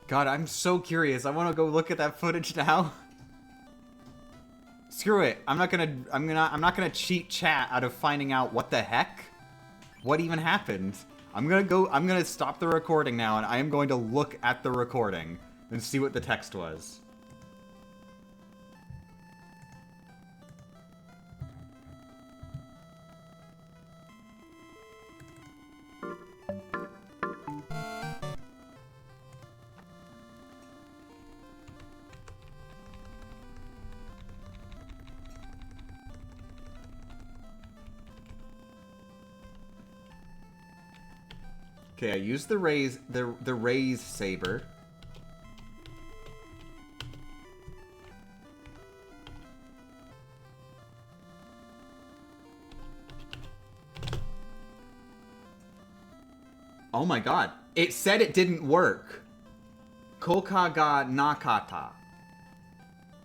God, I'm so curious. I want to go look at that footage now. Screw it. I'm not gonna cheat chat out of finding out what the heck? What even happened? I'm gonna stop the recording now and I am going to look at the recording and see what the text was. Okay, I used the raise saber. Oh my god. It said it didn't work. Koka ga nakata.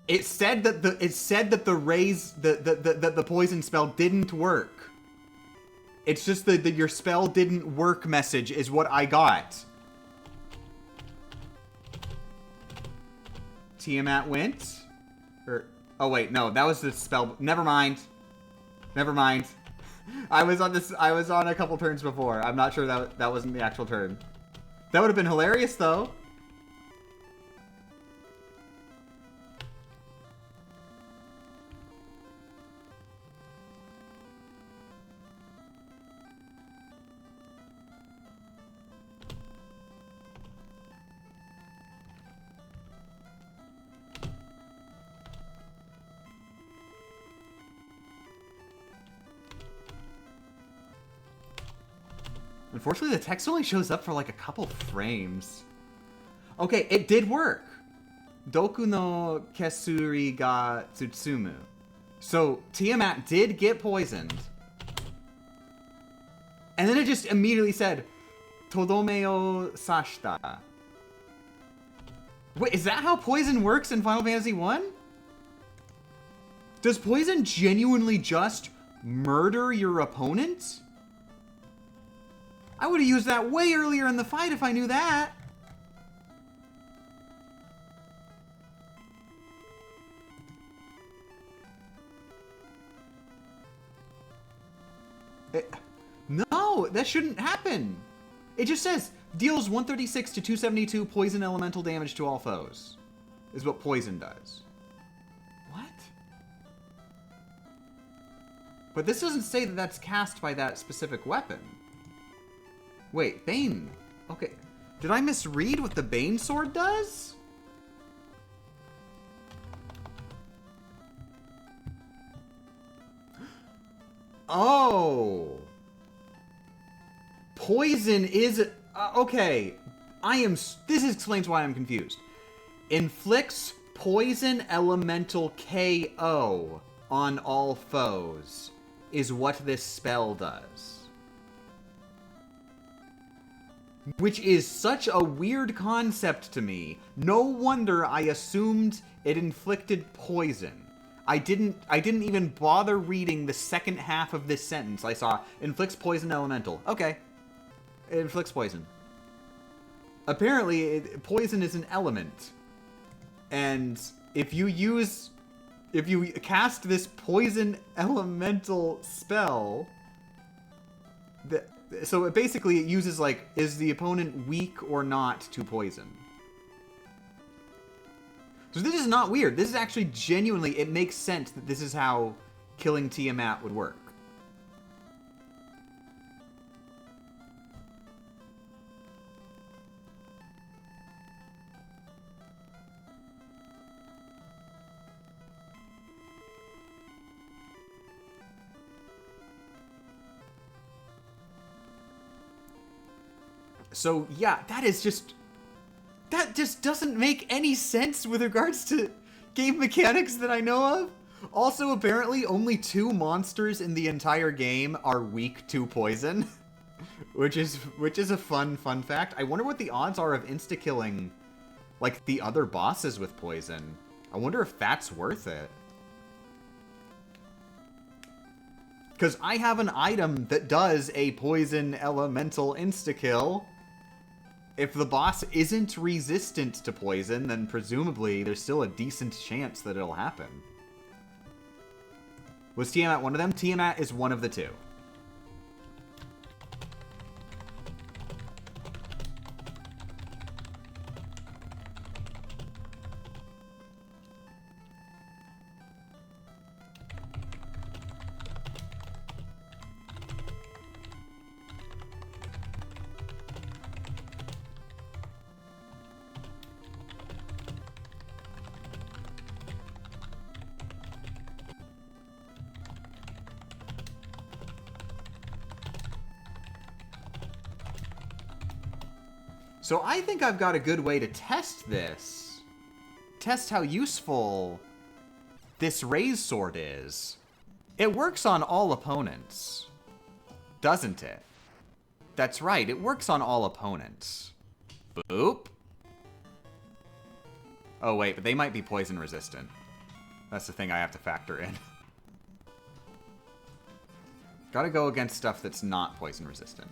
It said that the raise the poison spell didn't work. It's just that your spell didn't work message is what I got. Tiamat went? Oh wait, no, that was the spell. Never mind. Never mind. I was on a couple turns before. I'm not sure that wasn't the actual turn. That would have been hilarious though. Unfortunately, the text only shows up for like a couple frames. Okay, it did work. Doku no Kesuri ga Tsutsumu. So, Tiamat did get poisoned. And then it just immediately said, Todome o sashita. Wait, is that how poison works in Final Fantasy 1? Does poison genuinely just murder your opponent? I would have used that way earlier in the fight if I knew that. No, that shouldn't happen. It just says, deals 136 to 272 poison elemental damage to all foes. Is what poison does. What? But this doesn't say that that's cast by that specific weapon. Wait, Bane. Okay. Did I misread what the Bane sword does? Oh. Poison is... okay. This explains why I'm confused. Inflicts poison elemental KO on all foes is what this spell does. Which is such a weird concept to me. No wonder I assumed it inflicted poison. I didn't even bother reading the second half of this sentence. I saw, inflicts poison elemental. Okay. It inflicts poison. Apparently, poison is an element. And if you cast this poison elemental spell... So it basically it uses like, is the opponent weak or not to poison? So this is not weird. This is actually genuinely, it makes sense that this is how killing Tiamat would work. So yeah, that just doesn't make any sense with regards to game mechanics that I know of. Also, apparently only 2 monsters in the entire game are weak to poison, which is a fun fact. I wonder what the odds are of insta-killing like the other bosses with poison. I wonder if that's worth it. Because I have an item that does a poison elemental insta-kill. If the boss isn't resistant to poison, then presumably there's still a decent chance that it'll happen. Was Tiamat one of them? Tiamat is one of the 2. So I think I've got a good way to test this. Test how useful this Raise Sword is. It works on all opponents, doesn't it? That's right, it works on all opponents. Boop. Oh wait, but they might be poison resistant. That's the thing I have to factor in. Gotta go against stuff that's not poison resistant.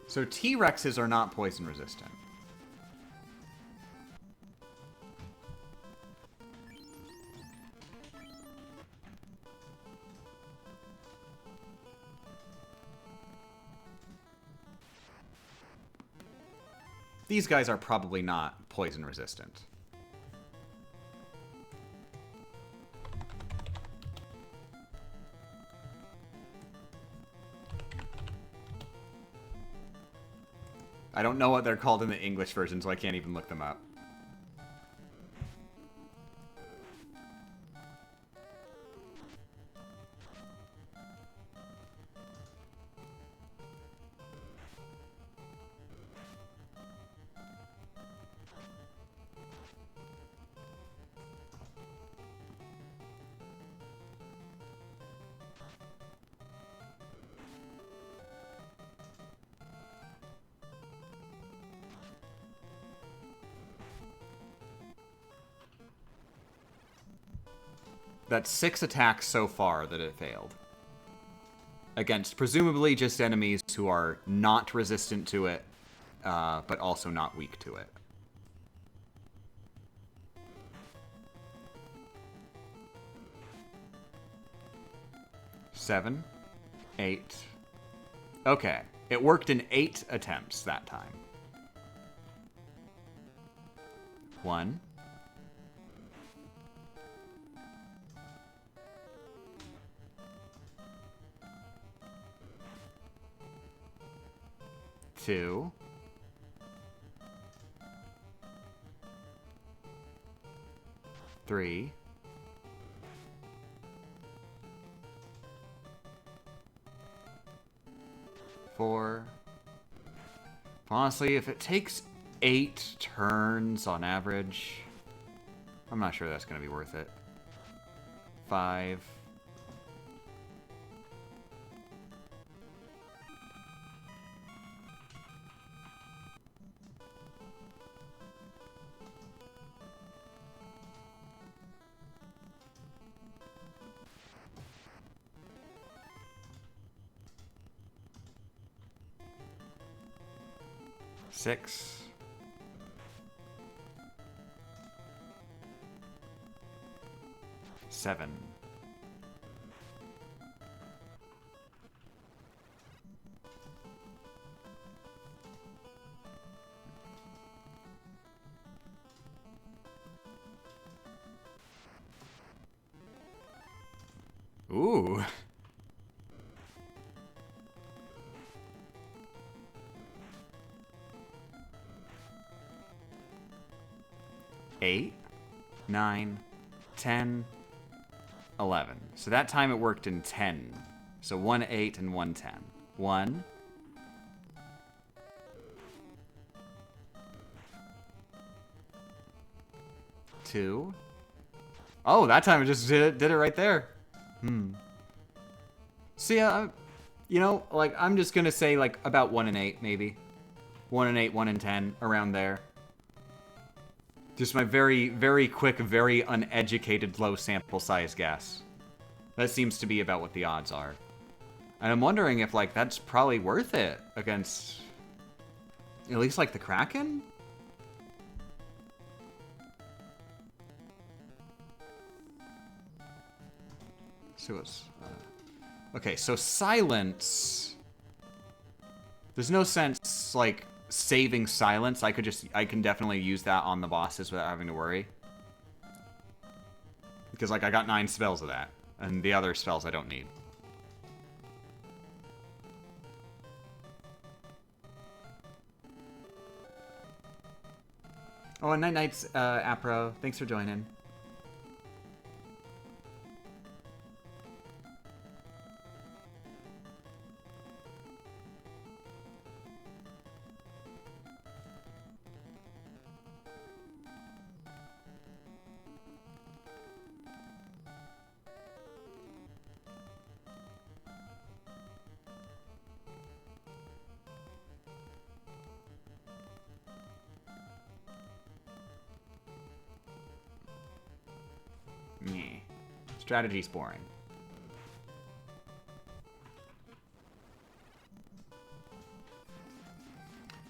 So T-Rexes are not poison resistant. These guys are probably not poison resistant. I don't know what they're called in the English version, so I can't even look them up. That's 6 attacks so far that it failed. Against presumably just enemies who are not resistant to it, but also not weak to it. Seven, 8. Okay, it worked in 8 attempts that time. 1. 2. 3. 4. Honestly, if it takes 8 turns on average, I'm not sure that's going to be worth it. 5. 6. 7. Ooh. 8, 9, 10, 11. So that time it worked in 10. So 1, 8, and 1, 10. 1. 2. Oh, that time it just did it right there. See, you know, like, I'm just gonna say, like, about 1 and 8, maybe. 1 and 8, 1 and 10, around there. Just my very, very quick, very uneducated, low sample size guess. That seems to be about what the odds are. And I'm wondering if, like, that's probably worth it against, at least, like, the Kraken? So it's, okay, so silence. There's no sense, like, saving silence. I can definitely use that on the bosses without having to worry. Because, like, I got 9 spells of that. And the other spells I don't need. Oh, and night nights, Apro. Thanks for joining. Meh. Strategy's boring.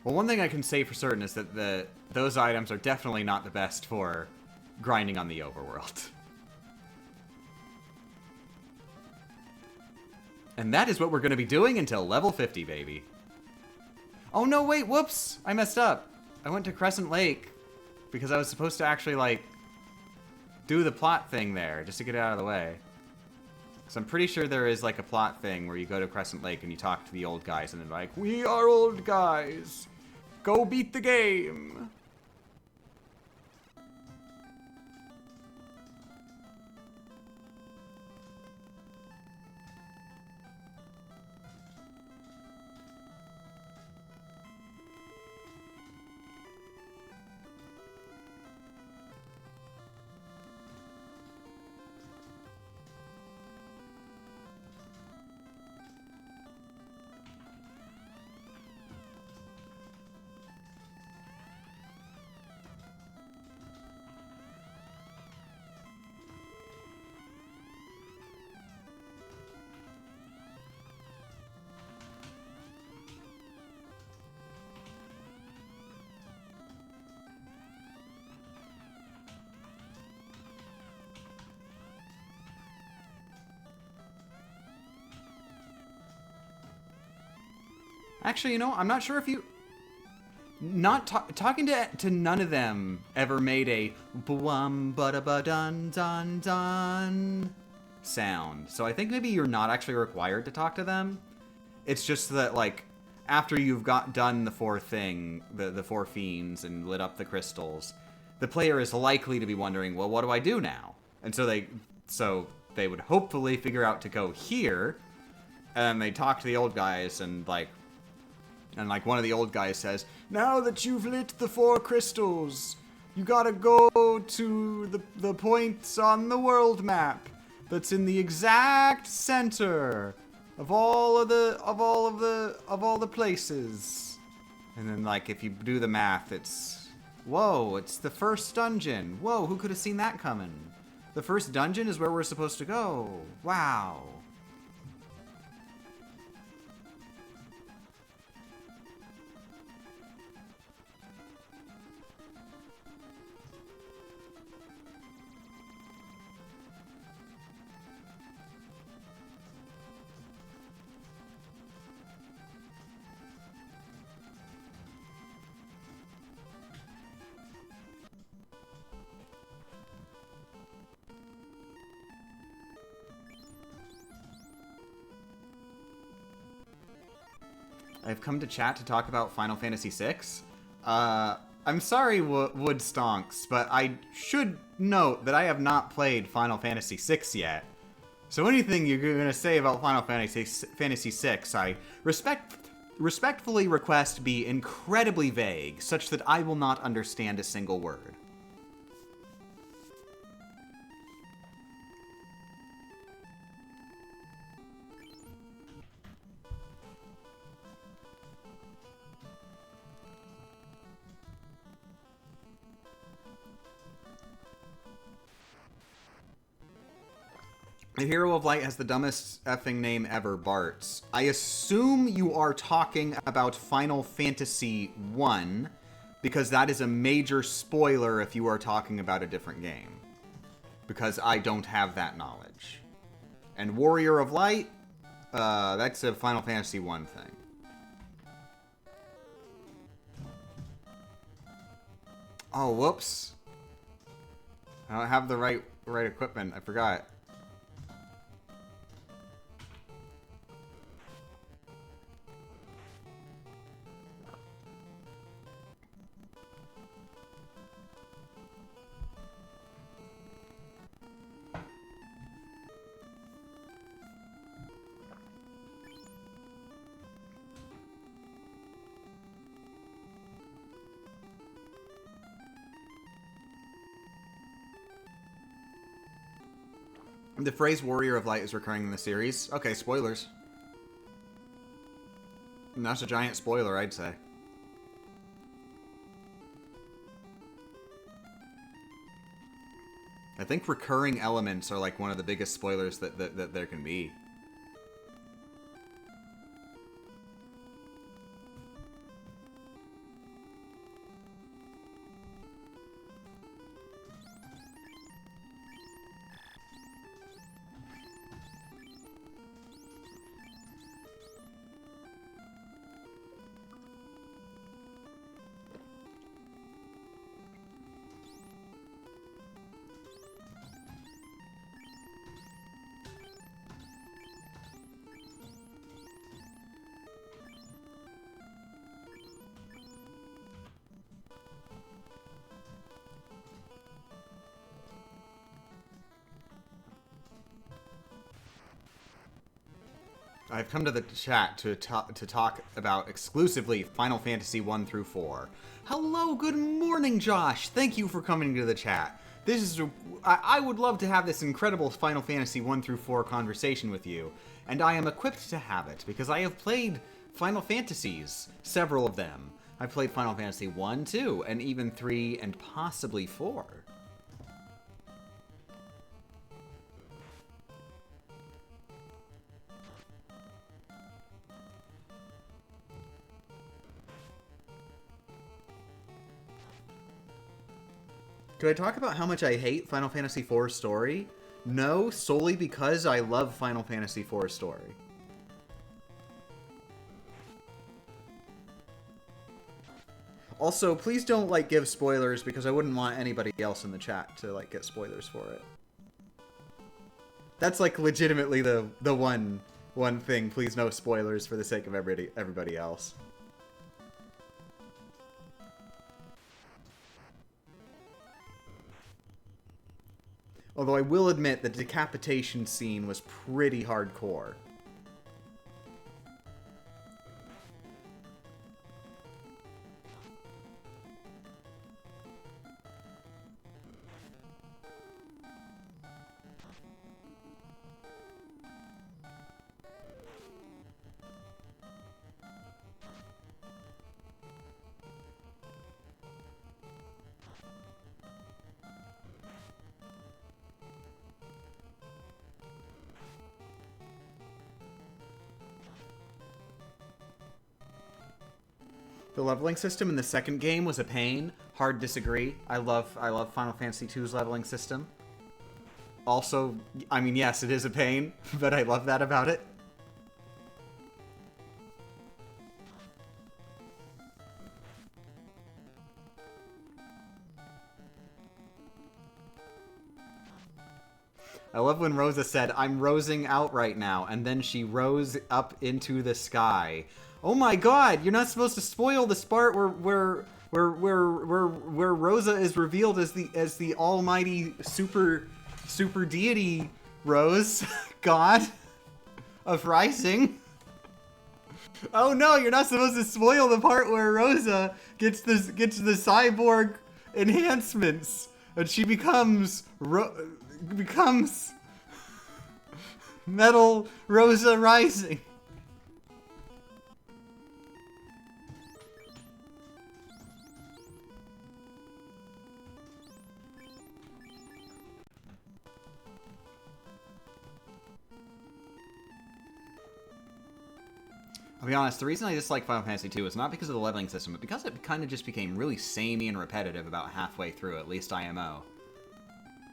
Well, one thing I can say for certain is that those items are definitely not the best for grinding on the overworld. And that is what we're going to be doing until level 50, baby. Oh, no, wait, whoops! I messed up. I went to Crescent Lake because I was supposed to actually, like, do the plot thing there just to get it out of the way. So I'm pretty sure there is, like, a plot thing where you go to Crescent Lake and you talk to the old guys and they're like, "We are old guys. Go beat the game." Actually, you know, I'm not sure if you... Talking to none of them ever made a bwum ba ba dun dun dun sound. So I think maybe you're not actually required to talk to them. It's just that, like, after you've done the four fiends and lit up the crystals, the player is likely to be wondering, well, what do I do now? And so they would hopefully figure out to go here, and they talk to the old guys, and like one of the old guys says, "Now that you've lit the four crystals, you gotta go to the points on the world map that's in the exact center of all the places." And then, like, if you do the math, it's, whoa, it's the first dungeon. Whoa, who could have seen that coming? The first dungeon is where we're supposed to go. Wow. I've come to chat to talk about Final Fantasy VI. I'm sorry, Wood Stonks, but I should note that I have not played Final Fantasy VI yet. So anything you're going to say about Final Fantasy VI, I respectfully request be incredibly vague, such that I will not understand a single word. The Hero of Light has the dumbest effing name ever, Bart's. I assume you are talking about Final Fantasy 1, because that is a major spoiler if you are talking about a different game. Because I don't have that knowledge. And Warrior of Light, that's a Final Fantasy 1 thing. Oh, whoops. I don't have the right equipment. I forgot. The phrase Warrior of Light is recurring in the series. Okay, spoilers. And that's a giant spoiler, I'd say. I think recurring elements are like one of the biggest spoilers that there can be. I've come to the chat to talk about exclusively Final Fantasy 1 through 4. Hello, good morning, Josh. Thank you for coming to the chat. This is I would love to have this incredible Final Fantasy 1 through 4 conversation with you, and I am equipped to have it because I have played Final Fantasies, several of them. I've played Final Fantasy 1, 2, and even 3, and possibly 4. Do I talk about how much I hate Final Fantasy IV's story? No, solely because I love Final Fantasy IV's story. Also, please don't, like, give spoilers because I wouldn't want anybody else in the chat to, like, get spoilers for it. That's, like, legitimately the one thing. Please no spoilers for the sake of everybody else. Although I will admit the decapitation scene was pretty hardcore. The leveling system in the second game was a pain. Hard disagree. I love Final Fantasy II's leveling system. Also, I mean, yes, it is a pain, but I love that about it. I love when Rosa said, "I'm rosing out right now," and then she rose up into the sky. Oh my god, you're not supposed to spoil this part where Rosa is revealed as the almighty super deity Rose, god of Rising. Oh no, you're not supposed to spoil the part where Rosa gets the cyborg enhancements and she becomes Metal Rosa Rising. I'll be honest, the reason I dislike Final Fantasy II is not because of the leveling system, but because it kind of just became really samey and repetitive about halfway through, at least IMO.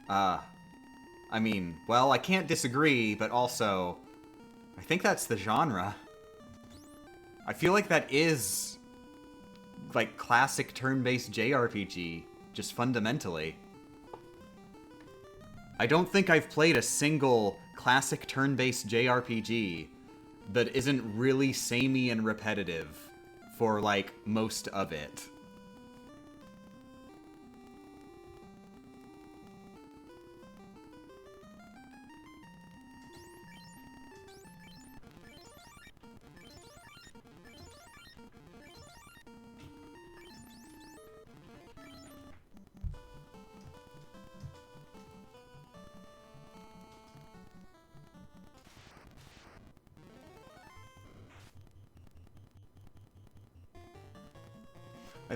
I mean, well, I can't disagree, but also, I think that's the genre. I feel like that is, like, classic turn-based JRPG, just fundamentally. I don't think I've played a single classic turn-based JRPG that isn't really samey and repetitive for, like, most of it.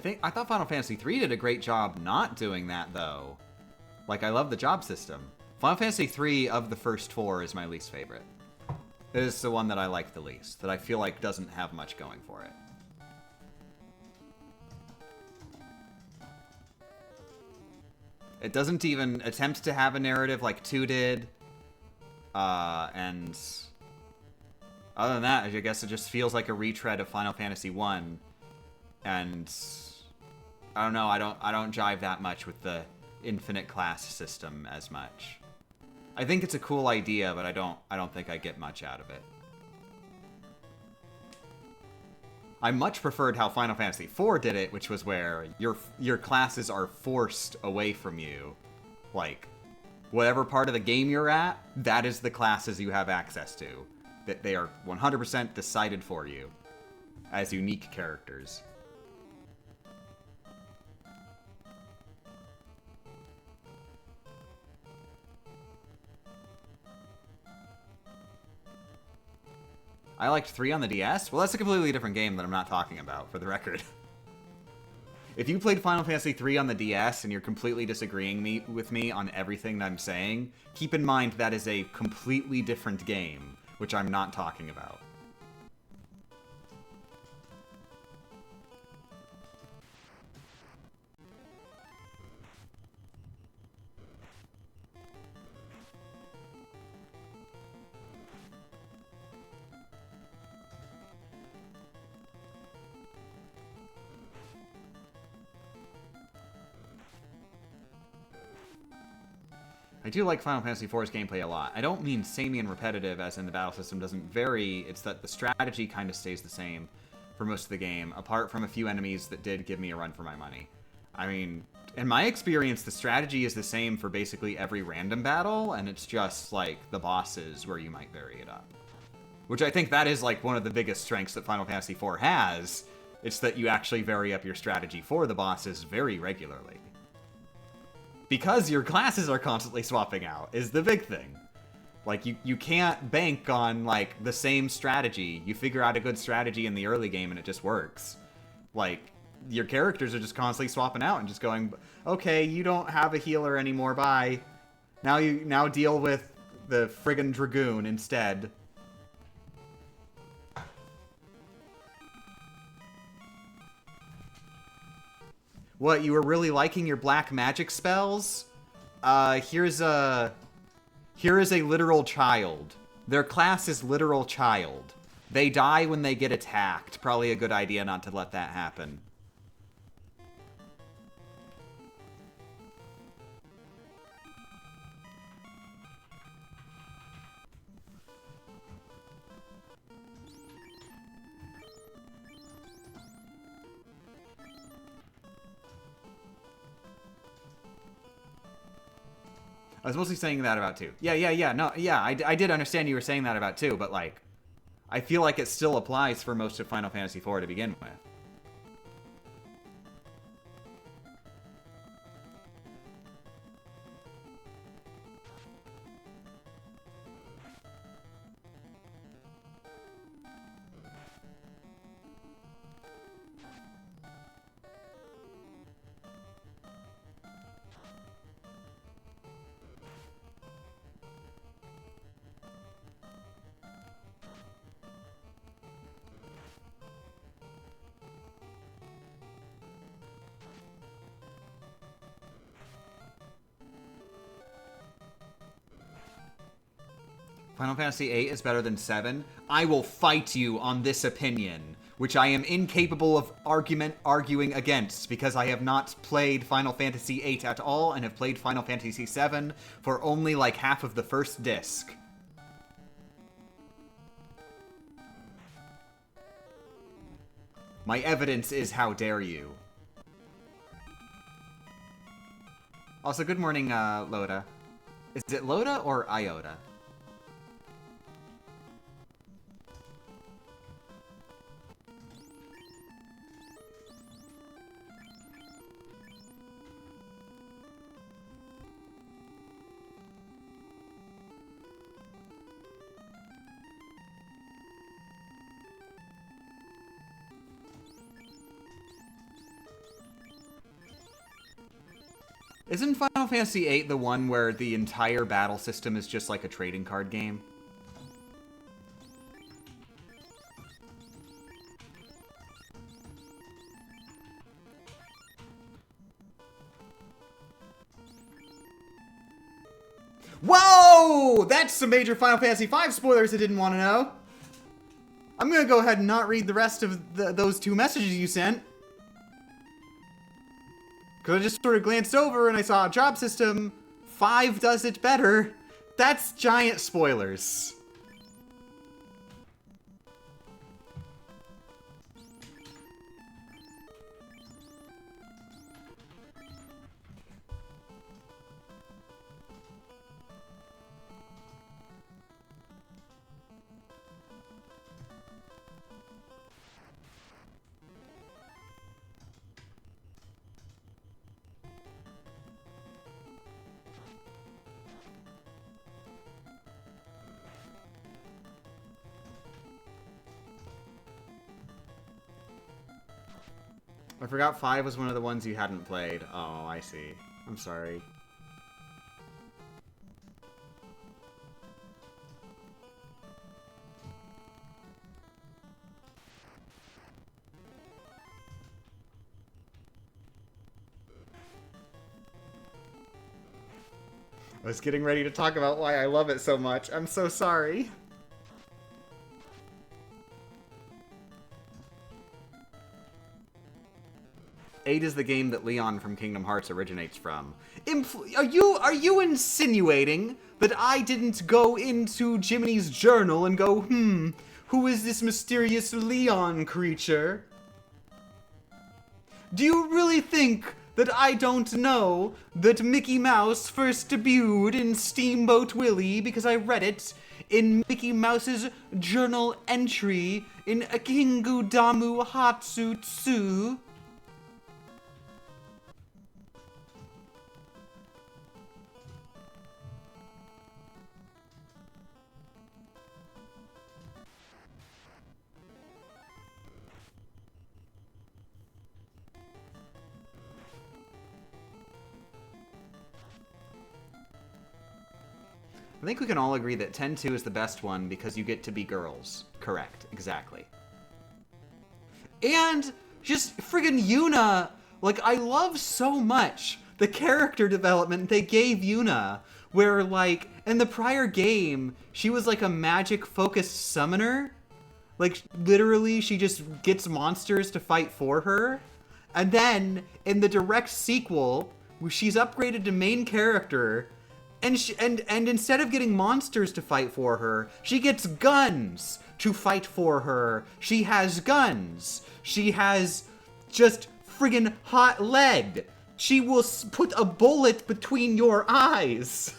I thought Final Fantasy III did a great job not doing that, though. Like, I love the job system. Final Fantasy III of the first four is my least favorite. It is the one that I like the least, that I feel like doesn't have much going for it. It doesn't even attempt to have a narrative like 2 did. And other than that, I guess it just feels like a retread of Final Fantasy 1. And I don't know, I don't jive that much with the infinite class system as much. I think it's a cool idea, but I don't think I get much out of it. I much preferred how Final Fantasy IV did it, which was where your classes are forced away from you. Like, whatever part of the game you're at, that is the classes you have access to. That they are 100% decided for you as unique characters. I liked 3 on the DS? Well, that's a completely different game that I'm not talking about, for the record. If you played Final Fantasy 3 on the DS and you're completely disagreeing with me on everything that I'm saying, keep in mind that is a completely different game, which I'm not talking about. I do like Final Fantasy IV's gameplay a lot. I don't mean samey and repetitive as in the battle system doesn't vary, it's that the strategy kind of stays the same for most of the game, apart from a few enemies that did give me a run for my money. I mean, in my experience, the strategy is the same for basically every random battle, and it's just, like, the bosses where you might vary it up. Which I think that is, like, one of the biggest strengths that Final Fantasy IV has. It's that you actually vary up your strategy for the bosses very regularly. Because your classes are constantly swapping out, is the big thing. Like, you can't bank on, like, the same strategy. You figure out a good strategy in the early game and it just works. Like, your characters are just constantly swapping out and just going, okay, you don't have a healer anymore, bye. Now deal with the friggin' Dragoon instead. What, you were really liking your black magic spells? Here is a literal child. Their class is literal child. They die when they get attacked. Probably a good idea not to let that happen. I was mostly saying that about 2. Yeah, I did understand you were saying that about 2, but, like, I feel like it still applies for most of Final Fantasy IV to begin with. Final Fantasy VIII is better than 7. I will fight you on this opinion, which I am incapable of arguing against because I have not played Final Fantasy VIII at all and have played Final Fantasy VII for only like half of the first disc. My evidence is how dare you. Also, good morning, Loda. Is it Loda or Iota? Isn't Final Fantasy VIII the one where the entire battle system is just like a trading card game? Whoa! That's some major Final Fantasy V spoilers I didn't want to know. I'm gonna go ahead and not read the rest of those 2 messages you sent. Because I just sort of glanced over and I saw a job system. 5 does it better. That's giant spoilers. I forgot 5 was one of the ones you hadn't played. Oh, I see. I'm sorry. I was getting ready to talk about why I love it so much. I'm so sorry. Eight is the game that Leon from Kingdom Hearts originates from. Are you insinuating that I didn't go into Jiminy's journal and go, who is this mysterious Leon creature? Do you really think that I don't know that Mickey Mouse first debuted in Steamboat Willie because I read it in Mickey Mouse's journal entry in Kingu Damu Hatsutsu? I think we can all agree that 10-2 is the best one because you get to be girls. Correct. Exactly. And just friggin' Yuna. Like, I love so much the character development they gave Yuna. Where, like, in the prior game, she was like a magic-focused summoner. Like, literally, she just gets monsters to fight for her. And then, in the direct sequel, she's upgraded to main character. And instead of getting monsters to fight for her, she gets guns to fight for her. She has guns. She has just friggin' hot lead. She will put a bullet between your eyes.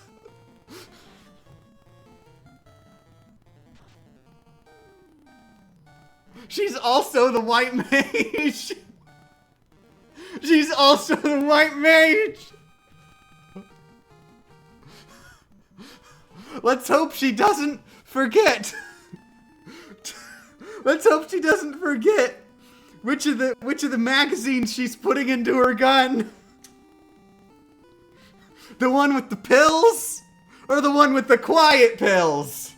She's also the white mage. She's also the white mage. Let's hope she doesn't forget. Let's hope she doesn't forget which of the magazines she's putting into her gun. The one with the pills or the one with the quiet pills?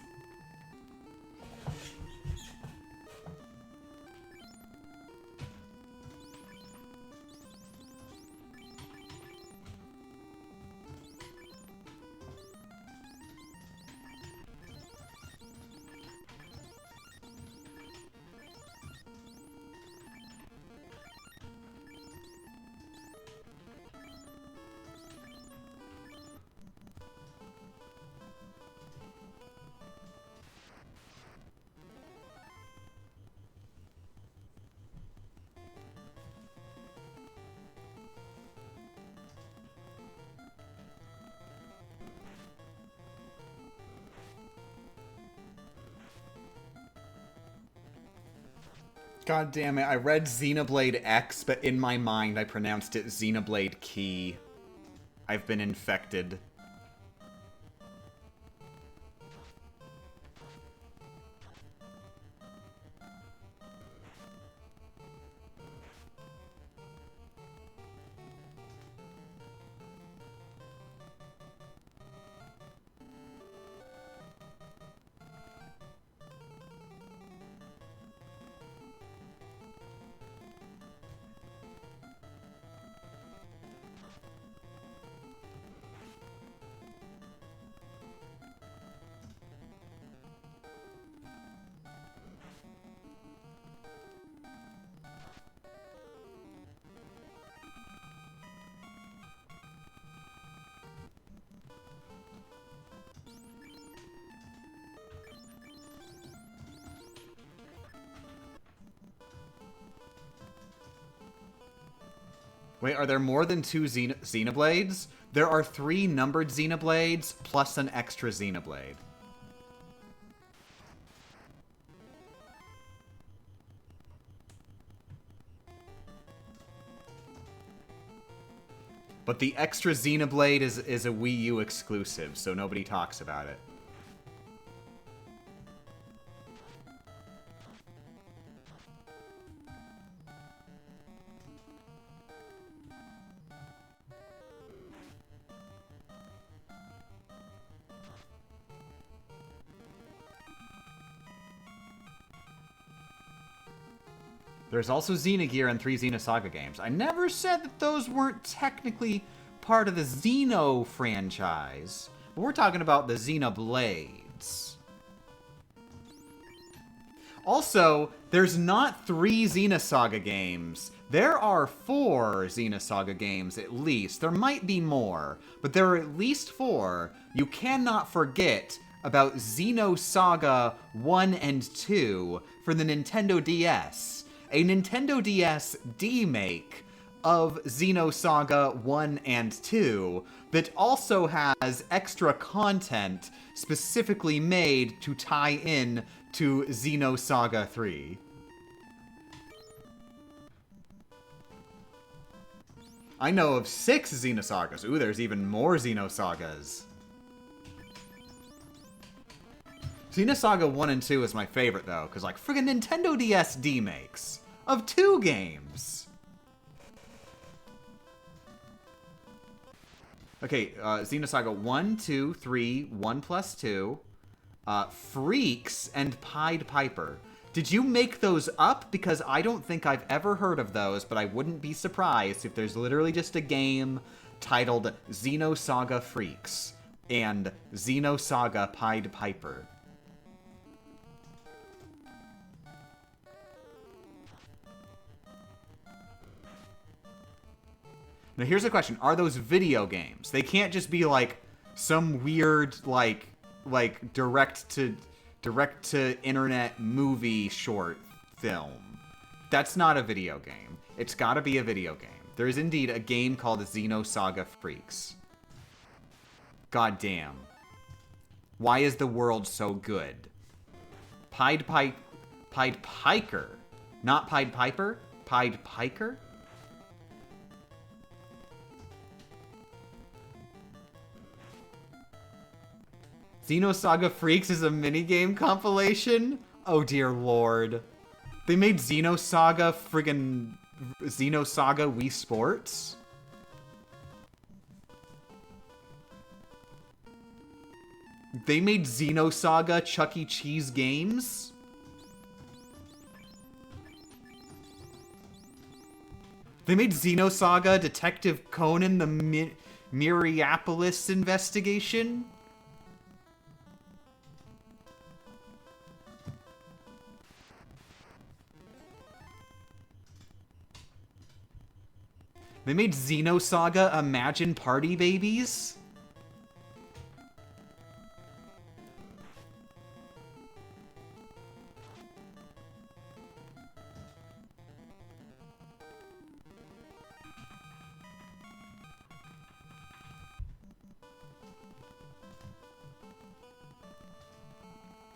God damn it, I read Xenoblade X, but in my mind I pronounced it Xenoblade Key. I've been infected. Wait, are there more than 2 Xenoblades? There are 3 numbered Xenoblades plus an extra Xenoblade. But the extra Xenoblade is a Wii U exclusive, so nobody talks about it. There's also Xenogear and 3 Xenosaga games. I never said that those weren't technically part of the Xeno franchise. But we're talking about the Xenoblades. Also, there's not 3 Xenosaga games. There are 4 Xenosaga games, at least. There might be more, but there are at least 4. You cannot forget about Xenosaga 1 and 2 for the Nintendo DS. A Nintendo DS remake of Xenosaga 1 and 2 that also has extra content specifically made to tie in to Xenosaga 3. I know of 6 Xenosagas. Ooh, there's even more Xenosagas. Xenosaga 1 and 2 is my favorite, though, because, like, friggin' Nintendo DS remakes of 2 games. Okay, Xenosaga 1, 2, 3, 1 plus 2, Freaks, and Pied Piper. Did you make those up? Because I don't think I've ever heard of those, but I wouldn't be surprised if there's literally just a game titled Xenosaga Freaks and Xenosaga Pied Piper. Now here's a question. Are those video games? They can't just be like some weird like direct to internet movie short film. That's not a video game. It's got to be a video game. There is indeed a game called Xenosaga Freaks. God damn. Why is the world so good? Pied Piker. Not Pied Piper? Pied Piker? Xenosaga Freaks is a minigame compilation? Oh dear lord. They made Xenosaga Wii Sports? They made Xenosaga Chuck E. Cheese games? They made Xenosaga Detective Conan the Myriapolis Investigation? They made Xenosaga Imagine Party Babies?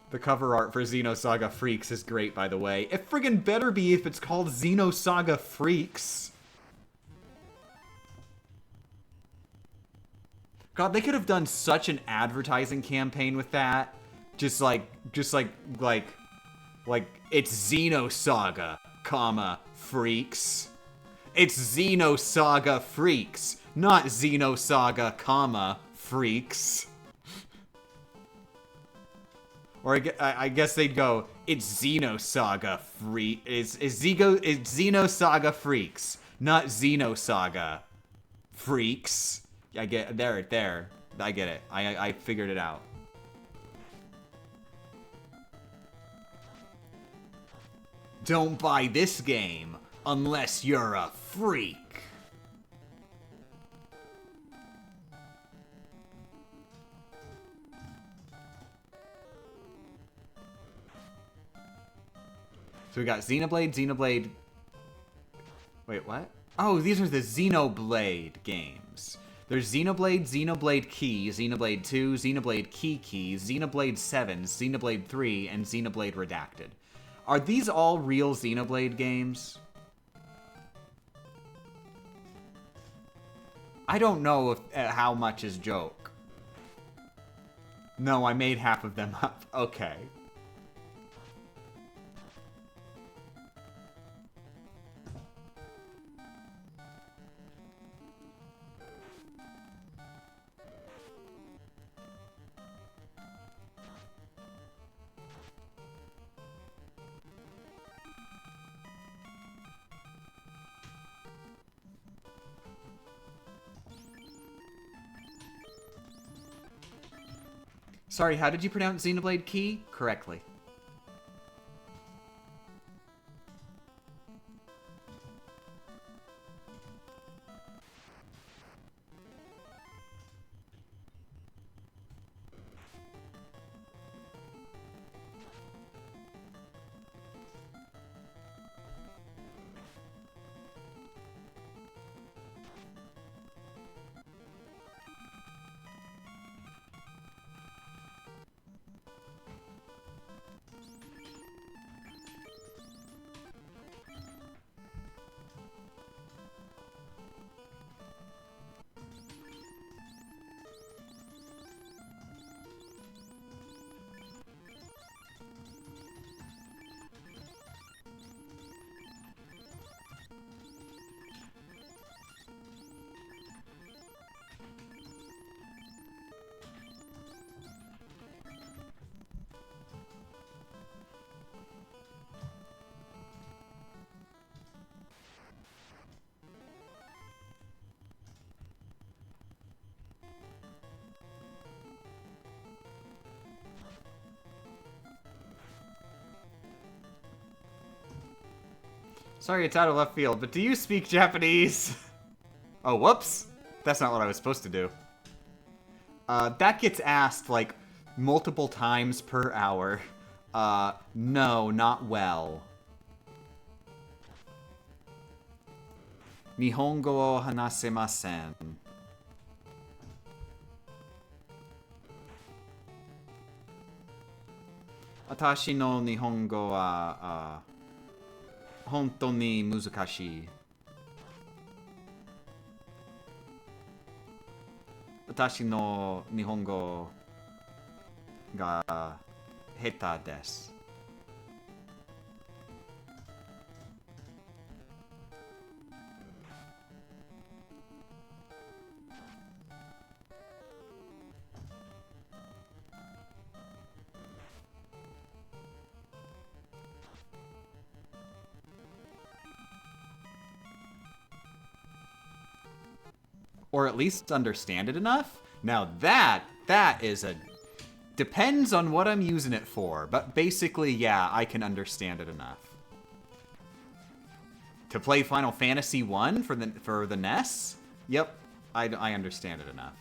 The cover art for Xenosaga Freaks is great, by the way. It friggin' better be if it's called Xenosaga Freaks. God, they could have done such an advertising campaign with that. Just like, it's Xenosaga, comma, Freaks. It's Xenosaga Freaks, not Xenosaga, comma, Freaks. Or I guess they'd go, it's Xenosaga it's Xenosaga Freaks, not Xenosaga Freaks. I get there. I get it. I figured it out. Don't buy this game unless you're a freak. So we got Xenoblade. Wait, what? Oh, these are the Xenoblade games. There's Xenoblade, Xenoblade Key, Xenoblade 2, Xenoblade Key, Xenoblade 7, Xenoblade 3, and Xenoblade Redacted. Are these all real Xenoblade games? I don't know if, how much is joke. No, I made half of them up. Okay. Sorry, how did you pronounce Xenoblade Key? Correctly. Sorry, it's out of left field, but do you speak Japanese? Oh, whoops. That's not what I was supposed to do. That gets asked, like, multiple times per hour. No, not well. Nihongo o hanasemasen. Watashi no Nihongo wa, honto ni muzukashii. Watashi no Nihongo ga heta desu. Or at least understand it enough? Now that is a... Depends on what I'm using it for, but basically, yeah, I can understand it enough. To play Final Fantasy 1 for the NES? Yep, I understand it enough.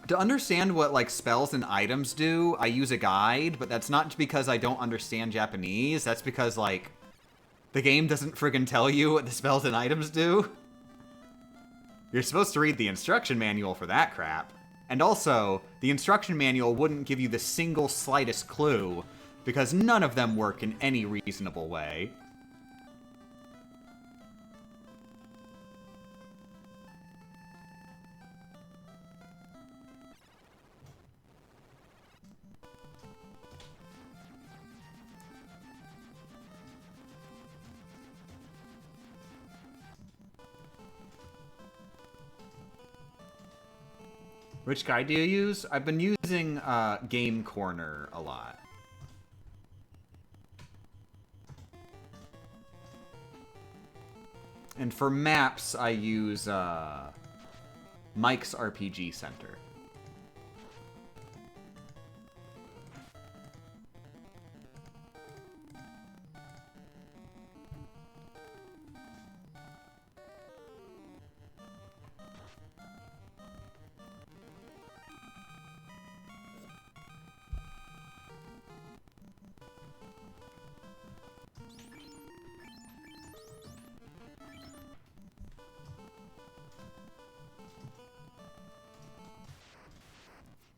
To understand what, like, spells and items do, I use a guide, but that's not because I don't understand Japanese. That's because, like, the game doesn't friggin' tell you what the spells and items do. You're supposed to read the instruction manual for that crap. And also, the instruction manual wouldn't give you the single slightest clue, because none of them work in any reasonable way. Which guide do you use? I've been using Game Corner a lot. And for maps, I use Mike's RPG Center.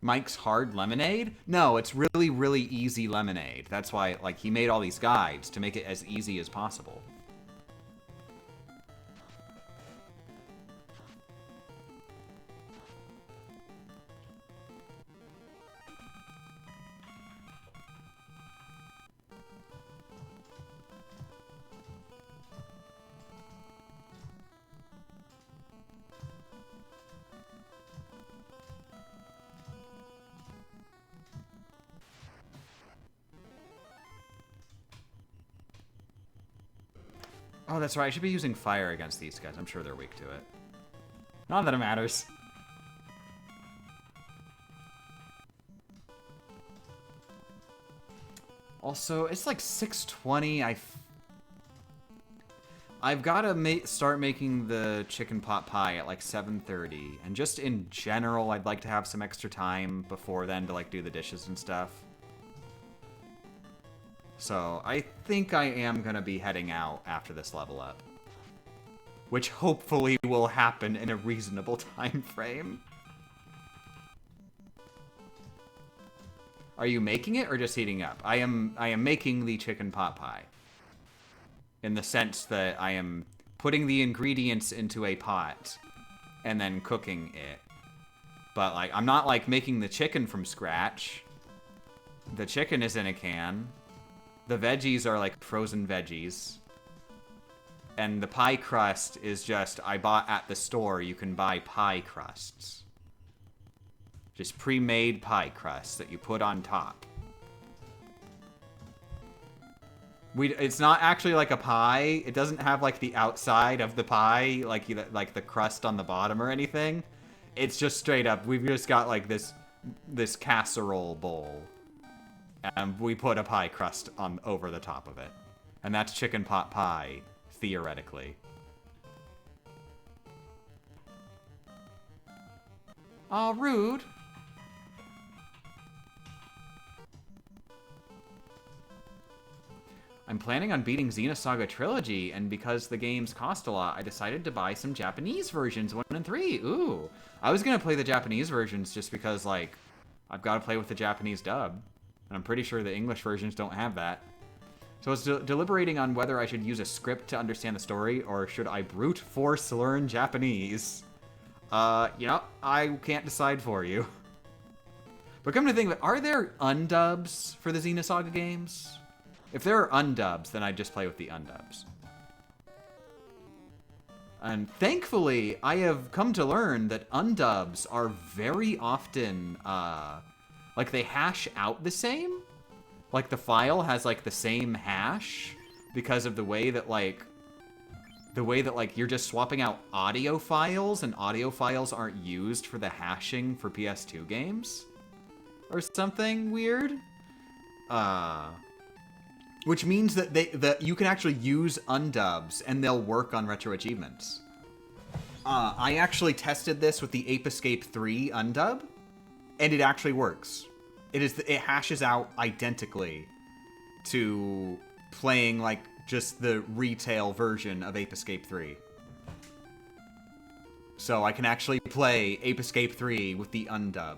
Mike's hard lemonade? No, it's really, really easy lemonade. That's why, like, he made all these guides to make it as easy as possible. Oh, that's right. I should be using fire against these guys. I'm sure they're weak to it. Not that it matters. Also, it's like 6:20. I've got to start making the chicken pot pie at like 7:30. And just in general, I'd like to have some extra time before then to like do the dishes and stuff. So I think I am going to be heading out after this level up. Which hopefully will happen in a reasonable time frame. Are you making it or just heating up? I am making the chicken pot pie. In the sense that I am putting the ingredients into a pot and then cooking it. But like I'm not like making the chicken from scratch. The chicken is in a can. The veggies are like frozen veggies. And the pie crust is just, I bought at the store, you can buy pie crusts. Just pre-made pie crusts that you put on top. It's not actually like a pie. It doesn't have like the outside of the pie, like the crust on the bottom or anything. It's just straight up, we've just got like this casserole bowl. And we put a pie crust on over the top of it. And that's chicken pot pie, theoretically. Aw, rude. I'm planning on beating Xenosaga Trilogy, and because the games cost a lot, I decided to buy some Japanese versions, 1 and 3. Ooh. I was gonna play the Japanese versions just because, like, I've got to play with the Japanese dub. And I'm pretty sure the English versions don't have that. So I was deliberating on whether I should use a script to understand the story, or should I brute force learn Japanese? You know, I can't decide for you. But come to think of it, are there undubs for the Xenosaga games? If there are undubs, then I'd just play with the undubs. And thankfully, I have come to learn that undubs are very often, like, they hash out the same. Like, the file has, like, the same hash because of the way that, like, you're just swapping out audio files, and audio files aren't used for the hashing for PS2 games. Or something weird. Which means that you can actually use undubs, and they'll work on retro achievements. I actually tested this with the Ape Escape 3 undub, and it actually works. It hashes out identically to playing like just the retail version of Ape Escape 3. So I can actually play Ape Escape 3 with the undub,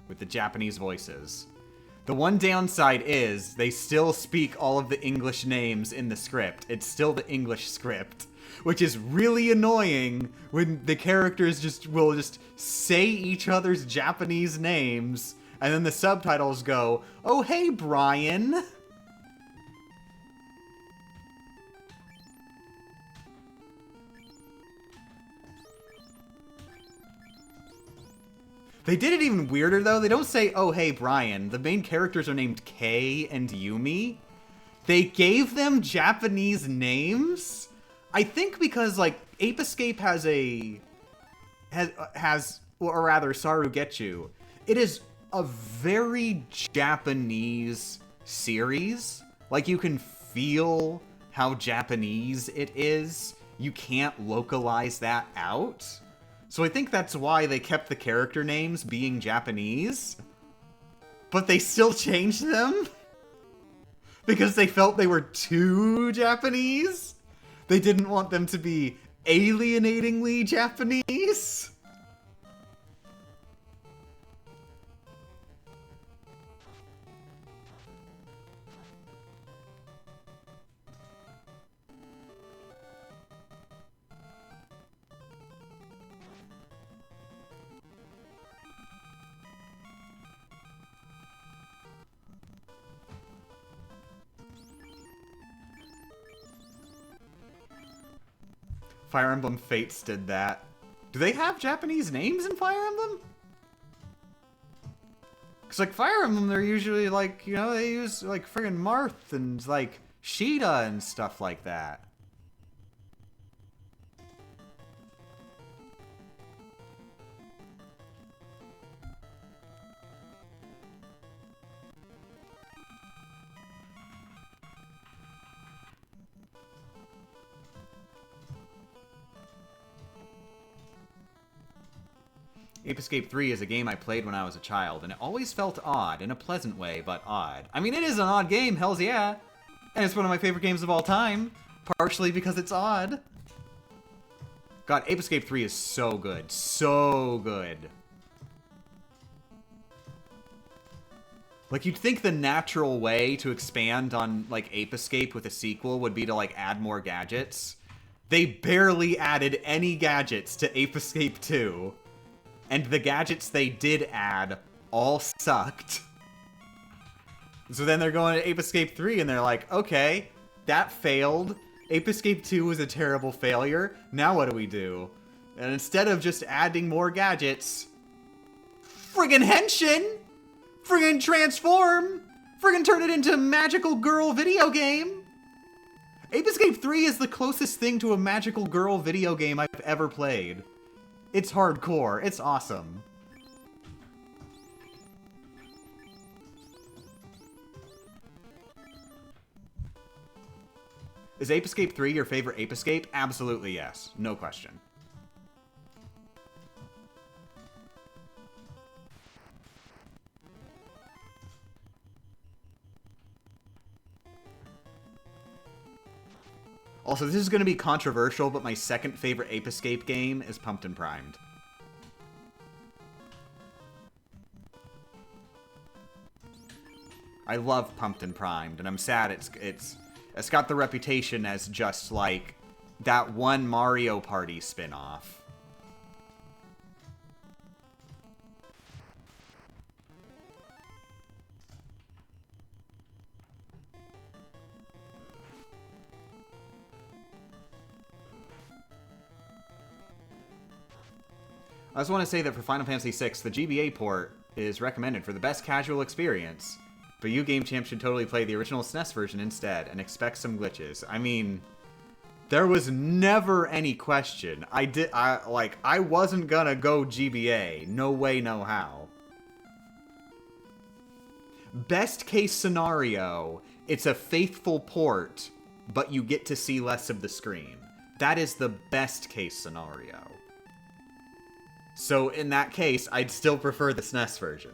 with the Japanese voices. The one downside is they still speak all of the English names in the script. It's still the English script, which is really annoying when the characters will just say each other's Japanese names, and then the subtitles go, "Oh, hey, Brian." They did it even weirder, though. They don't say, "Oh, hey, Brian." The main characters are named Kei and Yumi. They gave them Japanese names? I think because, like, Ape Escape has, or rather, Sarugetsu. It is a very Japanese series. Like, you can feel how Japanese it is. You can't localize that out. So I think that's why they kept the character names being Japanese. But they still changed them? Because they felt they were too Japanese? They didn't want them to be alienatingly Japanese? Fire Emblem Fates did that. Do they have Japanese names in Fire Emblem? Because, like, Fire Emblem, they're usually, like, you know, they use, like, friggin' Marth and, like, Sheeta and stuff like that. Ape Escape 3 is a game I played when I was a child, and it always felt odd, in a pleasant way, but odd. I mean, it is an odd game, hells yeah! And it's one of my favorite games of all time, partially because it's odd. God, Ape Escape 3 is so good. So good. Like, you'd think the natural way to expand on, like, Ape Escape with a sequel would be to, like, add more gadgets. They barely added any gadgets to Ape Escape 2. And the gadgets they did add all sucked. So then they're going to Ape Escape 3 and they're like, okay, that failed. Ape Escape 2 was a terrible failure. Now what do we do? And instead of just adding more gadgets, friggin' henshin! Friggin' transform! Friggin' turn it into a magical girl video game! Ape Escape 3 is the closest thing to a magical girl video game I've ever played. It's hardcore. It's awesome. Is Ape Escape 3 your favorite Ape Escape? Absolutely yes. No question. Also, this is going to be controversial, but my second favorite Ape Escape game is Pumped and Primed. I love Pumped and Primed, and I'm sad it's got the reputation as just like that one Mario Party spin-off. I just want to say that for Final Fantasy VI, the GBA port is recommended for the best casual experience, but you Game Champ should totally play the original SNES version instead and expect some glitches. I mean, there was never any question. I wasn't gonna go GBA. No way, no how. Best case scenario, it's a faithful port, but you get to see less of the screen. That is the best case scenario. So in that case, I'd still prefer the SNES version.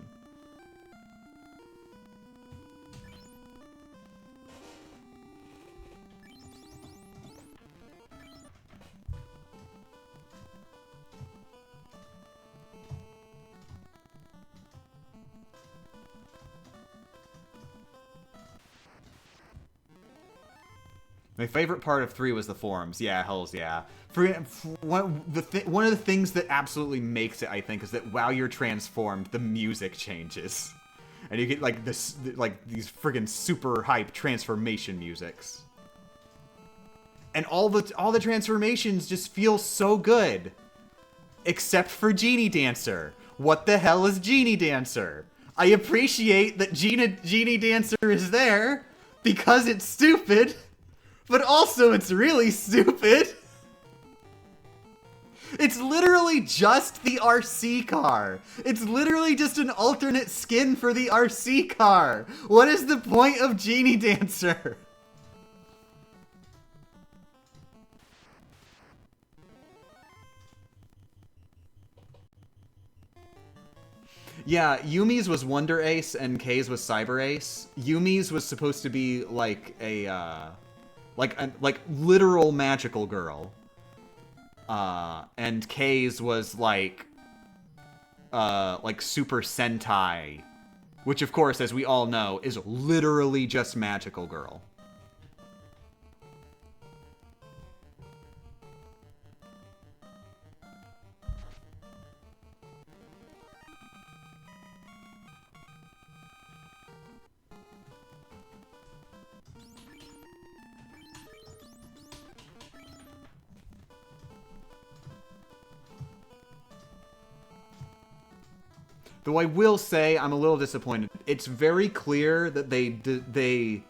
My favorite part of 3 was the forums. Yeah, hells yeah. One of the things that absolutely makes it, I think, is that while you're transformed, the music changes. And you get, like, these friggin' super hype transformation musics. And all the transformations just feel so good. Except for Genie Dancer. What the hell is Genie Dancer? I appreciate that Genie Dancer is there, because it's stupid. But also, it's really stupid. It's literally just the RC car. It's literally just an alternate skin for the RC car. What is the point of Genie Dancer? Yeah, Yumi's was Wonder Ace and Kay's was Cyber Ace. Yumi's was supposed to be like a like literal magical girl. And Kay's was like Super Sentai, which of course, as we all know, is literally just magical girl. Though I will say I'm a little disappointed. It's very clear that they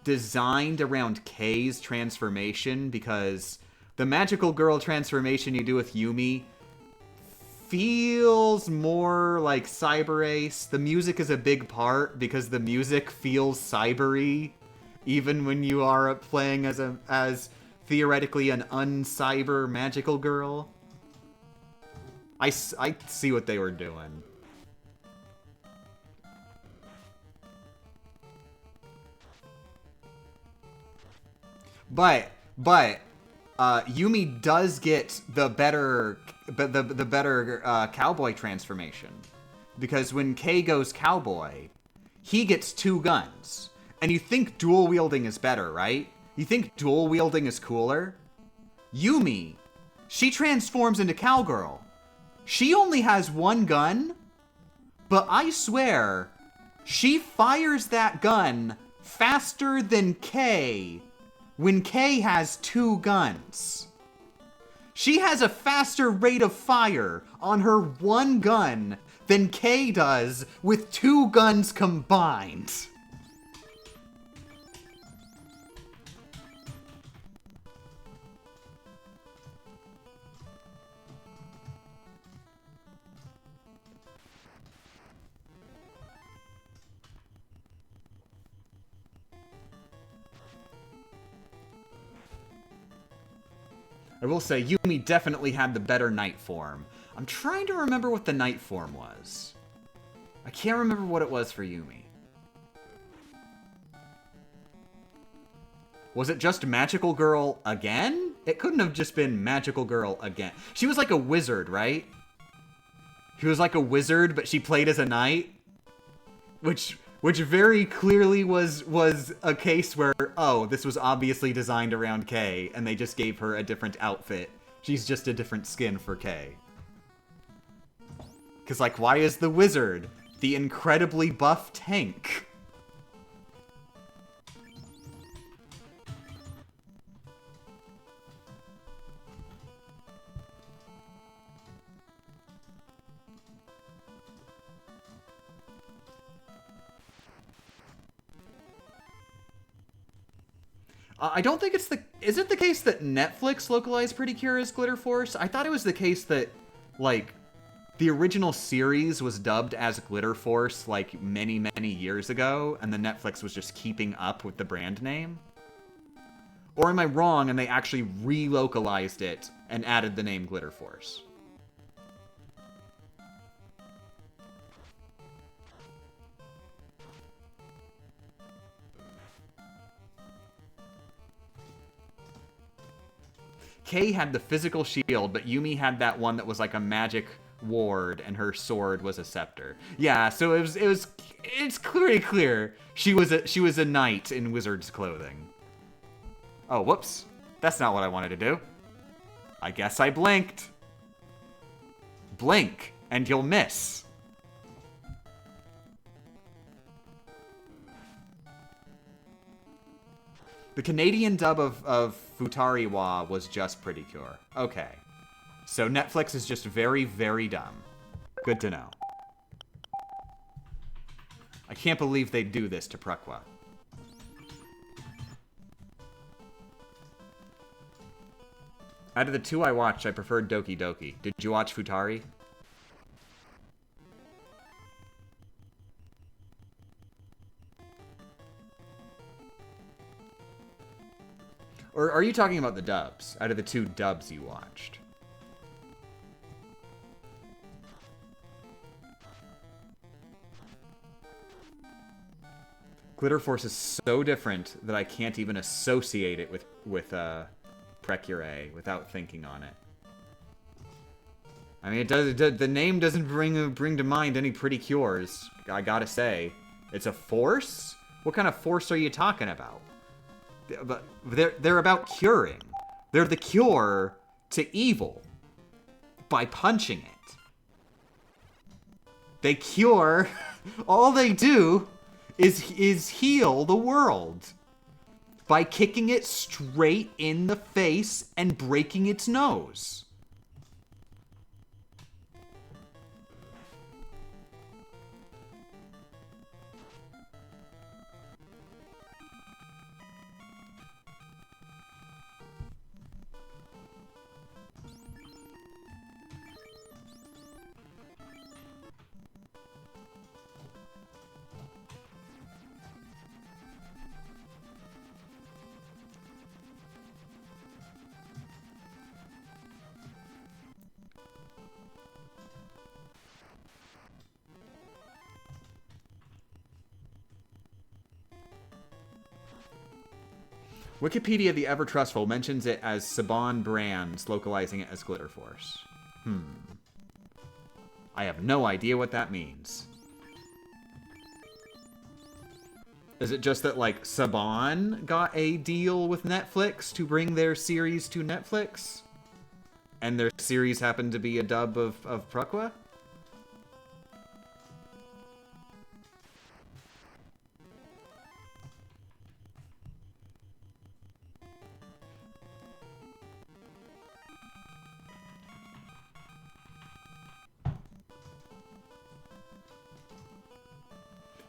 designed around Kay's transformation, because the magical girl transformation you do with Yumi feels more like Cyber Ace. The music is a big part because the music feels cybery, even when you are playing as theoretically an uncyber magical girl. I see what they were doing. But Yumi does get the better cowboy transformation, because when Kay goes cowboy, he gets 2 guns, and you think dual wielding is better, right? You think dual wielding is cooler? Yumi, she transforms into cowgirl. She only has 1 gun, but I swear, she fires that gun faster than Kay when Kay has 2 guns. She has a faster rate of fire on her 1 gun than Kay does with 2 guns combined. I will say, Yumi definitely had the better night form. I'm trying to remember what the night form was. I can't remember what it was for Yumi. Was it just Magical Girl again? It couldn't have just been Magical Girl again. She was like a wizard, right? She was like a wizard, but she played as a knight. Which very clearly was a case where, oh, this was obviously designed around Kay, and they just gave her a different outfit. She's just a different skin for Kay. Because, like, why is the wizard the incredibly buff tank? I don't think it's the... Is it the case that Netflix localized Pretty Cure as Glitter Force? I thought it was the case that, like, the original series was dubbed as Glitter Force, like, many, many years ago, and then Netflix was just keeping up with the brand name? Or am I wrong and they actually relocalized it and added the name Glitter Force? Kay had the physical shield, but Yumi had that one that was like a magic ward, and her sword was a scepter. Yeah, so it's pretty clear she was a knight in wizard's clothing. Oh, whoops. That's not what I wanted to do. I guess I blinked. Blink, and you'll miss. The Canadian dub of Futariwa was just Pretty Cure. Okay. So Netflix is just very, very dumb. Good to know. I can't believe they do this to Prukwa. Out of the 2 I watched, I preferred Doki Doki. Did you watch Futari? Or are you talking about the dubs? Out of the 2 dubs you watched? Glitter Force is so different that I can't even associate it with Precure without thinking on it. I mean, the name doesn't bring to mind any Pretty Cures, I gotta say. It's a force? What kind of force are you talking about? But they're about curing. They're the cure to evil by punching it. They cure. All they do is heal the world by kicking it straight in the face and breaking its nose. Wikipedia the Ever Trustful mentions it as Saban Brands, localizing it as Glitter Force. I have no idea what that means. Is it just that, like, Saban got a deal with Netflix to bring their series to Netflix? And their series happened to be a dub of Prukwa?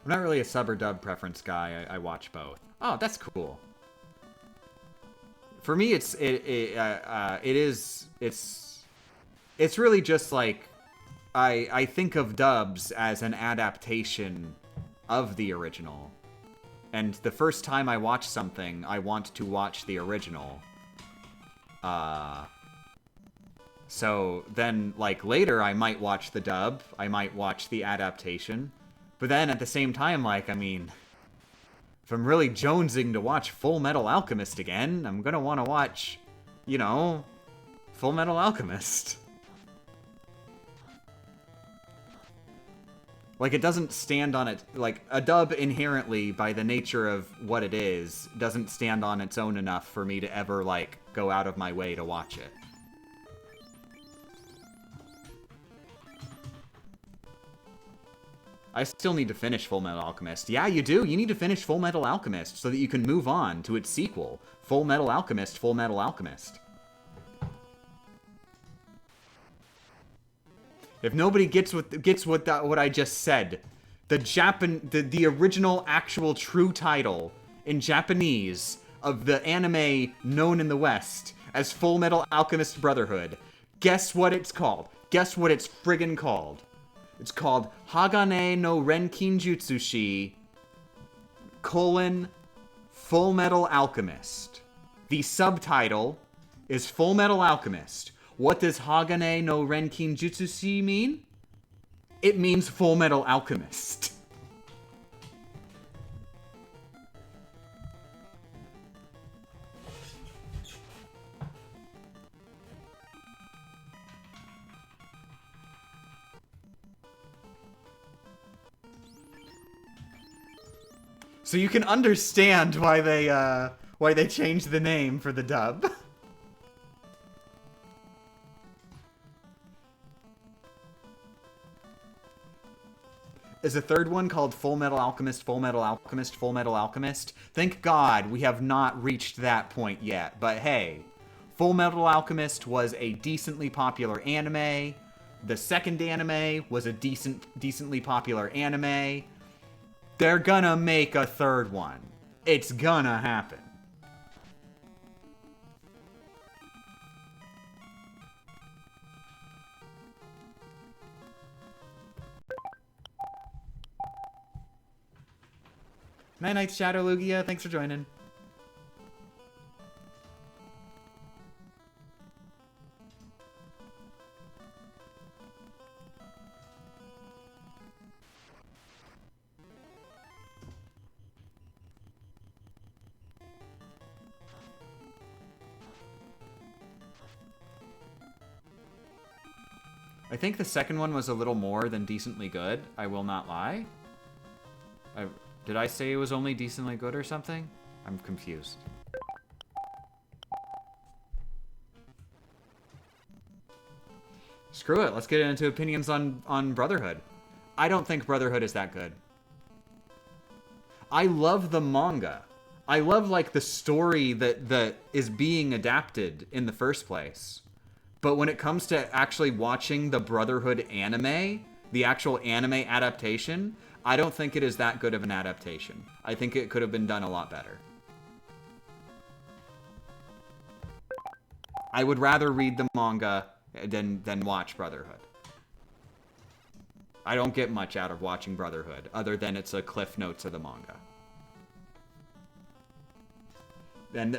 I'm not really a sub or dub preference guy. I watch both. Oh, that's cool. For me, it's really just like I think of dubs as an adaptation of the original, and the first time I watch something, I want to watch the original. So then, like, later I might watch the dub, I might watch the adaptation. But then, at the same time, like, I mean, if I'm really jonesing to watch Full Metal Alchemist again, I'm gonna want to watch, you know, Full Metal Alchemist. Like, it doesn't stand on it, like, a dub inherently, by the nature of what it is, doesn't stand on its own enough for me to ever, like, go out of my way to watch it. I still need to finish Full Metal Alchemist. Yeah, you do. You need to finish Full Metal Alchemist so that you can move on to its sequel, Full Metal Alchemist, Full Metal Alchemist. If nobody gets what I just said, the original actual true title in Japanese of the anime known in the West as Full Metal Alchemist Brotherhood, guess what it's called? Guess what it's friggin' called? It's called Hagane no Renkinjutsushi, Full Metal Alchemist. The subtitle is Full Metal Alchemist. What does Hagane no Renkinjutsushi mean? It means Full Metal Alchemist. So you can understand why they changed the name for the dub. Is a third one called Full Metal Alchemist, Full Metal Alchemist, Full Metal Alchemist? Thank God we have not reached that point yet. But hey, Full Metal Alchemist was a decently popular anime. The second anime was a decently popular anime. They're gonna make a third one. It's gonna happen. Night Shadow Lugia, thanks for joining. I think the second one was a little more than decently good. I will not lie. Did I say it was only decently good or something? I'm confused. Screw it. Let's get into opinions on Brotherhood. I don't think Brotherhood is that good. I love the manga. I love, like, the story that is being adapted in the first place. But when it comes to actually watching the Brotherhood anime, the actual anime adaptation, I don't think it is that good of an adaptation. I think it could have been done a lot better. I would rather read the manga than watch Brotherhood. I don't get much out of watching Brotherhood, other than it's a cliff notes of the manga.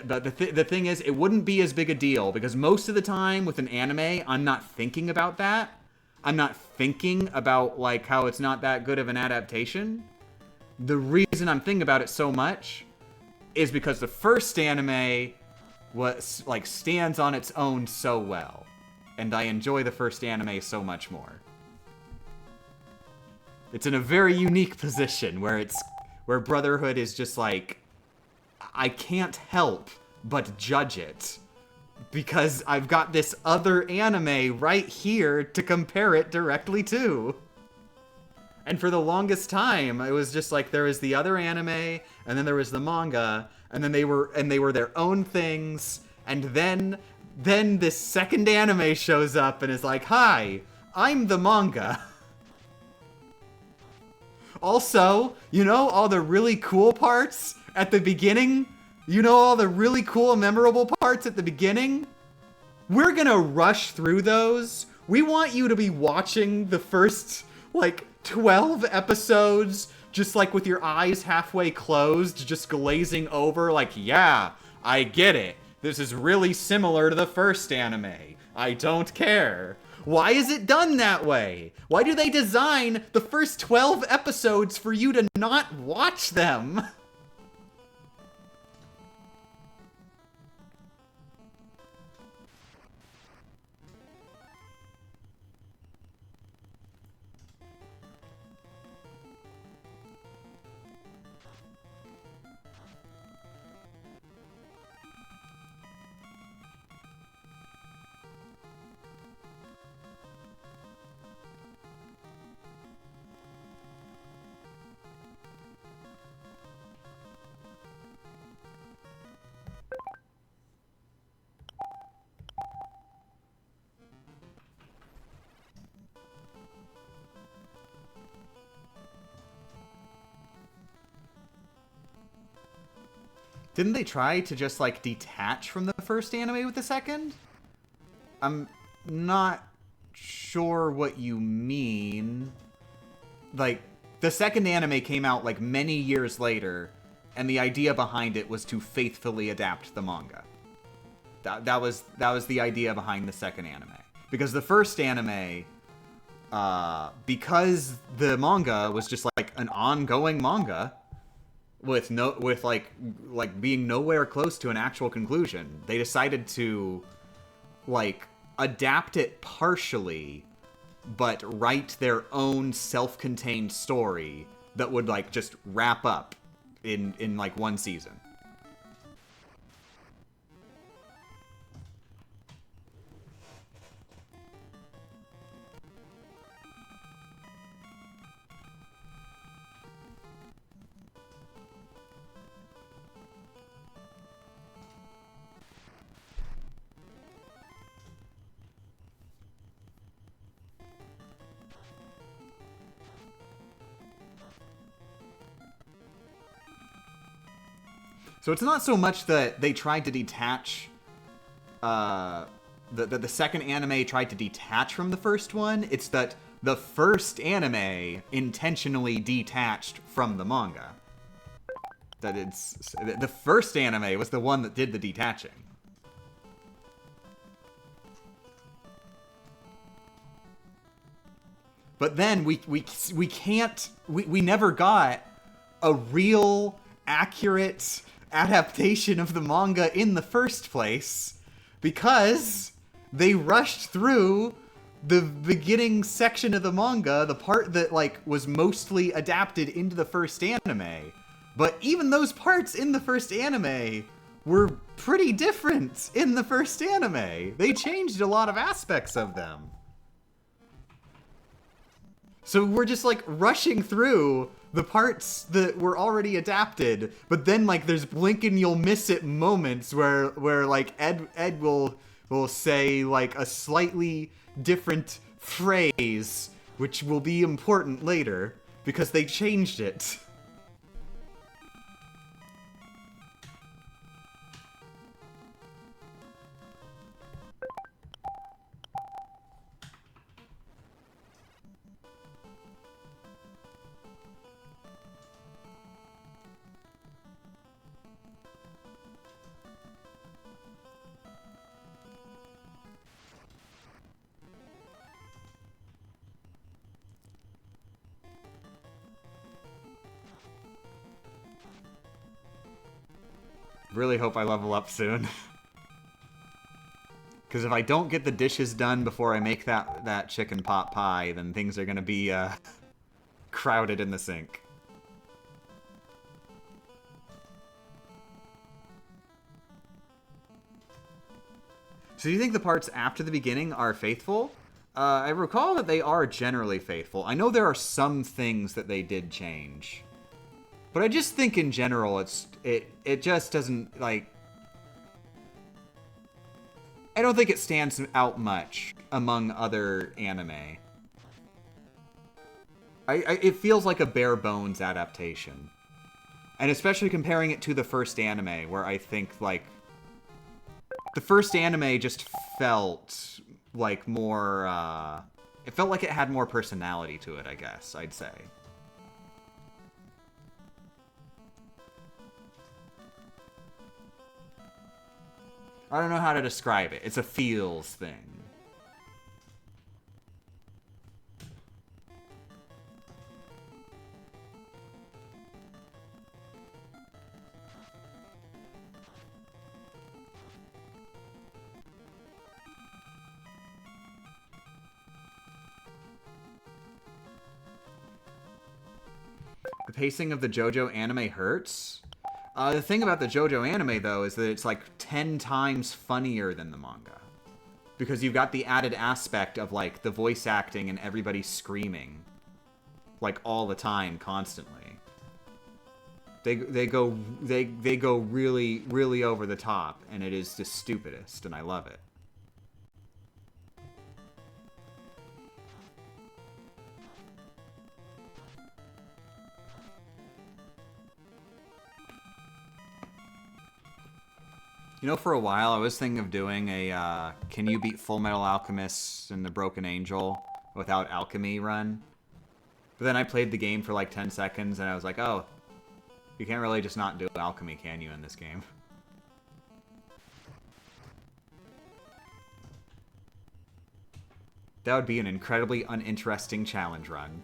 But the thing is, it wouldn't be as big a deal, because most of the time with an anime, I'm not thinking about that. I'm not thinking about, like, how it's not that good of an adaptation. The reason I'm thinking about it so much is because the first anime was like stands on its own so well, and I enjoy the first anime so much more. It's in a very unique position where Brotherhood is just like, I can't help but judge it because I've got this other anime right here to compare it directly to. And for the longest time, it was just like there was the other anime, and then there was the manga, and then they were their own things, and then this second anime shows up and is like, "Hi, I'm the manga." Also, you know all the really cool parts at the beginning? You know all the really cool, memorable parts at the beginning? We're gonna rush through those. We want you to be watching the first, like, 12 episodes just, like, with your eyes halfway closed, just glazing over, like, yeah, I get it. This is really similar to the first anime. I don't care. Why is it done that way? Why do they design the first 12 episodes for you to not watch them? Didn't they try to just, like, detach from the first anime with the second? I'm not sure what you mean. Like, the second anime came out, like, many years later, and the idea behind it was to faithfully adapt the manga. That was the idea behind the second anime. Because the first anime, because the manga was just, like, an ongoing manga, with being nowhere close to an actual conclusion, they decided to, like, adapt it partially, but write their own self-contained story that would, like, just wrap up in like one season. So it's not so much that they tried to detach, the second anime tried to detach from the first one. It's that the first anime intentionally detached from the manga. That the first anime was the one that did the detaching. But then we never got a real accurate adaptation of the manga in the first place because they rushed through the beginning section of the manga, the part that, like, was mostly adapted into the first anime. But even those parts in the first anime were pretty different in the first anime. They changed a lot of aspects of them. So we're just, like, rushing through the parts that were already adapted, but then, like, there's blink and you'll miss it moments where like, Ed will say, like, a slightly different phrase, which will be important later, because they changed it. Really hope I level up soon. Because if I don't get the dishes done before I make that chicken pot pie, then things are going to be crowded in the sink. So do you think the parts after the beginning are faithful? I recall that they are generally faithful. I know there are some things that they did change. But I just think in general it just doesn't, like... I don't think it stands out much among other anime. It feels like a bare bones adaptation. And especially comparing it to the first anime, where I think, like... The first anime just felt like more, it felt like it had more personality to it, I guess, I'd say. I don't know how to describe it. It's a feels thing. The pacing of the JoJo anime hurts. The thing about the JoJo anime, though, is that it's like 10 times funnier than the manga. Because you've got the added aspect of, like, the voice acting and everybody screaming. Like, all the time, constantly. They go really, really over the top, and it is the stupidest, and I love it. You know, for a while, I was thinking of doing a, can you beat Full Metal Alchemist and the Broken Angel without alchemy run? But then I played the game for like 10 seconds, and I was like, oh, you can't really just not do alchemy, can you, in this game? That would be an incredibly uninteresting challenge run.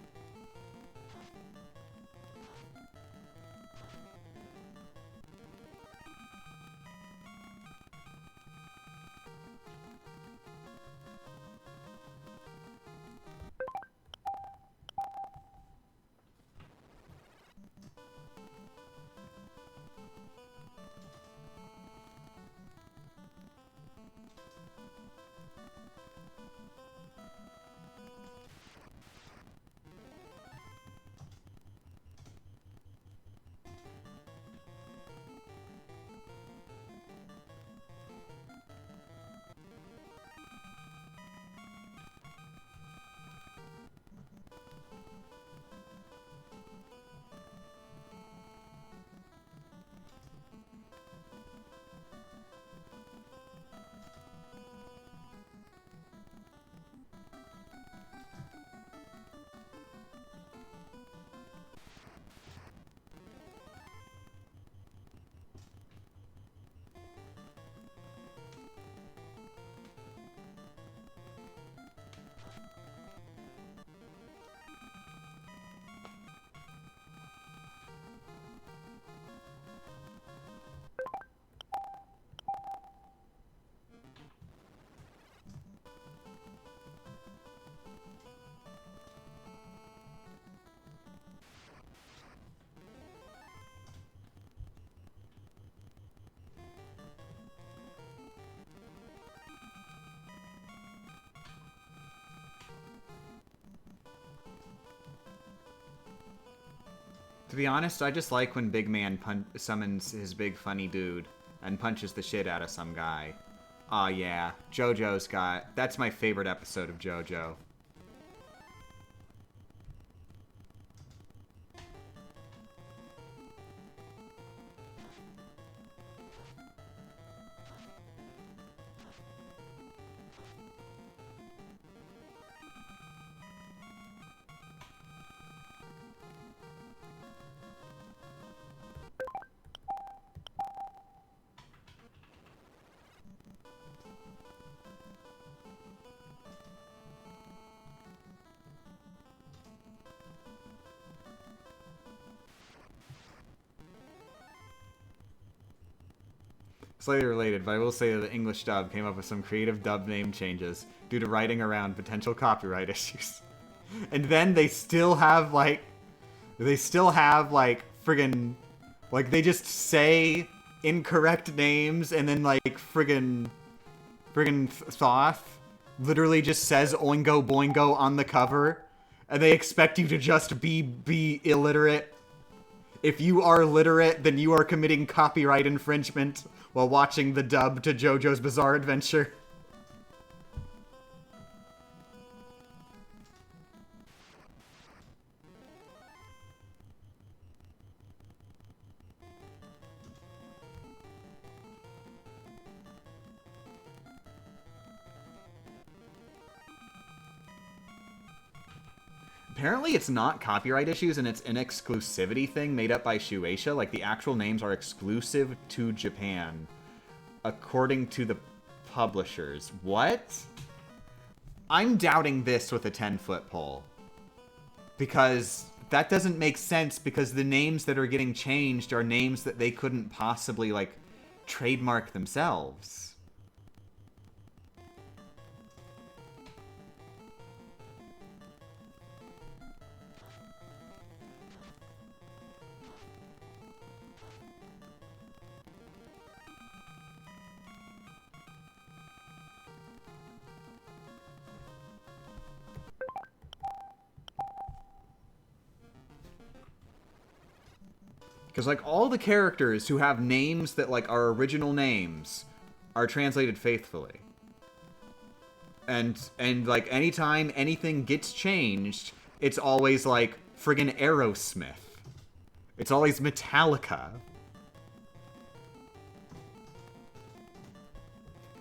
To be honest, I just like when Big Man summons his big funny dude and punches the shit out of some guy. Aw, yeah. JoJo's got... That's my favorite episode of JoJo. Slightly related, but I will say that the English dub came up with some creative dub name changes due to writing around potential copyright issues. And then they still have, like, friggin', like, they just say incorrect names, and then, like, friggin' Thoth literally just says Oingo Boingo on the cover, and they expect you to just be illiterate. If you are literate, then you are committing copyright infringement while watching the dub to JoJo's Bizarre Adventure. Apparently it's not copyright issues, and it's an exclusivity thing made up by Shueisha. Like, the actual names are exclusive to Japan, according to the publishers. What? I'm doubting this with a 10-foot pole. Because that doesn't make sense, because the names that are getting changed are names that they couldn't possibly, like, trademark themselves. Because, like, all the characters who have names that, like, are original names are translated faithfully. And like, anytime anything gets changed, it's always, like, friggin' Aerosmith. It's always Metallica.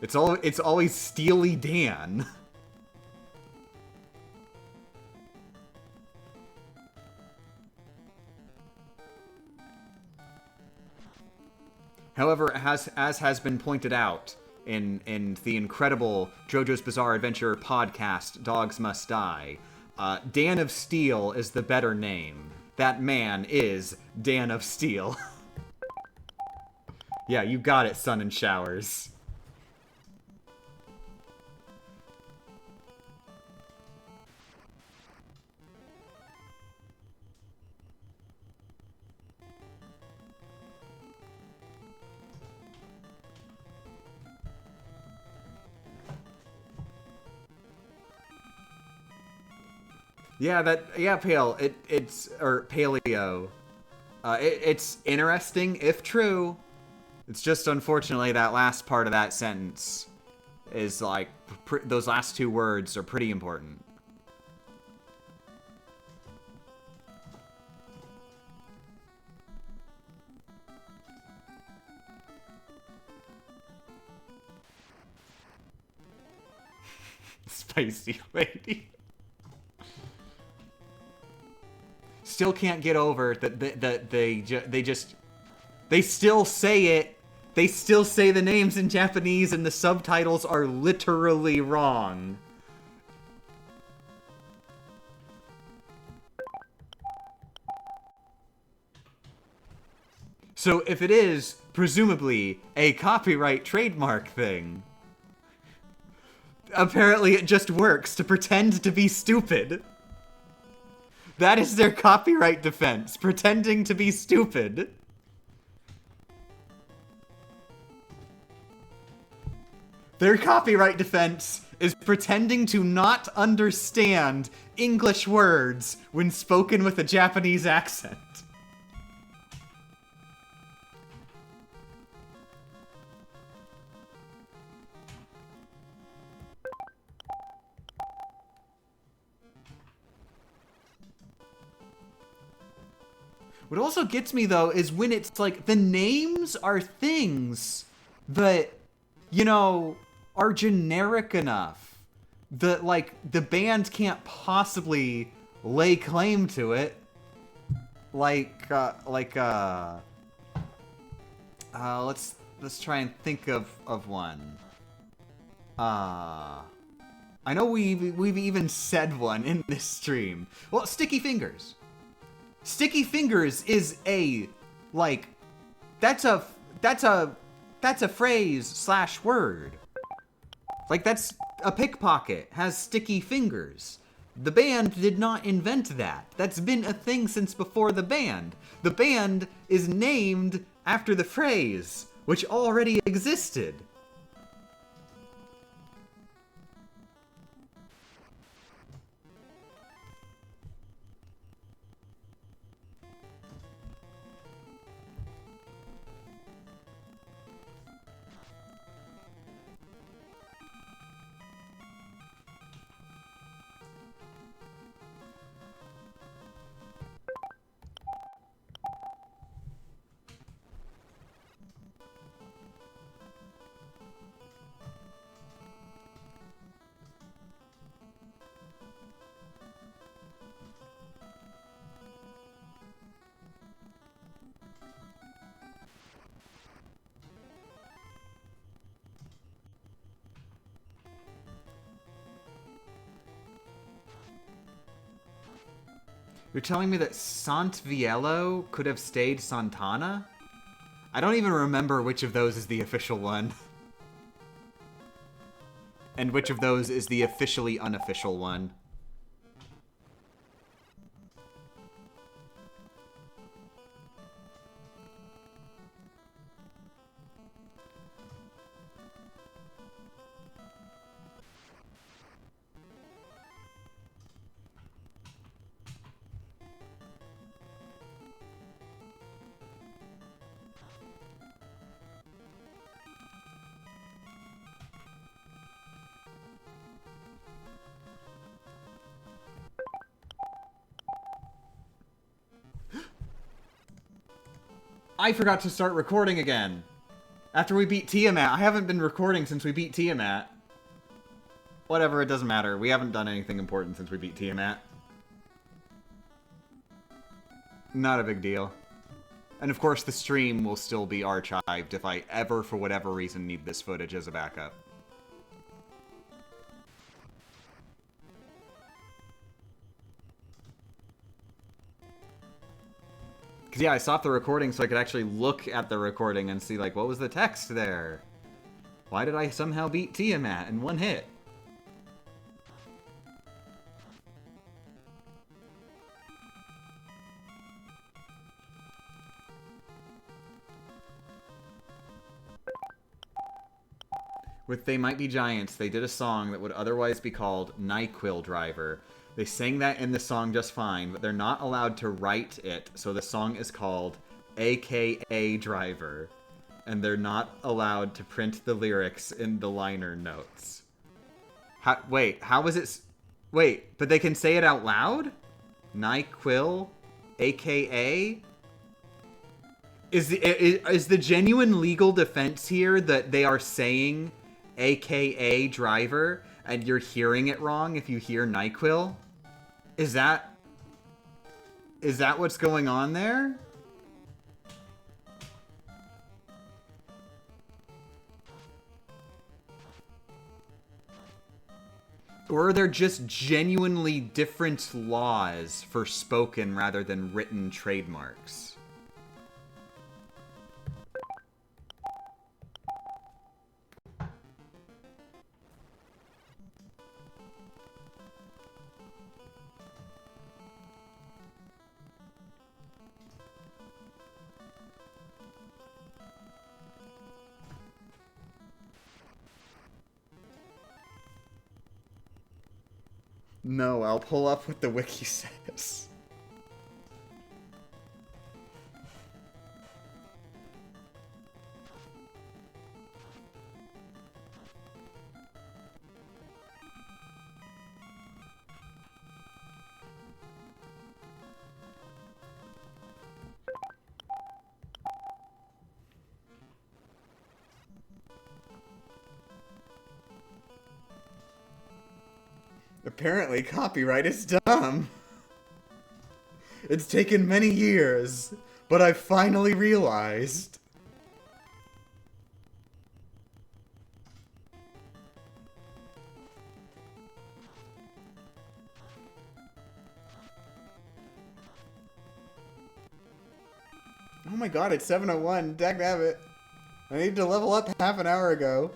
It's always Steely Dan. However, as has been pointed out in the incredible JoJo's Bizarre Adventure podcast, Dogs Must Die, Dan of Steel is the better name. That man is Dan of Steel. Yeah, you got it, Sun and Showers. Yeah, Pale. It's Paleo. It's interesting if true. It's just unfortunately that last part of that sentence is like those last two words are pretty important. Spicy lady. Still can't get over that they still say it. They still say the names in Japanese and the subtitles are literally wrong. So if it is presumably a copyright trademark thing, apparently it just works to pretend to be stupid. That is their copyright defense, pretending to be stupid. Their copyright defense is pretending to not understand English words when spoken with a Japanese accent. What also gets me, though, is when it's like the names are things that, you know, are generic enough that, like, the band can't possibly lay claim to it. Let's try and think of one. I know we've even said one in this stream. Well, Sticky Fingers. Sticky Fingers is a, like, that's a That's a phrase / word. Like, that's a pickpocket, has sticky fingers. The band did not invent that. That's been a thing since before the band. The band is named after the phrase, which already existed. You're telling me that Sant Viello could have stayed Santana? I don't even remember which of those is the official one. And which of those is the officially unofficial one. I forgot to start recording again. After we beat Tiamat. I haven't been recording since we beat Tiamat. Whatever, it doesn't matter. We haven't done anything important since we beat Tiamat. Not a big deal. And of course, the stream will still be archived if I ever, for whatever reason, need this footage as a backup. Because, yeah, I stopped the recording so I could actually look at the recording and see, like, what was the text there? Why did I somehow beat Tiamat in one hit? With They Might Be Giants, they did a song that would otherwise be called NyQuil Driver. They sang that in the song just fine, but they're not allowed to write it, so the song is called AKA Driver. And they're not allowed to print the lyrics in the liner notes. Wait, how is it... Wait, but they can say it out loud? NyQuil, AKA... Is the genuine legal defense here that they are saying AKA Driver and you're hearing it wrong if you hear NyQuil? Is that what's going on there? Or are there just genuinely different laws for spoken rather than written trademarks? No, I'll pull up what the wiki says. Apparently, copyright is dumb. It's taken many years, but I've finally realized. Oh my god, it's 7:01. Dagnabbit. I needed to level up half an hour ago.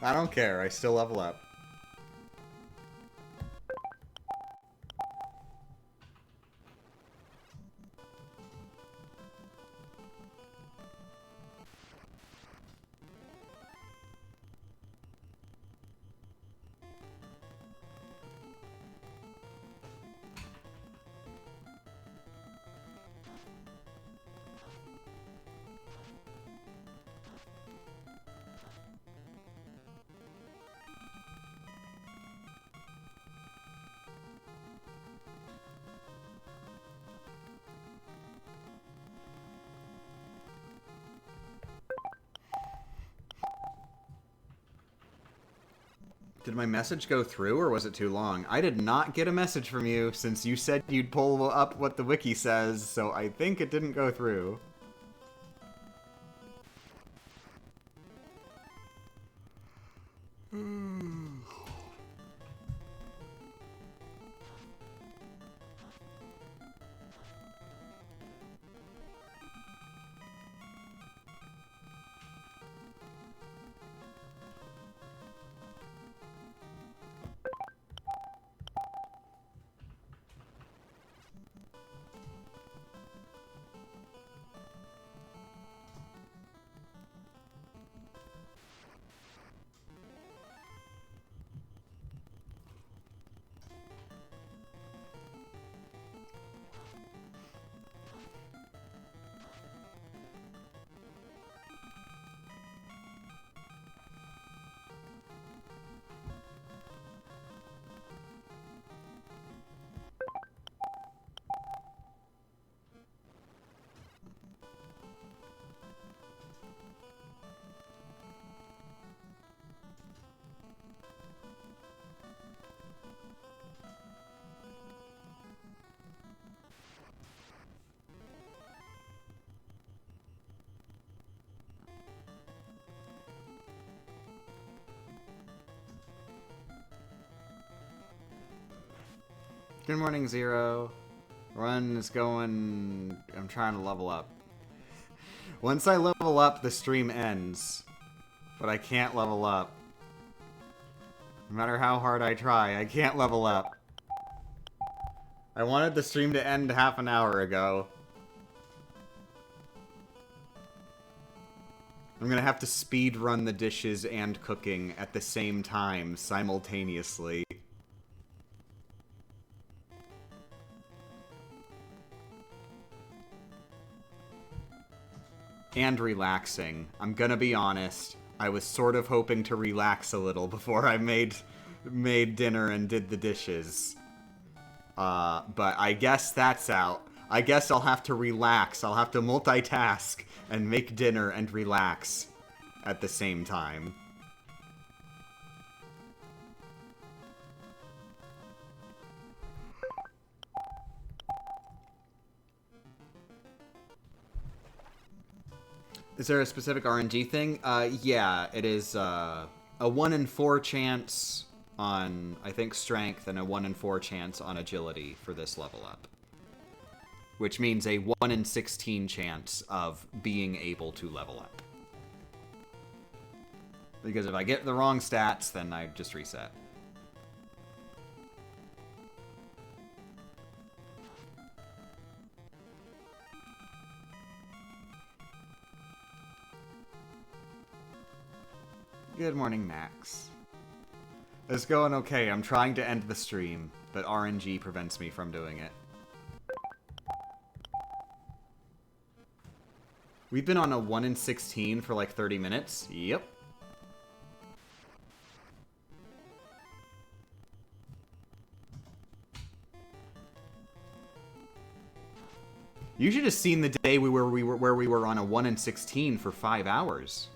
I don't care. I still level up. Did my message go through, or was it too long? I did not get a message from you, since you said you'd pull up what the wiki says, so I think it didn't go through. Good morning, Zero. Run is going... I'm trying to level up. Once I level up, the stream ends. But I can't level up. No matter how hard I try, I can't level up. I wanted the stream to end half an hour ago. I'm gonna have to speed run the dishes and cooking at the same time, simultaneously. And relaxing. I'm gonna be honest. I was sort of hoping to relax a little before I made dinner and did the dishes. But I guess that's out. I guess I'll have to relax. I'll have to multitask and make dinner and relax at the same time. Is there a specific RNG thing? Yeah, it is a 1 in 4 chance on, I think, strength, and a 1 in 4 chance on agility for this level up. Which means a 1 in 16 chance of being able to level up. Because if I get the wrong stats, then I just reset. Good morning, Max. It's going okay. I'm trying to end the stream, but RNG prevents me from doing it. We've been on a 1 in 16 for like 30 minutes. Yep. You should have seen the day where we were on a 1 in 16 for 5 hours.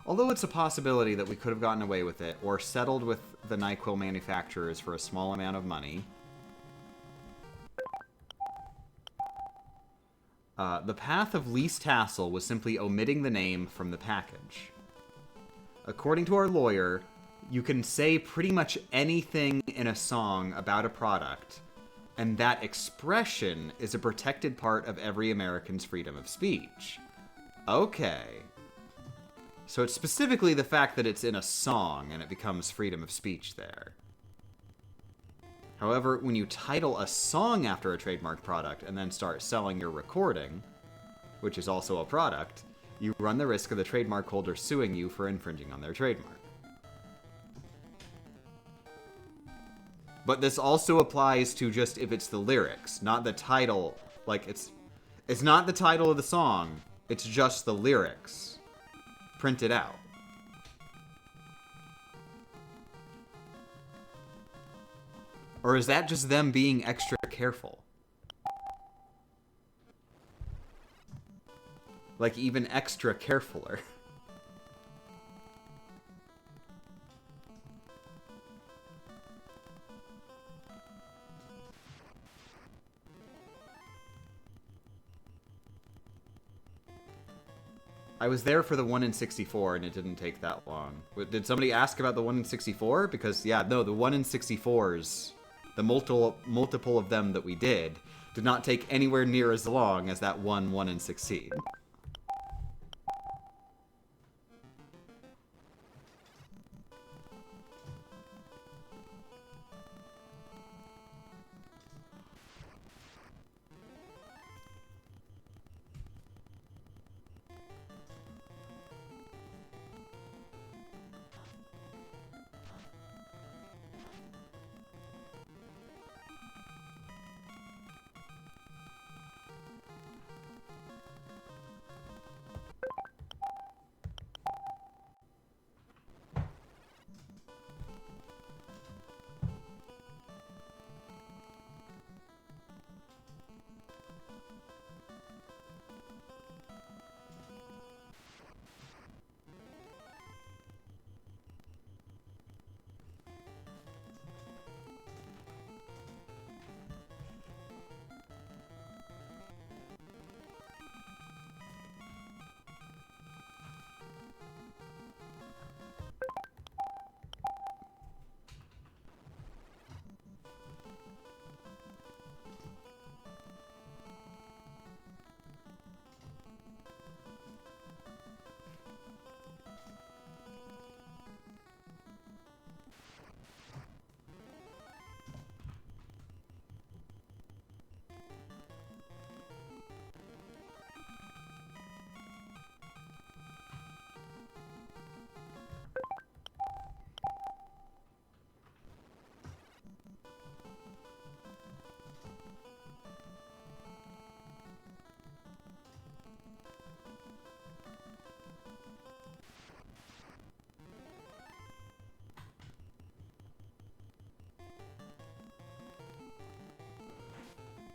Although it's a possibility that we could have gotten away with it, or settled with the NyQuil manufacturers for a small amount of money. The path of least hassle was simply omitting the name from the package. According to our lawyer, you can say pretty much anything in a song about a product, and that expression is a protected part of every American's freedom of speech. Okay. So it's specifically the fact that it's in a song and it becomes freedom of speech there. However, when you title a song after a trademark product and then start selling your recording, which is also a product, you run the risk of the trademark holder suing you for infringing on their trademark. But this also applies to just if it's the lyrics, not the title. Like, it's not the title of the song, it's just the lyrics printed out. Or is that just them being extra careful? Like, even extra carefuler. I was there for the 1 in 64, and it didn't take that long. Did somebody ask about the 1 in 64? Because, yeah, no, the 1 in 64s, the multiple of them that we did not take anywhere near as long as that 1 in 16.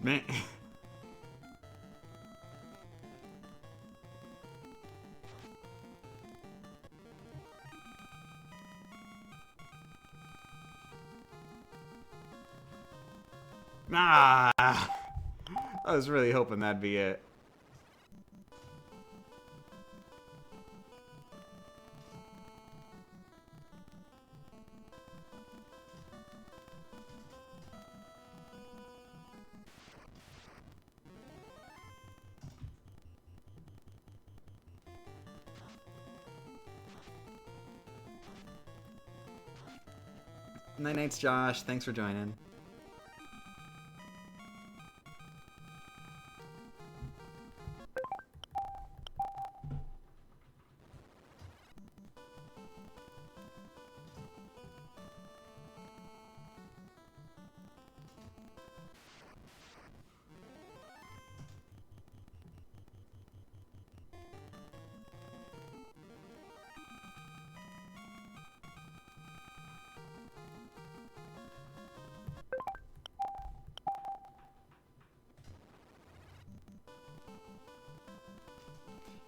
Man. Ah! I was really hoping that'd be it. Night nights, Josh. Thanks for joining.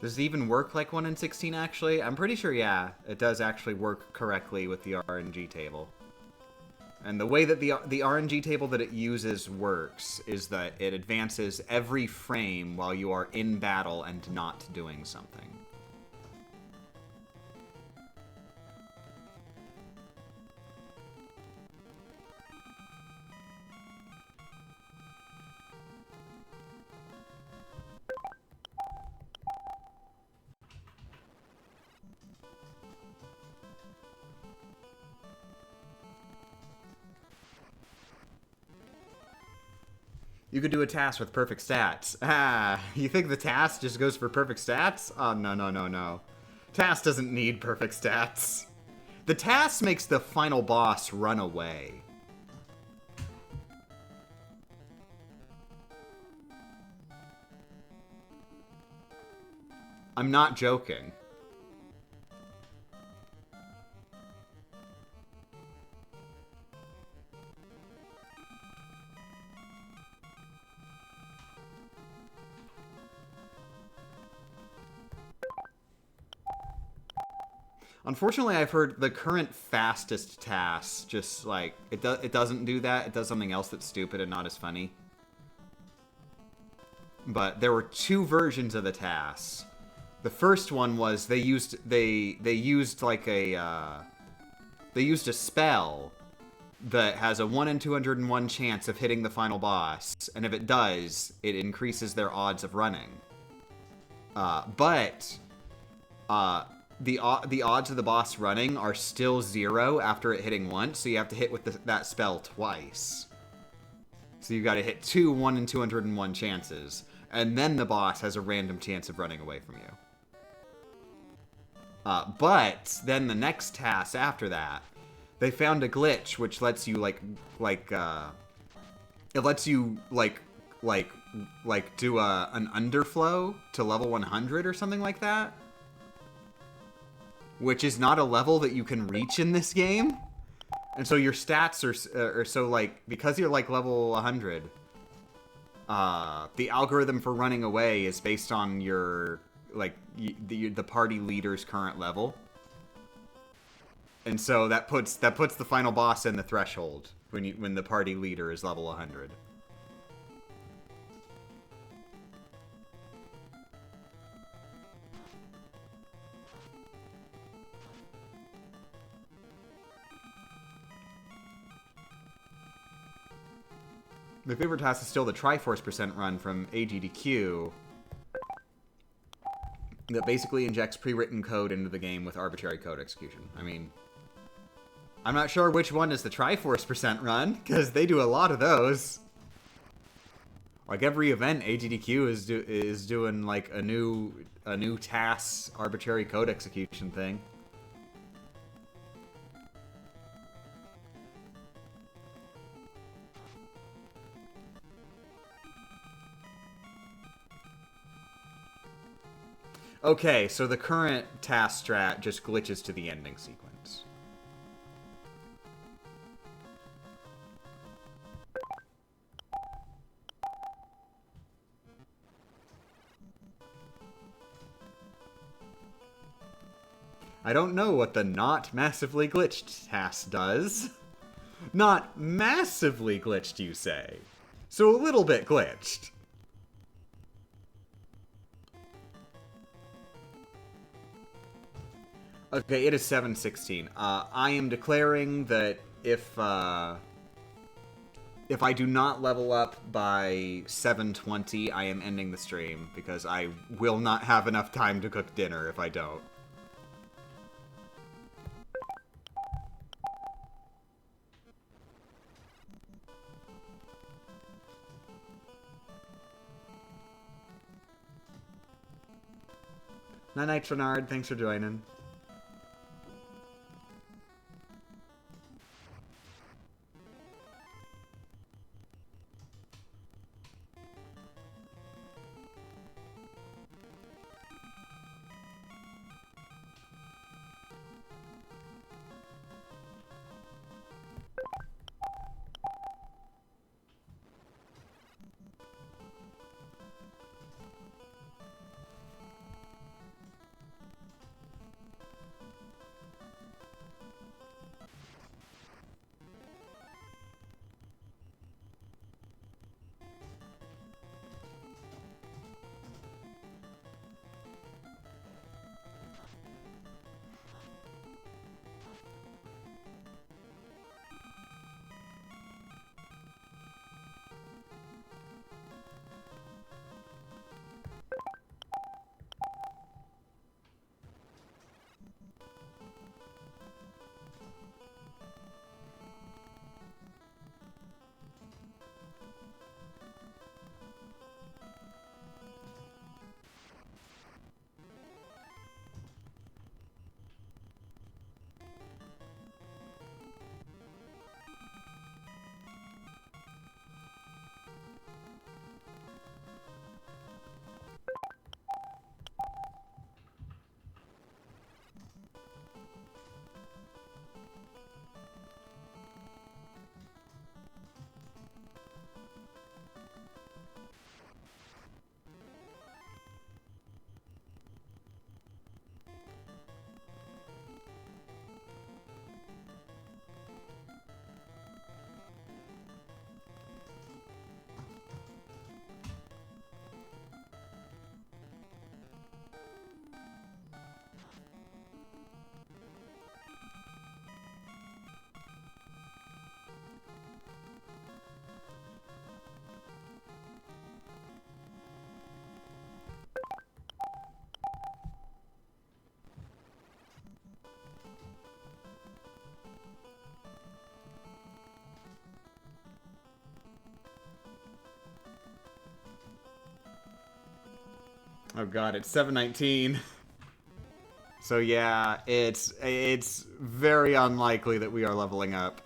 Does it even work like 1 in 16, actually? I'm pretty sure, yeah, it does actually work correctly with the RNG table. And the way that the RNG table that it uses works is that it advances every frame while you are in battle and not doing something. You could do a task with perfect stats. Ah, you think the task just goes for perfect stats? Oh, no, no, no, no. Task doesn't need perfect stats. The task makes the final boss run away. I'm not joking. Unfortunately, I've heard the current fastest task just like it doesn't do that. It does something else that's stupid and not as funny. But there were two versions of the task. The first one was they used like a they used a spell that has a 1 in 201 chance of hitting the final boss, and if it does, it increases their odds of running. But the odds of the boss running are still 0 after it hitting once, so you have to hit with that spell twice. So you've got to hit 2 1 in 201 chances, and then the boss has a random chance of running away from you. But then the next task after that, they found a glitch which lets you it lets you do an underflow to level 100 or something like that, which is not a level that you can reach in this game. And so your stats are so like, because you're like level 100, the algorithm for running away is based on your the party leader's current level. And so that puts the final boss in the threshold when the party leader is level 100. My favorite task is still the Triforce % run from AGDQ that basically injects pre-written code into the game with arbitrary code execution. I mean, I'm not sure which one is the Triforce % run, because they do a lot of those. Like every event, AGDQ is doing like a new task arbitrary code execution thing. Okay, so the current task strat just glitches to the ending sequence. I don't know what the not massively glitched task does. Not massively glitched, you say? So a little bit glitched. Okay, it is 7:16. I am declaring that if I do not level up by 7:20, I am ending the stream because I will not have enough time to cook dinner if I don't. Night, Trenard. Thanks for joining. Oh god, it's 7:19. So yeah, it's very unlikely that we are leveling up.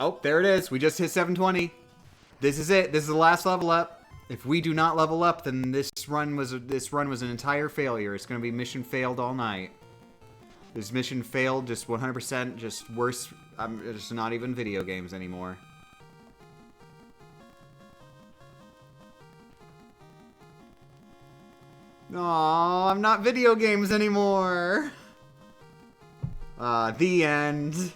Oh, there it is. We just hit 7:20. This is it. This is the last level up. If we do not level up, then this run was an entire failure. It's going to be mission failed all night. This mission failed, just 100%, just worse. I'm just not even video games anymore. Aw, I'm not video games anymore. The end.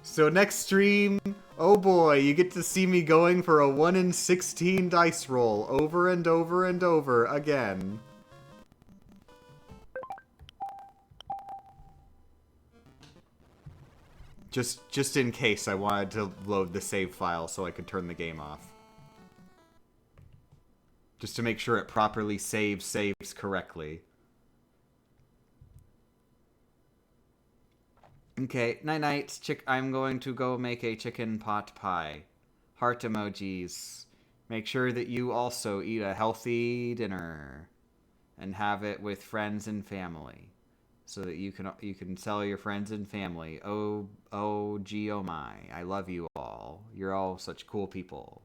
So next stream, oh boy, you get to see me going for a 1 in 16 dice roll over and over and over again. Just in case I wanted to load the save file so I could turn the game off. Just to make sure it properly saves correctly. Okay, night. I'm going to go make a chicken pot pie. Heart emojis. Make sure that you also eat a healthy dinner and have it with friends and family, so that you can tell your friends and family, oh gee, oh my, I love you all. You're all such cool people.